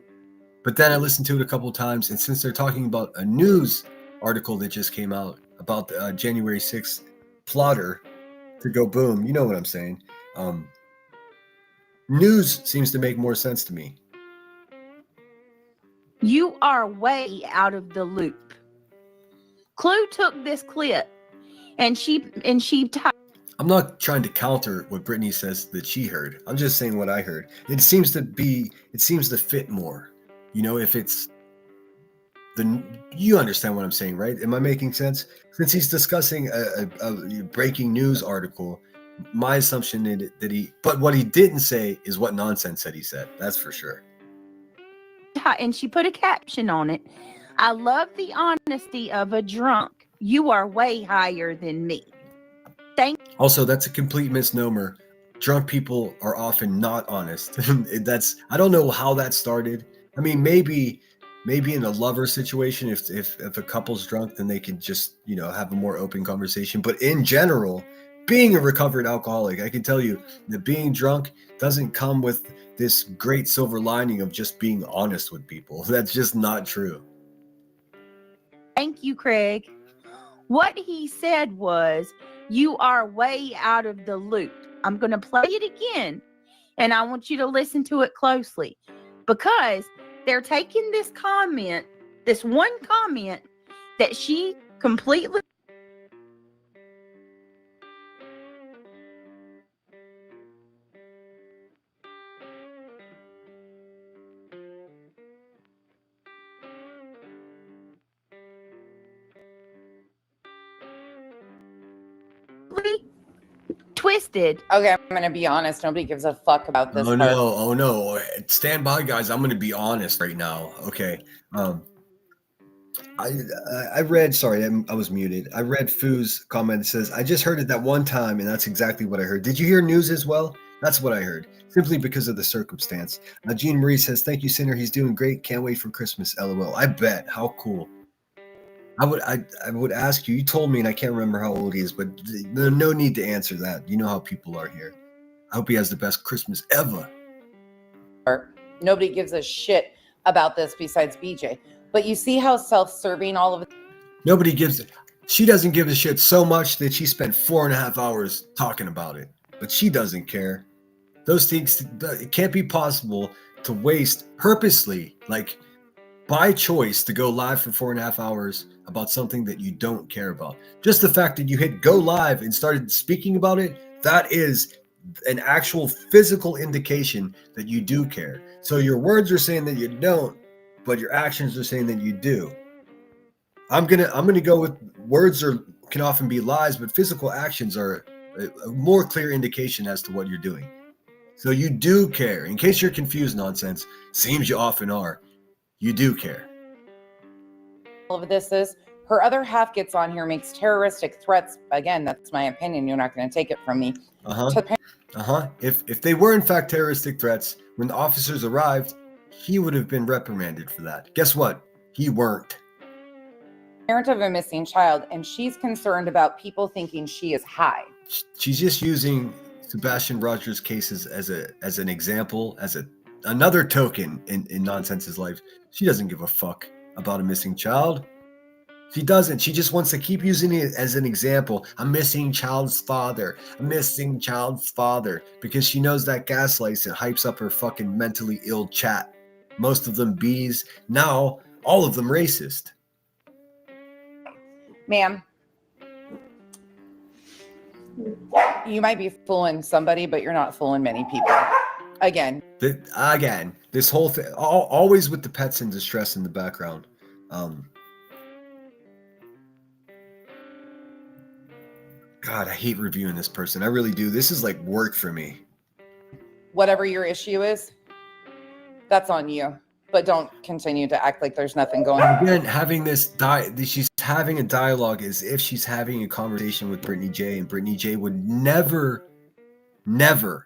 S1: but then I listened to it a couple of times, and since they're talking about a news article that just came out about the January 6th plotter to go boom, you know what I'm saying? News seems to make more sense to me.
S10: You are way out of the loop. Clue took this clip and she
S1: I'm not trying to counter what Brittany says that she heard. I'm just saying what I heard. It seems to fit more. You know, if it's you understand what I'm saying, right? Am I making sense? Since he's discussing a breaking news article, my assumption but what he didn't say is what nonsense that he said. That's for sure.
S10: and she put a caption on it. I love the honesty of a drunk. You are way higher than me.
S1: Also, that's a complete misnomer. Drunk people are often not honest. I don't know how that started. I mean, maybe in a lover situation, if a couple's drunk, then they can just, have a more open conversation. But in general, being a recovered alcoholic, I can tell you that being drunk doesn't come with this great silver lining of just being honest with people. That's just not true.
S10: Thank you, Craig. What he said was, you are way out of the loop. I'm going to play it again, and I want you to listen to it closely, because they're taking this one comment that she completely twisted.
S7: Okay, I'm gonna be honest. Nobody gives a fuck about this.
S1: Oh no! Stand by, guys. I'm gonna be honest right now. Okay. I read. Sorry, I was muted. I read Foo's comment. It says, "I just heard it that one time, and that's exactly what I heard." Did you hear news as well? That's what I heard. Simply because of the circumstance. Jean Marie says, "Thank you, Sinner. He's doing great. Can't wait for Christmas. LOL." I bet. How cool. I would ask you. You told me, and I can't remember how old he is, but no need to answer that. You know how people are here. I hope he has the best Christmas ever.
S7: Nobody gives a shit about this besides BJ. But you see how self-serving all of it.
S1: She doesn't give a shit so much that she spent 4.5 hours talking about it. But she doesn't care. Those things, it can't be possible to waste purposely, like by choice, to go live for 4.5 hours about something that you don't care about. Just the fact that you hit go live and started speaking about it, that is an actual physical indication that you do care. So your words are saying that you don't, but your actions are saying that you do. I'm gonna go with words can often be lies, but physical actions are a more clear indication as to what you're doing. So you do care. In case you're confused, nonsense, seems you often are. You do care.
S7: All of this is her other half gets on here, makes terroristic threats. Again, that's my opinion. You're not going to take it from me.
S1: If they were in fact terroristic threats, when the officers arrived, he would have been reprimanded for that. Guess what? He weren't.
S7: Parent of a missing child, and she's concerned about people thinking she is high.
S1: She's just using Sebastian Rogers' cases as an example, as another token in Nonsense's life. She doesn't give a fuck about a missing child. She doesn't. She just wants to keep using it as an example. A missing child's father. A missing child's father. Because she knows that gaslights and hypes up her fucking mentally ill chat. Most of them bees. Now, all of them racist.
S7: Ma'am, you might be fooling somebody, but you're not fooling many people. Again, this whole thing, always with the pets in distress in the background. God, I hate reviewing this person. I really do. This is like work for me. Whatever your issue is, that's on you. But don't continue to act like there's nothing going on. Again, having she's having a dialogue as if she's having a conversation with Brittany J, and Brittany J would never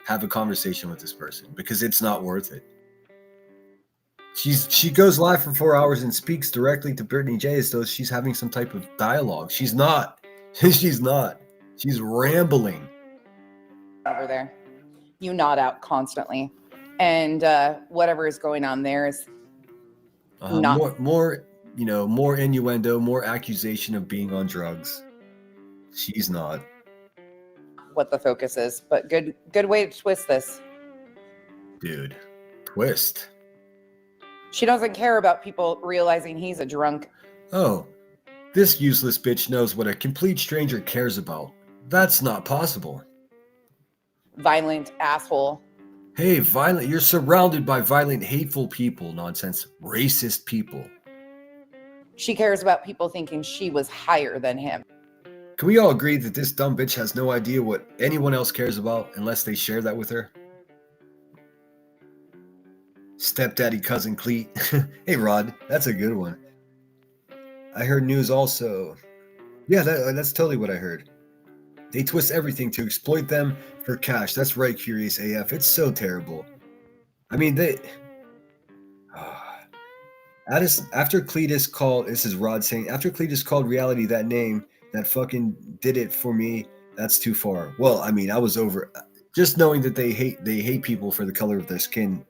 S7: have a conversation with this person because it's not worth it. She goes live for 4 hours and speaks directly to Brittany J as though she's having some type of dialogue. She's not. She's not. She's rambling. Over there. You nod out constantly. And whatever is going on there is not more innuendo, more accusation of being on drugs. She's not. What the focus is, but good way to twist this. Dude, twist. She doesn't care about people realizing he's a drunk. Oh, this useless bitch knows what a complete stranger cares about. That's not possible. Violent asshole. Hey, violent. You're surrounded by violent, hateful people, nonsense, racist people. She cares about people thinking she was higher than him. Can we all agree that this dumb bitch has no idea what anyone else cares about unless they share that with her? Stepdaddy cousin Cleet. Hey, Rod, that's a good one.
S1: I heard news also. Yeah, that's totally what I heard. They twist everything to exploit them for cash. That's right, Curious AF. It's so terrible. I mean, after Cletus called, this is Rod saying, after Cletus called reality that name that fucking did it for me, that's too far. Well, I mean, I was over. Just knowing that they hate people for the color of their skin,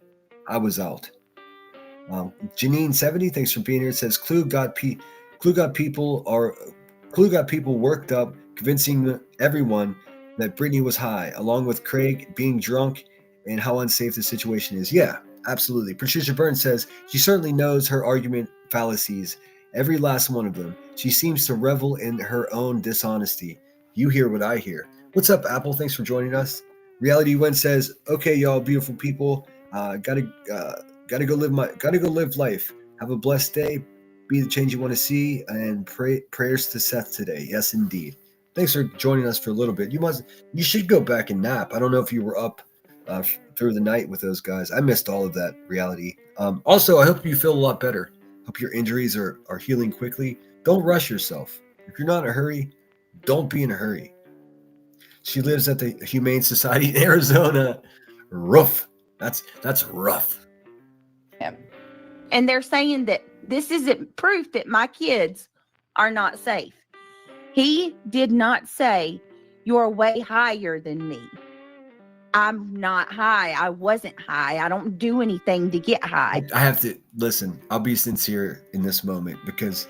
S1: I was out. Janine70, thanks for being here. It says Clue got people worked up, convincing everyone that Britney was high, along with Craig being drunk and how unsafe the situation is. Yeah, absolutely. Patricia Burns says she certainly knows her argument fallacies, every last one of them. She seems to revel in her own dishonesty. You hear what I hear. What's up, Apple? Thanks for joining us. Reality One says, "Okay, y'all, beautiful people, gotta go live life. Have a blessed day. Be the change you want to see, and prayers to Seth today." Yes, indeed. Thanks for joining us for a little bit. You should go back and nap. I don't know if you were up through the night with those guys. I missed all of that, Reality. Also, I hope you feel a lot better. Hope your injuries are healing quickly. Don't rush yourself. If you're not in a hurry, don't be in a hurry. She lives at the Humane Society in Arizona. Rough. That's rough.
S10: Yeah. And they're saying that this isn't proof that my kids are not safe. He did not say, "You're way higher than me." I'm not high. I wasn't high. I don't do anything to get high.
S1: I have to listen. I'll be sincere in this moment because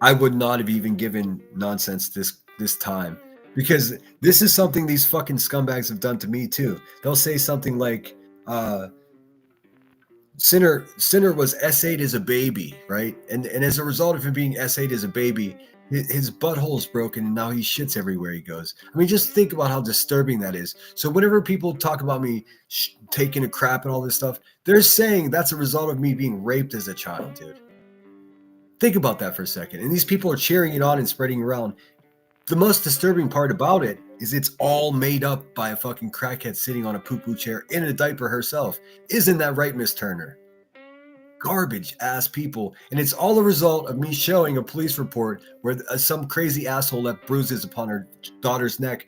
S1: I would not have even given nonsense this time, because this is something these fucking scumbags have done to me too. They'll say something like, Sinner was S8 as a baby, right? And as a result of him being S8 as a baby, his butthole's broken and now he shits everywhere he goes. I mean, just think about how disturbing that is. So whenever people talk about me taking a crap and all this stuff, they're saying that's a result of me being raped as a child, dude. Think about that for a second. And these people are cheering it on and spreading around. The most disturbing part about it is it's all made up by a fucking crackhead sitting on a poo-poo chair in a diaper herself. Isn't that right, Miss Turner? Garbage ass people. And it's all a result of me showing a police report where some crazy asshole left bruises upon her daughter's neck,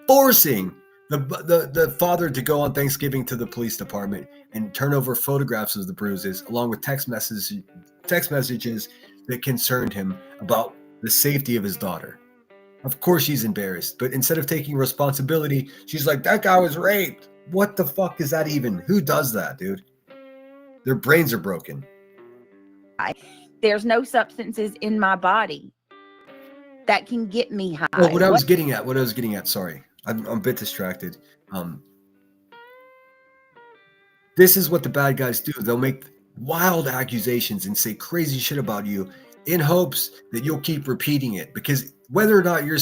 S1: forcing the father to go on Thanksgiving to the police department and turn over photographs of the bruises along with text messages that concerned him about the safety of his daughter. Of course she's embarrassed, but instead of taking responsibility, she's like, "That guy was raped." What the fuck is that even? Who does that, dude? Their brains are broken.
S10: There's no substances in my body that can get me high.
S1: Well, what I was getting at, sorry. I'm a bit distracted. This is what the bad guys do. They'll make wild accusations and say crazy shit about you in hopes that you'll keep repeating it, because whether or not you're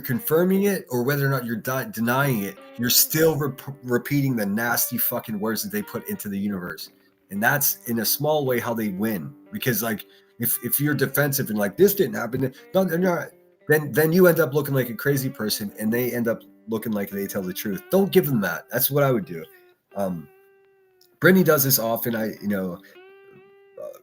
S1: confirming it or whether or not you're denying it, you're still repeating the nasty fucking words that they put into the universe. And that's in a small way how they win. Because like, if you're defensive and like, this didn't happen, then you end up looking like a crazy person and they end up looking like they tell the truth. Don't give them that. That's what I would do. Brittany does this often. I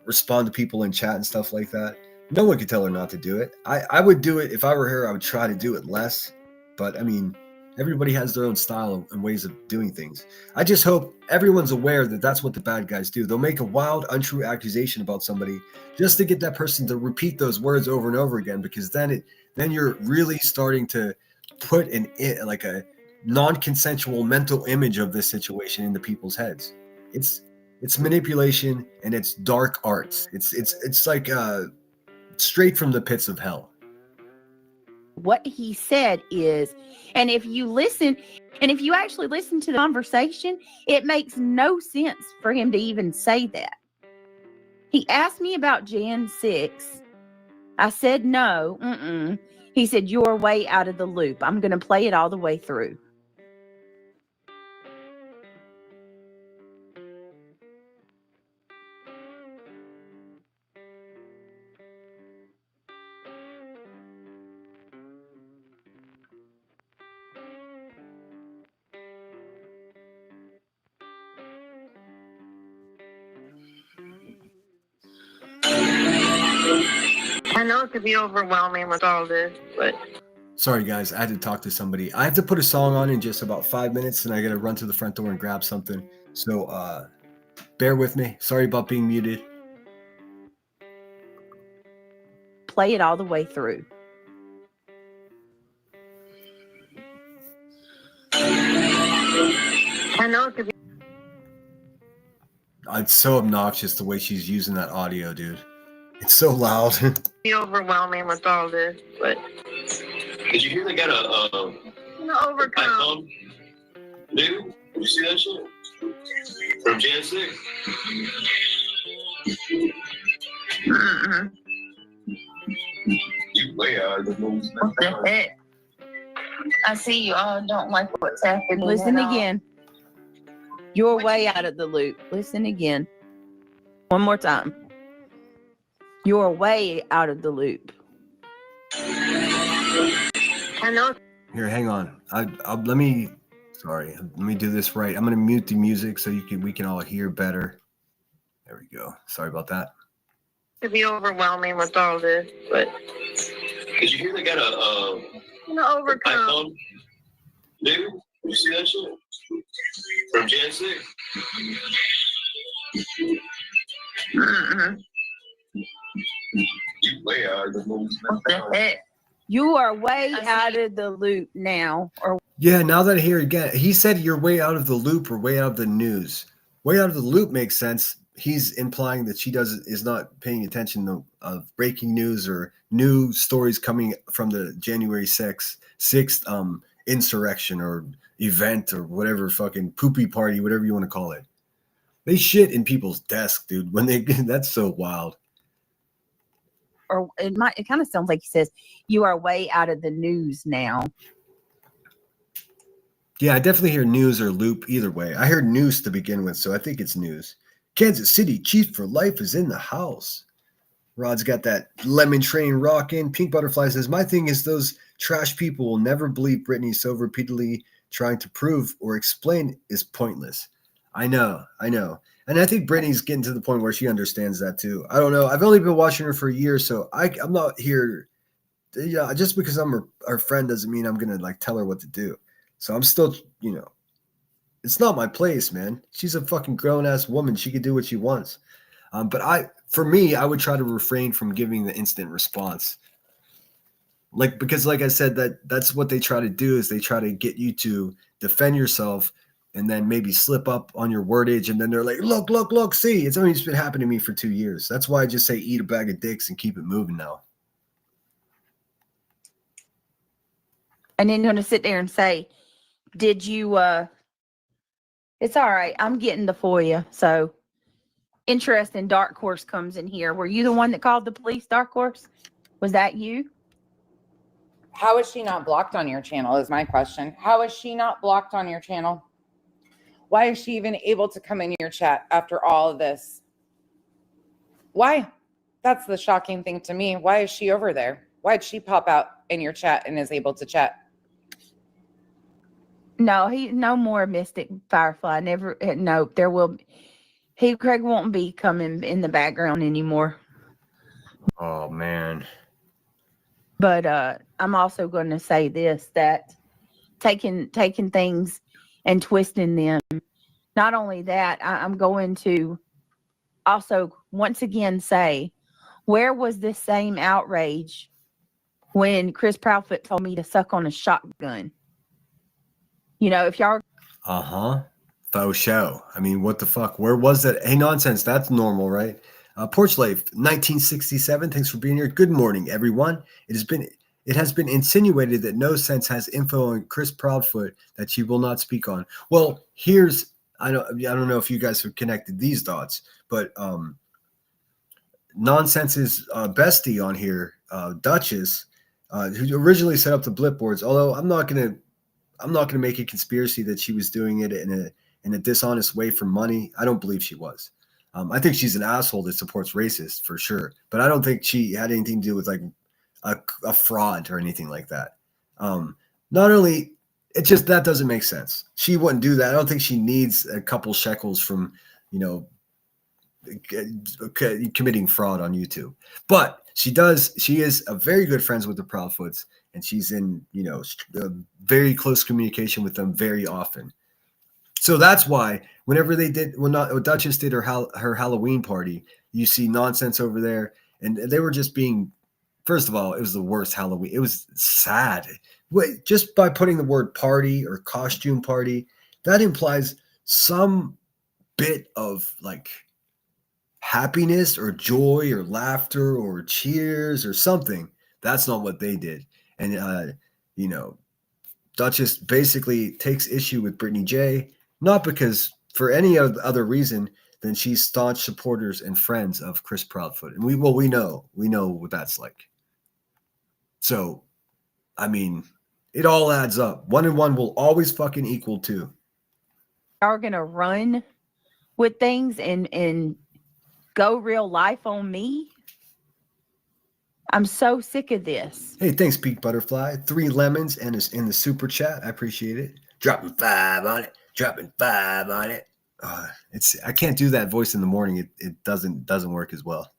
S1: respond to people in chat and stuff like that. No one could tell her not to do it. I would do it if I were her. I would try to do it less, but I mean, everybody has their own style and ways of doing things. I just hope everyone's aware that that's what the bad guys do. They'll make a wild, untrue accusation about somebody just to get that person to repeat those words over and over again, because then you're really starting to put like a non-consensual mental image of this situation into people's heads. It's manipulation and it's dark arts. It's like straight from the pits of hell.
S10: What he said is, and if you actually listen to the conversation, it makes no sense for him to even say that. He asked me about Jan 6. I said no. He said, "You're way out of the loop. I'm going to play it all the way through."
S11: I know it could be overwhelming with all this, but
S1: Sorry, guys. I had to talk to somebody. I have to put a song on in just about 5 minutes, and I got to run to the front door and grab something. So bear with me. Sorry about being muted.
S13: Play it all the way through.
S11: I know it could
S1: It's so obnoxious the way she's using that audio, dude. It's so loud.
S11: be overwhelming with all this, but
S12: Did you hear they got a
S11: overcome.
S12: iPhone new? Did you see that shit? From Gen 6?
S11: Mm-mm.
S12: You way out of the moves.
S11: What the heck? I see you all don't like what's happening.
S13: Listen
S11: at all.
S13: again. You're way out of the loop. Listen again. One more time. You're way out of the loop.
S11: I know.
S1: Here, hang on. Let me do this right. I'm gonna mute the music so we can all hear better. There we go. Sorry about that.
S11: It could be overwhelming with all this, but
S12: Did you hear they got a
S11: overcome.
S12: iPhone new? Did you see that shit? From Gen 6?
S11: Mm-mm.
S12: You way out of the moves.
S11: What the heck?
S13: You are way out of the loop now. Or
S1: Yeah, now that I hear it again, he said you're way out of the loop or way out of the news. Way out of the loop makes sense. He's implying that she is not paying attention to breaking news or new stories coming from the January 6th insurrection or event or whatever, fucking poopy party, whatever you want to call it. They shit in people's desk, dude. That's so wild.
S13: or it kind of sounds like he says, you are way out of the news now.
S1: Yeah, I definitely hear news or loop either way. I heard news to begin with, so I think it's news. Kansas City Chief for Life is in the house. Rod's got that lemon train rocking. Pink Butterfly says, my thing is those trash people will never believe Britney, so repeatedly trying to prove or explain is pointless. I know. And I think Britney's getting to the point where she understands that too. I don't know. I've only been watching her for a year, so I'm not here. Yeah, just because I'm her friend doesn't mean I'm gonna like tell her what to do. So I'm still, it's not my place, man. She's a fucking grown-ass woman. She can do what she wants. But for me, I would try to refrain from giving the instant response. Because like I said, that's what they try to do is they try to get you to defend yourself and then maybe slip up on your wordage. And then they're like, look, see, it's only just been happening to me for 2 years. That's why I just say eat a bag of dicks and keep it moving now.
S13: And then you're going to sit there and say, did you, it's all right. I'm getting the FOIA. So interesting. Dark Horse comes in here. Were you the one that called the police, Dark Horse? Was that you?
S7: How is she not blocked on your channel is my question. How is she not blocked on your channel? Why is she even able to come in your chat after all of this? Why? That's the shocking thing to me. Why is she over there? Why'd she pop out in your chat and is able to chat?
S13: No, no more Mystic Firefly. Never. No, there will. Craig won't be coming in the background anymore.
S1: Oh man.
S13: But I'm also going to say this, that taking things and twisting them. Not only that, I'm going to also once again say, where was this same outrage when Chris Proudfoot told me to suck on a shotgun? If y'all.
S1: Faux show. I mean, what the fuck? Where was that? Hey, nonsense. That's normal, right? Porch Life, 1967. Thanks for being here. Good morning, everyone. It has been insinuated that No Sense has info on Chris Proudfoot that she will not speak on. Well, I don't know if you guys have connected these dots, but Nonsense's bestie on here, Duchess, who originally set up the blip boards. Although I'm not gonna make a conspiracy that she was doing it in a dishonest way for money. I don't believe she was. I think she's an asshole that supports racists for sure, but I don't think she had anything to do with like a fraud or anything like that. Not only that doesn't make sense. She wouldn't do that. I don't think she needs a couple shekels from, committing fraud on YouTube. But She does. She is a very good friends with the Proudfoots, and she's in, very close communication with them very often. So that's why whenever they did, Duchess did her Halloween party, you see Nonsense over there, and they were just being. First of all, it was the worst Halloween. It was sad. Wait, just by putting the word party or costume party, that implies some bit of like happiness or joy or laughter or cheers or something. That's not what they did. And, Duchess basically takes issue with Brittany J, not because for any other reason than she's staunch supporters and friends of Chris Proudfoot. And we know what that's like. So, I mean, it all adds up. 1 and 1 will always fucking equal 2.
S13: Are going to run with things and go real life on me. I'm so sick of this.
S1: Hey, thanks, Peak Butterfly. 3 lemons and is in the super chat. I appreciate it. Dropping 5 on it. I can't do that voice in the morning. It doesn't work as well.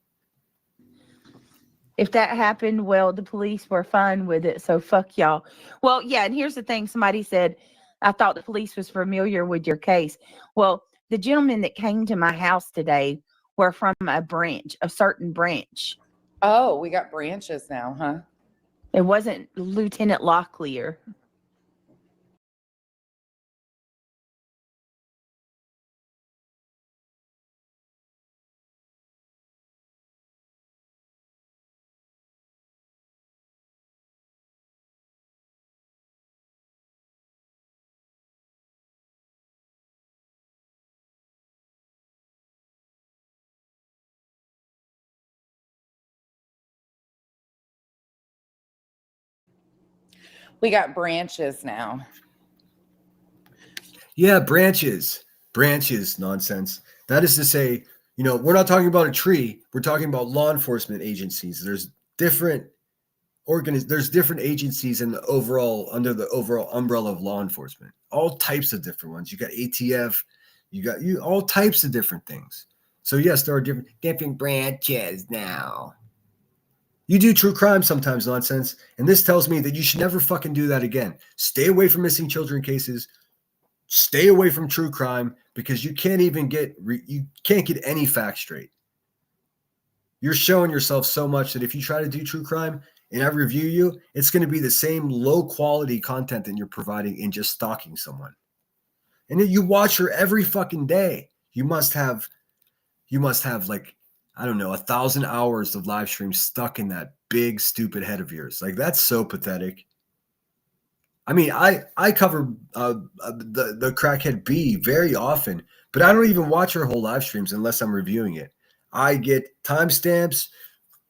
S13: If that happened, well, the police were fine with it, so fuck y'all. Well, yeah, and here's the thing. Somebody said, I thought the police was familiar with your case. Well, the gentlemen that came to my house today were from a certain branch.
S7: Oh, we got branches now, huh?
S13: It wasn't Lieutenant Locklear.
S7: We got branches now.
S1: Yeah, branches, Nonsense. That is to say, we're not talking about a tree. We're talking about law enforcement agencies. There's different agencies under the overall umbrella of law enforcement. All types of different ones. You got ATF, you got all types of different things. So yes, there are different branches now. You do true crime sometimes, Nonsense, and this tells me that you should never fucking do that again. Stay away from missing children cases. Stay away from true crime because you can't even get any facts straight. You're showing yourself so much that if you try to do true crime and I review you, it's going to be the same low quality content that you're providing in just stalking someone. And then you watch her every fucking day. You must have like, I don't know, 1,000 hours of live streams stuck in that big stupid head of yours. Like, that's so pathetic. I mean, I cover the crackhead B very often, but I don't even watch her whole live streams unless I'm reviewing it. I get timestamps.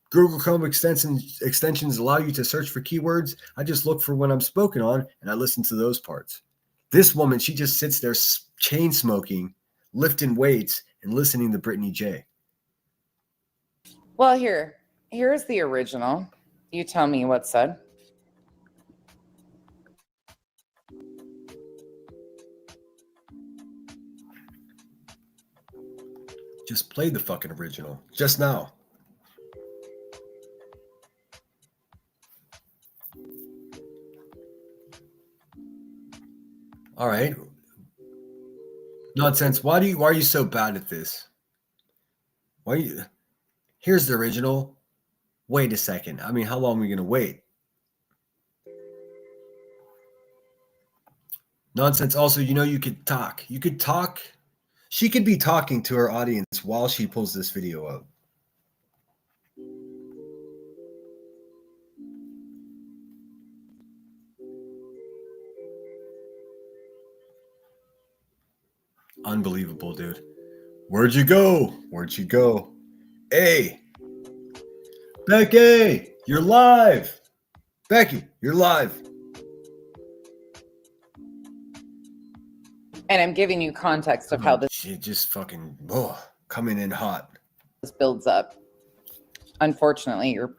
S1: Google Chrome extensions allow you to search for keywords. I just look for when I'm spoken on, and I listen to those parts. This woman, she just sits there chain smoking, lifting weights, and listening to Brittany J.
S7: Well, here's the original. You tell me what's said.
S1: Just played the fucking original just now. All right. Nonsense. Why are you so bad at this? Here's the original. Wait a second. I mean, how long are we going to wait? Nonsense. Also, you could talk. You could talk. She could be talking to her audience while she pulls this video up. Unbelievable, dude. Where'd you go? Hey, Becky, you're live. Becky, you're live.
S7: And I'm giving you context of how this
S1: She just fucking coming in hot.
S7: builds up. Unfortunately, you're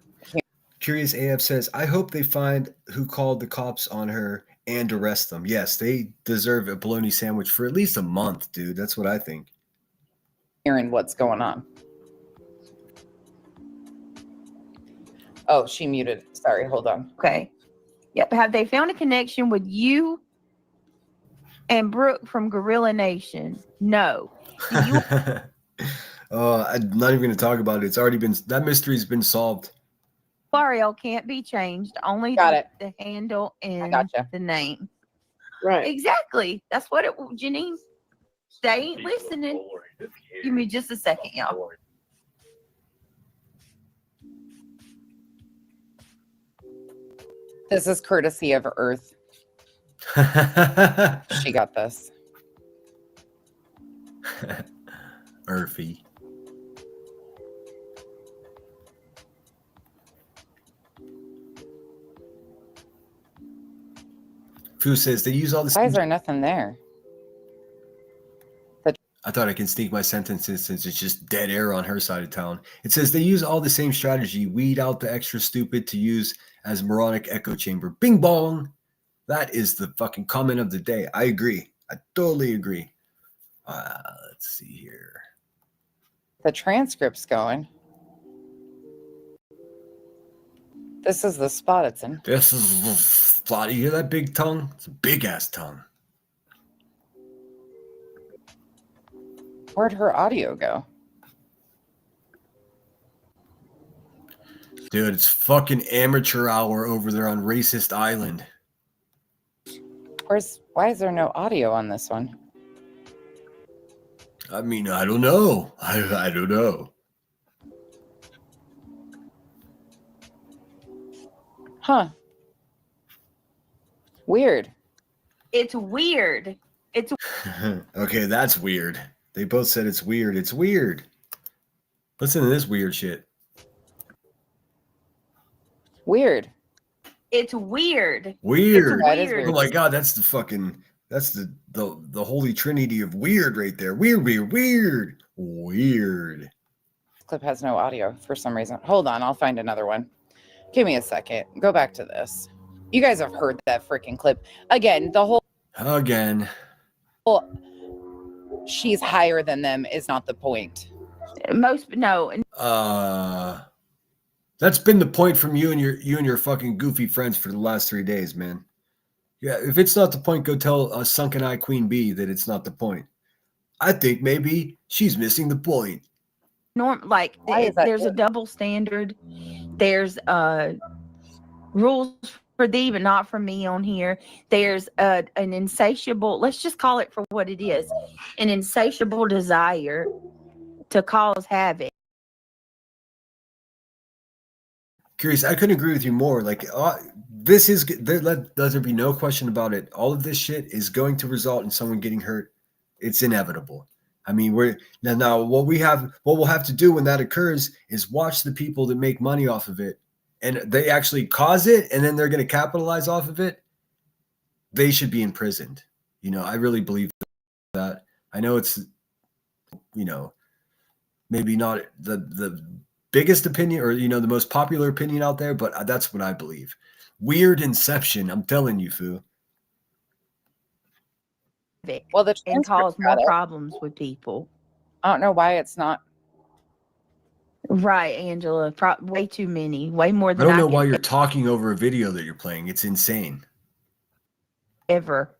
S1: Curious AF says, I hope they find who called the cops on her and arrest them. Yes, they deserve a bologna sandwich for at least a month, dude. That's what I think.
S7: hearing what's going on. Oh, she muted. Sorry, hold on.
S13: Okay. Yep. Have they found a connection with you and Brooke from Gorilla Nation? No. Do you
S1: I'm not even going to talk about it. It's already been, that mystery's been solved.
S13: URL can't be changed. Only
S7: Got it.
S13: the handle and
S7: gotcha.
S13: the name.
S8: Right.
S13: Exactly. That's what it, Janine. They ain't listening. Give me just a second, y'all.
S7: This is courtesy of Earth. She got this.
S1: Earthy. Fu says they use all the
S7: Why is
S1: same.
S7: there nothing there?
S1: I thought I can sneak my sentences since it's just dead air on her side of town. It says they use all the same strategy, weed out the extra stupid to use as moronic echo chamber. Bing bong. That is the fucking comment of the day. I agree. I totally agree. Let's see here.
S7: The transcript's going. This is the spot it's in.
S1: This is the spot. You hear that big tongue? It's a big ass tongue.
S7: Where'd her audio go?
S1: Dude, it's fucking amateur hour over there on Racist Island.
S7: Why is there no audio on this one?
S1: I mean, I don't know. I don't know.
S7: Huh. Weird.
S13: It's weird. It's
S1: Okay, that's weird. They both said it's weird. It's weird. Listen to this weird shit.
S7: Weird.
S13: it's weird.
S1: Weird.
S7: That is weird.
S1: Oh my god, that's the fucking that's the holy trinity of weird right there. Weird, weird, weird, weird.
S7: Clip has no audio for some reason. Hold on, I'll find another one. Give me a second. Go back to this. You guys have heard that freaking clip. Again, the whole she's higher than them is not the point.
S1: That's been the point from you and your fucking goofy friends for the last 3 days, man. Yeah, if it's not the point, go tell a sunken eye Queen Bee that it's not the point. I think maybe she's missing the point.
S13: There's a double standard. There's rules for thee, but not for me on here. There's an insatiable, let's just call it for what it is, an insatiable desire to cause havoc.
S1: Curious, I couldn't agree with you more. Like, there be no question about it. All of this shit is going to result in someone getting hurt. It's inevitable. I mean, now what we'll have to do when that occurs is watch the people that make money off of it, and they actually cause it, and then they're going to capitalize off of it. They should be imprisoned. I really believe that. I know it's, maybe not the biggest opinion or the most popular opinion out there, but that's what I believe. Weird inception. I'm telling you, Fu.
S7: Well,
S13: and cause more problems with people.
S7: I don't know why it's not.
S13: Right, Angela. Way too many. Way more
S1: I
S13: than
S1: don't know why you're talking over a video that you're playing. It's insane.
S13: Ever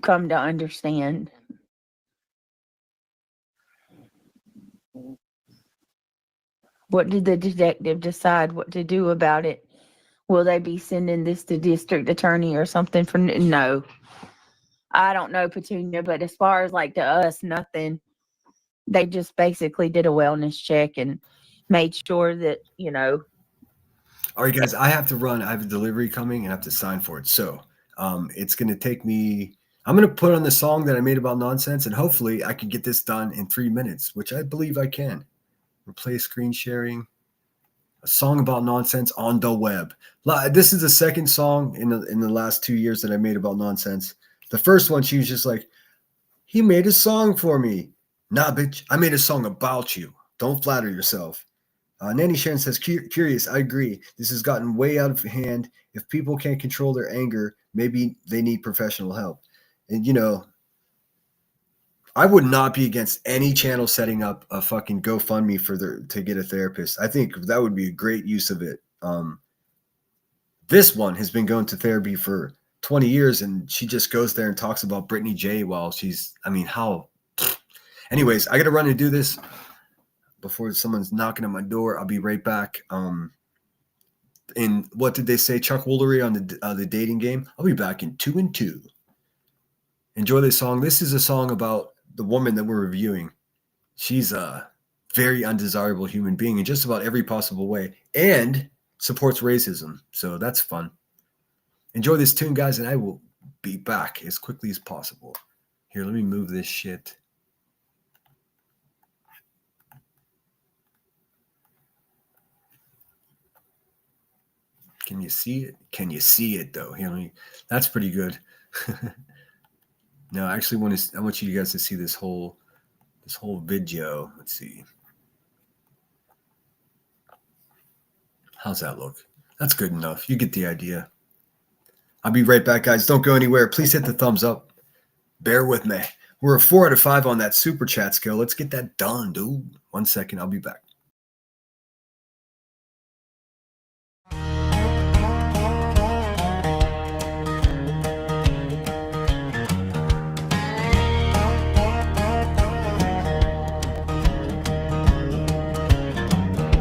S13: come to understand. What did the detective decide what to do about it? Will they be sending this to district attorney or something for no? I don't know, Petunia, but as far as to us, nothing. They just basically did a wellness check and made sure that,
S1: All right, guys, I have to run. I have a delivery coming and I have to sign for it. So it's going to take me, I'm going to put on the song that I made about nonsense, and hopefully I can get this done in 3 minutes, which I believe I can. Replace screen sharing. A song about nonsense on the web. This is the second song in the last 2 years that I made about nonsense. The first one, she was just like, he made a song for me. Nah, bitch, I made a song about you. Don't flatter yourself. Nanny Sharon says, curious, I agree. This has gotten way out of hand. If people can't control their anger, maybe they need professional help. And, I would not be against any channel setting up a fucking GoFundMe to get a therapist. I think that would be a great use of it. This one has been going to therapy for 20 years, and she just goes there and talks about Brittany J while how? Anyways, I got to run and do this before someone's knocking at my door. I'll be right back. And what did they say? Chuck Woolery on the dating game. I'll be back in 2 and 2. Enjoy this song. This is a song about the woman that we're reviewing. She's a very undesirable human being in just about every possible way, and supports racism. So that's fun. Enjoy this tune, guys, and I will be back as quickly as possible. Here, let me move this shit. Can you see it? Can you see it though? Here, that's pretty good. No, I actually I want you guys to see this whole video. Let's see. How's that look? That's good enough. You get the idea. I'll be right back, guys. Don't go anywhere. Please hit the thumbs up. Bear with me. We're a 4 out of 5 on that super chat skill. Let's get that done, dude. 1 second. I'll be back.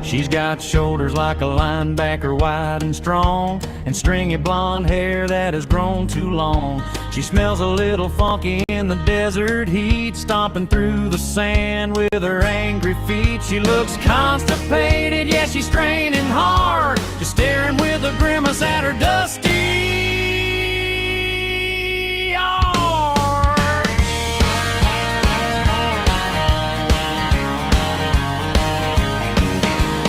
S14: She's got shoulders like a linebacker, wide and strong, and stringy blonde hair that has grown too long. She smells a little funky in the desert heat, stomping through the sand with her angry feet. She looks constipated, yeah, she's straining hard, just staring with a grimace at her dusty yard.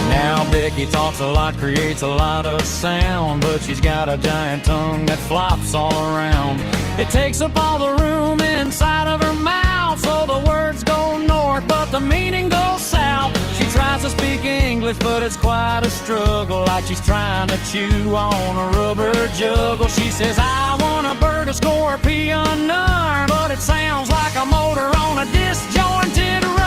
S14: Now Becky talks a lot, creates a lot of sound, but she's got a giant tongue that flops all around. It takes up all the room inside of her mouth, so the words go north, but the meaning goes south. She tries to speak English, but it's quite a struggle, like she's trying to chew on a rubber juggle. She says, I want a bird, a scorpion, none, but it sounds like a motor on a disjointed run.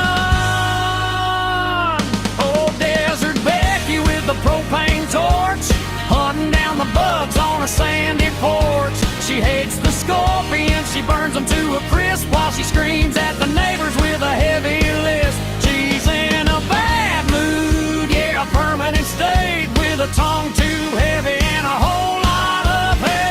S14: Oh, Desert Becky with the propane torch, hunting down the bugs on a sandy porch. She hates the scorpions, she burns them to a crisp, while she screams at the neighbors with a heavy list. She's in a bad mood, yeah, a permanent state, with a tongue too heavy and a whole lot of hate.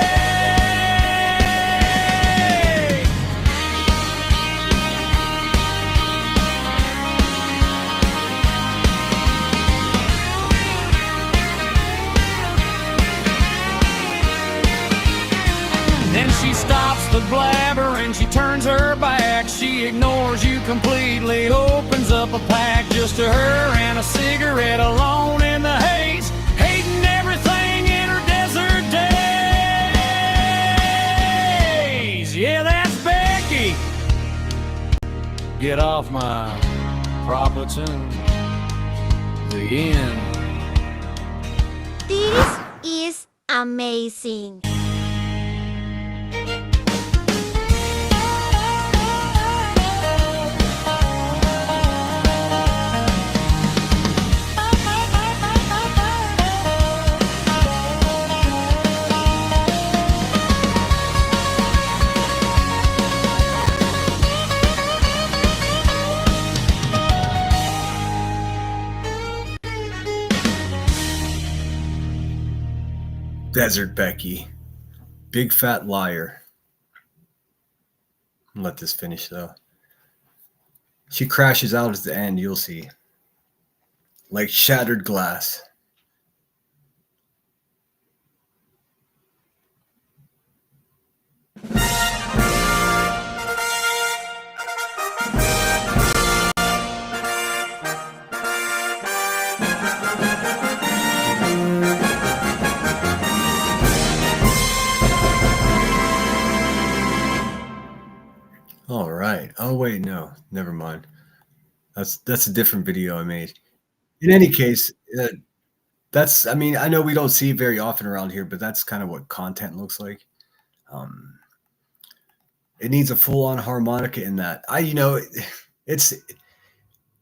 S14: Then she stops the blabber and she turns her back. She ignores you completely, opens up a pack just to her and a cigarette, alone in the haze, hating everything in her desert days. Yeah, that's Becky. Get off my property. The end.
S15: This is amazing.
S1: Desert Becky. Big fat liar. Let this finish though. She crashes out at the end, you'll see. Like shattered glass. All right. Oh wait, no, never mind. That's a different video I made. In any case, I mean, I know we don't see it very often around here, but that's kind of what content looks like. It needs a full-on harmonica in that. It's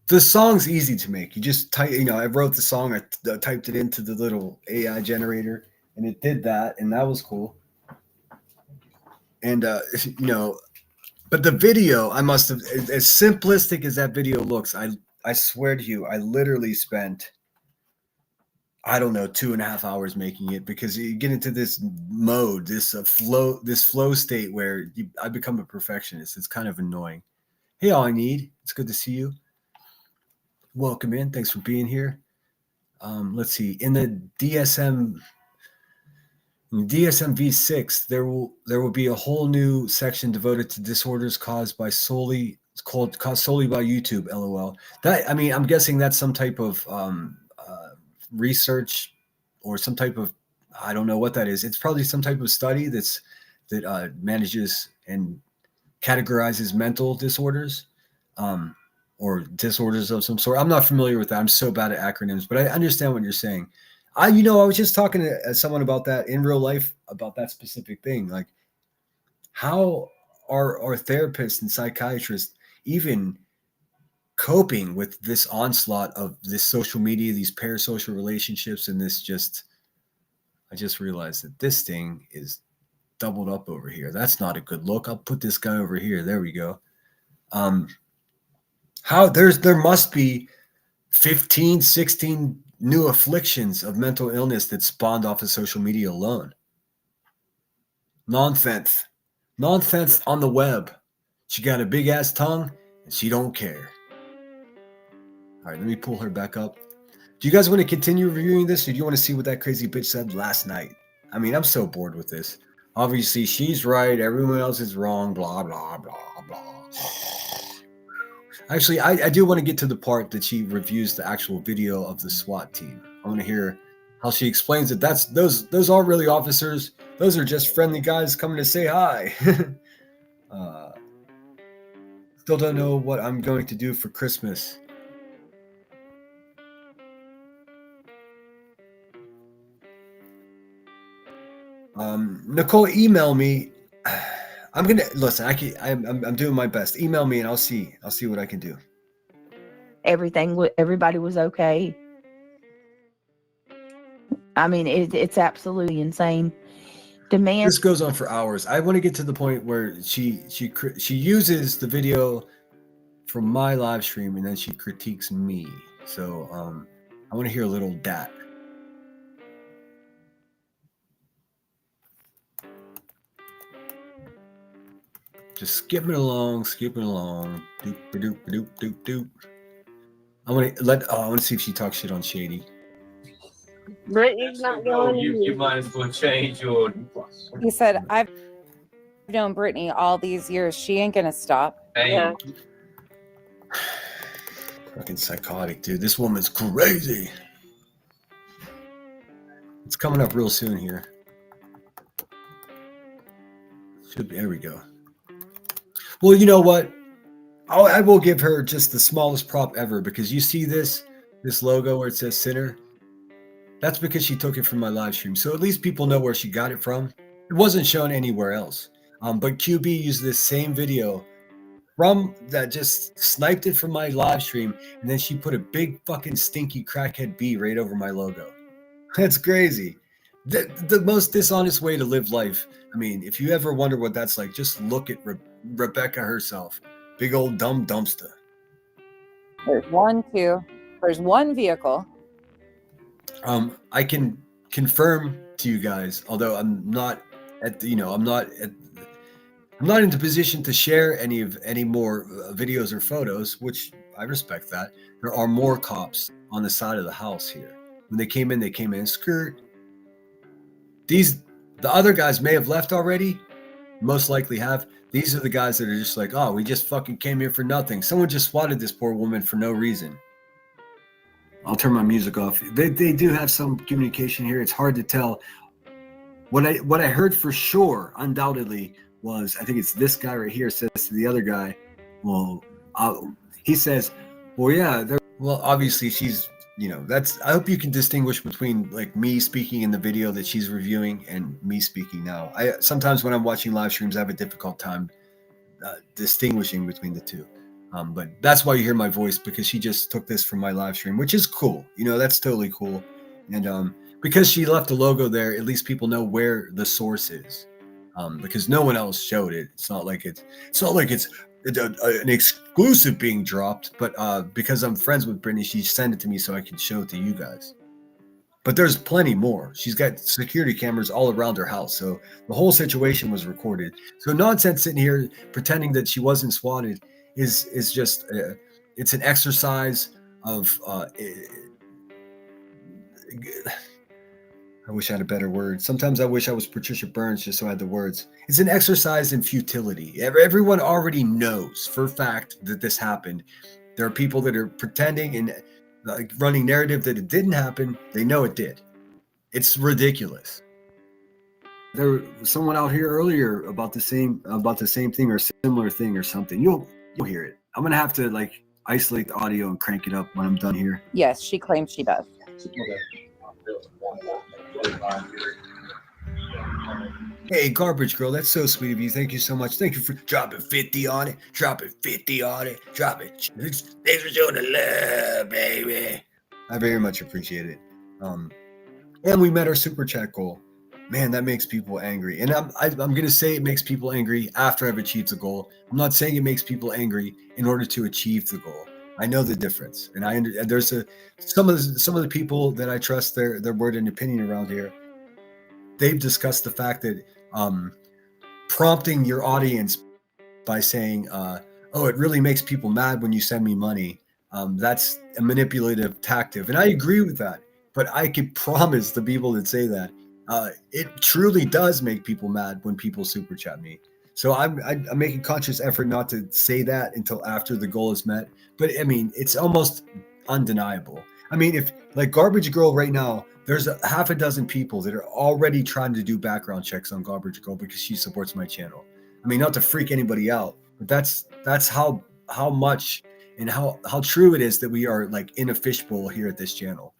S1: the song's easy to make. You just type, I wrote the song, I typed it into the little AI generator, and it did that, and that was cool. And but the video, I must have, as simplistic as that video looks, I swear to you, I literally spent, I don't know, 2.5 hours making it, because you get into this mode, this flow state where I become a perfectionist. It's kind of annoying. Hey, all I need, it's good to see you. Welcome in. Thanks for being here. Let's see. In the DSM V6, there will be a whole new section devoted to disorders caused solely by YouTube. LOL. I'm guessing that's some type of research or some type of, I don't know what that is. It's probably some type of study that manages and categorizes mental disorders. Or disorders of some sort. I'm not familiar with that. I'm so bad at acronyms, but I understand what you're saying. I was just talking to someone about that in real life, about that specific thing. Like, how are therapists and psychiatrists even coping with this onslaught of this social media, these parasocial relationships, and I just realized that this thing is doubled up over here. That's not a good look. I'll put this guy over here. There we go. There must be 15, 16 new afflictions of mental illness that spawned off of social media alone. Nonsense on the web. She got a big ass tongue and she don't care. All right, let me pull her back up. Do you guys want to continue reviewing this, or do you want to see what that crazy bitch said last night? I'm so bored with this. Obviously, she's right. Everyone else is wrong. Blah, blah, blah, blah. Actually, I do want to get to the part that she reviews the actual video of the SWAT team. I want to hear how she explains it. Those aren't really officers. Those are just friendly guys coming to say hi. Still don't know what I'm going to do for Christmas. Nicole, email me. I'm gonna listen. I'm doing my best. Email me and I'll see what I can do.
S13: Everybody was okay. It's absolutely insane.
S1: This goes on for hours. I want to get to the point where she uses the video from my live stream and then she critiques me. So I want to hear a little dat. Just skipping along. Doop, doop, doop, doop, doop. I want to see if she talks shit on Shady.
S11: Brittany's not going.
S9: You might as well change your.
S7: He said, I've known Brittany all these years. She ain't gonna stop.
S11: Yeah.
S1: Fucking psychotic, dude. This woman's crazy. It's coming up real soon here. There we go. Well, you know what? I will give her just the smallest prop ever, because you see this logo where it says Sinner? That's because she took it from my live stream. So at least people know where she got it from. It wasn't shown anywhere else. But QB used this same video from that, just sniped it from my live stream, and then she put a big fucking stinky crackhead B right over my logo. That's crazy. The most dishonest way to live life. If you ever wonder what that's like, just look at Rebecca herself. Big old dumb dumpster.
S7: There's one vehicle.
S1: I can confirm to you guys, although I'm not in the position to share any more videos or photos, which I respect that. There are more cops on the side of the house here. When they came in skirt. The other guys may have left already, most likely have. These are the guys that are just like, oh, we just fucking came here for nothing. Someone just swatted this poor woman for no reason. I'll turn my music off. They do have some communication here. It's hard to tell. What I heard for sure, undoubtedly, was, I think it's this guy right here says to the other guy, he says, well, yeah, well, obviously she's, I hope you can distinguish between like me speaking in the video that she's reviewing and me speaking now. Sometimes when I'm watching live streams, I have a difficult time distinguishing between the two. But that's why you hear my voice, because she just took this from my live stream, which is cool. You know, that's totally cool. And because she left the logo there, at least people know where the source is. Because no one else showed it. It's not like it's an exclusive being dropped, but because I'm friends with Brittany, she sent it to me so I can show it to you guys. But there's plenty more. She's got security cameras all around her house, so the whole situation was recorded. So nonsense sitting here pretending that she wasn't swatted is just it's an exercise of I wish I had a better word. Sometimes I wish I was Patricia Burns just so I had the words. It's an exercise in futility. Everyone already knows for a fact that this happened. There are people that are pretending and running narrative that it didn't happen. They know it did. It's ridiculous. There was someone out here earlier about the same thing or similar thing or something. You'll hear it. I'm gonna have to isolate the audio and crank it up when I'm done here.
S7: Yes, she claims she does.
S1: Hey, Garbage Girl, that's so sweet of you. Thank you so much. Thank you for dropping 50 on it. Dropping 50 on it. Drop it. Thanks for showing the love, baby. I very much appreciate it. And we met our super chat goal. Man, that makes people angry. And I'm going to say it makes people angry after I've achieved the goal. I'm not saying it makes people angry in order to achieve the goal. I know the difference. And there's some of the people that I trust their word and opinion around here. They've discussed the fact that prompting your audience by saying, oh, it really makes people mad when you send me money. That's a manipulative tactic. And I agree with that. But I can promise the people that say that it truly does make people mad when people super chat me. So I'm making conscious effort not to say that until after the goal is met. But I mean, it's almost undeniable. I mean, if Garbage Girl right now, there's a half a dozen people that are already trying to do background checks on Garbage Girl because she supports my channel. I mean, not to freak anybody out, but that's how much and how true it is that we are in a fishbowl here at this channel.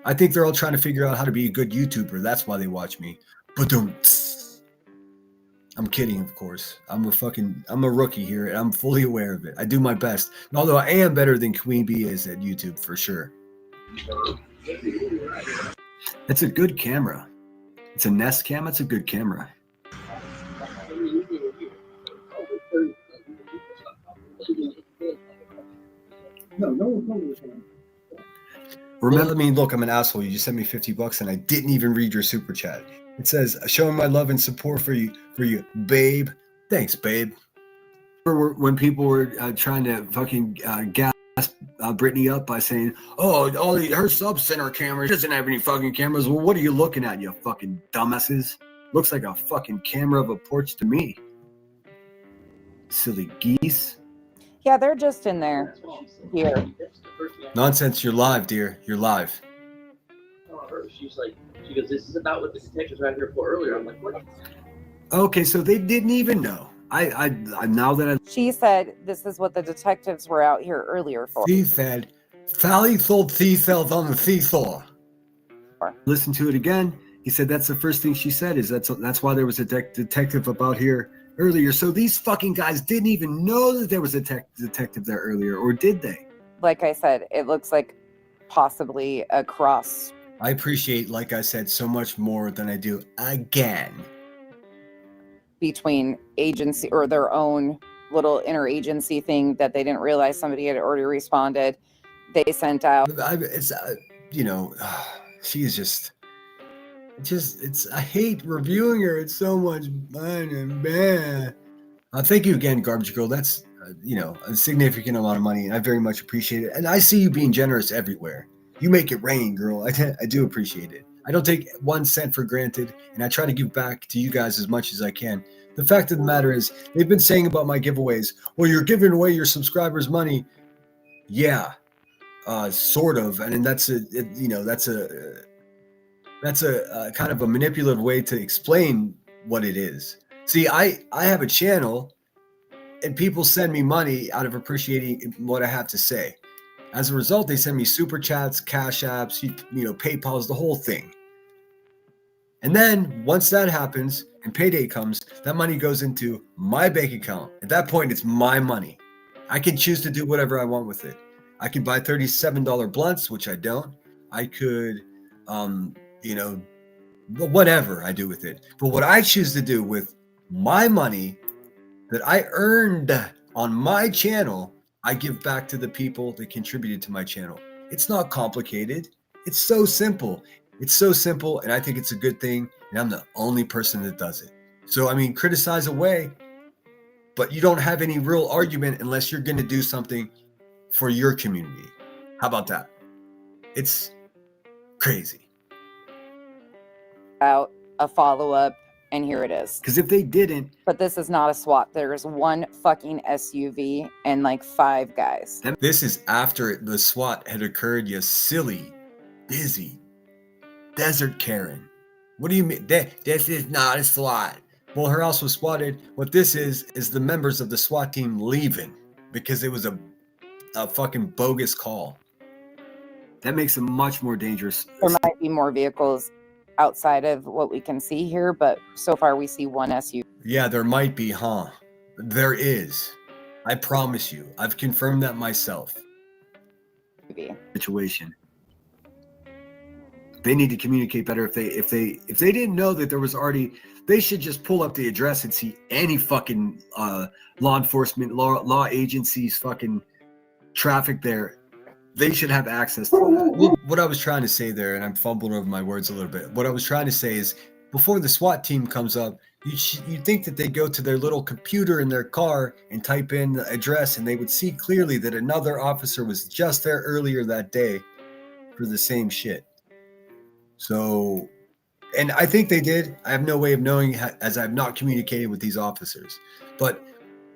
S1: I think they're all trying to figure out how to be a good YouTuber. That's why they watch me. But I'm kidding, of course. I'm a rookie here, and I'm fully aware of it. I do my best. Although I am better than Queen Bee is at YouTube for sure. It's a good camera. It's a Nest cam. It's a good camera. Remember me, look, I'm an asshole. You just sent me $50 and I didn't even read your super chat. It says, showing my love and support for you, babe. Thanks, babe. When people were trying to fucking gas Brittany up by saying, oh, her sub center camera doesn't have any fucking cameras. Well, what are you looking at, you fucking dumbasses? Looks like a fucking camera of a porch to me. Silly geese.
S7: Yeah, they're just in there. Here.
S1: Nonsense, you're live, dear. You're live.
S9: She goes, this is about what the detectives were out here for earlier. I'm like, what?
S1: Okay, so they didn't even know.
S7: She said this is what the detectives were out here earlier for.
S1: She said, Sally sold seashells on the seesaw. Listen to it again. He said that's the first thing she said is that's why there was a detective about here earlier. So these fucking guys didn't even know that there was a detective there earlier, or did they?
S7: Like I said, it looks like possibly a cross.
S1: I appreciate, like I said, so much more than I do again.
S7: Between agency or their own little interagency thing that they didn't realize somebody had already responded. They sent out.
S1: She's just I hate reviewing her. It's so much fun and bad. Thank you again, Garbage Girl. That's a significant amount of money, and I very much appreciate it. And I see you being generous everywhere. You make it rain, girl. I do appreciate it. I don't take 1 cent for granted, and I try to give back to you guys as much as I can. The fact of the matter is, they've been saying about my giveaways, well, you're giving away your subscribers money. Yeah, sort of. And that's a kind of a manipulative way to explain what it is. See, I have a channel, and people send me money out of appreciating what I have to say. As a result, they send me super chats, cash apps, PayPal's, the whole thing. And then once that happens and payday comes, that money goes into my bank account. At that point, it's my money. I can choose to do whatever I want with it. I could buy $37 blunts, which I don't. I could, whatever I do with it. But what I choose to do with my money that I earned on my channel, I give back to the people that contributed to my channel. It's not complicated. It's so simple. It's so simple, and I think it's a good thing, and I'm the only person that does it. So, I mean, criticize away, but you don't have any real argument unless you're going to do something for your community. How about that? It's crazy.
S7: Out a follow-up, and here it is.
S1: Because if they didn't...
S7: But this is not a SWAT. There's one fucking SUV and like 5 guys.
S1: This is after the SWAT had occurred, you silly, busy desert Karen. What do you mean? This is not a SWAT. Well, her house was swatted. What this is the members of the SWAT team leaving because it was a fucking bogus call. That makes it much more dangerous.
S7: There might be more vehicles outside of what we can see here, but so far we see one SUV.
S1: Yeah, there might be, huh? There is. I promise you. I've confirmed that myself. Situation. They need to communicate better. If they didn't know that there was already, they should just pull up the address and see any fucking law enforcement, law agencies, fucking traffic there. They should have access to that. What I was trying to say there, and I'm fumbling over my words a little bit. What I was trying to say is, before the SWAT team comes up, you think that they go to their little computer in their car and type in the address, and they would see clearly that another officer was just there earlier that day for the same shit. So, and I think they did. I have no way of knowing as I've not communicated with these officers. But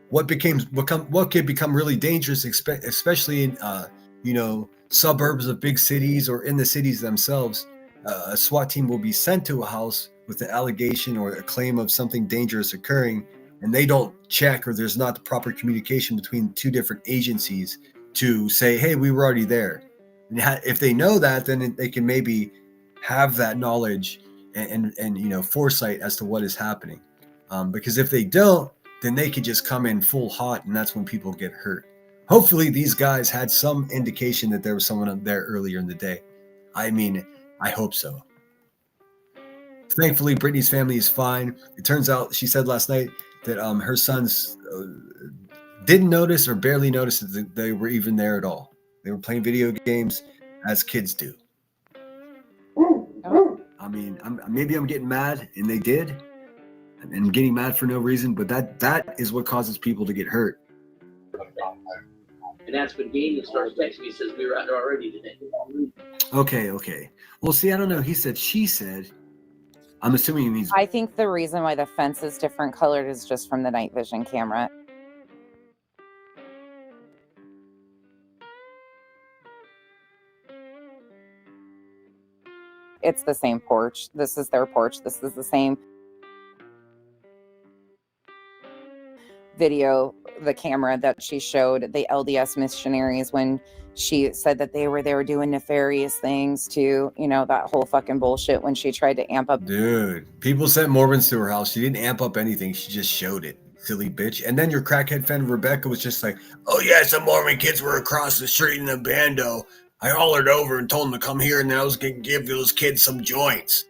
S1: what could become really dangerous, especially in suburbs of big cities or in the cities themselves, a SWAT team will be sent to a house with an allegation or a claim of something dangerous occurring, and they don't check, or there's not the proper communication between 2 different agencies to say, hey, we were already there. And if they know that, then they can maybe have that knowledge and foresight as to what is happening. Because if they don't, then they could just come in full hot, and that's when people get hurt. Hopefully these guys had some indication that there was someone up there earlier in the day. I mean, I hope so. Thankfully, Brittany's family is fine. It turns out, she said last night that her sons didn't notice or barely noticed that they were even there at all. They were playing video games as kids do. I mean, maybe I'm getting mad, and they did. And I'm getting mad for no reason, but that is what causes people to get hurt.
S9: And that's when Daniel starts texting me, says we were out there already today.
S1: Okay. Well, see, I don't know. He said, she said. I'm assuming he means.
S7: I think the reason why the fence is different colored is just from the night vision camera. It's the same porch. This is their porch. This is the same video, the camera that she showed the LDS missionaries when she said that they were there doing nefarious things to, that whole fucking bullshit when she tried to amp up.
S1: Dude, people sent Mormons to her house. She didn't amp up anything. She just showed it. Silly bitch. And then your crackhead friend Rebecca was just like, oh yeah, some Mormon kids were across the street in a bando. I hollered over and told them to come here, and then I was going to give those kids some joints.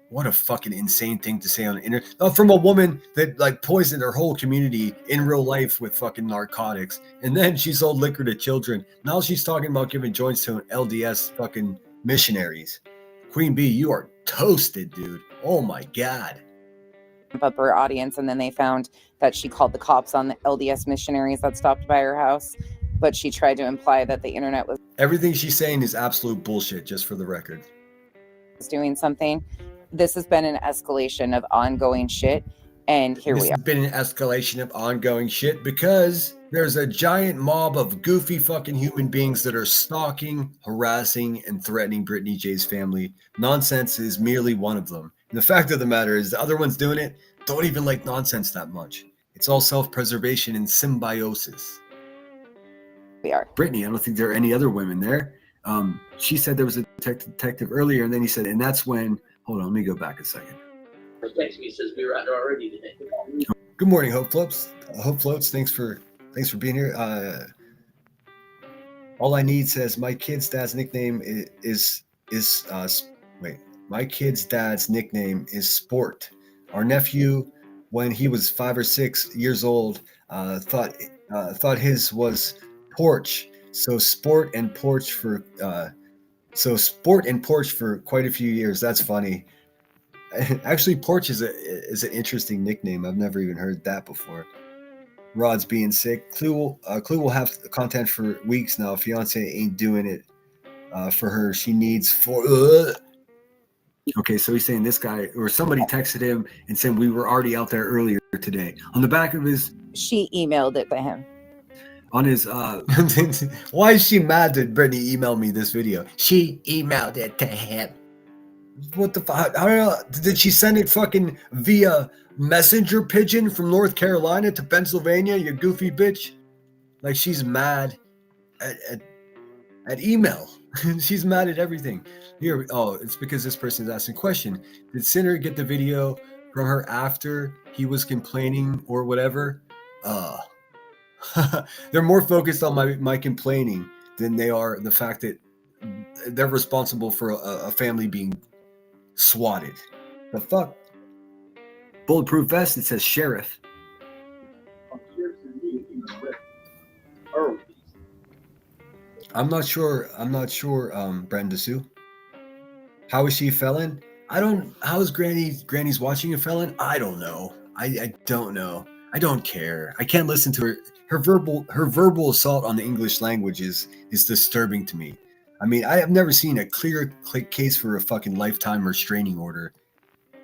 S1: What a fucking insane thing to say on the internet. From a woman that poisoned her whole community in real life with fucking narcotics. And then she sold liquor to children. Now she's talking about giving joints to LDS fucking missionaries. Queen Bee, you are toasted, dude. Oh my God.
S7: Up her audience, and then they found that she called the cops on the LDS missionaries that stopped by her house. But she tried to imply that the internet was.
S1: Everything she's saying is absolute bullshit, just for the record.
S7: Doing something. This has been an escalation of ongoing shit, and here we are.
S1: This has been an escalation of ongoing shit because there's a giant mob of goofy fucking human beings that are stalking, harassing, and threatening Brittany J's family. Nonsense is merely one of them. And the fact of the matter is the other ones doing it don't even like nonsense that much. It's all self-preservation and symbiosis.
S7: We are.
S1: Brittany, I don't think there are any other women there. She said there was a detective earlier, and then he said, and that's when Hold on, let me go back a second.
S9: Text me says we were out there already today.
S1: Good morning, Hope Floats. Hope Floats, thanks for being here. All I Need says my kid's dad's nickname is my kid's dad's nickname is Sport. Our nephew, when he was 5 or 6 years old, thought his was Porch. So Sport and Porch for quite a few years. That's funny. Actually, Porch is an interesting nickname. I've never even heard that before. Rod's being sick. Clue will have content for weeks now. Fiance ain't doing it for her. She needs Okay, so he's saying this guy or somebody texted him and said we were already out there earlier today. On the back of his,
S7: She emailed it to him.
S1: on his why is she mad that Brittany emailed me this video? She emailed it to him. What the fuck? I don't know. Did she send it fucking via messenger pigeon from North Carolina to Pennsylvania, you goofy bitch? Like she's mad at email. She's mad at everything. Here, it's because this person is asking a question. Did Sinner get the video from her after he was complaining or whatever? They're more focused on my complaining than they are the fact that they're responsible for a family being swatted. The fuck? Bulletproof vest, it says sheriff. I'm not sure, Brenda Sue. How is she a felon? How is Granny's watching a felon? I don't know. I don't know. I don't care. I can't listen to her. Her verbal assault on the English language is disturbing to me. I mean, I have never seen a clear case for a fucking lifetime restraining order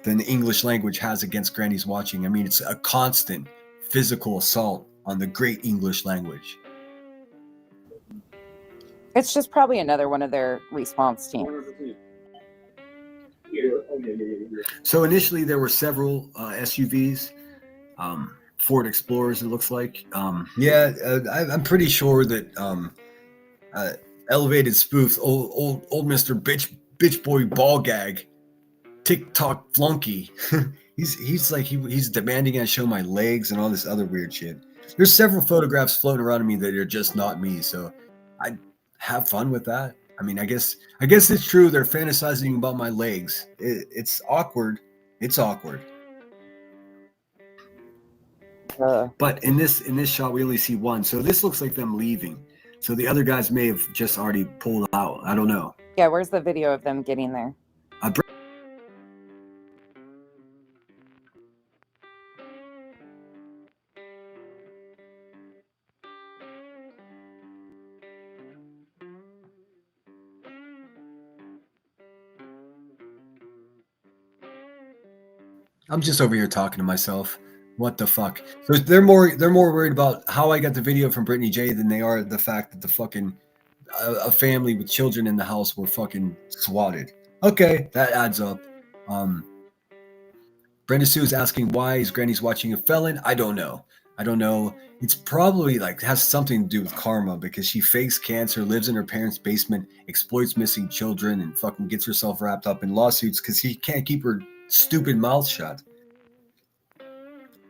S1: than the English language has against Granny's watching. I mean, it's a constant physical assault on the great English language.
S7: It's just probably another one of their response teams.
S1: So initially there were several SUVs, Ford Explorers, it looks like. I'm pretty sure that elevated spoof, old Mr. Bitch Boy Ball Gag, TikTok flunky. he's demanding I show my legs and all this other weird shit. There's several photographs floating around of me that are just not me, so I have fun with that. I mean, I guess it's true. They're fantasizing about my legs. It's awkward. It's awkward. But in this shot, we only see one. So this looks like them leaving. So the other guys may have just already pulled out. I don't know.
S7: Yeah, where's the video of them getting there?
S1: I'm just over here talking to myself. What the fuck? So they're more worried about how I got the video from Brittany J than they are the fact that the fucking a family with children in the house were fucking swatted. Okay, that adds up. Brenda Sue is asking why is Granny's watching a felon? I don't know. It's probably has something to do with karma because she fakes cancer, lives in her parents' basement, exploits missing children, and fucking gets herself wrapped up in lawsuits because she can't keep her stupid mouth shut.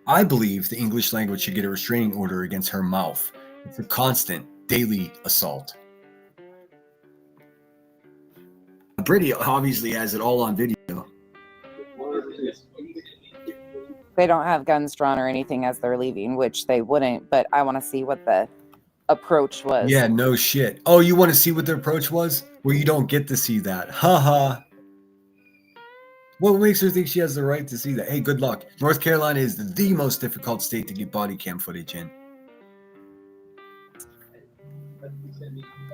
S1: I believe the English language should get a restraining order against her mouth. It's a constant, daily assault. Brittany obviously has it all on video.
S7: They don't have guns drawn or anything as they're leaving, which they wouldn't, but I want to see what the approach was.
S1: Yeah, no shit. Oh, you want to see what their approach was? Well, you don't get to see that. Haha. What makes her think she has the right to see that? Hey, good luck. North Carolina is the most difficult state to get body cam footage in.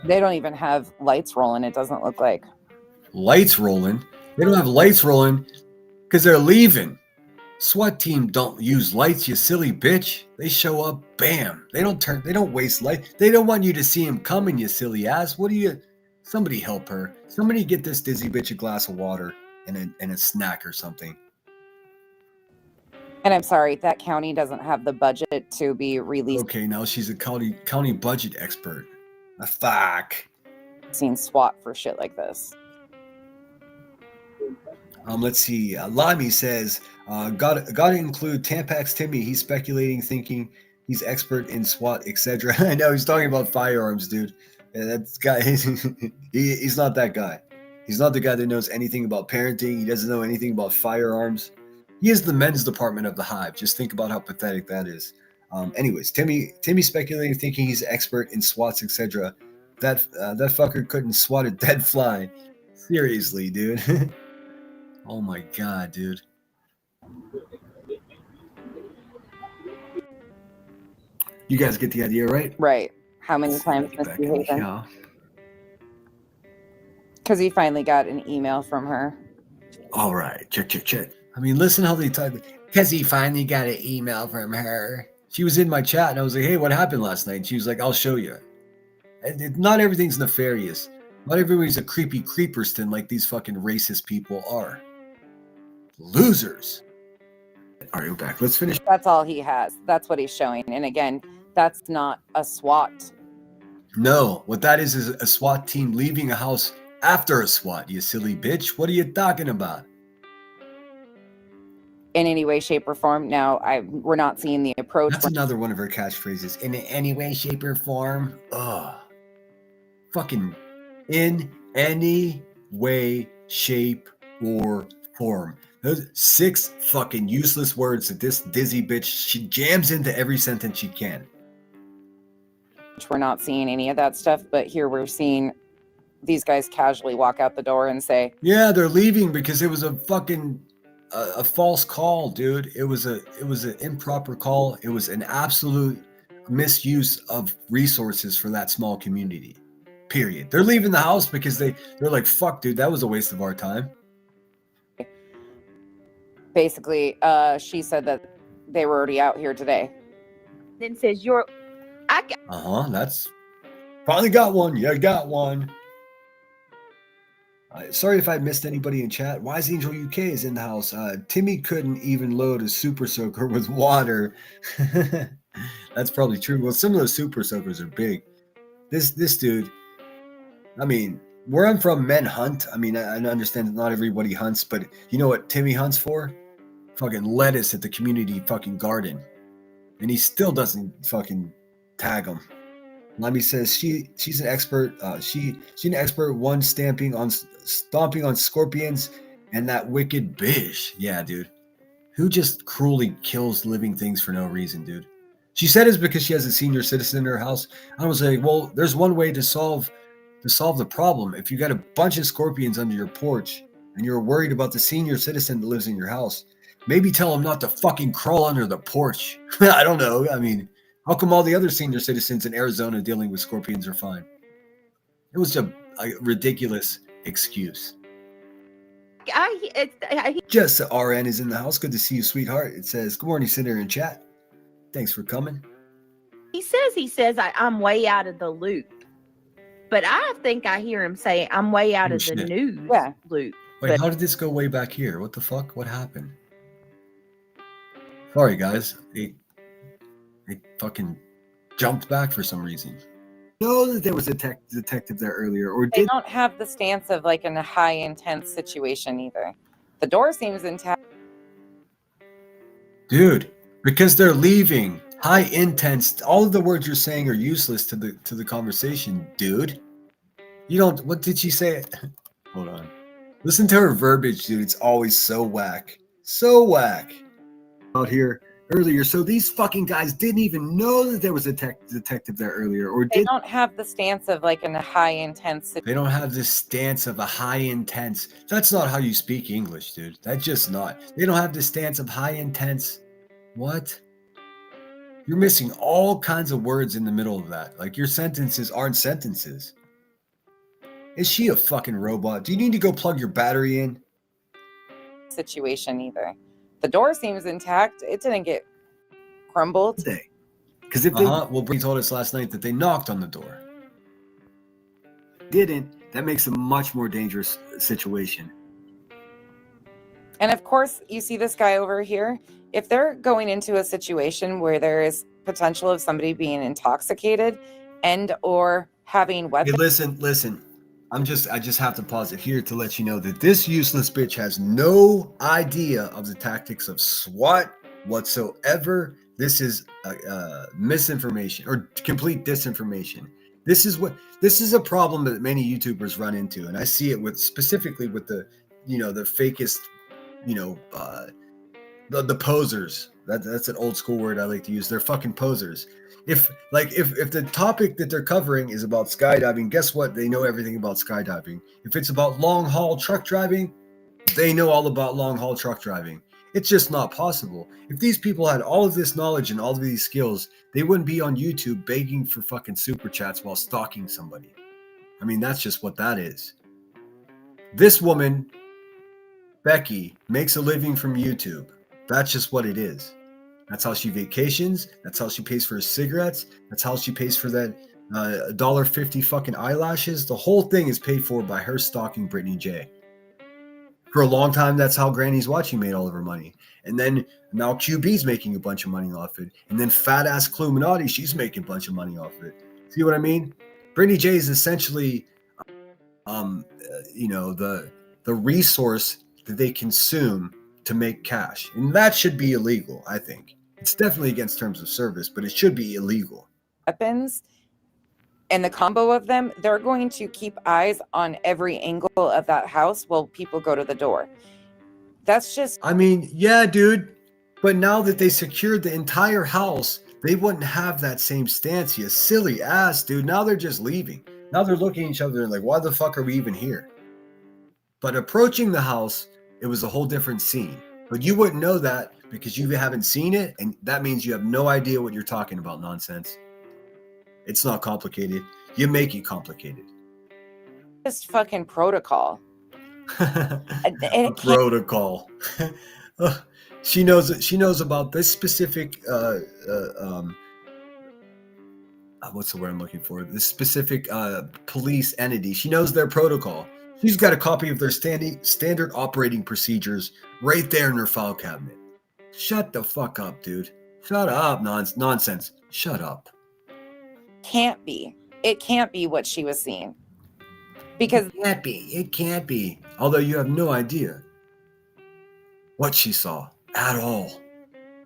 S7: They don't even have lights rolling, it doesn't look like.
S1: Lights rolling? They don't have lights rolling because they're leaving. SWAT team don't use lights, you silly bitch. They show up, bam. They don't waste light. They don't want you to see him coming, you silly ass. Somebody help her. Somebody get this dizzy bitch a glass of water and a snack or something.
S7: And I'm sorry, that county doesn't have the budget to be released.
S1: Okay, now she's a county budget expert. Fuck.
S7: Seen SWAT for shit like this.
S1: Let's see. Lamy says, got to include Tampax Timmy. He's speculating, thinking he's expert in SWAT, etc. I know he's talking about firearms, dude. Yeah, that's guy. He's not that guy. He's not the guy that knows anything about parenting. He doesn't know anything about firearms. He is the men's department of the Hive. Just think about how pathetic that is. Anyways, Timmy speculating, thinking he's expert in SWATs, etc. That fucker couldn't swat a dead fly. Seriously, dude. Oh my god, dude. You guys get the idea, right?
S7: Right. How many times misbehaving? Because he finally got an email from her.
S1: All right, check. I mean, listen how they type it. Because he finally got an email from her. She was in my chat, and I was like, hey, what happened last night? And she was like, I'll show you. Not everything's nefarious. Not everybody's a creepy creeperston like these fucking racist people are. Losers. All right, we're back. Let's finish.
S7: That's all he has. That's what he's showing. And again, that's not a SWAT.
S1: No, what that is a SWAT team leaving a house after a SWAT, you silly bitch. What are you talking about?
S7: In any way, shape, or form. Now, we're not seeing the approach.
S1: That's another one of her catchphrases. In any way, shape, or form. Ugh. Fucking in any way, shape, or form. Those 6 fucking useless words that this dizzy bitch, she jams into every sentence she can.
S7: We're not seeing any of that stuff, but here we're seeing these guys casually walk out the door and say,
S1: yeah, they're leaving because it was a fucking a false call, dude. It was an improper call. It was an absolute misuse of resources for that small community. Period. They're leaving the house because they're like, fuck, dude, that was a waste of our time.
S7: Basically, she said that they were already out here today.
S13: Then says
S1: That's finally got one. You got one. Sorry if I missed anybody in chat. Wise Angel UK is in the house. Timmy couldn't even load a super soaker with water. That's probably true. Well, some of those super soakers are big. This dude, I mean, where I'm from, men hunt. I mean, I understand that not everybody hunts, but you know what Timmy hunts for? Fucking lettuce at the community fucking garden. And he still doesn't fucking tag them. Lemmy says she's an expert. She's an expert. One stomping on scorpions and that wicked bitch. Yeah, dude. Who just cruelly kills living things for no reason, dude? She said it's because she has a senior citizen in her house. I was like, well, there's one way to solve the problem. If you got a bunch of scorpions under your porch and you're worried about the senior citizen that lives in your house, maybe tell him not to fucking crawl under the porch. I don't know. I mean, how come all the other senior citizens in Arizona dealing with scorpions are fine? It was a ridiculous excuse. Just RN is in the house. Good to see you, sweetheart. It says, good morning, Senator in chat. Thanks for coming.
S13: He says I'm way out of the loop. But I think I hear him say I'm way out of the news loop.
S1: Wait, how did this go way back here? What the fuck? What happened? Sorry, guys. They fucking jumped back for some reason. Know that there was a detective there earlier, or
S7: They don't have the stance of like in a high intense situation either. The door seems intact.
S1: Dude, because they're leaving. High intense. All of the words you're saying are useless to the conversation, dude. You don't. What did she say? Hold on. Listen to her verbiage, dude. It's always so whack. So whack. Out here earlier. So these fucking guys didn't even know that there was a detective there earlier, or
S7: They don't have the stance of like in a high intense situation.
S1: They don't have this stance of a high intense. That's not how you speak English, dude. That's just not. They don't have the stance of high intense. What? You're missing all kinds of words in the middle of that. Like your sentences aren't sentences. Is she a fucking robot? Do you need to go plug your battery in?
S7: Situation either. The door seems intact. It didn't get crumbled.
S1: Because if they well, Bree told us last night that they knocked on the door. Didn't. That makes a much more dangerous situation.
S7: And of course, you see this guy over here. If they're going into a situation where there is potential of somebody being intoxicated and or having weapons.
S1: Hey, listen. I just have to pause it here to let you know that this useless bitch has no idea of the tactics of SWAT whatsoever. This is misinformation or complete disinformation. This is a problem that many YouTubers run into, and I see it specifically with the fakest, the posers. That's an old school word I like to use. They're fucking posers. If the topic that they're covering is about skydiving, guess what? They know everything about skydiving. If it's about long haul truck driving, they know all about long haul truck driving. It's just not possible. If these people had all of this knowledge and all of these skills, they wouldn't be on YouTube begging for fucking super chats while stalking somebody. I mean, that's just what that is. This woman, Becky, makes a living from YouTube. That's just what it is. That's how she vacations. That's how she pays for her cigarettes. That's how she pays for that $1.50 fucking eyelashes. The whole thing is paid for by her stalking Brittany J. For a long time, that's how Granny's Watching made all of her money. And then now QB's making a bunch of money off it. And then fat ass Cluminati, she's making a bunch of money off it. See what I mean? Brittany J is essentially, the resource that they consume to make cash. And that should be illegal, I think. It's definitely against terms of service, but it should be illegal.
S7: Weapons and the combo of them, they're going to keep eyes on every angle of that house while people go to the door. That's just...
S1: I mean, yeah, dude. But now that they secured the entire house, they wouldn't have that same stance, you silly ass, dude. Now they're just leaving. Now they're looking at each other and like, why the fuck are we even here? But approaching the house, it was a whole different scene. But you wouldn't know that because you haven't seen it, and that means you have no idea what you're talking about, nonsense. It's not complicated. You make it complicated.
S7: Just fucking protocol.
S1: Protocol. She knows about this specific what's the word I'm looking for? This specific police entity. She knows their protocol. She's got a copy of their standard operating procedures right there in her file cabinet. Shut the fuck up, dude. Shut up, nonsense. Shut up.
S7: It can't be what she was seeing. Because
S1: it can't be. Although you have no idea what she saw at all.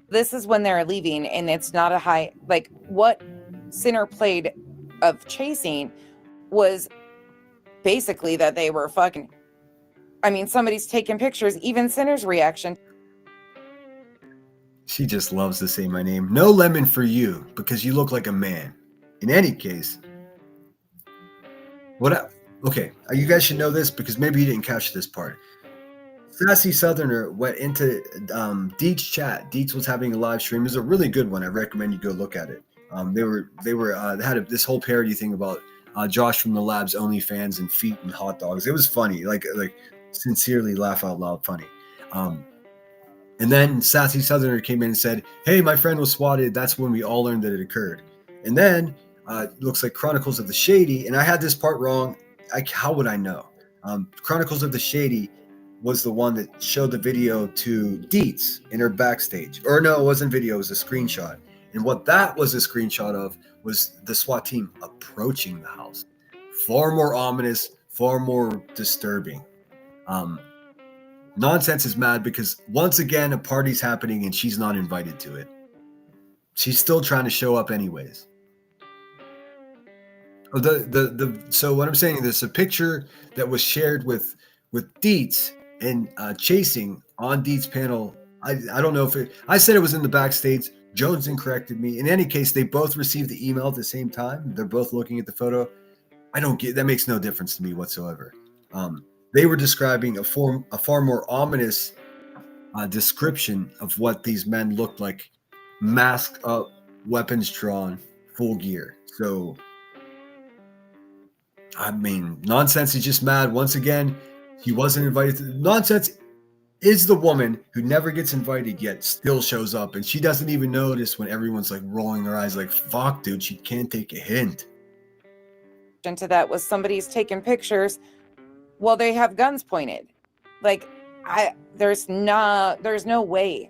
S7: This is when they're leaving, and it's not a high, like what Sinner played of chasing was basically that they were fucking, I mean, somebody's taking pictures, even Sinner's reaction.
S1: She just loves to say my name. No lemon for you, because you look like a man. In any case, okay, you guys should know this because maybe you didn't catch this part. Sassy Southerner went into Deets chat. Deets was having a live stream. It was a really good one. I recommend you go look at it. They had this whole parody thing about Josh from the Lab's OnlyFans and feet and hot dogs. It was funny, like sincerely laugh out loud funny. And then Sassy Southerner came in and said, "Hey, my friend was swatted." That's when we all learned that it occurred. And then it looks like Chronicles of the Shady, and I had this part wrong. How would I know? Chronicles of the Shady was the one that showed the video to Deets in her backstage. Or no, it wasn't video, it was a screenshot. And what that was a screenshot of was the SWAT team approaching the house. Far more ominous, far more disturbing. Nonsense is mad because once again, a party's happening and she's not invited to it. She's still trying to show up anyways. So what I'm saying is there's a picture that was shared with Deets and chasing on Deets' panel. I don't know if I said it was in the backstage. Jones corrected me. In any case, they both received the email at the same time. They're both looking at the photo. That makes no difference to me whatsoever. They were describing a far more ominous description of what these men looked like, masked up, weapons drawn, full gear. So, I mean, Nonsense is just mad. Once again, he wasn't invited to. Nonsense is the woman who never gets invited yet still shows up, and she doesn't even notice when everyone's like rolling their eyes like, fuck, dude, she can't take a hint.
S7: Into that was somebody's taking pictures while they have guns pointed. Like, there's no way.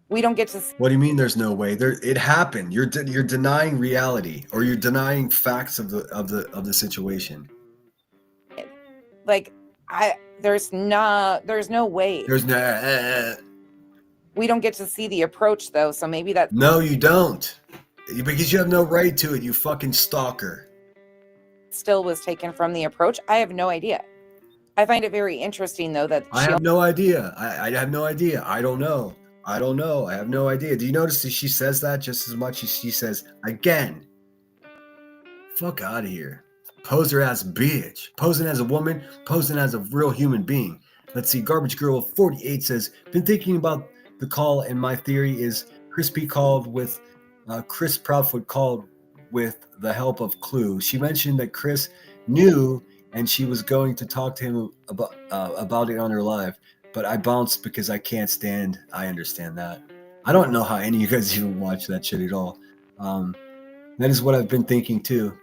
S7: We don't get to see.
S1: What do you mean there's no way? It happened. You're denying reality, or you're denying facts of the situation.
S7: Like, there's no way.
S1: There's no.
S7: We don't get to see the approach though, so maybe that.
S1: No, you don't, because you have no right to it. You fucking stalker.
S7: Still was taken from the approach. I have no idea. I find it very interesting though that
S1: I have no idea. I have no idea. I don't know. I don't know. I have no idea. Do you notice that she says that just as much as she says again? Fuck out of here. Poser ass bitch. Posing as a woman, posing as a real human being. Let's see. Garbage Girl 48 says, been thinking about the call, and my theory is Chris Proudfoot called with the help of Clue. She mentioned that Chris knew and she was going to talk to him about it on her live, but I bounced because I can't stand. I understand that. I don't know how any of you guys even watch that shit at all. That is what I've been thinking too.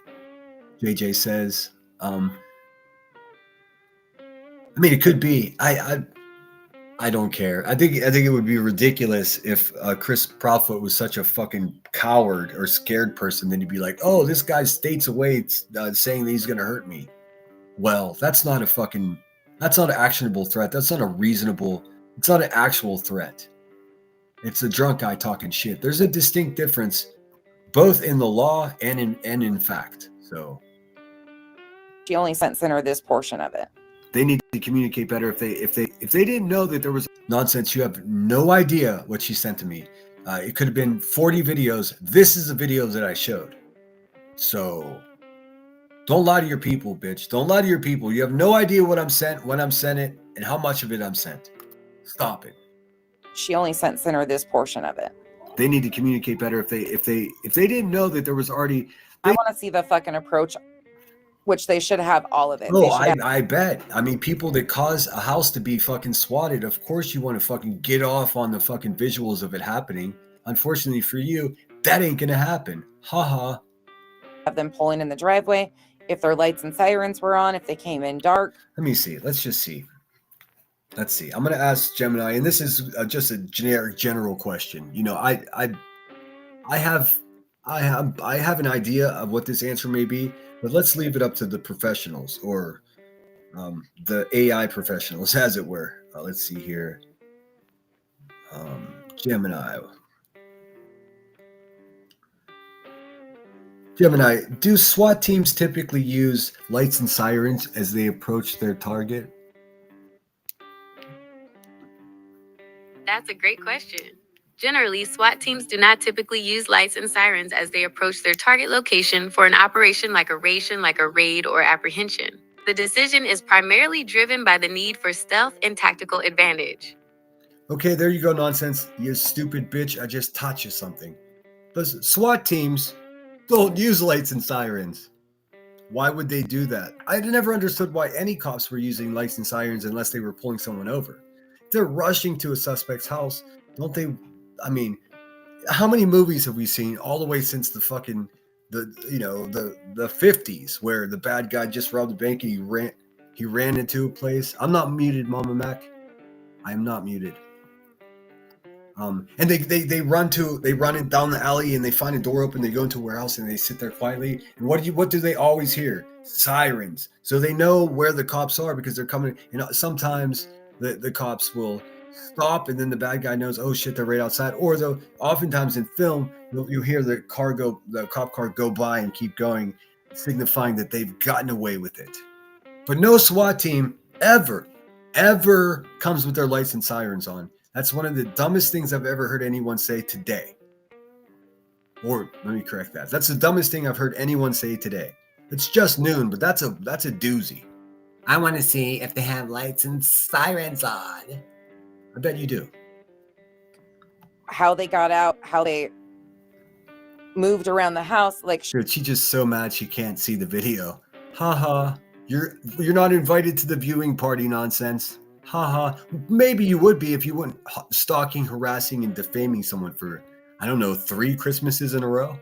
S1: JJ says. I mean, it could be. I don't care. I think it would be ridiculous if Chris Proudfoot was such a fucking coward or scared person. Then he'd be like, "Oh, this guy's states away saying that he's gonna hurt me." Well, that's not an actionable threat. That's not a reasonable. It's not an actual threat. It's a drunk guy talking shit. There's a distinct difference, both in the law and in fact. So
S7: she only sent her this portion of it.
S1: They need to communicate better. If they didn't know that there was nonsense, you have no idea what she sent to me. It could have been 40 videos. This is the video that I showed. So don't lie to your people, bitch. Don't lie to your people. You have no idea what I'm sent, when I'm sent it, and how much of it I'm sent. Stop it.
S7: She only sent her this portion of it.
S1: They need to communicate better. If they didn't know that there was already.
S7: I want to see the fucking approach. Which they should have all of it.
S1: Oh, I bet. I mean, people that cause a house to be fucking swatted, of course you want to fucking get off on the fucking visuals of it happening. Unfortunately for you, that ain't gonna happen. Haha.
S7: Have them pulling in the driveway, if their lights and sirens were on, if they came in dark.
S1: Let me see. Let's just see. Let's see. I'm gonna ask Gemini, and this is just a general question. You know, I have an idea of what this answer may be. But let's leave it up to the professionals, or the AI professionals, as it were. Let's see here. Gemini, do SWAT teams typically use lights and sirens as they approach their target?
S16: That's a great question. Generally, SWAT teams do not typically use lights and sirens as they approach their target location for an operation like a raid or apprehension. The decision is primarily driven by the need for stealth and tactical advantage.
S1: Okay, there you go, nonsense. You stupid bitch. I just taught you something. Listen, SWAT teams don't use lights and sirens. Why would they do that? I never understood why any cops were using lights and sirens unless they were pulling someone over. If they're rushing to a suspect's house, don't they? I mean, how many movies have we seen all the way since the 50s where the bad guy just robbed a bank and he ran into a place? I'm not muted, Mama Mac. I am not muted. And they run it down the alley and they find a door open. They go into a warehouse and they sit there quietly. And what do they always hear? Sirens. So they know where the cops are because they're coming. You know, sometimes the cops will stop and then the bad guy knows, oh shit, they're right outside. Or though oftentimes in film you hear the cop car go by and keep going, signifying that they've gotten away with it. But no SWAT team ever comes with their lights and sirens on. That's one of the dumbest things I've ever heard anyone say today. Or let me correct that. That's the dumbest thing I've heard anyone say today. It's just noon, but that's a doozy. I want to see if they have lights and sirens on. I bet you do.
S7: How they got out, how they moved around the house, like
S1: she's just so mad she can't see the video. Haha. You're not invited to the viewing party, nonsense. Haha. Maybe you would be if you weren't stalking, harassing, and defaming someone for, I don't know, 3 Christmases in a row.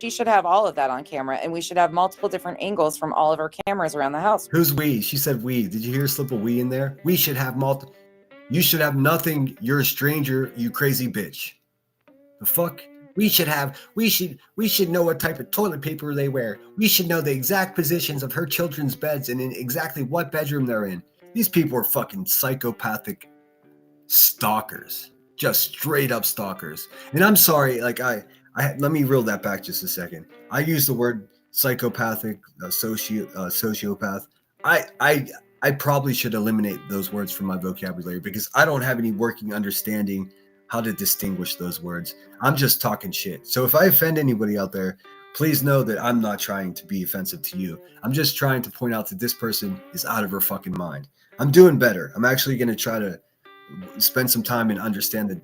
S7: She should have all of that on camera, and we should have multiple different angles from all of her cameras around the house.
S1: Who's we? She said we. Did you hear her slip a we in there? We should have multiple. You should have nothing. You're a stranger, you crazy bitch. The fuck? We should know what type of toilet paper they wear. We should know the exact positions of her children's beds and in exactly what bedroom they're in. These people are fucking psychopathic stalkers, just straight up stalkers. And I'm sorry, like I let me reel that back just a second. I use the word psychopathic, sociopath. I probably should eliminate those words from my vocabulary because I don't have any working understanding how to distinguish those words. I'm just talking shit. So if I offend anybody out there, please know that I'm not trying to be offensive to you. I'm just trying to point out that this person is out of her fucking mind. I'm doing better. I'm actually going to try to spend some time and understand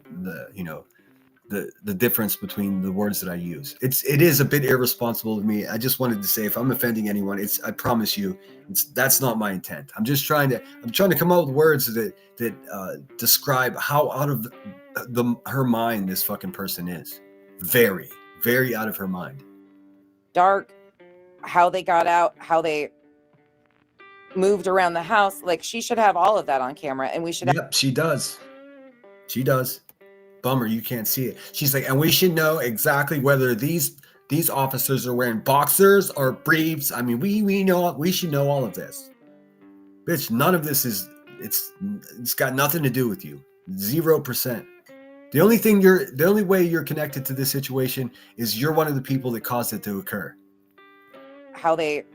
S1: the difference between the words that I use. It is a bit irresponsible of me. I just wanted to say if I'm offending anyone, I promise you, that's not my intent. I'm trying to come up with words that describe how out of her mind this fucking person is. Very, very out of her mind.
S7: Dark, how they got out, how they moved around the house. Like, she should have all of that on camera, and we should.
S1: Yep, she does. She does. Bummer, you can't see it. She's like, and we should know exactly whether these officers are wearing boxers or briefs. I mean, we should know all of this. Bitch, none of this is. It's got nothing to do with you. 0%. The only way you're connected to this situation is you're one of the people that caused it to occur.
S7: How they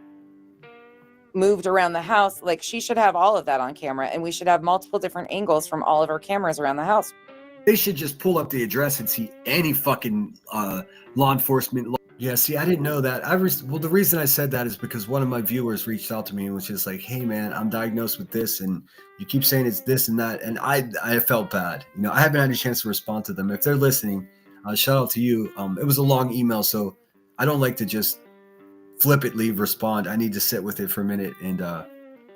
S7: moved around the house. Like, she should have all of that on camera, and we should have multiple different angles from all of her cameras around the house.
S1: They should just pull up the address and see any fucking law enforcement. Yeah, see, I didn't know that. Well, the reason I said that is because one of my viewers reached out to me and was just like, "Hey, man, I'm diagnosed with this, and you keep saying it's this and that," and I felt bad. You know, I haven't had a chance to respond to them. If they're listening, shout out to you. It was a long email, so I don't like to just flippantly respond. I need to sit with it for a minute and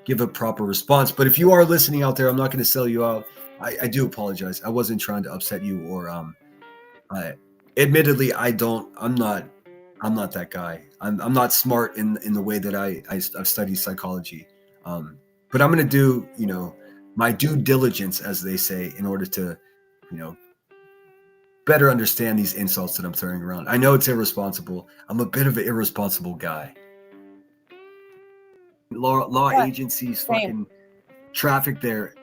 S1: give a proper response. But if you are listening out there, I'm not going to sell you out. I do apologize. I wasn't trying to upset you or admittedly, I'm not that guy. I'm not smart in the way that I've studied psychology. But I'm going to do, my due diligence, as they say, in order to, better understand these insults that I'm throwing around. I know it's irresponsible. I'm a bit of an irresponsible guy. Law agencies, fucking traffic there.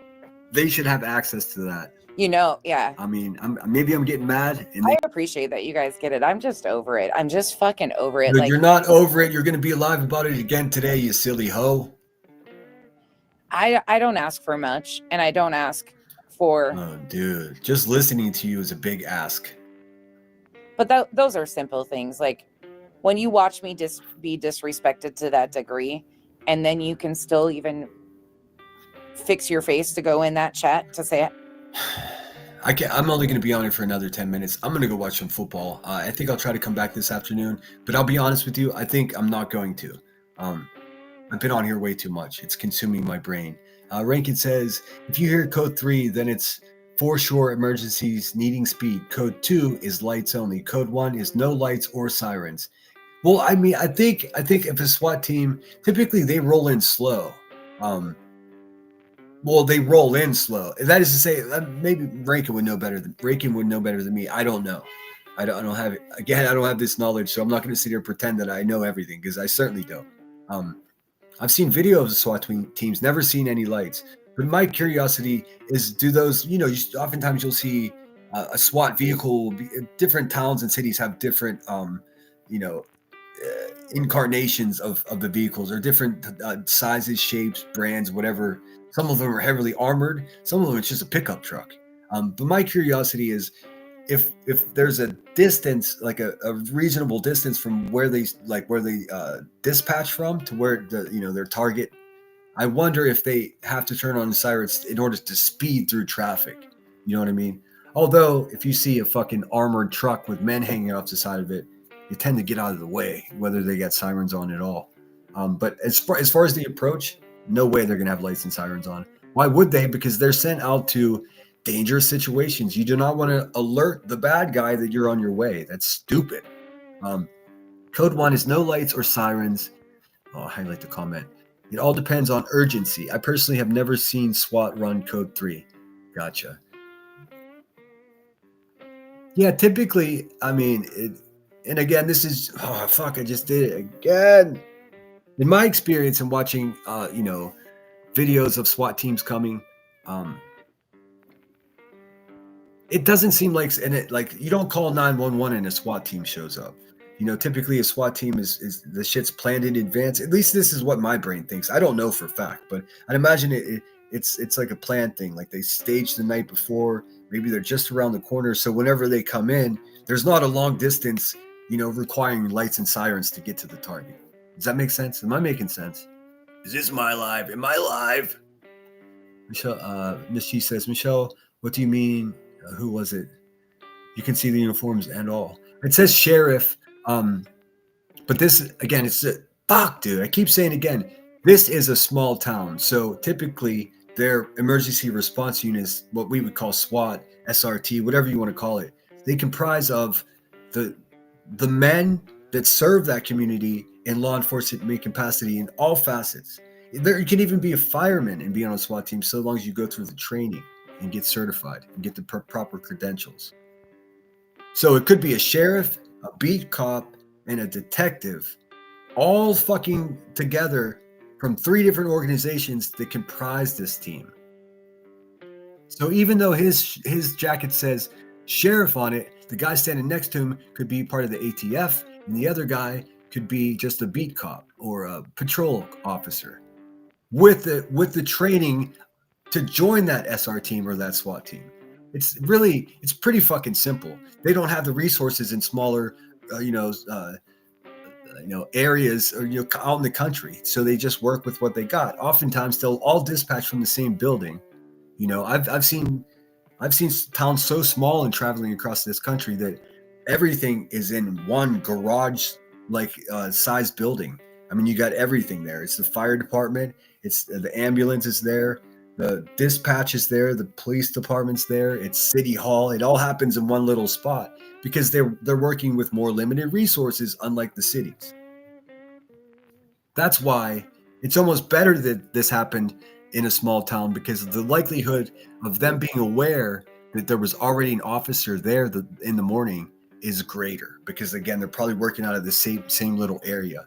S1: They should have access to that.
S7: Yeah.
S1: I mean, maybe I'm getting mad.
S7: I appreciate that you guys get it. I'm just over it. I'm just fucking over it.
S1: Dude, you're not over it. You're going to be alive about it again today, you silly hoe.
S7: I don't ask for much, and I don't ask for.
S1: Oh, dude, just listening to you is a big ask.
S7: But those are simple things. Like, when you watch me be disrespected to that degree, and then you can still even fix your face to go in that chat to say it.
S1: I'm only going to be on it for another 10 minutes. I'm going to go watch some football. I think I'll try to come back this afternoon, but I'll be honest with you. I think I'm not going to. I've been on here way too much. It's consuming my brain. Rankin says, if you hear code 3, then it's foreshore emergencies needing speed. Code 2 is lights only. Code 1 is no lights or sirens. Well, I mean, I think if a SWAT team, typically they roll in slow. Well, they roll in slow. That is to say, maybe Rankin would know better than me. I don't know. I don't have it. Again, I don't have this knowledge, so I'm not going to sit here and pretend that I know everything because I certainly don't. I've seen videos of SWAT teams, never seen any lights. But my curiosity is, do those? Oftentimes you'll see a SWAT vehicle. Different towns and cities have different, incarnations of the vehicles, or different sizes, shapes, brands, whatever. Some of them are heavily armored. Some of them it's just a pickup truck. But my curiosity is, if there's a distance, like a reasonable distance from where they dispatch from to where their target, I wonder if they have to turn on the sirens in order to speed through traffic. You know what I mean? Although if you see a fucking armored truck with men hanging off the side of it, you tend to get out of the way, whether they got sirens on at all. But as far as the approach, no way they're going to have lights and sirens on. Why would they? Because they're sent out to dangerous situations. You do not want to alert the bad guy that you're on your way. That's stupid. Code 1 is no lights or sirens. I'll highlight the comment. It all depends on urgency. I personally have never seen SWAT run code 3. Gotcha. Yeah, typically, I mean, and again, this is, oh, fuck, I just did it again. In my experience in watching, videos of SWAT teams coming, it doesn't seem like, you don't call 911 and a SWAT team shows up. Typically a SWAT team is the shit's planned in advance. At least this is what my brain thinks. I don't know for a fact, but I'd imagine it's like a planned thing. Like they stage the night before, maybe they're just around the corner. So whenever they come in, there's not a long distance, requiring lights and sirens to get to the target. Does that make sense? Am I making sense? Is this my live? Am I live? Michelle, Miss G says, Michelle, what do you mean? Who was it? You can see the uniforms and all. It says sheriff, but this, again, it's fuck, dude. I keep saying again, this is a small town. So typically their emergency response units, what we would call SWAT, SRT, whatever you want to call it, they comprise of the men that serve that community in law enforcement capacity in all facets. You can even be a fireman and be on a SWAT team so long as you go through the training and get certified and get the proper credentials. So it could be a sheriff, a beat cop, and a detective, all fucking together from 3 different organizations that comprise this team. So even though his jacket says sheriff on it, the guy standing next to him could be part of the ATF, and the other guy could be just a beat cop or a patrol officer with the training to join that SR team or that SWAT team. It's pretty fucking simple. They don't have the resources in smaller, areas or out in the country, so they just work with what they got. Oftentimes, they'll all dispatch from the same building. I've seen towns so small and traveling across this country that everything is in one garage size building. I mean, you got everything there. It's the fire department, it's the ambulance is there, the dispatch is there, the police department's there, it's city hall. It all happens in one little spot because they're working with more limited resources, unlike the cities. That's why it's almost better that this happened in a small town, because the likelihood of them being aware that there was already an officer there in the morning is greater, because again, they're probably working out of the same little area.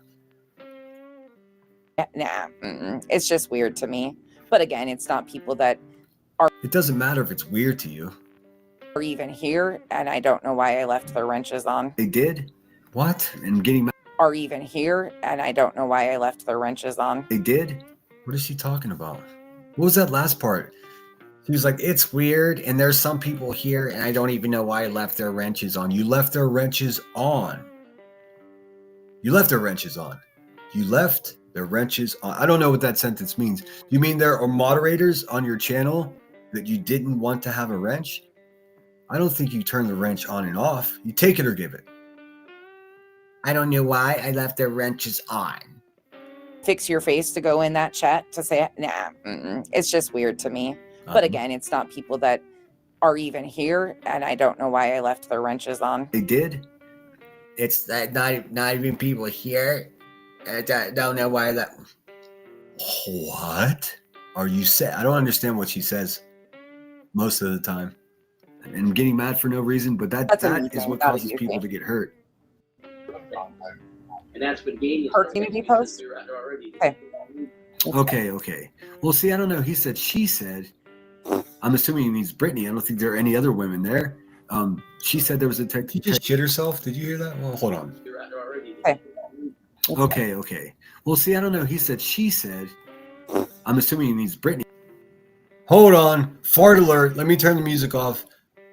S7: Nah, it's just weird to me. But again, it's not people that are.
S1: It doesn't matter if it's weird to you.
S7: Are even here, and I don't know why I left the wrenches on.
S1: They did? What? And getting.
S7: Are even here, and I don't know why I left the wrenches on.
S1: They did? What is she talking about? What was that last part? She was like, it's weird, and there's some people here, and I don't even know why I left their wrenches on. You left their wrenches on. You left their wrenches on. You left their wrenches on. I don't know what that sentence means. You mean there are moderators on your channel that you didn't want to have a wrench? I don't think you turn the wrench on and off. You take it or give it. I don't know why I left their wrenches on.
S7: Fix your face to go in that chat to say, nah, it's just weird to me. But again, it's not people that are even here, and I don't know why I left the wrenches on.
S1: They did? It's not even people here. I don't know why that. What are you saying? I don't understand what she says most of the time. And getting mad for no reason, but that is what causes people to get hurt.
S9: And that's been gaining.
S7: Her community post?
S1: Okay. Well, see, I don't know. He said, she said. I'm assuming he means Brittany. I don't think there are any other women there. She said there was a detective. She just shit herself. Did you hear that? Well, hold on. Okay. Well, see, I don't know. He said, she said. I'm assuming he means Brittany. Hold on. Fart alert. Let me turn the music off.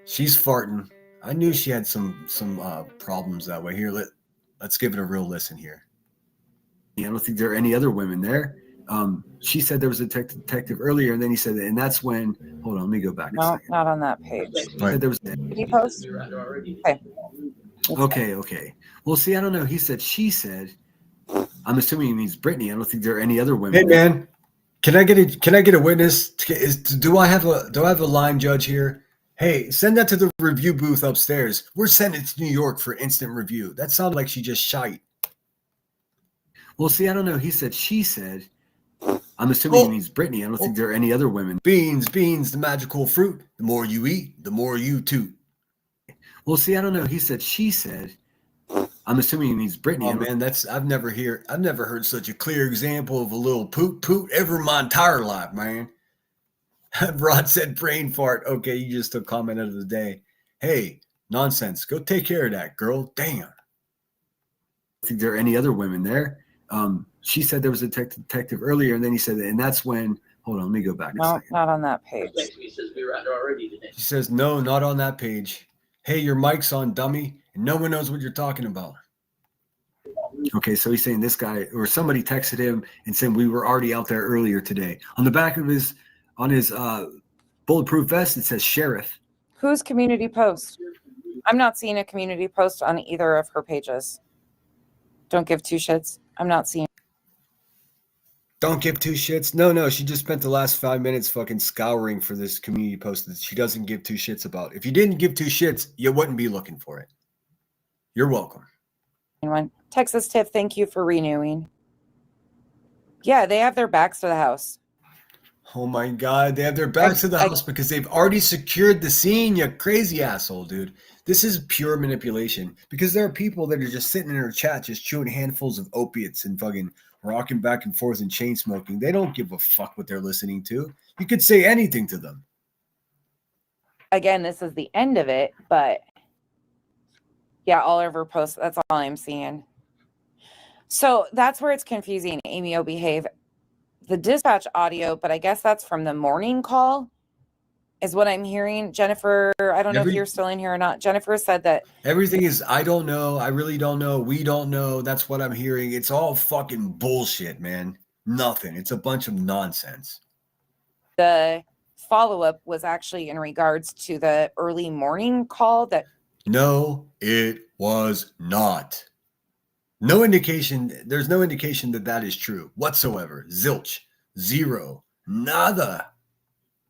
S1: She's farting. I knew she had some problems that way. Here, let's give it a real listen here. I don't think there are any other women there. She said there was a detective earlier, and then he said that, and that's when. Hold on, let me go back.
S7: No, not on that page.
S1: Right. There was.
S7: Did he post?
S1: Okay. Well, see, I don't know. He said, she said. I'm assuming he means Brittany. I don't think there are any other women. Hey, man, can I get a witness? Do I have a line judge here? Hey, send that to the review booth upstairs. We're sending it to New York for instant review. That sounded like she just shite. Well, see, I don't know. He said, she said. I'm assuming he means Brittany. I don't think there are any other women. Beans, the magical fruit. The more you eat, the more you toot. Well, see, I don't know. He said, she said. I'm assuming he means Brittany. And man, I've never heard such a clear example of a little poot ever in my entire life, man. Rod said brain fart. Okay, you just took comment of the day. Hey, nonsense. Go take care of that, girl. Damn. I think there are any other women there. She said there was a detective earlier, and then he said, and that's when. Hold on, let me go back.
S7: No, not on that page.
S9: He says we were under already today.
S1: She says, no, not on that page. Hey, your mic's on, dummy, and no one knows what you're talking about. Okay, so he's saying this guy or somebody texted him and said we were already out there earlier today. On the back of his bulletproof vest, it says sheriff.
S7: Whose community post? I'm not seeing a community post on either of her pages. Don't give two shits. I'm not seeing.
S1: Don't give two shits. No, she just spent the last 5 minutes fucking scouring for this community post that she doesn't give two shits about. If you didn't give two shits, you wouldn't be looking for it. You're welcome.
S7: One. Texas Tiff, thank you for renewing. Yeah, they have their backs to the house.
S1: Oh my God, they have their backs to the house because they've already secured the scene, you crazy asshole, dude. This is pure manipulation because there are people that are just sitting in their chat just chewing handfuls of opiates and fucking rocking back and forth and chain smoking. They don't give a fuck what they're listening to. You could say anything to them.
S7: Again, this is the end of it, but yeah, all of her posts, that's all I'm seeing. So that's where it's confusing, Amy O'Behave. The dispatch audio, but I guess that's from the morning call is what I'm hearing. Jennifer, I don't know if you're still in here or not. Jennifer said that
S1: everything is, I don't know. I really don't know. We don't know. That's what I'm hearing. It's all fucking bullshit, man. Nothing. It's a bunch of nonsense.
S7: the follow-up was actually in regards to the early morning call that.
S1: No, it was not. No indication. There's no indication that that is true whatsoever. Zilch. Zero. Nada.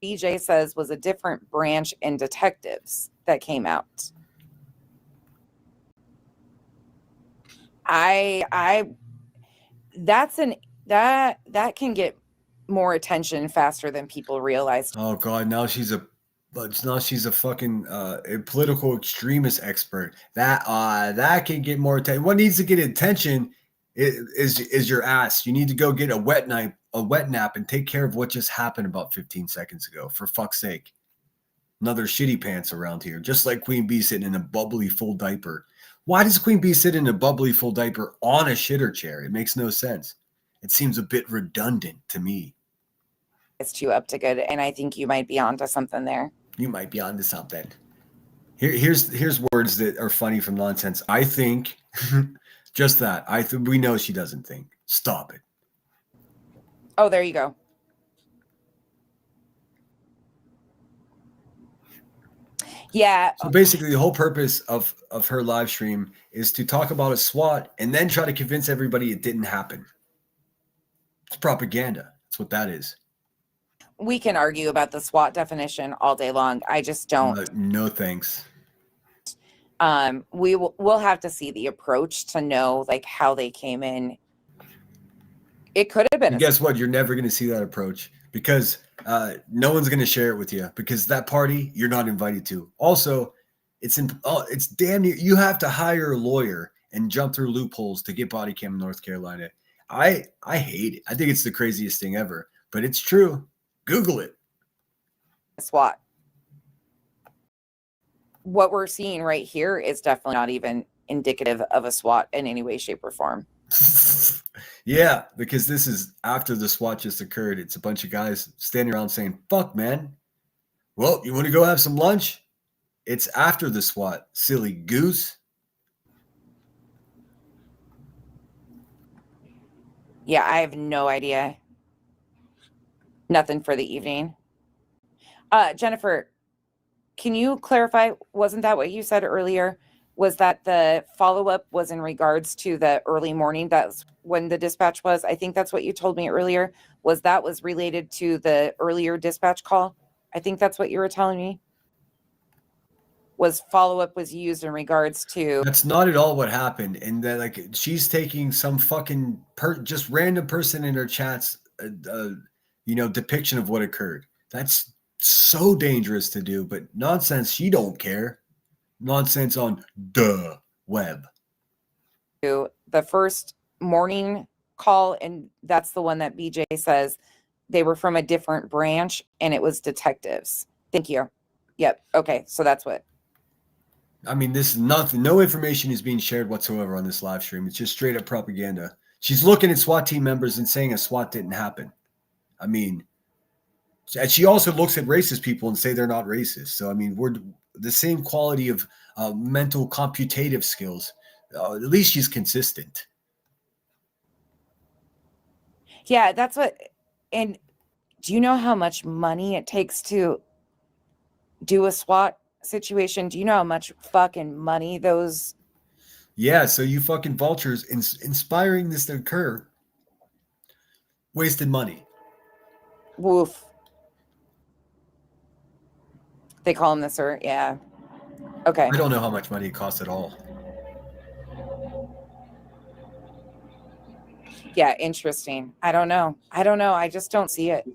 S7: BJ says was a different branch in detectives that came out. That can get more attention faster than people realize.
S1: Oh God, now she's a fucking a political extremist expert. That can get more attention. What needs to get attention is your ass. You need to go get a wet nap and take care of what just happened about 15 seconds ago. For fuck's sake. Another shitty pants around here, just like Queen Bee sitting in a bubbly full diaper. Why does Queen Bee sit in a bubbly full diaper on a shitter chair? It makes no sense. It seems a bit redundant to me.
S7: It's too up to good, and I think you might be onto something there.
S1: You might be onto something. Here's words that are funny from nonsense. I think just that. We know she doesn't think. Stop it.
S7: Oh, there you go. Yeah.
S1: So basically, the whole purpose of her live stream is to talk about a SWAT and then try to convince everybody it didn't happen. It's propaganda. That's what that is.
S7: We can argue about the SWAT definition all day long. I just don't.
S1: No thanks.
S7: We'll have to see the approach to know like how they came in. It could have been.
S1: And guess what? You're never going to see that approach because no one's going to share it with you because that party you're not invited to. Also, it's damn near you have to hire a lawyer and jump through loopholes to get body cam in North Carolina. I hate it. I think it's the craziest thing ever, but it's true. Google it.
S7: SWAT. What we're seeing right here is definitely not even indicative of a SWAT in any way, shape, or form.
S1: Yeah, because this is after the SWAT just occurred. It's a bunch of guys standing around saying, fuck, man. Well, you want to go have some lunch? It's after the SWAT, silly goose.
S7: Yeah, I have no idea. Nothing for the evening. Jennifer, can you clarify? Wasn't that what you said earlier? Was that the follow-up was in regards to the early morning? That's when the dispatch was. I think that's what you told me earlier. Was related to the earlier dispatch call? I think that's what you were telling me. Was follow-up was used in regards to.
S1: That's not at all what happened. And that like she's taking some fucking just random person in her chats, depiction of what occurred. That's so dangerous to do, but nonsense. She don't care. nonsense on the web.
S7: The first morning call, and that's the one that BJ says they were from a different branch and it was detectives. Thank you. Yep. Okay. So that's what.
S1: I mean, this is nothing. No information is being shared whatsoever on this live stream. It's just straight up propaganda. She's looking at SWAT team members and saying a SWAT didn't happen. I mean, and she also looks at racist people and say they're not racist. So, I mean, we're the same quality of mental computative skills. At least she's consistent.
S7: Yeah, that's what. And do you know how much money it takes to do a SWAT situation? Do you know how much fucking money those?
S1: Yeah, so you fucking vultures inspiring this to occur wasted money.
S7: Woof. They call him the sir. Yeah. Okay.
S1: I don't know how much money it costs at all.
S7: Yeah, interesting. I don't know. I just don't see it.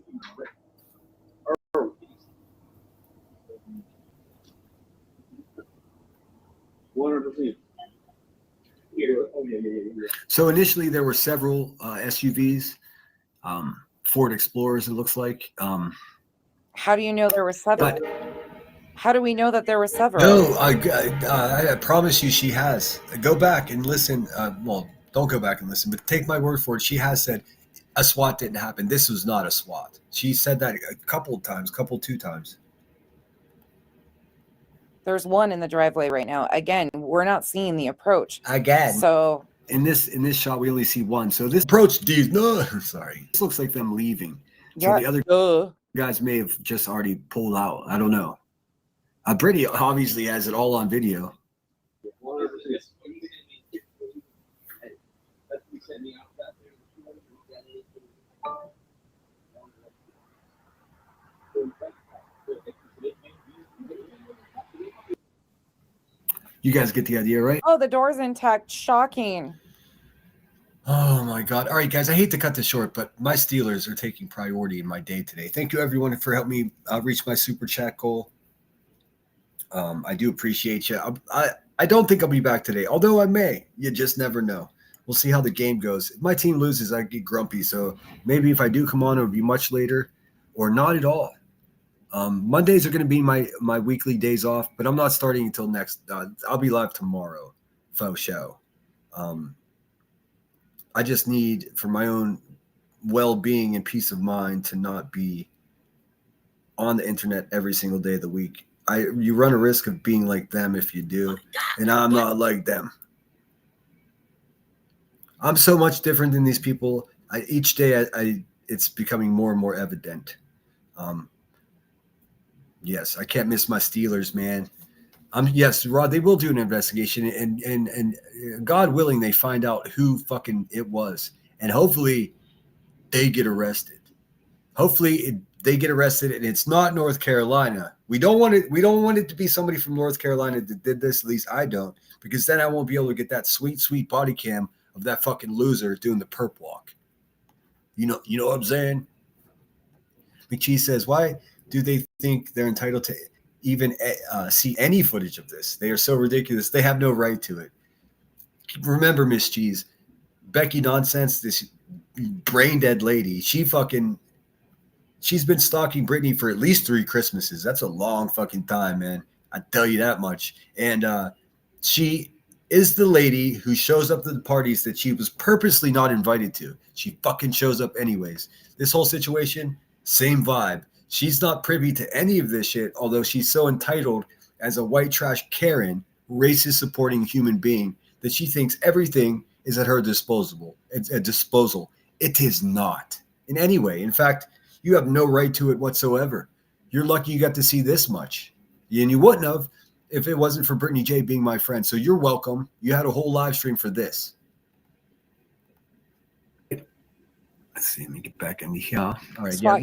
S1: So initially there were several SUVs, Ford Explorers, it looks like.
S7: How do you know there were several? How do we know that there were several?
S1: No, I promise you she has. Go back and listen. Well, don't go back and listen, but take my word for it. She has said a SWAT didn't happen. This was not a SWAT. She said that a couple of times, two times.
S7: There's one in the driveway right now. Again, we're not seeing the approach.
S1: Again.
S7: So
S1: in this shot, we only see one. So this approach, sorry. This looks like them leaving. So
S7: yeah,
S1: the other guys may have just already pulled out. I don't know. Brittany obviously has it all on video. You guys get the idea, right?
S7: Oh, the door's intact. Shocking.
S1: Oh my God. All right, guys, I hate to cut this short, but my Steelers are taking priority in my day today. Thank you, everyone, for helping me reach my super chat goal. I do appreciate you. I don't think I'll be back today, although I may. You just never know. We'll see how the game goes. If my team loses, I get grumpy. So maybe if I do come on, it'll be much later or not at all. Mondays are going to be my weekly days off, but I'm not starting until next. I'll be live tomorrow, faux show. I just need, for my own well-being and peace of mind, to not be on the internet every single day of the week. You run a risk of being like them if you do, and I'm not like them. I'm so much different than these people. Each day, it's becoming more and more evident. Yes, I can't miss my Steelers, man. Yes, Rod, they will do an investigation, and God willing, they find out who fucking it was, and hopefully they get arrested. Hopefully they get arrested, and it's not North Carolina. We don't want it. We don't want it to be somebody from North Carolina that did this. At least I don't, because then I won't be able to get that sweet, sweet body cam of that fucking loser doing the perp walk. You know what I'm saying? McChee says, why do they think they're entitled to even see any footage of this? They are so ridiculous. They have no right to it. Remember, Miss Cheese, Becky Nonsense, this brain dead lady, she's been stalking Brittany for at least 3 Christmases. That's a long fucking time, man. I tell you that much. And she is the lady who shows up to the parties that she was purposely not invited to. She fucking shows up anyways. This whole situation, same vibe. She's not privy to any of this shit, although she's so entitled as a white trash Karen, racist supporting human being, that she thinks everything is at her disposal. It's a disposal. It is not in any way. In fact, you have no right to it whatsoever. You're lucky you got to see this much. And you wouldn't have if it wasn't for Brittany J being my friend. So you're welcome. You had a whole live stream for this. Let's see. Let me get back in here. All right. Yeah.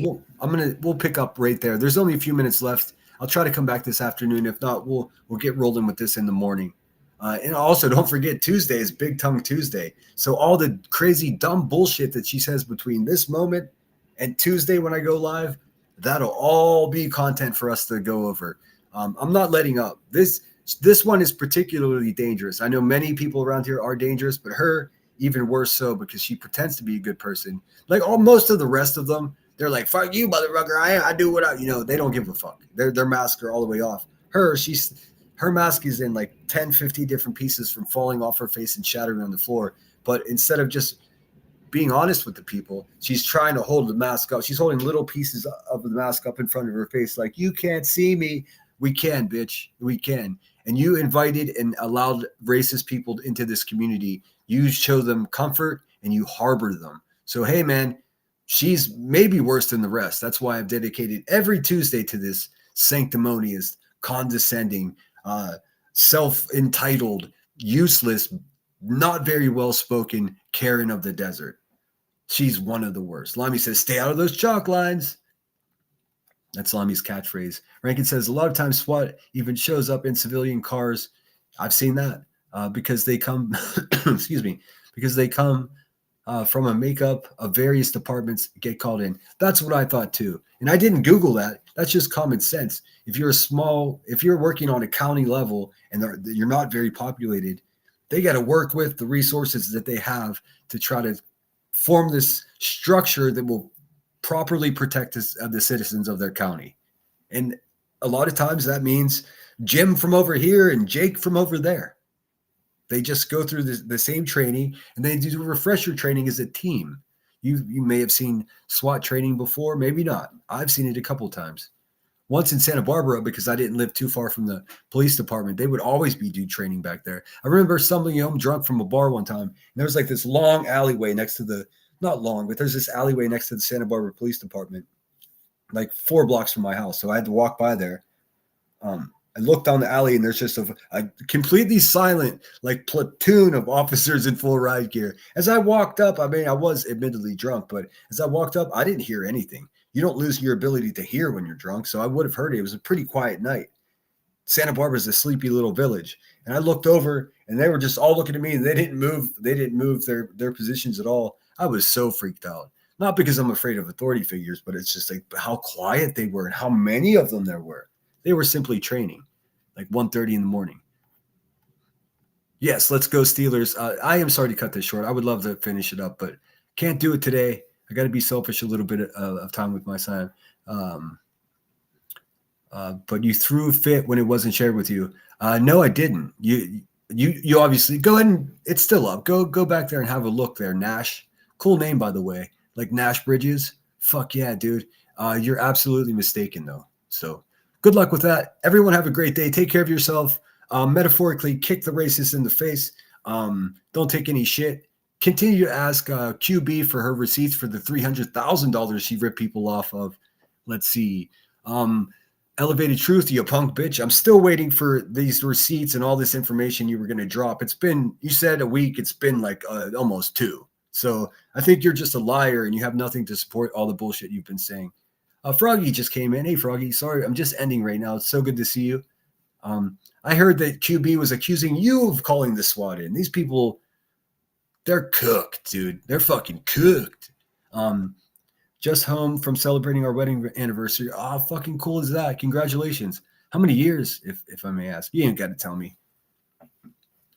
S1: We'll pick up right there. There's only a few minutes left. I'll try to come back this afternoon. If not, we'll get rolling with this in the morning. And also, don't forget, Tuesday is Big Tongue Tuesday. So all the crazy, dumb bullshit that she says between this moment and Tuesday when I go live, that'll all be content for us to go over. I'm not letting up. This This one is particularly dangerous. I know many people around here are dangerous, but her even worse so because she pretends to be a good person. Like most of the rest of them, they're like, fuck you, motherfucker. I do what I, they don't give a fuck. Their masks are all the way off. Her mask is in like 10, 50 different pieces from falling off her face and shattering on the floor. But instead of just being honest with the people, she's trying to hold the mask up. She's holding little pieces of the mask up in front of her face. Like, you can't see me. We can, bitch. We can. And you invited and allowed racist people into this community. You show them comfort and you harbor them. So, hey, man, she's maybe worse than the rest. That's why I've dedicated every Tuesday to this sanctimonious, condescending, self-entitled, useless, not very well-spoken Karen of the desert. She's one of the worst. Lamy says, stay out of those chalk lines. That's Lamy's catchphrase. Rankin says, a lot of times SWAT even shows up in civilian cars. I've seen that because they come, because they come from a makeup of various departments, get called in. That's what I thought too. And I didn't Google that. That's just common sense. If you're working on a county level and you're not very populated, they got to work with the resources that they have to try to form this structure that will properly protect the citizens of their county. And a lot of times that means Jim from over here and Jake from over there. They just go through the same training, and they do refresher training as a team. You may have seen SWAT training before, maybe not. I've seen it a couple times. Once in Santa Barbara, because I didn't live too far from the police department, they would always be doing training back there. I remember stumbling home drunk from a bar one time, and there was like this long alleyway next to not long, but there's this alleyway next to the Santa Barbara Police Department, like 4 blocks from my house. So I had to walk by there. I looked down the alley, and there's just a completely silent, like, platoon of officers in full riot gear. As I walked up, I mean, I was admittedly drunk, but as I walked up, I didn't hear anything. You don't lose your ability to hear when you're drunk, so I would have heard it. It was a pretty quiet night. Santa Barbara's a sleepy little village. And I looked over, and they were just all looking at me, and they didn't move. They didn't move their positions at all. I was so freaked out. Not because I'm afraid of authority figures, but it's just like how quiet they were and how many of them there were. They were simply training, like 1:30 in the morning. Yes, let's go Steelers. I am sorry to cut this short. I would love to finish it up, but can't do it today. I got to be selfish a little bit of time with my son. But you threw a fit when it wasn't shared with you. No, I didn't. You obviously go ahead and it's still up. Go back there and have a look there. Nash, cool name by the way, like Nash Bridges. Fuck yeah, dude. You're absolutely mistaken though. So good luck with that. Everyone have a great day. Take care of yourself. Metaphorically, kick the racists in the face. Don't take any shit. Continue to ask QB for her receipts for the $300,000 she ripped people off of. Let's see. Elevated Truth, you punk bitch. I'm still waiting for these receipts and all this information you were going to drop. It's been, you said a week. It's been like almost 2. So I think you're just a liar and you have nothing to support all the bullshit you've been saying. Froggy just came in. Hey, Froggy. Sorry, I'm just ending right now. It's so good to see you. I heard that QB was accusing you of calling the SWAT in. These people, they're cooked, dude. They're fucking cooked. Just home from celebrating our wedding anniversary. How fucking cool is that? Congratulations. How many years, if I may ask? You ain't got to tell me.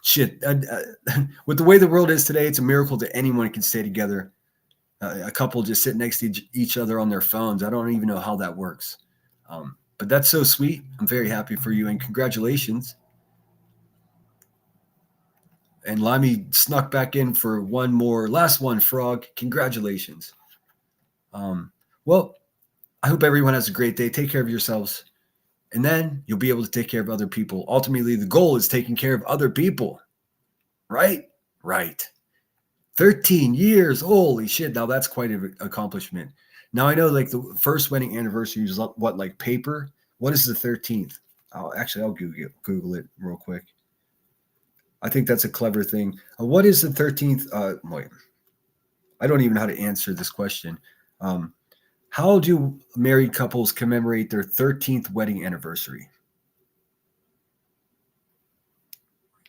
S1: Shit. With the way the world is today, it's a miracle that anyone can stay together. A couple just sit next to each other on their phones. I don't even know how that works. But that's so sweet. I'm very happy for you and congratulations. And Limey snuck back in for one more. Last one, Frog. Congratulations. Well, I hope everyone has a great day. Take care of yourselves. And then you'll be able to take care of other people. Ultimately, the goal is taking care of other people. Right? Right. 13 years. Holy shit. Now that's quite an accomplishment. Now I know like the first wedding anniversary is what, like paper? What is the 13th? I'll Google it real quick. I think that's a clever thing. What is the 13th? Wait, I don't even know how to answer this question. How do married couples commemorate their 13th wedding anniversary?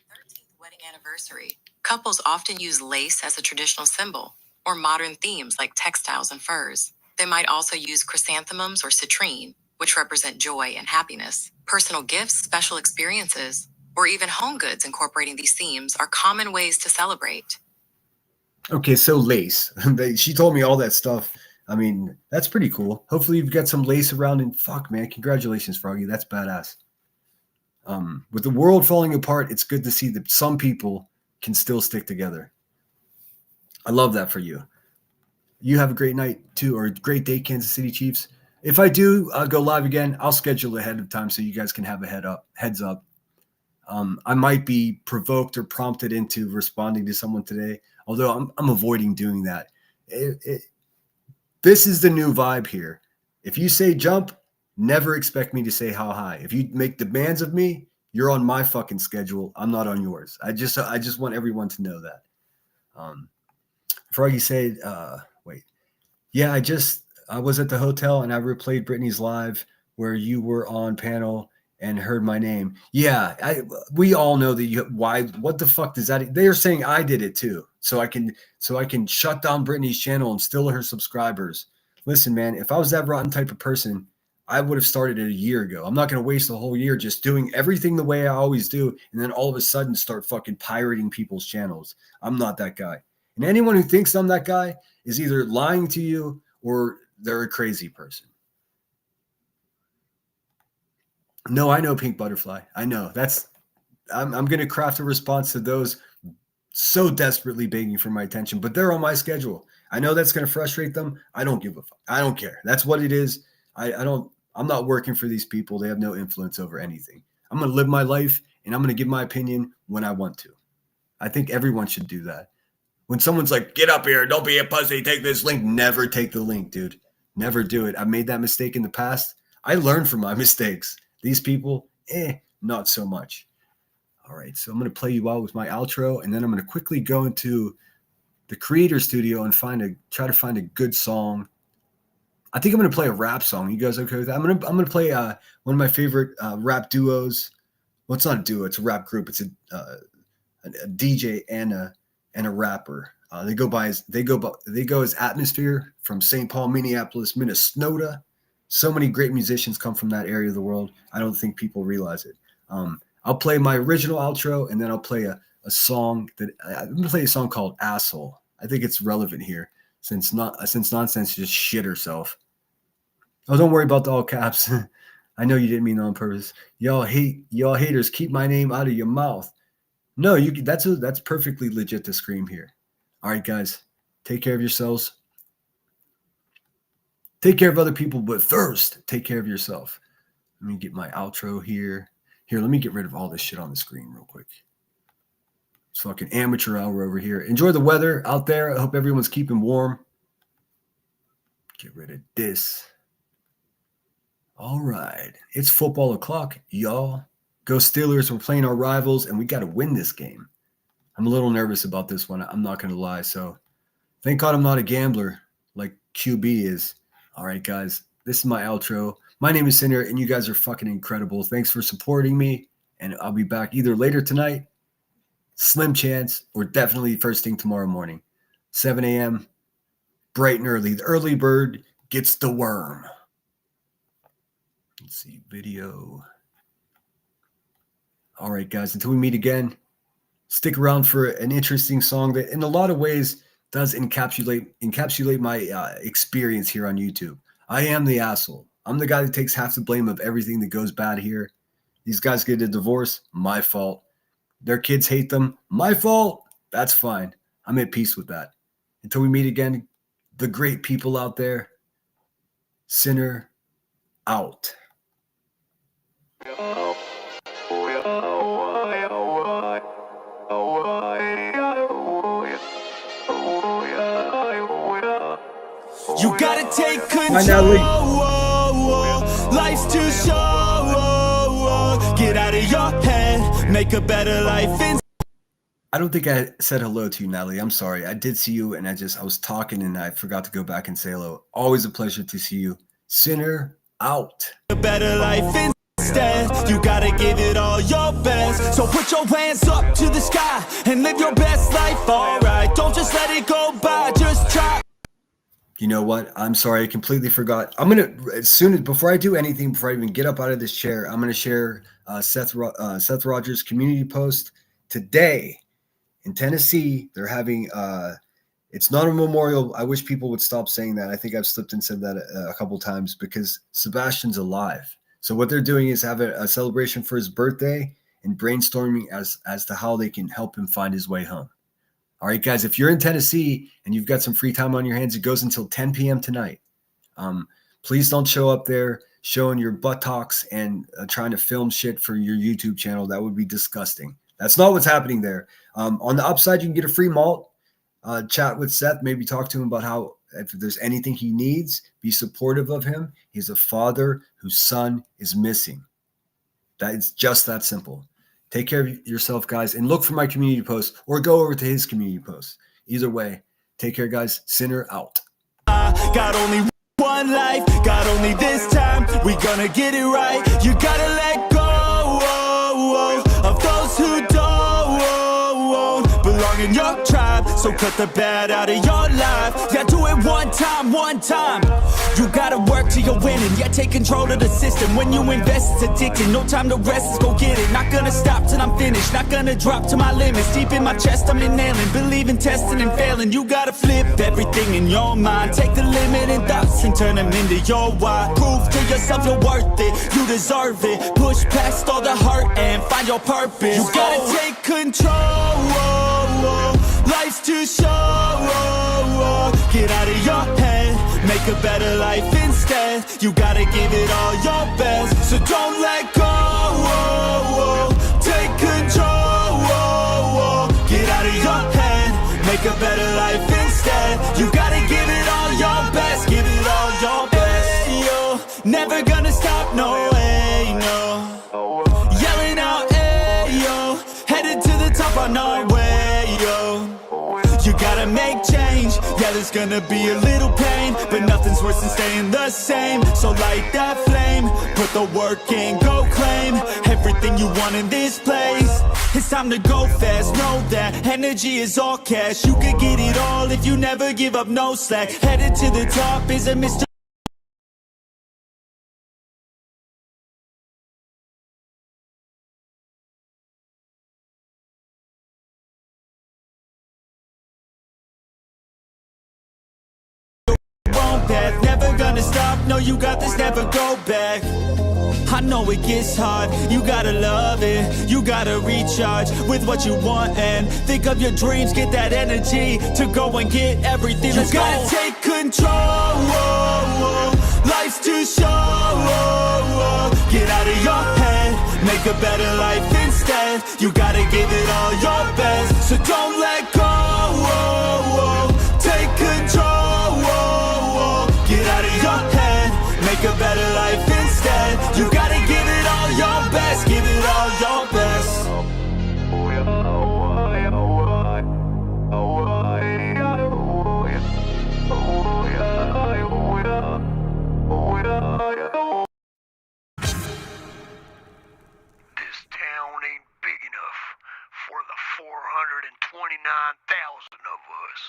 S17: 13th wedding anniversary. Couples often use lace as a traditional symbol, or modern themes like textiles and furs. They might also use chrysanthemums or citrine, which represent joy and happiness. Personal gifts, special experiences, or even home goods incorporating these themes are common ways to celebrate.
S1: Okay, so lace. She told me all that stuff. I mean, that's pretty cool. Hopefully you've got some lace around, and fuck, man, congratulations, Froggy. That's badass. With the world falling apart, it's good to see that some people can still stick together. I love that for you. You have a great night too, or a great day, Kansas City Chiefs. If I do go live again, I'll schedule ahead of time so you guys can have a heads up. I might be provoked or prompted into responding to someone today, although I'm avoiding doing that. This is the new vibe here. If you say jump, never expect me to say how high. If you make demands of me, you're on my fucking schedule. I'm not on yours. I just want everyone to know that. Froggy said, wait. Yeah, I was at the hotel and I replayed Britney's live where you were on panel and heard my name. Yeah, we all know that what the fuck does that? They are saying I did it too. So I can shut down Britney's channel and steal her subscribers. Listen, man, if I was that rotten type of person, I would have started it a year ago. I'm not going to waste a whole year just doing everything the way I always do and then all of a sudden start fucking pirating people's channels. I'm not that guy. And anyone who thinks I'm that guy is either lying to you or they're a crazy person. No, I know, Pink Butterfly. I know. I'm going to craft a response to those so desperately begging for my attention, but they're on my schedule. I know that's going to frustrate them. I don't give a fuck. I don't care. That's what it is. I'm not working for these people. They have no influence over anything. I'm going to live my life and I'm going to give my opinion when I want to. I think everyone should do that. When someone's like, get up here, don't be a pussy, take this link. Never take the link, dude. Never do it. I made that mistake in the past. I learned from my mistakes. These people, not so much. All right, so I'm going to play you out with my outro, and then I'm going to quickly go into the Creator Studio and try to find a good song. I think I'm going to play a rap song. You guys okay with that? I'm going to play one of my favorite rap duos. Well, it's not a duo. It's a rap group. It's a DJ and a rapper. They go as Atmosphere from St. Paul, Minneapolis, Minnesota. So many great musicians come from that area of the world. I don't think people realize it. I'll play my original outro, and then I'll play a song I'm going to play a song called Asshole. I think it's relevant here since Nonsense just shit herself. Oh, don't worry about the all caps. I know you didn't mean that on purpose. Y'all haters, keep my name out of your mouth. No, that's perfectly legit to scream here. All right, guys, take care of yourselves. Take care of other people, but first, take care of yourself. Let me get my outro here. Here, let me get rid of all this shit on the screen real quick. It's fucking amateur hour over here. Enjoy the weather out there. I hope everyone's keeping warm. Get rid of this. All right. It's football o'clock, y'all. Go Steelers. We're playing our rivals, and we got to win this game. I'm a little nervous about this one. I'm not going to lie. So thank God I'm not a gambler like QB is. All right, guys. This is my outro. My name is Sinner, and you guys are fucking incredible. Thanks for supporting me, and I'll be back either later tonight, slim chance, or definitely first thing tomorrow morning, 7 a.m., bright and early. The early bird gets the worm. Let's see, video. All right, guys, until we meet again, stick around for an interesting song that in a lot of ways does encapsulate my experience here on YouTube. I am the asshole. I'm the guy that takes half the blame of everything that goes bad here. These guys get a divorce, my fault. Their kids hate them, my fault. That's fine. I'm at peace with that. Until we meet again, the great people out there, Sinner out.
S2: You gotta take control. Life's too short. Get out of your head. Make a better life.
S1: I don't think I said hello to you, Natalie. I'm sorry. I did see you, and I was talking, and I forgot to go back and say hello. Always a pleasure to see you. Sinner out.
S2: A better life instead. You gotta give it all your best. So put your hands up to the sky and live your best life. Alright, don't just let it go by. Just try.
S1: You know what? I'm sorry, I completely forgot. Before I do anything, before I even get up out of this chair, I'm gonna share Seth Rogers' community post today in Tennessee. They're having it's not a memorial. I wish people would stop saying that. I think I've slipped and said that a couple times because Sebastian's alive. So what they're doing is have a celebration for his birthday and brainstorming as to how they can help him find his way home. All right, guys, if you're in Tennessee and you've got some free time on your hands, it goes until 10 p.m. tonight. Please don't show up there showing your buttocks and trying to film shit for your YouTube channel. That would be disgusting. That's not what's happening there. On the upside, you can get a free malt, chat with Seth, maybe talk to him about how if there's anything he needs, be supportive of him. He's a father whose son is missing. That is just that simple. Take care of yourself, guys, and look for my community post or go over to his community post. Either way, take care, guys. Sinner out.
S2: Got only one life, got only this time. We gonna get it right. You gotta let go of those who don't belong in your tribe. So cut the bad out of your life. Yeah, do it one time, one time. You gotta work till you're winning. Yeah, take control of the system. When you invest, it's addicting. No time to rest, let's go get it. Not gonna stop till I'm finished. Not gonna drop to my limits. Deep in my chest, I'm inhaling. Believe in testing and failing. You gotta flip everything in your mind. Take the limiting thoughts and turn them into your why. Prove to yourself you're worth it. You deserve it. Push past all the hurt and find your purpose. You gotta take control. Life's too short. Get out of your head. Make a better life instead. You gotta give it all your best. So don't let go. Take control. Get out of your head. Make a better life instead. You gotta give it all your best. Give it all your best. Hey, yo, never gonna stop, no way, no. Yelling out, hey, yo. Headed to the top on our way, yo. You gotta make change. Yeah, there's gonna be a little pain, but nothing's worse than staying the same. So light that flame, put the work in, go claim everything you want in this place. It's time to go fast, know that energy is all cash. You could get it all if you never give up, no slack. Headed to the top is a mystery. Never gonna stop, no, you got this, never go back. I know it gets hard, you gotta love it. You gotta recharge with what you want and think of your dreams. Get that energy to go and get everything. Let's go. You gotta take control. Life's too short. Get out of your head. Make a better life instead. You gotta give it all your best. So don't let go. Take control. Get out of your head, make a better life instead. You gotta give it all your best, give it all your best.
S18: This town ain't big enough for the 429,000 of us.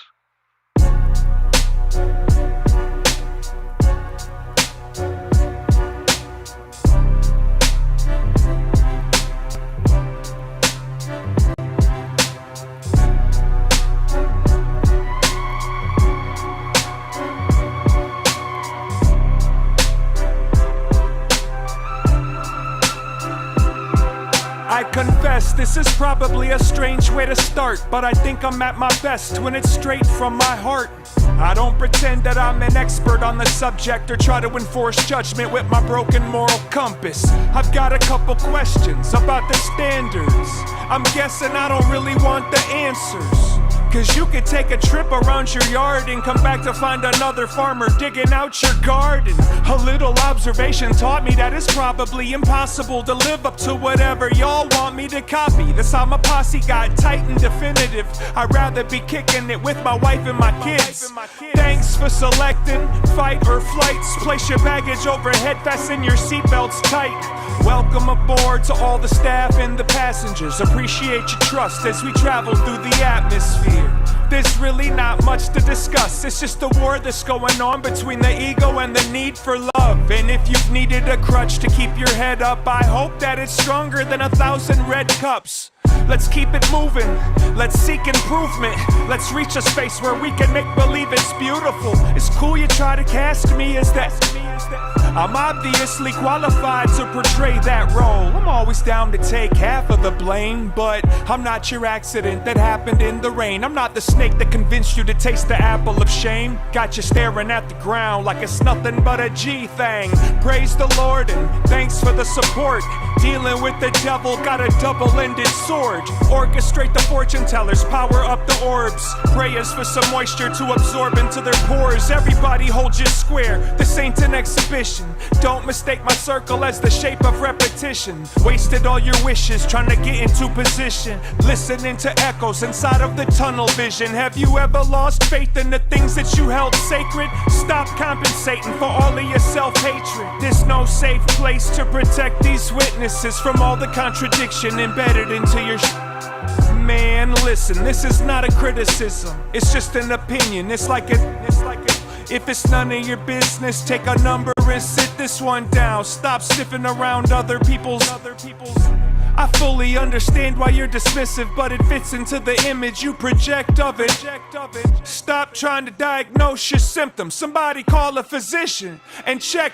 S2: I confess this is probably a strange way to start, but I think I'm at my best when it's straight from my heart. I don't pretend that I'm an expert on the subject or try to enforce judgment with my broken moral compass. I've got a couple questions about the standards. I'm guessing I don't really want the answers. Cause you could take a trip around your yard and come back to find another farmer digging out your garden. A little observation taught me that it's probably impossible to live up to whatever y'all want me to copy. That's how my posse got tight and definitive. I'd rather be kicking it with my wife and my kids. Thanks for selecting fight or flights. Place your baggage overhead, fasten your seatbelts tight. Welcome aboard to all the staff and the passengers. Appreciate your trust as we travel through the atmosphere. here. There's really not much to discuss. It's just a war that's going on between the ego and the need for love. And if you've needed a crutch to keep your head up, I hope that it's stronger than 1,000 red cups. Let's keep it moving, let's seek improvement. Let's reach a space where we can make believe it's beautiful. It's cool you try to cast me as that. I'm obviously qualified to portray that role. I'm always down to take half of the blame, but I'm not your accident that happened in the rain. I'm not the snake that convinced you to taste the apple of shame. Got you staring at the ground like it's nothing but a G thing. Praise the Lord and thanks for the support. Dealing with the devil, got a double-ended sword. Orchestrate the fortune tellers, power up the orbs. Prayers for some moisture to absorb into their pores. Everybody hold your square, this ain't an exhibition. Don't mistake my circle as the shape of repetition. Wasted all your wishes trying to get into position. Listening to echoes inside of the tunnel vision. Have you ever lost faith in the things that you held sacred? Stop compensating for all of your self-hatred. There's no safe place to protect these witnesses from all the contradiction embedded into your Man, listen, this is not a criticism. It's just an opinion. It's like if it's none of your business, take a number and sit this one down. Stop sniffing around other people's. I fully understand why you're dismissive, but it fits into the image you project of it. Stop trying to diagnose your symptoms. Somebody call a physician and check.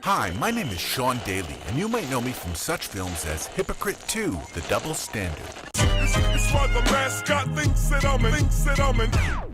S19: Hi, my name is Sean Daly, and you might know me from such films as Hypocrite 2, The Double Standard.
S2: It's why the mascot thinks that I'm